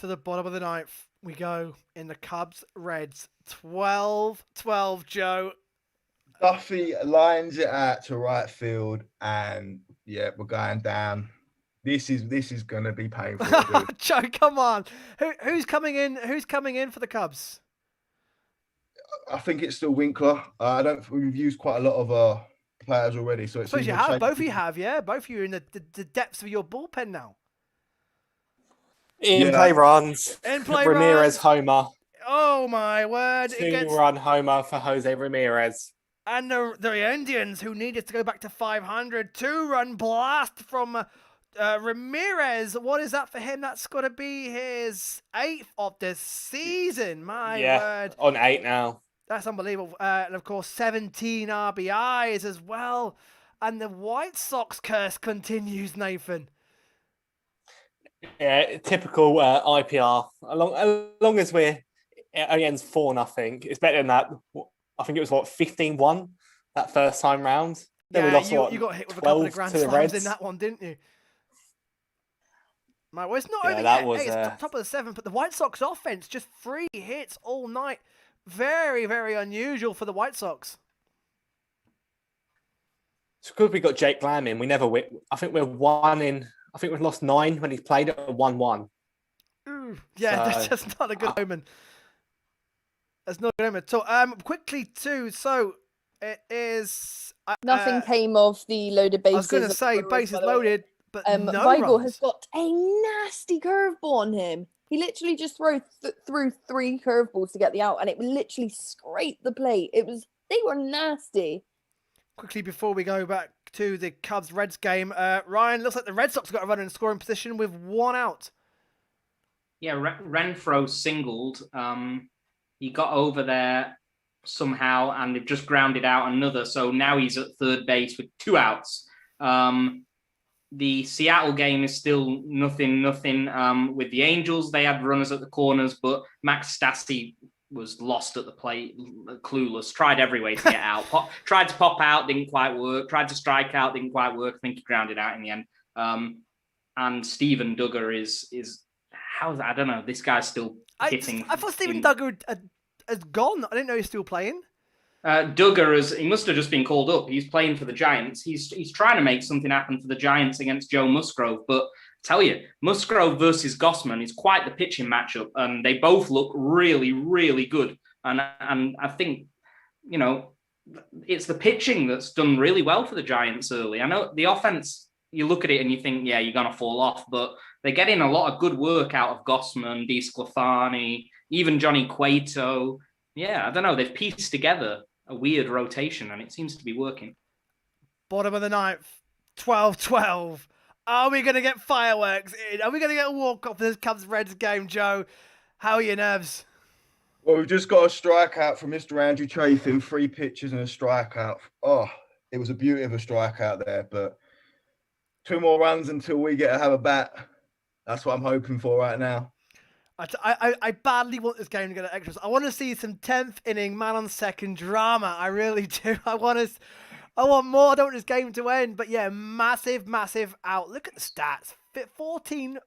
To the bottom of the ninth, we go in the Cubs Reds 12-12. Joe Duffy lines it out to right field, and we're going down. This is going to be painful. Joe, come on. Who's coming in? Who's coming in for the Cubs? I think it's still Winkler. We've used quite a lot of players already, so it's. I suppose you have. Both of you have, yeah. Both of you are in the depths of your bullpen now. Play runs. Ramirez runs. homer. Oh my word! 2-run homer for Jose Ramirez. And the Indians, who needed to go back to 500, 2-run blast from Ramirez. What is that for him? That's got to be his 8th of the season. My word! On 8 now. That's unbelievable. And of course, 17 RBIs as well. And the White Sox curse continues, Nathan. Yeah, typical IPR. As long as it only ends 4-0, it's better than that. I think it was 15-1 that first time round. Then we lost, you got hit with a couple of grand slams in that one, didn't you? Well, it's not over yet. It's top of the 7th, but the White Sox offense, just 3 hits all night. Very, very unusual for the White Sox. It's good we got Jake Lamb in. We never win. I think we've lost 9 when he's played at 1-1. That's just not a good omen. That's not a good omen. So, quickly too. So, it is nothing came of the loaded bases. I was going to say bases loaded, but no Weigel runs. has got a nasty curveball on him. He literally just threw 3 curveballs to get the out, and it literally scraped the plate. They were nasty. Quickly before we go back to the Cubs-Reds game, Ryan, looks like the Red Sox got a runner in scoring position with 1 out. Yeah, Renfroe singled. He got over there somehow, and they've just grounded out another. So now he's at third base with 2 outs. The Seattle game is still nothing with the Angels. They had runners at the corners, but Max Stassi was lost at the plate, clueless, tried every way to get out. Tried to pop out, didn't quite work. Tried to strike out, didn't quite work. I think he grounded out in the end. And Steven Duggar is how's that? I don't know. This guy's still hitting. I thought Steven Duggar had gone. I didn't know he's still playing. Duggar he must have just been called up. He's playing for the Giants. He's trying to make something happen for the Giants against Joe Musgrove. But tell you, Musgrove versus Gossman is quite the pitching matchup, and they both look really, really good. And I think, it's the pitching that's done really well for the Giants early. I know the offense, you look at it and you think, yeah, you're going to fall off, but they're getting a lot of good work out of Gossman, DeSclafani, even Johnny Cueto. Yeah, I don't know. They've pieced together a weird rotation, and it seems to be working. Bottom of the 9th, 12-12. Are we going to get fireworks in? Are we going to get a walk-off this Cubs-Reds game, Joe? How are your nerves? Well, we've just got a strikeout from Mr. Andrew Chafin, 3 pitches and a strikeout. Oh, it was a beauty of a strikeout there, but 2 more runs until we get to have a bat. That's what I'm hoping for right now. I badly want this game to go to extras. I want to see some 10th inning man on second drama. I really do. I want more. I don't want this game to end. But yeah, massive out. Look at the stats. 14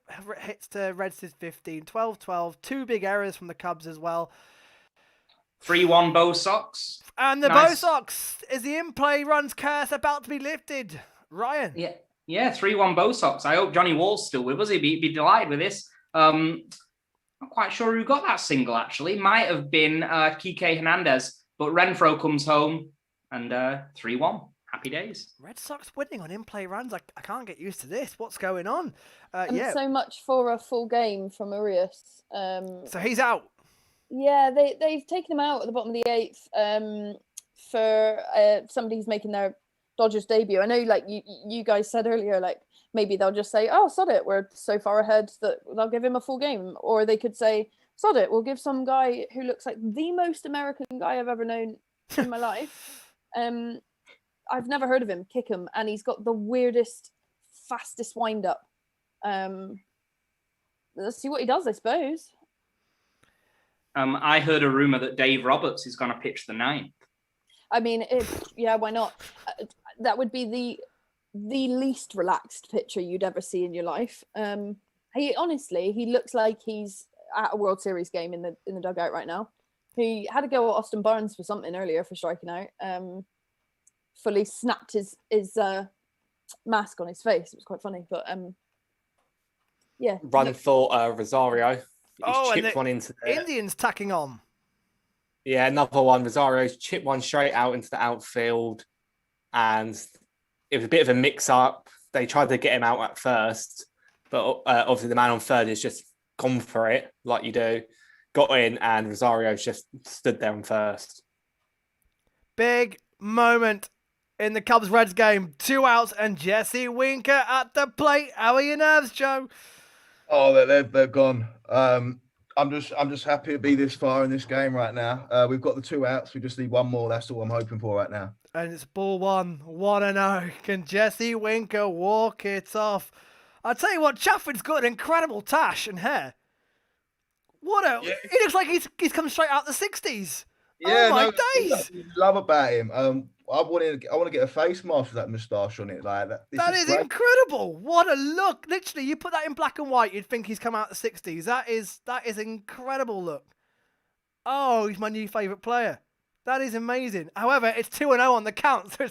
hits to Reds' 15. 12-12. 2 big errors from the Cubs as well. 3-1 Bo Sox. And the Bo Sox is the in-play runs curse about to be lifted. Ryan. Yeah, 3-1 Bo Sox. I hope Johnny Wall's still with us. He'd be delighted with this. Not quite sure who got that single, actually. Might have been Kike Hernandez, but Renfroe comes home and 3-1. Happy days. Red Sox winning on in-play runs. I can't get used to this. What's going on? So much for a full game from Arias. So he's out. Yeah, they've taken him out at the bottom of the 8th for somebody who's making their Dodgers debut. I know, like you guys said earlier, like maybe they'll just say, "Oh, sod it, we're so far ahead that they'll give him a full game," or they could say, "Sod it, we'll give some guy who looks like the most American guy I've ever known in my life. I've never heard of him. Kick him, and he's got the weirdest, fastest wind up. Let's see what he does, I suppose." I heard a rumor that Dave Roberts is going to pitch the ninth. I mean, why not? That would be the least relaxed pitcher you'd ever see in your life. He looks like he's at a World Series game in the dugout right now. He had to go at Austin Barnes for something earlier for striking out. Fully snapped his mask on his face. It was quite funny, but yeah. Run for Rosario. Oh, He's and chipped one into the Indians tacking on. Yeah, another one. Rosario's chipped one straight out into the outfield, and it was a bit of a mix-up. They tried to get him out at first, but obviously the man on third has just gone for it, like you do. Got in, and Rosario's just stood there on first. Big moment in the Cubs-Reds game. 2 outs and Jesse Winker at the plate. How are your nerves, Joe? Oh, they're gone. I'm just happy to be this far in this game right now. We've got the 2 outs. We just need one more. That's all I'm hoping for right now. And it's ball 1, 1-0. Can Jesse Winker walk it off? I'll tell you what, Chaffin's got an incredible tash and hair. He looks like he's come straight out the 60s. Yeah, oh my days! Love about him. I want to get a face mask with that moustache on it like that. That is incredible. What a look. Literally, you put that in black and white, you'd think he's come out the 60s. That is incredible look. Oh, he's my new favourite player. That is amazing. However, it's 2-0 on the count, so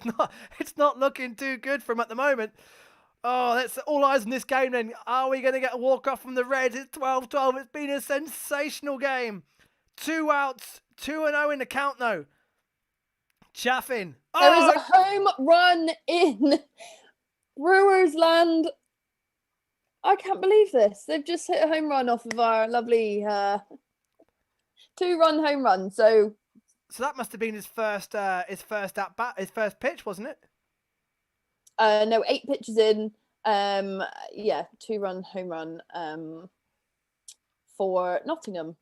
it's not looking too good for him at the moment. Oh, that's all eyes on this game then. Are we going to get a walk-off from the Reds? It's 12-12. It's been a sensational game. 2 outs, 2-0 in the count though. Chaffin. There is a home run in Brewers land. I can't believe this. They've just hit a home run off of our lovely 2-run home run. So that must have been his first at bat, his first pitch, wasn't it? No, 8 pitches in. 2-run home run for Nottingham.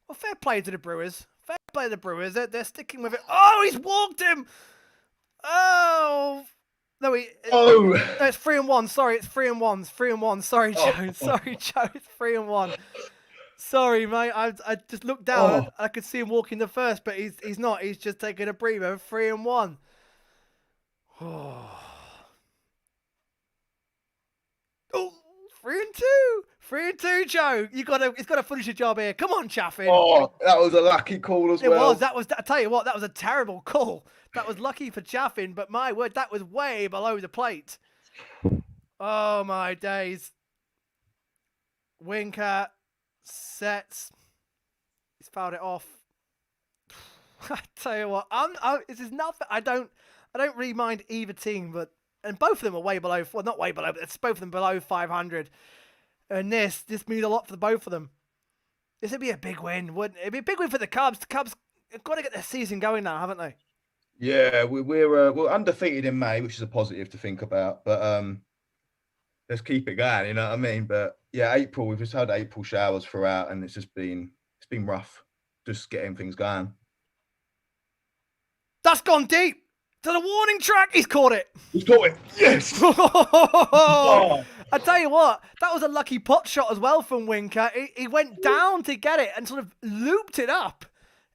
Well, fair play to the Brewers. Fair play to the Brewers. They're sticking with it. Oh, he's walked him. Oh. No, no, it's 3-1. Sorry, it's 3-1. It's 3-1. Sorry, Joe. Sorry, Joe. It's 3-1. Sorry, mate. I just looked down. I could see him walking the first, but he's not. He's just taking a breather. 3-1. Oh. 3-2. 3-2, Joe. It's got to finish your job here. Come on, Chaffin. Oh, that was a lucky call as well. It was. I tell you what, that was a terrible call. That was lucky for Chaffin, but my word, that was way below the plate. Oh my days. Winker sets. He's fouled it off. I tell you what, this is nothing. I don't really mind either team, and both of them are way below. Well, not way below, but it's both of them below 500. And this means a lot for both of them. This would be a big win, wouldn't it? It'd be a big win for the Cubs. The Cubs have got to get their season going now, haven't they? Yeah, we're undefeated in May, which is a positive to think about. But let's keep it going. You know what I mean? But yeah, April, we've just had April showers throughout, and it's been rough, just getting things going. That's gone deep. To the warning track, he's caught it. He's caught it. Yes. Oh. I tell you what, that was a lucky pot shot as well from Winker. He went down to get it and sort of looped it up.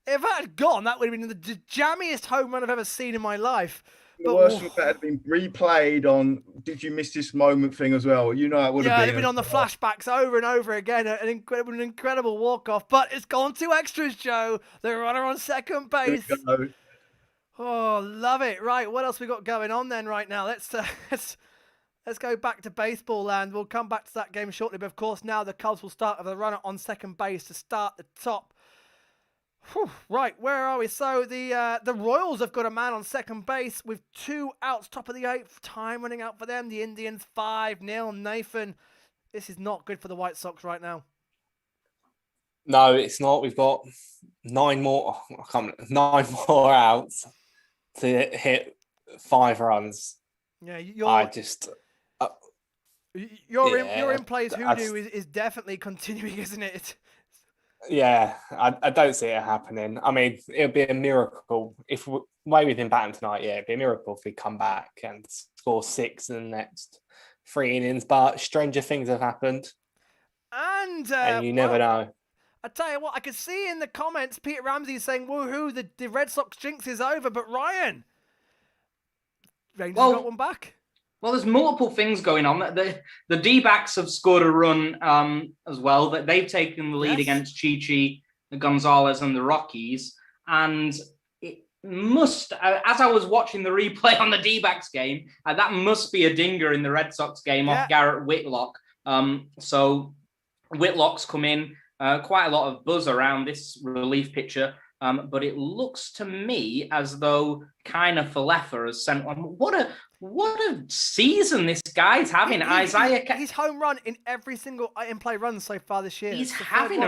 If that had gone, that would have been the jammiest home run I've ever seen in my life. The worst was that had been replayed on "Did you miss this moment?" thing as well. You know, it would have been. Yeah, they've been on the flashbacks over and over again. An incredible walk-off. But it's gone to extras, Joe. The runner on second base. Oh, love it. Right, what else we got going on then right now? Let's go back to baseball land. We'll come back to that game shortly. But, of course, now the Cubs will start with a runner on second base to start the top. Whew, right, where are we? So the Royals have got a man on second base with 2 outs, top of the 8th. Time running out for them. The Indians 5-0. Nathan, this is not good for the White Sox right now. No, it's not. We've got 9 more outs to hit 5 runs. Yeah, I just. your Yeah, in plays that's- hoodoo is definitely continuing, isn't it? Yeah, I don't see it happening. I mean, it would be a miracle if way we've been batting tonight. Yeah, it'd be a miracle if we come back and score 6 in the next 3 innings. But stranger things have happened, And you never know. I tell you what, I could see in the comments Peter Ramsey saying, "Woohoo! The Red Sox jinx is over." But Ryan, Rangers got one back. Well, there's multiple things going on. The D-backs have scored a run as well. That they've taken the lead against Chichi, the Gonzalez, and the Rockies. And it must, as I was watching the replay on the D-backs game, that must be a dinger in the Red Sox game off Garrett Whitlock. So Whitlock's come in. Quite a lot of buzz around this relief pitcher. But it looks to me as though Kiner Falefa has sent one. What a season this guy's having. He's home run in every single in-play run so far this year. He's having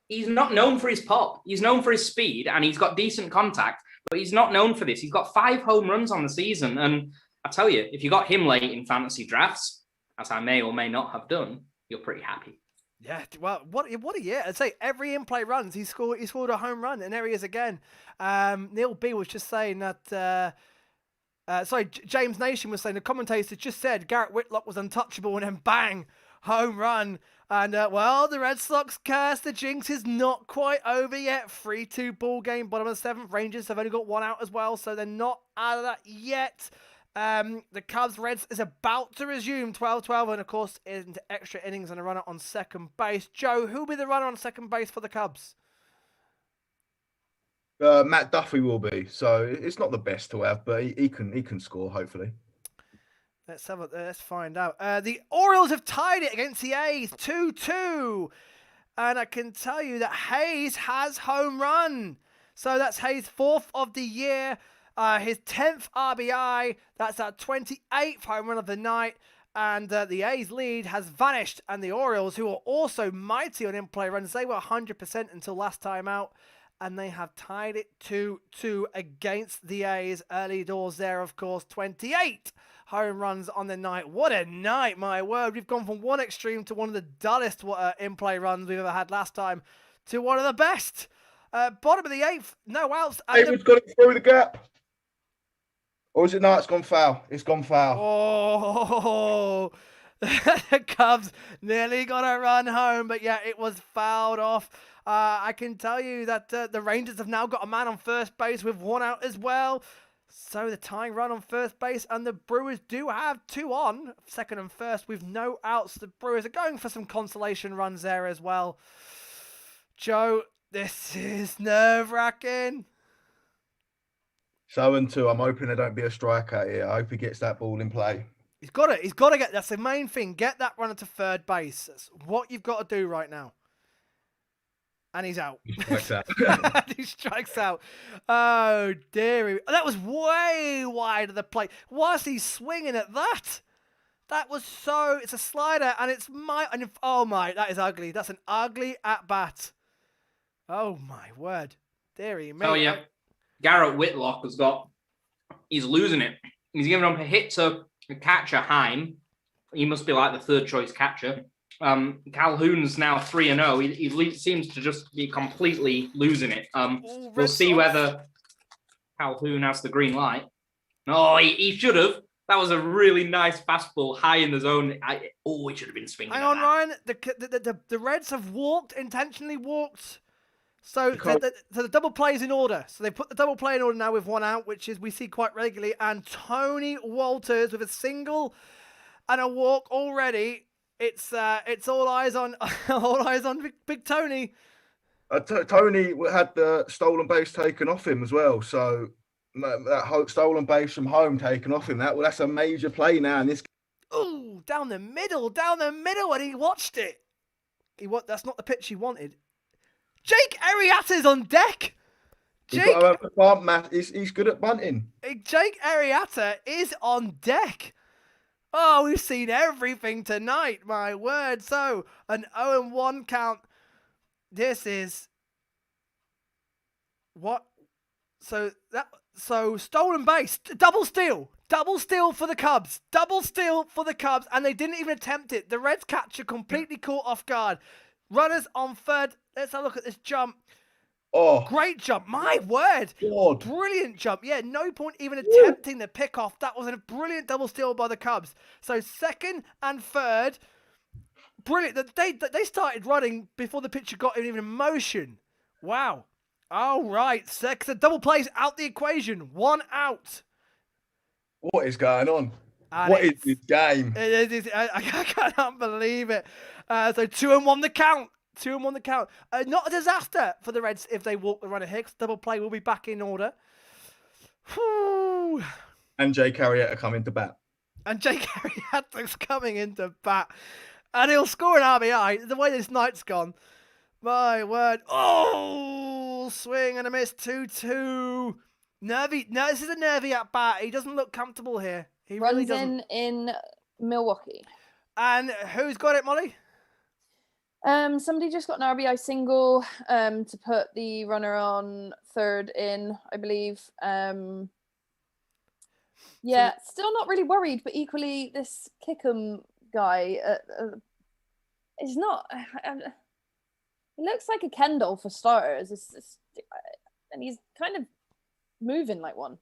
he's not known for his pop. He's known for his speed and he's got decent contact, but he's not known for this. He's got 5 home runs on the season. And I tell you, if you got him late in fantasy drafts, as I may or may not have done, you're pretty happy. Yeah, well, what a year! I'd say every in-play runs he scored a home run, and there he is again. Neil B was just saying that. James Nation was saying the commentator just said Garrett Whitlock was untouchable, and then bang, home run. And well, the Red Sox curse, the jinx is not quite over yet. 3-2 ball game, bottom of the 7th. Rangers have only got 1 out as well, so they're not out of that yet. The Cubs Reds is about to resume 12-12 and of course into extra innings and a runner on second base. Joe, who'll be the runner on second base for the Cubs? Matt Duffy will be. So it's not the best to have, but he can score hopefully. Let's find out. The Orioles have tied it against the A's 2-2. And I can tell you that Hayes has home run. So that's Hayes' 4th of the year. His 10th RBI, that's our 28th home run of the night, and the A's lead has vanished, and the Orioles, who are also mighty on in-play runs, they were 100% until last time out, and they have tied it 2-2 against the A's. Early doors there, of course, 28 home runs on the night. What a night, my word. We've gone from one extreme to one of the dullest in-play runs we've ever had last time to one of the best. Bottom of the 8th, no outs. David's got it through the gap. Or is it no? It's gone foul. It's gone foul. Oh, the Cubs nearly got a run home, but yeah, it was fouled off. I can tell you that the Rangers have now got a man on first base with 1 out as well. So the tying run on first base, and the Brewers do have 2 on, second and first, with no outs. The Brewers are going for some consolation runs there as well. Joe, this is nerve-wracking. 0-2. I'm hoping there don't be a strikeout here. I hope he gets that ball in play. He's got to get, that's the main thing. Get that runner to third base. That's what you've got to do right now. And he's out. He strikes out. He strikes out. Oh, dearie. That was way wide of the plate. Was he swinging at that? That was it's a slider, and that is ugly. That's an ugly at-bat. Oh, my word. Dearie me. Oh, yeah. Garrett Whitlock he's losing it. He's giving up a hit to the catcher, Heim. He must be like the third choice catcher. Calhoun's now 3-0. He seems to just be completely losing it. We'll see whether Calhoun has the green light. No, he should have. That was a really nice fastball high in the zone. He should have been swinging. Hang on, Ryan. The Reds have intentionally walked. So the double play is in order. So they put the double play in order now with 1 out, which is we see quite regularly. And Tony Walters with a single and a walk already. It's all eyes on Big Tony. Tony had the stolen base taken off him as well. So that stolen base from home taken off him. That's a major play now in this. Ooh, down the middle, and he watched it. That's not the pitch he wanted. Jake Arrieta's on deck. He's good at bunting. Jake Arrieta is on deck. Oh, we've seen everything tonight, my word. So, an 0-1 count. This is... What? So, So stolen base, double steal for the Cubs, and they didn't even attempt it. The Reds catcher completely caught off guard. Runners on third. Let's have a look at this jump. Oh, Great jump, my word. God. Brilliant jump. Yeah, no point even attempting the pickoff. That was a brilliant double steal by the Cubs. So second and third, brilliant. They started running before the pitcher got even in motion. Wow. All right, the double plays out the equation. 1 out. What is going on? And What is this game? I cannot believe it. So 2-1 the count. 2-1 the count. Not a disaster for the Reds if they walk the runner Hicks. Double play will be back in order. Whew. And Jay Carrietta coming to bat. And Jay Carriatta's coming into bat. And he'll score an RBI. The way this night's gone. My word. Oh, swing and a miss. 2-2. Nervy. No, this is a nervy at bat. He doesn't look comfortable here. He Runs really doesn't. in Milwaukee. And who's got it, Molly? Somebody just got an RBI single to put the runner on third in, I believe. Yeah, still not really worried, but equally this Kickham guy is not. He looks like a Kendall for starters, and he's kind of moving like one.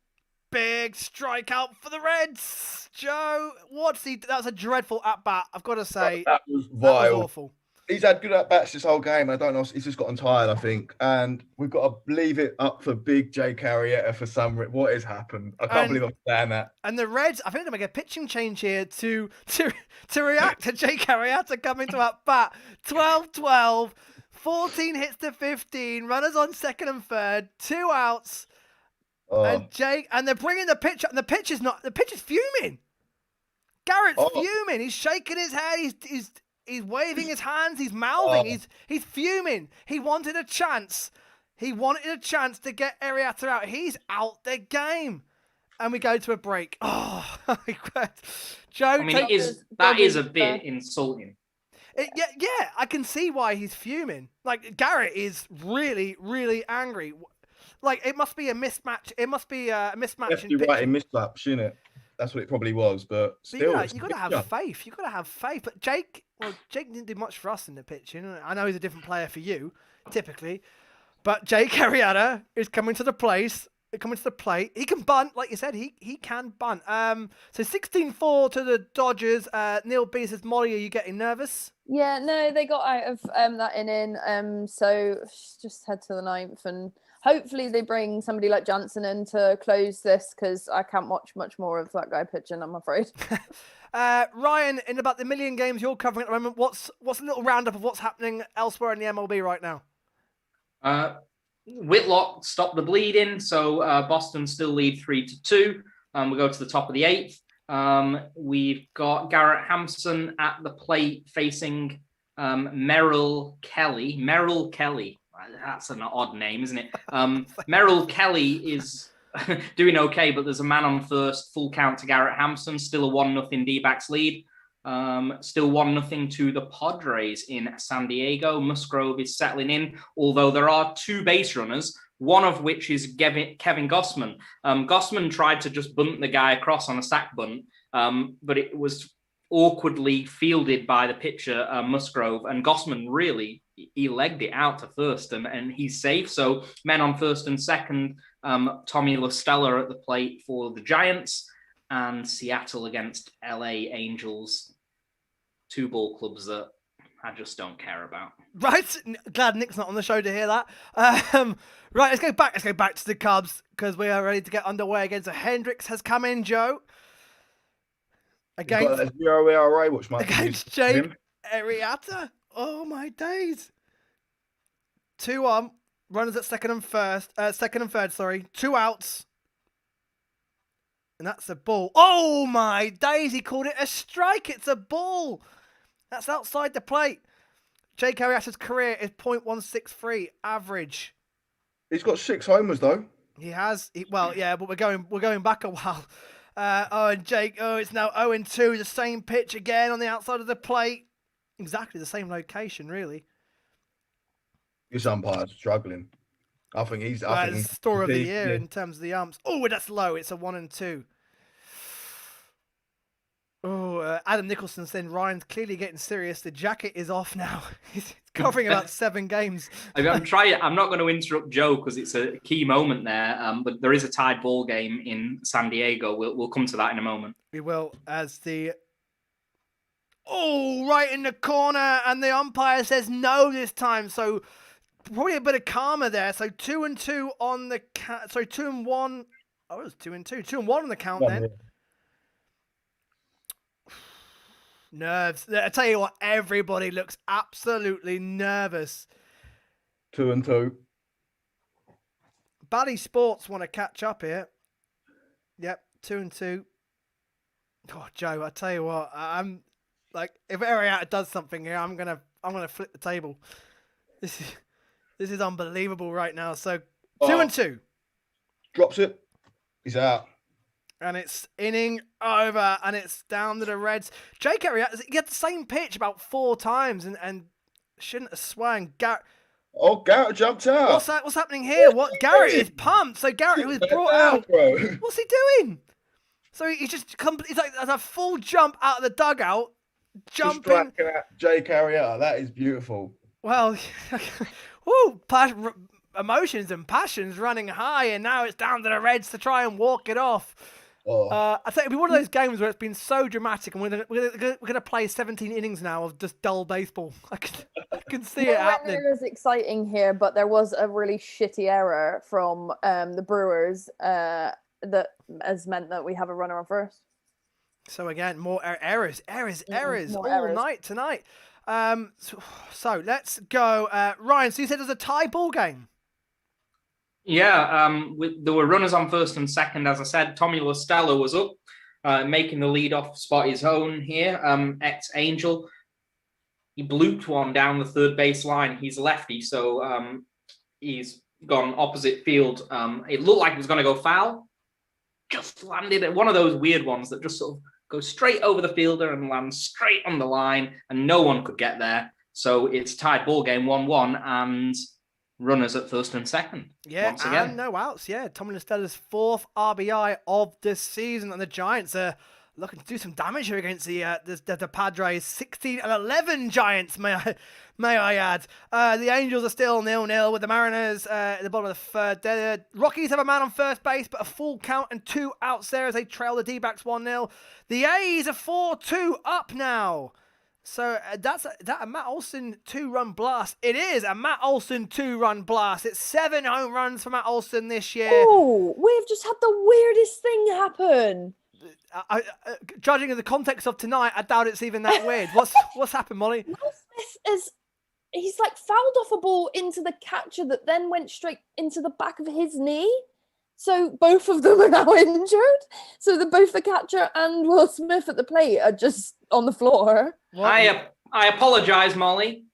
Big strikeout for the Reds. Joe, that was a dreadful at bat. I've got to say That was vile. That was awful. He's had good at bats this whole game. I don't know. He's just gotten tired, I think. And we've got to leave it up for big Jay Carrietta for some. What has happened? I can't believe I'm saying that. And the Reds, I think they're making a pitching change here to react to Jay Carrietta coming to at bat. 12-12, 14 hits to 15, runners on second and third, 2 outs. Oh. And they're bringing the pitcher, and the pitcher's fuming. Garrett's fuming. He's shaking his head. He's waving his hands. He's mouthing. He's fuming. He wanted a chance. He wanted a chance to get Arrieta out. He's out the game. And we go to a break. Oh, my God. Joe, I mean, that is a bit insulting. Yeah, I can see why he's fuming. Like, Garrett is really, really angry. Like, it must be a mismatch. It must be a mismatch. Definitely right in mismatch, shouldn't it? That's what it probably was, but still. You got to have faith. You got to have faith. But Jake didn't do much for us in the pitching. I know he's a different player for you, typically. But Jay Carrietta is coming to the plate. He can bunt, like you said. He can bunt. So 16-4 to the Dodgers. Neil B says, Molly, are you getting nervous? Yeah, no, they got out of that inning. So just head to the ninth, and hopefully they bring somebody like Jansen in to close this, because I can't watch much more of that guy pitching, I'm afraid. Ryan, in about the million games you're covering at the moment, what's a little roundup of what's happening elsewhere in the MLB right now? Whitlock stopped the bleeding, so Boston still lead 3-2. We go to the top of the 8th. We've got Garrett Hampson at the plate facing Merrill Kelly. Merrill Kelly. That's an odd name, isn't it? Merrill Kelly is doing okay, but there's a man on first, full count to Garrett Hampson, still a 1-0 D-backs lead. Still 1-0 to the Padres in San Diego. Musgrove is settling in, although there are 2 base runners, one of which is Kevin Gossman. Gossman tried to just bunt the guy across on a sack bunt, but it was awkwardly fielded by the pitcher, Musgrove, and Gossman really, he legged it out to first, and he's safe. So men on first and second, Tommy La Stella at the plate for the Giants, and Seattle against LA Angels, 2 ball clubs that I just don't care about. Right, glad Nick's not on the show to hear that. Right, let's go back to the Cubs, because we are ready to get underway again. So Hendricks has come in, Joe. Against Jake Arrieta. Oh my days. 2-1. Runners at second and third, sorry. 2 outs. And that's a ball. Oh my days, he called it a strike. It's a ball. That's outside the plate. Jake Arrieta's career is .163 average. He's got 6 homers though. He has. But we're going back a while. And Jake, it's now 0-2, the same pitch again on the outside of the plate. Exactly the same location, really. This umpire's struggling. I think he's. Well, I think it's he's store of the big, year yeah. in terms of the umps. Oh, that's low. It's a 1 and 2. Oh, Adam Nicholson saying Ryan's clearly getting serious. The jacket is off now. He's covering about 7 games. I'm trying. I'm not going to interrupt Joe because it's a key moment there. But there is a tied ball game in San Diego. We'll come to that in a moment. We will, as the right in the corner, and the umpire says no this time. So probably a bit of karma there. So 2 and 2 on the sorry, 2 and 1. Oh, it was 2 and 2. 2 and 1 on the count then. Nerves. I tell you what, everybody looks absolutely nervous. 2 and 2. Bally Sports want to catch up here. Yep, 2 and 2. Oh, Joe, I tell you what, I'm like, if Arietta does something here, I'm gonna flip the table. This is unbelievable right now. So 2 and 2. Drops it. He's out. And it's inning over, and it's down to the Reds. Jake Arrieta, he had the same pitch about 4 times, and shouldn't have swung. Garrett jumped out. What's happening here? What Garrett is pumped. So Garrett, who was brought out, bro. what's he doing? So he just he's like has a full jump out of the dugout, jumping. Just striking at Jake Arrieta. That is beautiful. Well, woo, emotions and passions running high, and now it's down to the Reds to try and walk it off. Oh. I think it'll be one of those games where it's been so dramatic, and we're gonna play 17 innings now of just dull baseball. I can see it happening. It was exciting here, but there was a really shitty error from the Brewers that has meant that we have a runner on first. So again, more errors More all errors. night tonight. So let's go, Ryan. So you said there's a tie ball game. Yeah, there were runners on first and second. As I said, Tommy La Stella was up, making the leadoff spot his own here. Ex-Angel, he blooped one down the third base line. He's lefty, so he's gone opposite field. It looked like it was going to go foul. Just landed at one of those weird ones that just sort of goes straight over the fielder and lands straight on the line, and no one could get there. So it's tied ball game 1-1, and runners at first and second. Yeah, once again. and no outs. Yeah, Tommy La Stella's 4th RBI of the season, and the Giants are looking to do some damage here against the Padres. 16 and 11 Giants, may I add. The Angels are still 0-0 with the Mariners at the bottom of the third. The Rockies have a man on first base, but a full count and 2 outs there as they trail the D-backs 1-0. The A's are 4-2 up now. So that's a Matt Olson 2-run blast. It is a Matt Olson 2-run blast. It's 7 home runs for Matt Olson this year. Oh, we've just had the weirdest thing happen. Judging in the context of tonight, I doubt it's even that weird. What's happened, Molly? Will Smith he's like fouled off a ball into the catcher that then went straight into the back of his knee. So both of them are now injured. So both the catcher and Will Smith at the plate are just on the floor. I apologize, Molly,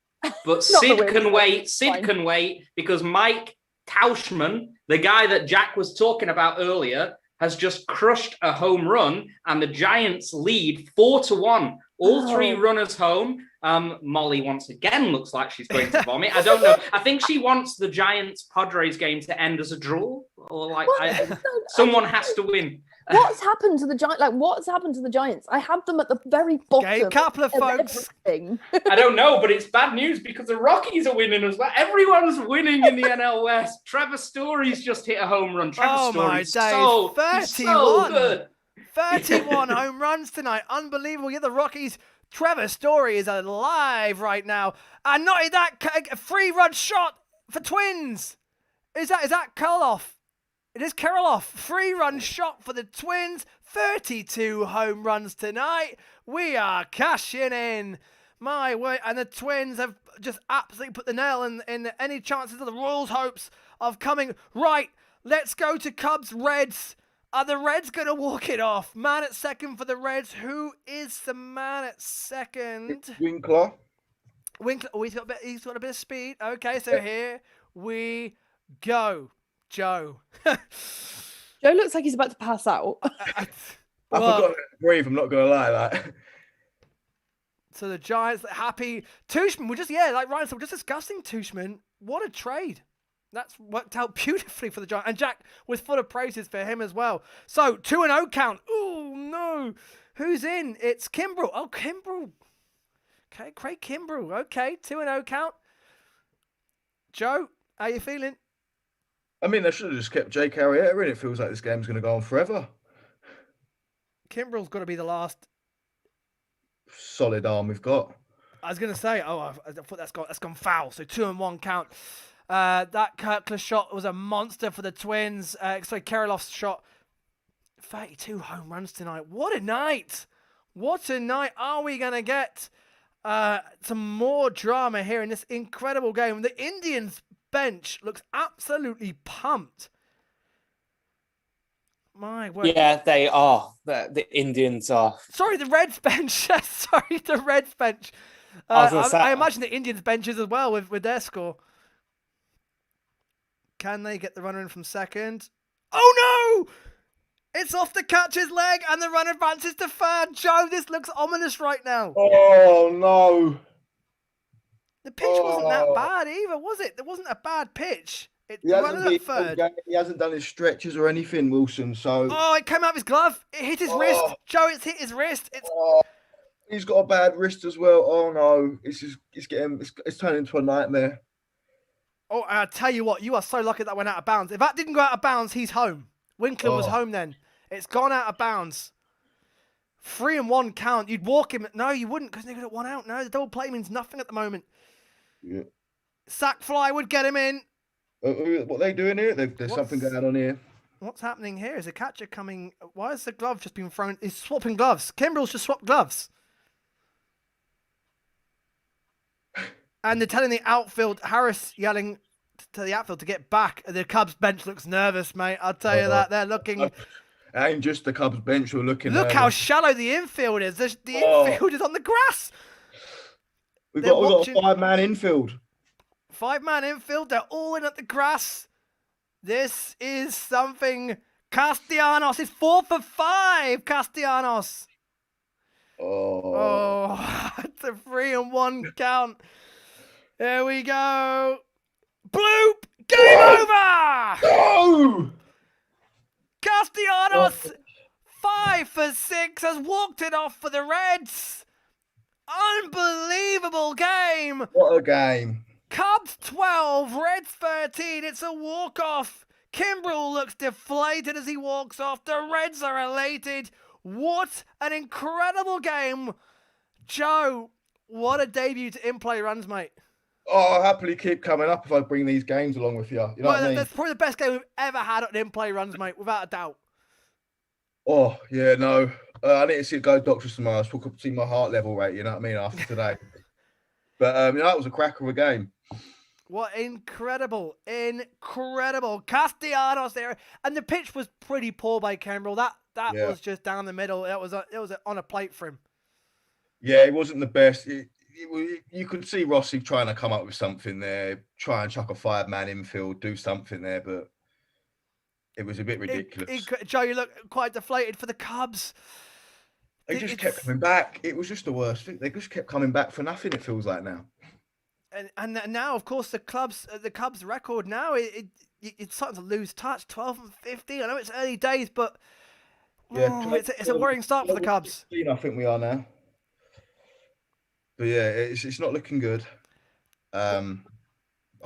but Sid can wait. Sid can wait because Mike Tauschman, the guy that Jack was talking about earlier, has just crushed a home run, and the Giants lead 4-1. All 3 runners home. Molly once again looks like she's going to vomit. I don't know. I think she wants the Giants-Padres game to end as a draw, or like someone has to win. What's happened to the Giants? Like, what's happened to the Giants? I had them at the very bottom. Okay, couple of folks. Everything. I don't know, but it's bad news because the Rockies are winning as well. Everyone's winning in the NL West. Trevor Story's just hit a home run. Trevor Story's so 31. so good. 31 home runs tonight. Unbelievable. Yeah, the Rockies. Trevor Story is alive right now. And not only that, a 3-run shot for Twins. Is that Karloff? It is Karloff. 3-run shot for the Twins. 32 home runs tonight. We are cashing in. My way. And the Twins have just absolutely put the nail in any chances of the Royals' hopes of coming. Right, let's go to Cubs Reds. Are the Reds going to walk it off? Man at second for the Reds. Who is the man at second? Winkler. Oh, he's got a bit of speed. Okay, so here we go. Joe. Joe looks like he's about to pass out. I forgot to breathe. I'm not going to lie. Like. So the Giants happy. Tuchman, like Ryan said, we're just discussing Tuchman. What a trade. That's worked out beautifully for the Giants. And Jack was full of praises for him as well. So, 2-0 count. Oh, no. Who's in? It's Kimbrel. Oh, Kimbrel. Okay, Craig Kimbrel. Okay, 2-0 count. Joe, how you feeling? I mean, they should have just kept Jake Arrieta in. It feels like this game's going to go on forever. Kimbrel's got to be the last. Solid arm we've got. I was going to say, I thought that's gone foul. So 2-1 count. That Kirkler shot was a monster for the Twins. Kirillov's shot, 32 home runs tonight. What a night! What a night! Are we going to get some more drama here in this incredible game? The Indians bench looks absolutely pumped. My word. Yeah, they are. The Indians are. Sorry, the Reds bench. Sorry, the Reds bench. I imagine the Indians benches as well with their score. Can they get the runner in from second? Oh no! It's off the catcher's leg and the runner advances to third. Joe, this looks ominous right now. Oh no! The pitch wasn't that bad either, was it? There wasn't a bad pitch. He hasn't done his stretches or anything, Wilson. So it came out of his glove. It hit his wrist. Joe, it's hit his wrist. He's got a bad wrist as well. Oh no! It's turning into a nightmare. Oh, I tell you what, you are so lucky that went out of bounds. If that didn't go out of bounds, he's home. Winkler was home then. It's gone out of bounds. 3-1 count. You'd walk him. No, you wouldn't because they're going to 1 out. No, the double play means nothing at the moment. Yeah. Sack fly would get him in. What are they doing here? There's something going on here. What's happening here? Is a catcher coming? Why has the glove just been thrown? He's swapping gloves. Kimbrel's just swapped gloves. And they're telling the outfield, Harris yelling to the outfield to get back. The Cubs bench looks nervous, mate. I'll tell you that. They're looking. Ain't just the Cubs bench who are looking. Look how shallow the infield is. The infield is on the grass. We've got a 5-man infield. 5-man infield. They're all in at the grass. This is something. Castellanos is 4 for 5. Castellanos. It's a 3-1 count. Here we go. Bloop. Game over. No. Castellanos, 5 for 6, has walked it off for the Reds. Unbelievable game. What a game. Cubs 12, Reds 13. It's a walk-off. Kimbrel looks deflated as he walks off. The Reds are elated. What an incredible game. Joe, what a debut to in-play runs, mate. I'll happily keep coming up if I bring these games along with you. You know what I mean? That's probably the best game we've ever had at in-play runs, mate, without a doubt. Oh, yeah, no. I need to go to the doctor tomorrow. So see my heart level rate, you know what I mean, after today. But, that was a cracker of a game. What incredible. Castellanos there. And the pitch was pretty poor by Kimbrel. That was just down the middle. It was on a plate for him. Yeah, it wasn't the best. You could see Rossi trying to come up with something there, try and chuck a 5-man infield, do something there, but it was a bit ridiculous. Joe, you look quite deflated for the Cubs. They just kept coming back. It was just the worst thing. They just kept coming back for nothing, it feels like now. And now, of course, the Cubs record now, it's starting to lose touch, 12-50. I know it's early days, but it's a worrying start for the Cubs. I think we are now. But yeah, it's not looking good. I think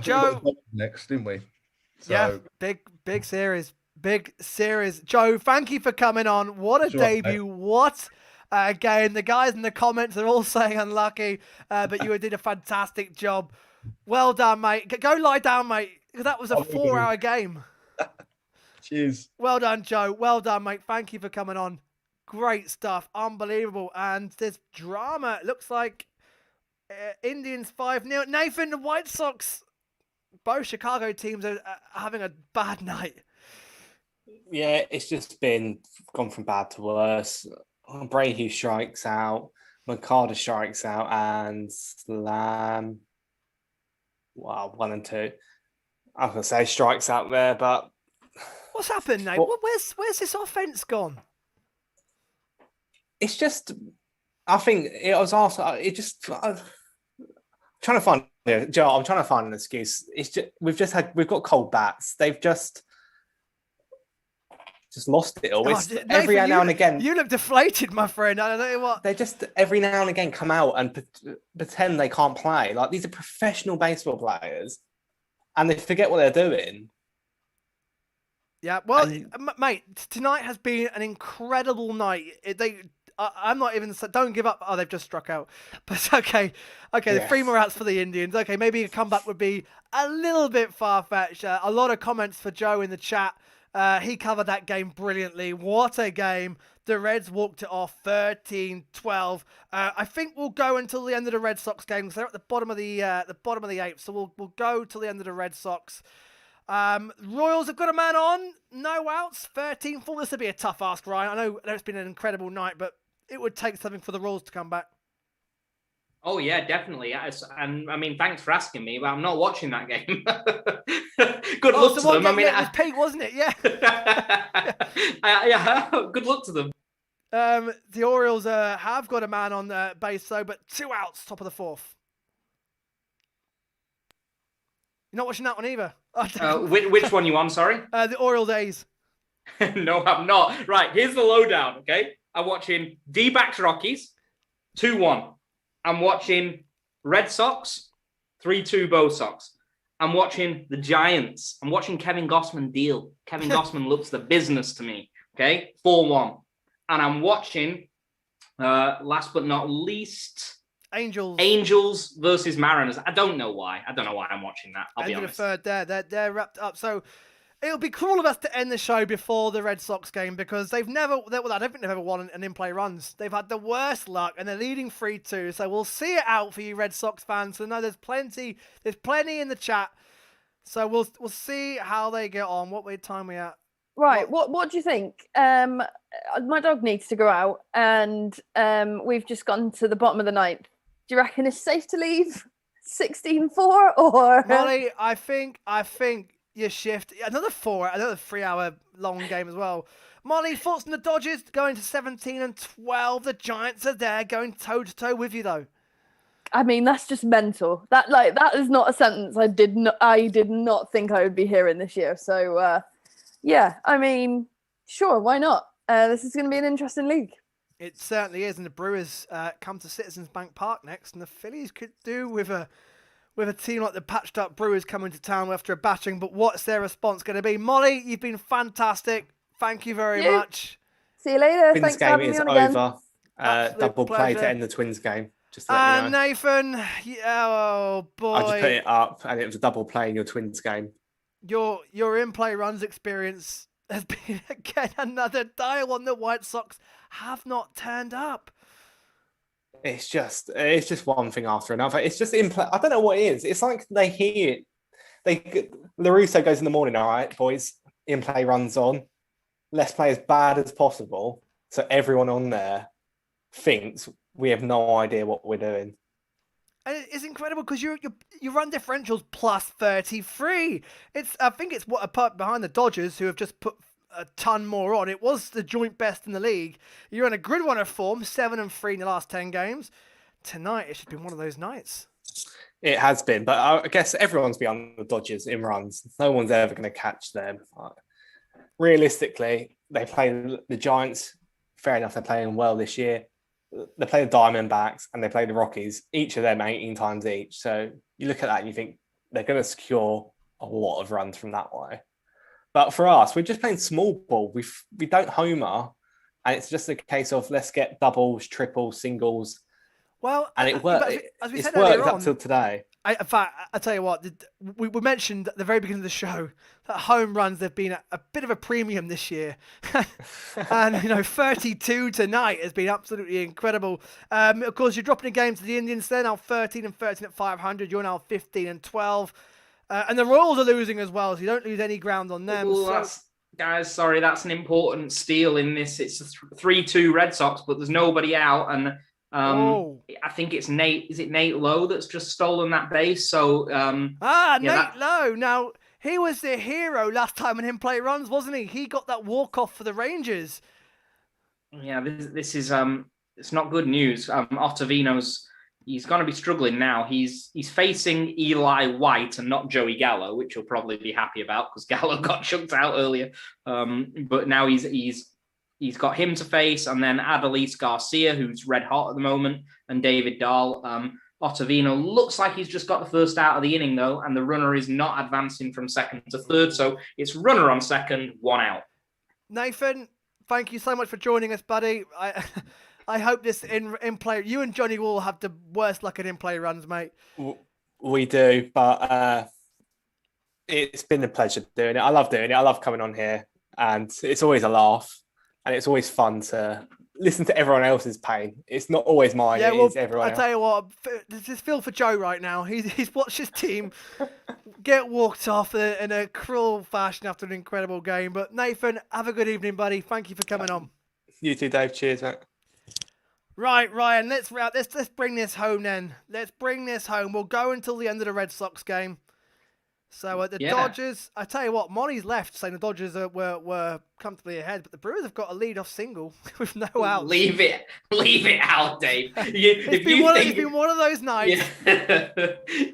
Joe, we got the next, didn't we? So, yeah, big series. Joe, thank you for coming on. What a debut. Mate. What a game. The guys in the comments are all saying unlucky, but you did a fantastic job. Well done, mate. Go lie down, mate. That was a 4-hour game. Cheers. Well done, Joe. Well done, mate. Thank you for coming on. Great stuff. Unbelievable. And this drama, it looks like Indians 5-0. Nathan, the White Sox, both Chicago teams are having a bad night. Yeah, it's just gone from bad to worse. Brahey strikes out, Mercado strikes out, and Slam. Wow, 1 and 2. I was going to say strikes out there, but what's happened, Nate? Where's this offense gone? It's just, I think it was also, trying to find Yeah, Joe, I'm trying to find an excuse. It's just we've got cold bats. They've just lost it all. It's Nathan, every now and again. You look deflated, my friend. I don't know what. They just every now and again come out and pretend they can't play. Like, these are professional baseball players, and they forget what they're doing. Yeah, well, mate, tonight has been an incredible night. I'm not even. Don't give up. Oh, they've just struck out. But okay. The 3 more outs for the Indians. Okay, maybe a comeback would be a little bit far-fetched. A lot of comments for Joe in the chat. He covered that game brilliantly. What a game. The Reds walked it off 13-12. I think we'll go until the end of the Red Sox game because they're at the bottom of the 8th. So we'll go till the end of the Red Sox. Royals have got a man on. No outs. 13-4. This would be a tough ask, Ryan. I know it's been an incredible night, but it would take something for the Royals to come back. Oh, yeah, definitely. And I mean, thanks for asking me, but I'm not watching that game. Good luck to them. I mean, it was Pete, wasn't it? Yeah. Yeah. Good luck to them. The Orioles have got a man on base, though, but 2 outs, top of the 4th. You're not watching that one either. Which one you on? Sorry. The Orioles A's. No, I'm not. Right, here's the lowdown. Okay, I'm watching D-backs Rockies 2-1. I'm watching Red Sox 3-2 Bo Sox. I'm watching the Giants. I'm watching Kevin Gossman deal. Kevin Gossman looks the business to me. Okay, 4-1. And I'm watching, last but not least, Angels versus Mariners. I don't know why. I'm watching that. I'll be honest. The third, they're wrapped up. So it'll be cruel of us to end the show before the Red Sox game because I don't think they've ever won an in-play runs. They've had the worst luck and they're leading 3-2. So we'll see it out for you Red Sox fans. So no, there's plenty in the chat. So we'll see how they get on. What time are we at? Right. What do you think? My dog needs to go out and we've just gone to the bottom of the 9th. Do you reckon it's safe to leave 16-4 or? Molly, I think your shift, another 3-hour long game as well. Molly, thoughts on the Dodgers going to 17-12? The Giants are there going toe to toe with you though. I mean, that's just mental. That is not a sentence I did not think I would be hearing this year. So yeah, I mean, sure, why not? This is going to be an interesting league. It certainly is, and the Brewers come to Citizens Bank Park next, and the Phillies could do with a team like the patched up Brewers coming to town after a battering. But what's their response going to be? Molly, you've been fantastic. Thank you very much. See you later. Twins game is over. Double play to end the Twins game. Just to let you know. Nathan, oh boy! I just put it up, and it was a double play in your Twins game. Your in-play runs experience has been again another dial on the White Sox have not turned up. It's just one thing after another. It's just in-play. I don't know what it is. It's like they hear it. LaRusso goes in the morning. All right, boys, in-play runs on. Let's play as bad as possible, so everyone on there thinks we have no idea what we're doing. And it's incredible because you run differentials plus 33. I think it's what apart behind the Dodgers who have just put a ton more on. It was the joint best in the league. You're in a grid runner form, 7-3 in the last 10 games. Tonight it's just been one of those nights. It has been, but I guess everyone's beyond the Dodgers in runs. No one's ever going to catch them. Realistically, they play the Giants. Fair enough, they're playing well this year. They play the Diamondbacks and they play the Rockies, each of them 18 times each. So you look at that and you think they're going to secure a lot of runs from that way. But for us, we're just playing small ball. We don't homer, and it's just a case of let's get doubles, triples, singles. Well, and it worked. It's worked up till today. In fact, I tell you what, we mentioned at the very beginning of the show that home runs have been a bit of a premium this year, and 32 tonight has been absolutely incredible. Of course, you're dropping a game to the Indians. They're now 13-13 at 500. You're now 15-12, and the Royals are losing as well, so you don't lose any ground on them. Ooh, guys, sorry, that's an important steal in this. It's a 3-2 Red Sox, but there's nobody out, and I think it's Nate. Is it Nate Lowe that's just stolen that base? So Nate Lowe. Now he was the hero last time in in-play runs, wasn't he? He got that walk-off for the Rangers. Yeah, this is it's not good news. Ottavino's he's going to be struggling now. He's facing Eli White and not Joey Gallo, which he'll probably be happy about because Gallo got chucked out earlier. But now he's got him to face, and then Adolis Garcia, who's red hot at the moment, and David Dahl. Ottavino looks like he's just got the first out of the inning, though, and the runner is not advancing from second to third. So it's runner on second, one out. Nathan, thank you so much for joining us, buddy. I hope this in play. You and Johnny will have the worst luck at in play runs, mate. We do, but it's been a pleasure doing it. I love doing it. I love coming on here, and it's always a laugh, and it's always fun to listen to everyone else's pain. It's not always mine. Yeah, It is everyone I tell you what, this is feel for Joe right now. He's watched his team get walked off in a cruel fashion after an incredible game. But Nathan, have a good evening, buddy. Thank you for coming on. You too, Dave. Cheers, mate. Right, Ryan. Let's bring this home then. Let's bring this home. We'll go until the end of the Red Sox game. So the Dodgers, I tell you what, Monty's left saying the Dodgers were comfortably ahead, but the Brewers have got a lead-off single with no outs. Leave it out, Dave. It's been one of those nights.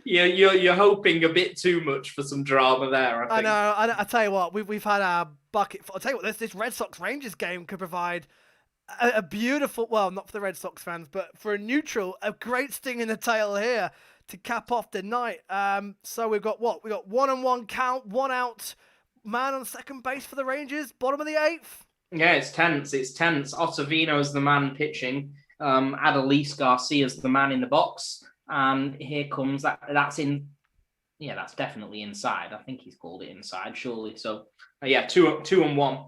Yeah. You're hoping a bit too much for some drama there. I know. I tell you what, we've had our bucket. I'll tell you what, this Red Sox Rangers game could provide a beautiful, well, not for the Red Sox fans, but for a neutral, a great sting in the tail here to cap off the night. So we've got what? We got 1-1 count, 1 out, man on second base for the Rangers, bottom of the 8th. Yeah, it's tense. Ottavino's the man pitching. Adolis Garcia's the man in the box. And here comes that's in. Yeah, that's definitely inside. I think he's called it inside, surely. So, 2-1.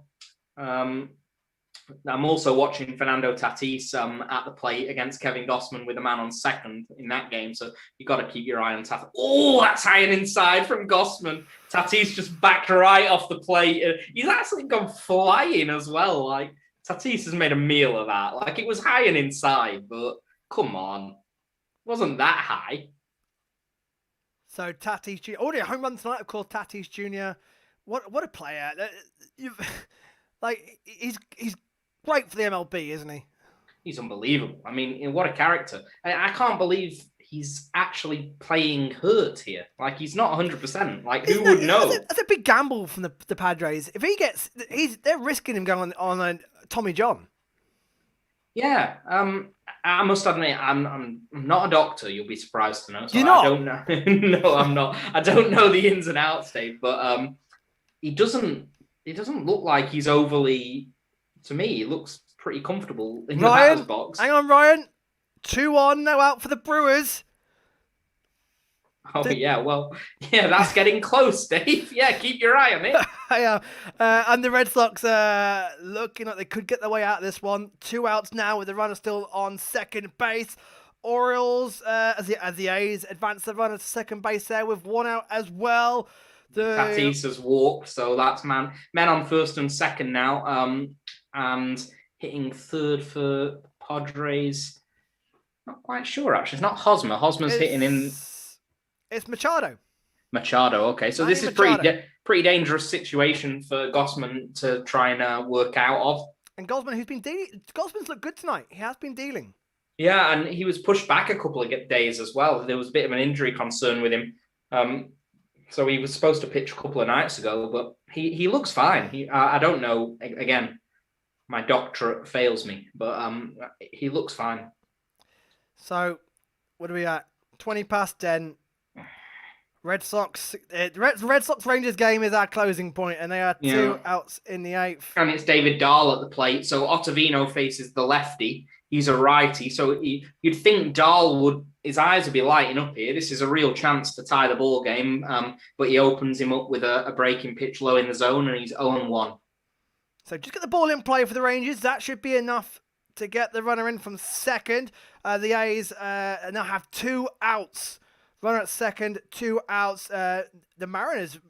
I'm also watching Fernando Tatis at the plate against Kevin Gossman with a man on second in that game. So you got to keep your eye on Tatis. Oh, that's high and inside from Gossman. Tatis just backed right off the plate. He's actually gone flying as well. Like Tatis has made a meal of that. Like it was high and inside, but come on, it wasn't that high. So Tatis Jr. already a home run tonight, of course. Tatis Jr. What a player! He's great for the MLB, isn't he? He's unbelievable. I mean, what a character. I can't believe he's actually playing hurt here. Like, he's not 100%. Like, who would know? That's a big gamble from the Padres. If he gets... they're risking him going on Tommy John. Yeah. I must admit, I'm not a doctor, you'll be surprised to know. So You're not? I don't know. No, I'm not. I don't know the ins and outs, Dave, but he doesn't look like he's overly... To me, he looks pretty comfortable in the batter's box. Hang on, Ryan. 2-1, no out for the Brewers. Oh, that's getting close, Dave. Yeah, keep your eye on it. Yeah. And the Red Sox looking like they could get their way out of this one. 2 outs now with the runner still on second base. Orioles, as the A's advance the runner to second base there with 1 out as well. Tatis has walked, so that's men on first and second now. And hitting third for Padres. Not quite sure, actually. It's not Hosmer. Hosmer's hitting in... It's Machado. Machado, okay. So this is pretty dangerous situation for Gossman to try and work out of. And Gossman, Gossman's looked good tonight. He has been dealing. Yeah, and he was pushed back a couple of days as well. There was a bit of an injury concern with him. So he was supposed to pitch a couple of nights ago, but he looks fine. I don't know, again... My doctorate fails me, but he looks fine. So, what are we at? 20 past 10. Red Sox. Red Sox Rangers game is our closing point, and they are 2 outs in the 8th. And it's David Dahl at the plate. So Ottavino faces the lefty. He's a righty. So you'd think Dahl his eyes would be lighting up here. This is a real chance to tie the ball game. But he opens him up with a breaking pitch low in the zone, and he's 0-1. So just get the ball in play for the Rangers. That should be enough to get the runner in from second. The A's now have 2 outs. Runner at second, 2 outs. The Mariners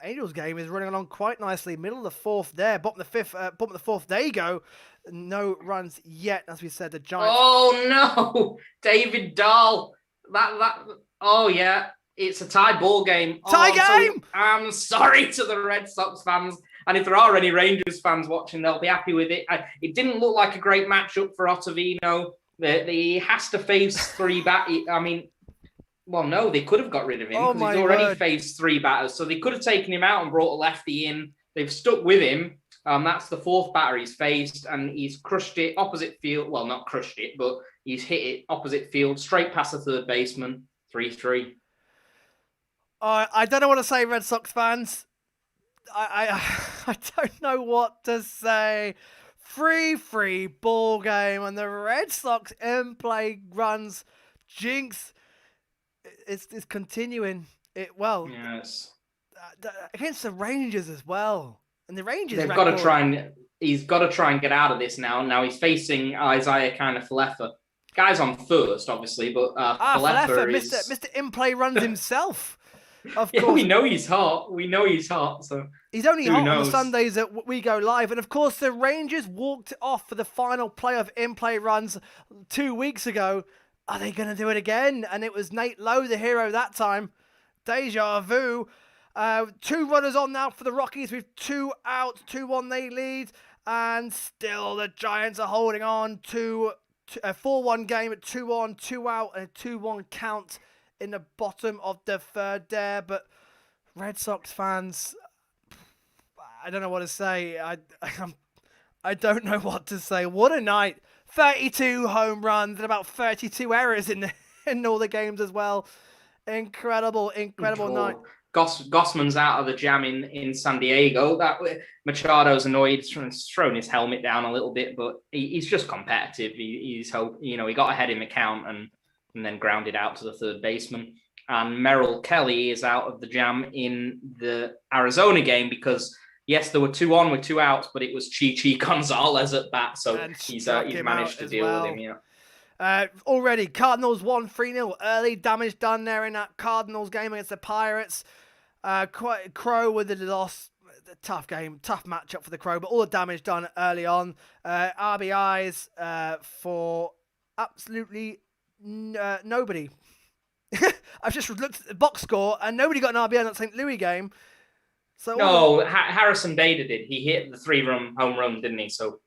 Angels game is running along quite nicely. Middle of the 4th there. Bottom of the 4th. There you go. No runs yet, as we said. The Giants. Oh no, David Dahl. Oh yeah, it's a tie ball game. Game. So I'm sorry to the Red Sox fans. And if there are any Rangers fans watching, they'll be happy with it. It didn't look like a great matchup for Ottavino. He has to face 3 batters. I mean, well, no, they could have got rid of him Oh because my he's already word. faced 3 batters. So they could have taken him out and brought a lefty in. They've stuck with him. That's the 4th batter he's faced, and he's crushed it opposite field. Well, not crushed it, but he's hit it opposite field, straight past the third baseman, 3-3. I don't know what to say, Red Sox fans. I don't know what to say. 3-3 ball game, and the Red Sox in-play runs jinx is continuing. Yes. Against the Rangers as well, and the Rangers. They've got to try and he's got to try and get out of this now. Now he's facing Isaiah kind of Falefa. Guy's on first, obviously, but Falefa is Mr. In-play runs himself. Of yeah, course, we know he's hot. So he's only who hot on the knows? Sundays that we go live, and of course the Rangers walked off for the final play of in-play runs 2 weeks ago. Are they going to do it again? And it was Nate Lowe, the hero that time. Deja vu. 2 runners on now for the Rockies with 2 outs, 2-1 they lead, and still the Giants are holding on to a 4-1 game at 2-on, 2 out, and a 2-1 count in the bottom of the 3rd there. But Red Sox fans, I don't know what to say. I don't know what to say. What a night! 32 home runs and about 32 errors in all the games as well. Incredible night. Gossman's out of the jam in San Diego. Machado's annoyed. He's thrown his helmet down a little bit, but he's just competitive. He got ahead in the count and then grounded out to the third baseman. And Merrill Kelly is out of the jam in the Arizona game because, yes, there were 2 on with 2 outs, but it was Chichi Gonzalez at bat, so he's managed to deal with him. Yeah. Already, Cardinals won 3-0 early. Damage done there in that Cardinals game against the Pirates. Crow with the loss. Tough game, tough matchup for the Crow, but all the damage done early on. RBIs for absolutely nobody. I've just looked at the box score and nobody got an RBI in that St. Louis game. So no, Harrison Bader did. He hit the 3-run home run, didn't he? So,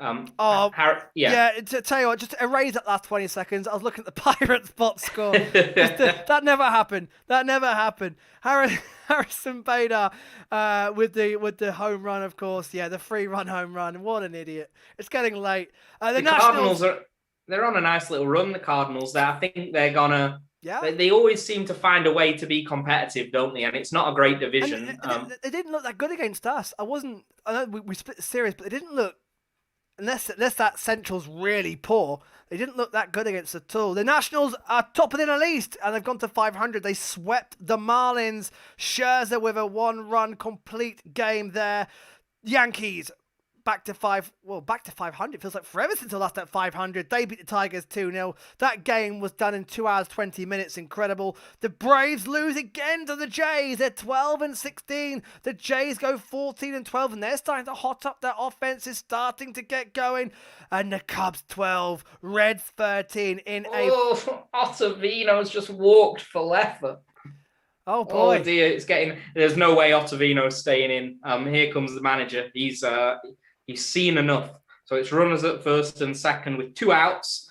To tell you what, just erase that last 20 seconds. I was looking at the Pirates box score. That never happened. Harrison Bader with the home run, of course. Yeah, the 3-run home run. What an idiot! It's getting late. The Cardinals they're on a nice little run. The Cardinals, there. I think they're gonna. Yeah. They always seem to find a way to be competitive, don't they? And it's not a great division. They didn't look that good against us. I know we split the series, but they didn't look. Unless that Central's really poor, they didn't look that good against us at all. The Nationals are top of the NL East, and they've gone to 500. They swept the Marlins. Scherzer with a 1-run complete game there. Yankees back to 500. Feels like forever since they last at 500. They beat the Tigers 2-0. That game was done in 2 hours 20 minutes. Incredible. The Braves lose again to the Jays. They're 12-16. The Jays go 14-12, and they're starting to hot up. Their offense is starting to get going. And the Cubs 12, Reds 13 in Ottavino's just walked Falefa. Oh boy! Oh dear, there's no way Ottavino's staying in. Here comes the manager. He's seen enough. So it's runners at first and second with 2 outs.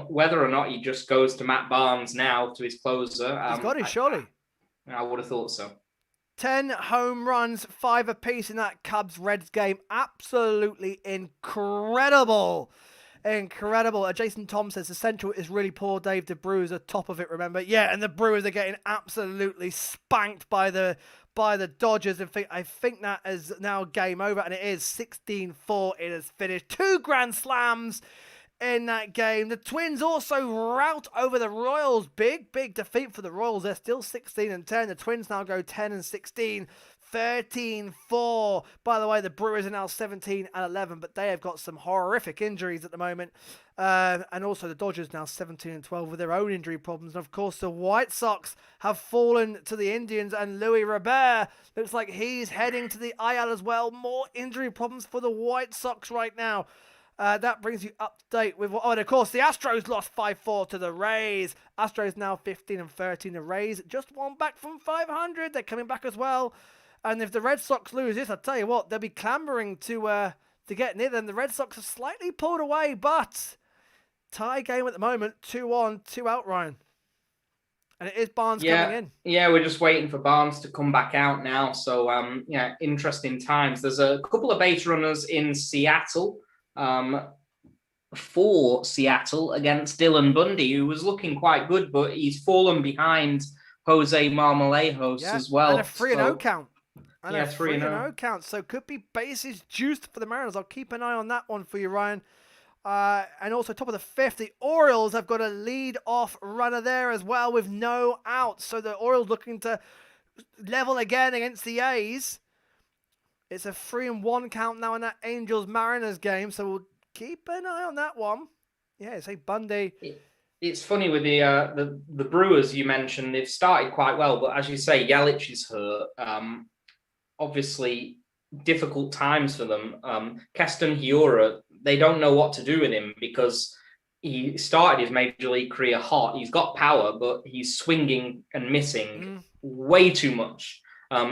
Whether or not he just goes to Matt Barnes now to his closer. He's got it, surely. I would have thought so. 10 home runs, 5 apiece in that Cubs-Reds game. Absolutely incredible. Incredible. Jason Tom says the Central is really poor. Dave, the Brewers are top of it, remember? Yeah, and the Brewers are getting absolutely spanked by the Dodgers. I think that is now game over, and it is 16-4. It has finished. 2 grand slams in that game. The Twins also rout over the Royals. Big defeat for the Royals. They're still 16-10. The Twins now go 10-16. 13-4. By the way, the Brewers are now 17-11, but they have got some horrific injuries at the moment. And also the Dodgers now 17-12 with their own injury problems. And of course, the White Sox have fallen to the Indians, and Louis Robert looks like he's heading to the IL as well. More injury problems for the White Sox right now. That brings you up to date with and of course, the Astros lost 5-4 to the Rays. Astros now 15-13. The Rays just one back from 500. They're coming back as well. And if the Red Sox lose this, I'll tell you what, they'll be clambering to get near them. The Red Sox are slightly pulled away, but tie game at the moment, 2-on, 2 out, Ryan. And it is Barnes coming in. Yeah, we're just waiting for Barnes to come back out now. So, interesting times. There's a couple of base runners in Seattle for Seattle against Dylan Bundy, who was looking quite good, but he's fallen behind Jose Marmolejos as well. And a 3-0 count. And a 3-0 count. So could be bases juiced for the Mariners. I'll keep an eye on that one for you, Ryan. And also top of the fifth, the Orioles have got a lead-off runner there as well with no outs. So the Orioles looking to level again against the A's. It's a 3-1 count now in that Angels-Mariners game. So we'll keep an eye on that one. Yeah, say Bundy. It's funny with the Brewers you mentioned. They've started quite well, but as you say, Yelich is hurt. Obviously, difficult times for them. Keston Hiura, they don't know what to do with him because he started his major league career hot. He's got power, but he's swinging and missing way too much.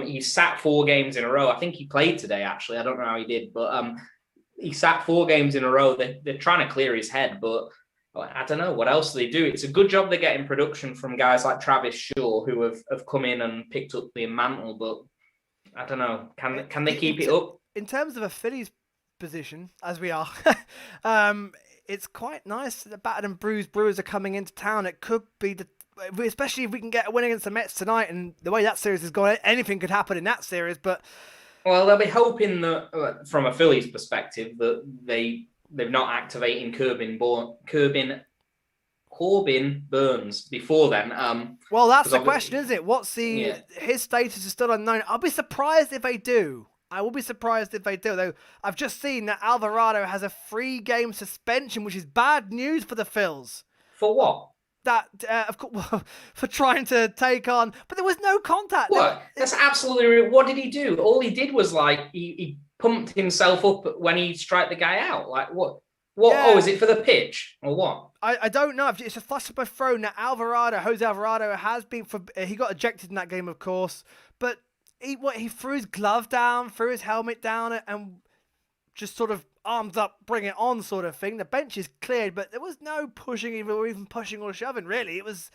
He sat 4 games in a row. I think he played today, actually. I don't know how he did, but he sat 4 games in a row. They're trying to clear his head, but I don't know what else they do. It's a good job they're getting production from guys like Travis Shaw, who have come in and picked up the mantle, but I don't know. Can they keep it up? In terms of a Phillies position, as we are, it's quite nice that the battered and bruised Brewers are coming into town. It could be, especially if we can get a win against the Mets tonight, and the way that series has gone, anything could happen in that series. But well, they'll be hoping that, from a Phillies perspective, that they're not activating Corbin Burns before then. Well, that's the question, isn't it? What's his status is still unknown. I'll be surprised if they do. I will be surprised if they do. Though I've just seen that Alvarado has a 3-game suspension, which is bad news for the Phils. For what? That of course, for trying to take on, but there was no contact. What? That's absolutely. What did he do? All he did was he pumped himself up when he struck the guy out. Like what? What? Yeah. Oh, is it for the pitch or what? I don't know. It's a flush up a throw. Now Jose Alvarado has been he got ejected in that game, of course, but he threw his glove down, threw his helmet down, and just sort of arms up, bring it on sort of thing. The bench is cleared, but there was no pushing or even pushing or shoving, really. It was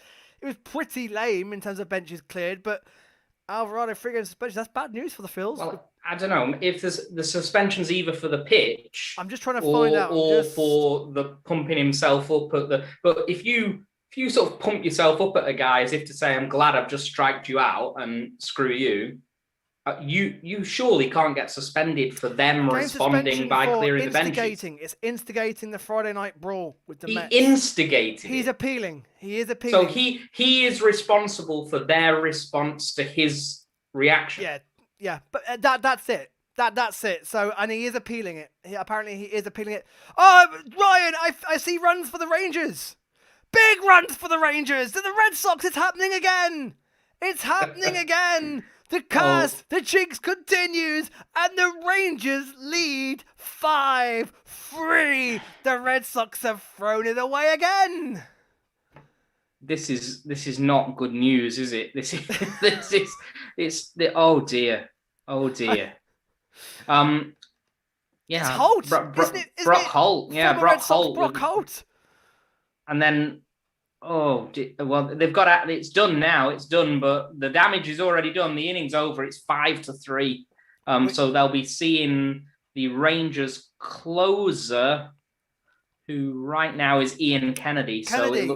pretty lame in terms of benches cleared, but Alvarado 3-game suspension, that's bad news for the Phils. Well, I don't know if the suspension's either for the pitch. I'm just trying to find out. Or for the pumping himself up at the. But if you sort of pump yourself up at a guy as if to say, I'm glad I've just striked you out and screw you, you surely can't get suspended for them responding by clearing the benches. It's instigating the Friday night brawl with the Mets. Instigated. He's appealing. He is appealing. So he is responsible for their response to his reaction. Yeah, but that's it. That's it. So, and he is appealing it. Apparently he is appealing it. Oh, Ryan, I see runs for the Rangers. Big runs for the Rangers. To the Red Sox, it's happening again. It's happening again. The curse, the jinx continues, and the Rangers lead 5-3. The Red Sox have thrown it away again. This is not good news, is it? Oh dear. It's Holt, Brock Holt. Yeah, Brock Holt. Brock Holt. And then, they've got it's done now. It's done, but the damage is already done. The inning's over. It's 5-3. So they'll be seeing the Rangers closer, who right now is Ian Kennedy. Kennedy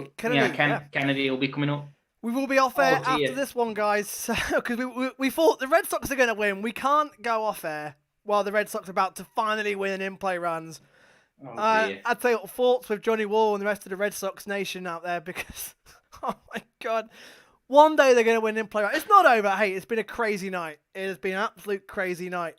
will be coming up. We will be off air after this one, guys, because we thought the Red Sox are going to win. We can't go off air while the Red Sox are about to finally win an in-play runs. I'd say thoughts with Johnny Wall and the rest of the Red Sox nation out there because, oh my God, one day they're going to win an in-play run. It's not over. Hey, it's been a crazy night. It has been an absolute crazy night.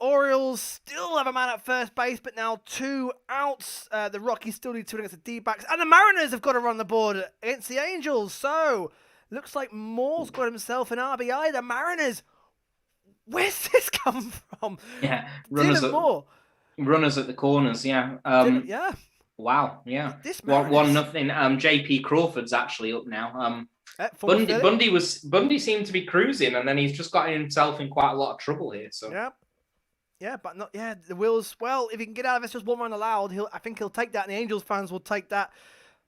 Orioles still have a man at first base, but now 2 outs. The Rockies still need 2 against the D-backs. And the Mariners have got to run the board against the Angels. So, looks like Moore's got himself an RBI. The Mariners, where's this come from? Yeah, Runners at the corners, yeah. Wow, yeah. 1-0. JP Crawford's actually up now. Bundy seemed to be cruising, and then he's just got himself in quite a lot of trouble here. So yeah. Yeah, but not the Wills. Well, if he can get out of this, just one run allowed. I think he'll take that, and the Angels fans will take that.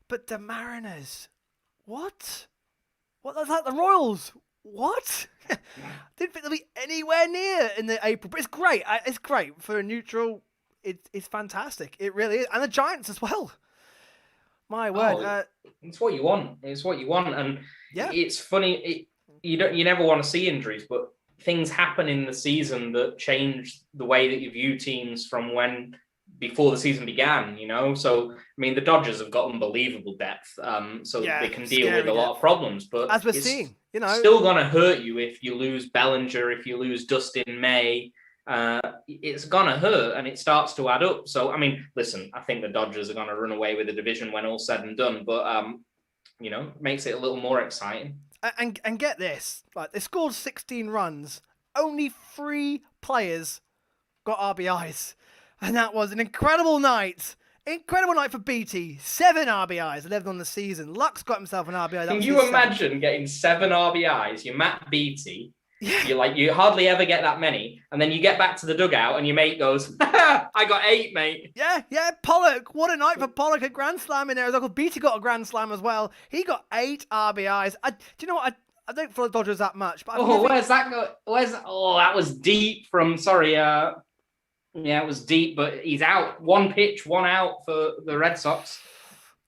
But the Mariners, what? What? That's like the Royals. What? Didn't think they'll be anywhere near in the April. But it's great. It's great for a neutral. It's fantastic. It really is, and the Giants as well. My word. It's what you want. It's what you want, and it's funny. You never want to see injuries, but things happen in the season that change the way that you view teams from before the season began, So, I mean, the Dodgers have got unbelievable depth, so they can deal with a lot of problems. But as we're seeing, still going to hurt you if you lose Bellinger, if you lose Dustin May. It's going to hurt, and it starts to add up. So, I mean, listen, I think the Dodgers are going to run away with the division when all's said and done, but, makes it a little more exciting. And get this, like they scored 16 runs, only 3 players got RBIs, and that was an incredible night. Incredible night for BT. 7 RBIs, 11 on the season. Lux got himself an RBI. Can you imagine getting 7 RBIs? You're Matt Beattie. Yeah. You hardly ever get that many, and then you get back to the dugout, and your mate goes, "I got 8, mate." Yeah. Pollock, what a night for Pollock! A grand slam in there. His uncle Beattie got a grand slam as well. He got 8 RBIs. Do you know what? I don't follow the Dodgers that much, but where's that go? That was deep from. Sorry, it was deep, but he's out. 1 pitch, 1 out for the Red Sox.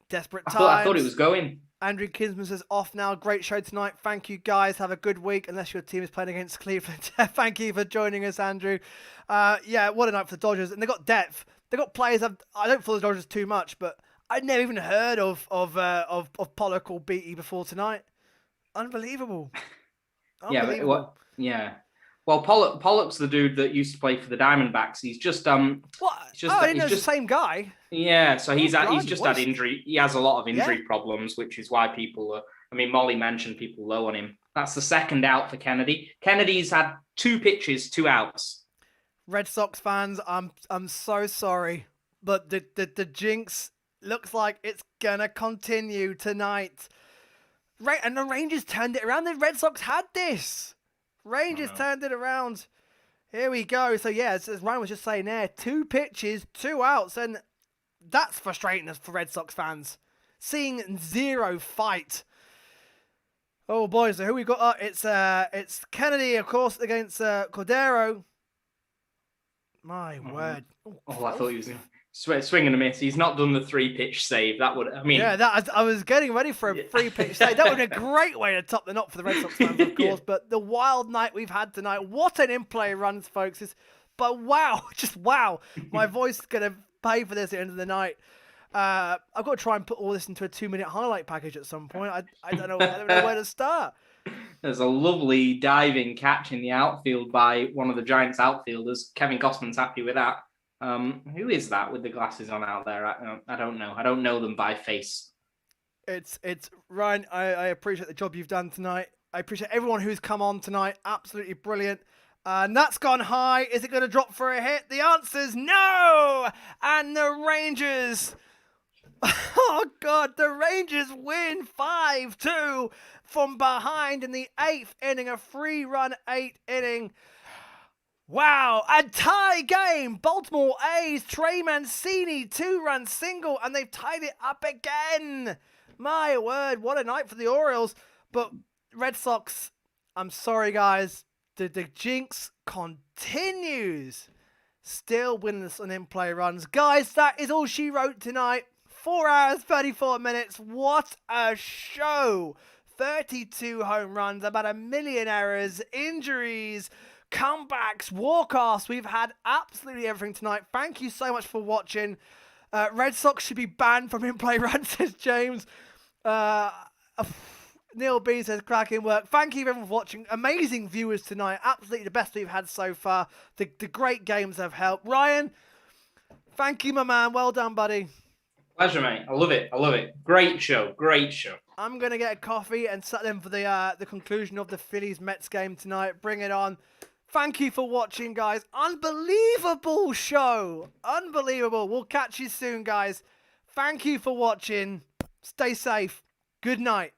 Desperate times. I thought it was going. Andrew Kinsman says off now. Great show tonight. Thank you guys. Have a good week. Unless your team is playing against Cleveland. Thank you for joining us, Andrew. What a night for the Dodgers. And they got depth. They got players. I don't follow the Dodgers too much, but I'd never even heard of Pollock or Beattie before tonight. Unbelievable. Well, Pollock's the dude that used to play for the Diamondbacks. He's just what? I didn't know it's the same guy. Yeah, so he's just had injury. He has a lot of injury problems, which is why people are. I mean, Molly mentioned people low on him. That's the second out for Kennedy. Kennedy's had 2 pitches, 2 outs. Red Sox fans, I'm so sorry, but the jinx looks like it's gonna continue tonight. Right, and the Rangers turned it around. The Red Sox had this. Rangers turned it around. Here we go. So, as Ryan was just saying there, 2 pitches, 2 outs. And that's frustrating for Red Sox fans. Seeing 0 fight. Oh, boy. So, who we got? It's Kennedy, of course, against Cordero. My word. I thought he was swing and a miss. He's not done the 3-pitch save. That would, I was getting ready for a 3-pitch save. That would be a great way to top the knot for the Red Sox fans, of course. But the wild night we've had tonight. What an in-play runs, folks. But wow, just wow. My voice is going to pay for this at the end of the night. I've got to try and put all this into a 2-minute highlight package at some point. I don't know where to start. There's a lovely diving catch in the outfield by one of the Giants outfielders. Kevin Gossman's happy with that. Who is that with the glasses on out there? I don't know. I don't know them by face. It's Ryan. I appreciate the job you've done tonight. I appreciate everyone who's come on tonight. Absolutely brilliant. And that's gone high. Is it going to drop for a hit? The answer's no. And the Rangers. Oh God! The Rangers win 5-2 from behind in the 8th inning. A 3-run 8th inning. Wow, a tie game. Baltimore A's, Trey Mancini, 2-run single, and they've tied it up again. My word, what a night for the Orioles. But Red Sox, I'm sorry, guys. The jinx continues. Still winless on in-play runs. Guys, that is all she wrote tonight. 4 hours, 34 minutes. What a show. 32 home runs, about 1 million errors, injuries, comebacks, walk-offs. We've had absolutely everything tonight. Thank you so much for watching. Red Sox should be banned from in-play runs, says James. Neil B says, cracking work. Thank you everyone for watching. Amazing viewers tonight. Absolutely the best we've had so far. The great games have helped. Ryan, thank you, my man. Well done, buddy. Pleasure, mate. I love it. Great show. I'm going to get a coffee and set them for the conclusion of the Phillies-Mets game tonight. Bring it on. Thank you for watching, guys. Unbelievable show. Unbelievable. We'll catch you soon, guys. Thank you for watching. Stay safe. Good night.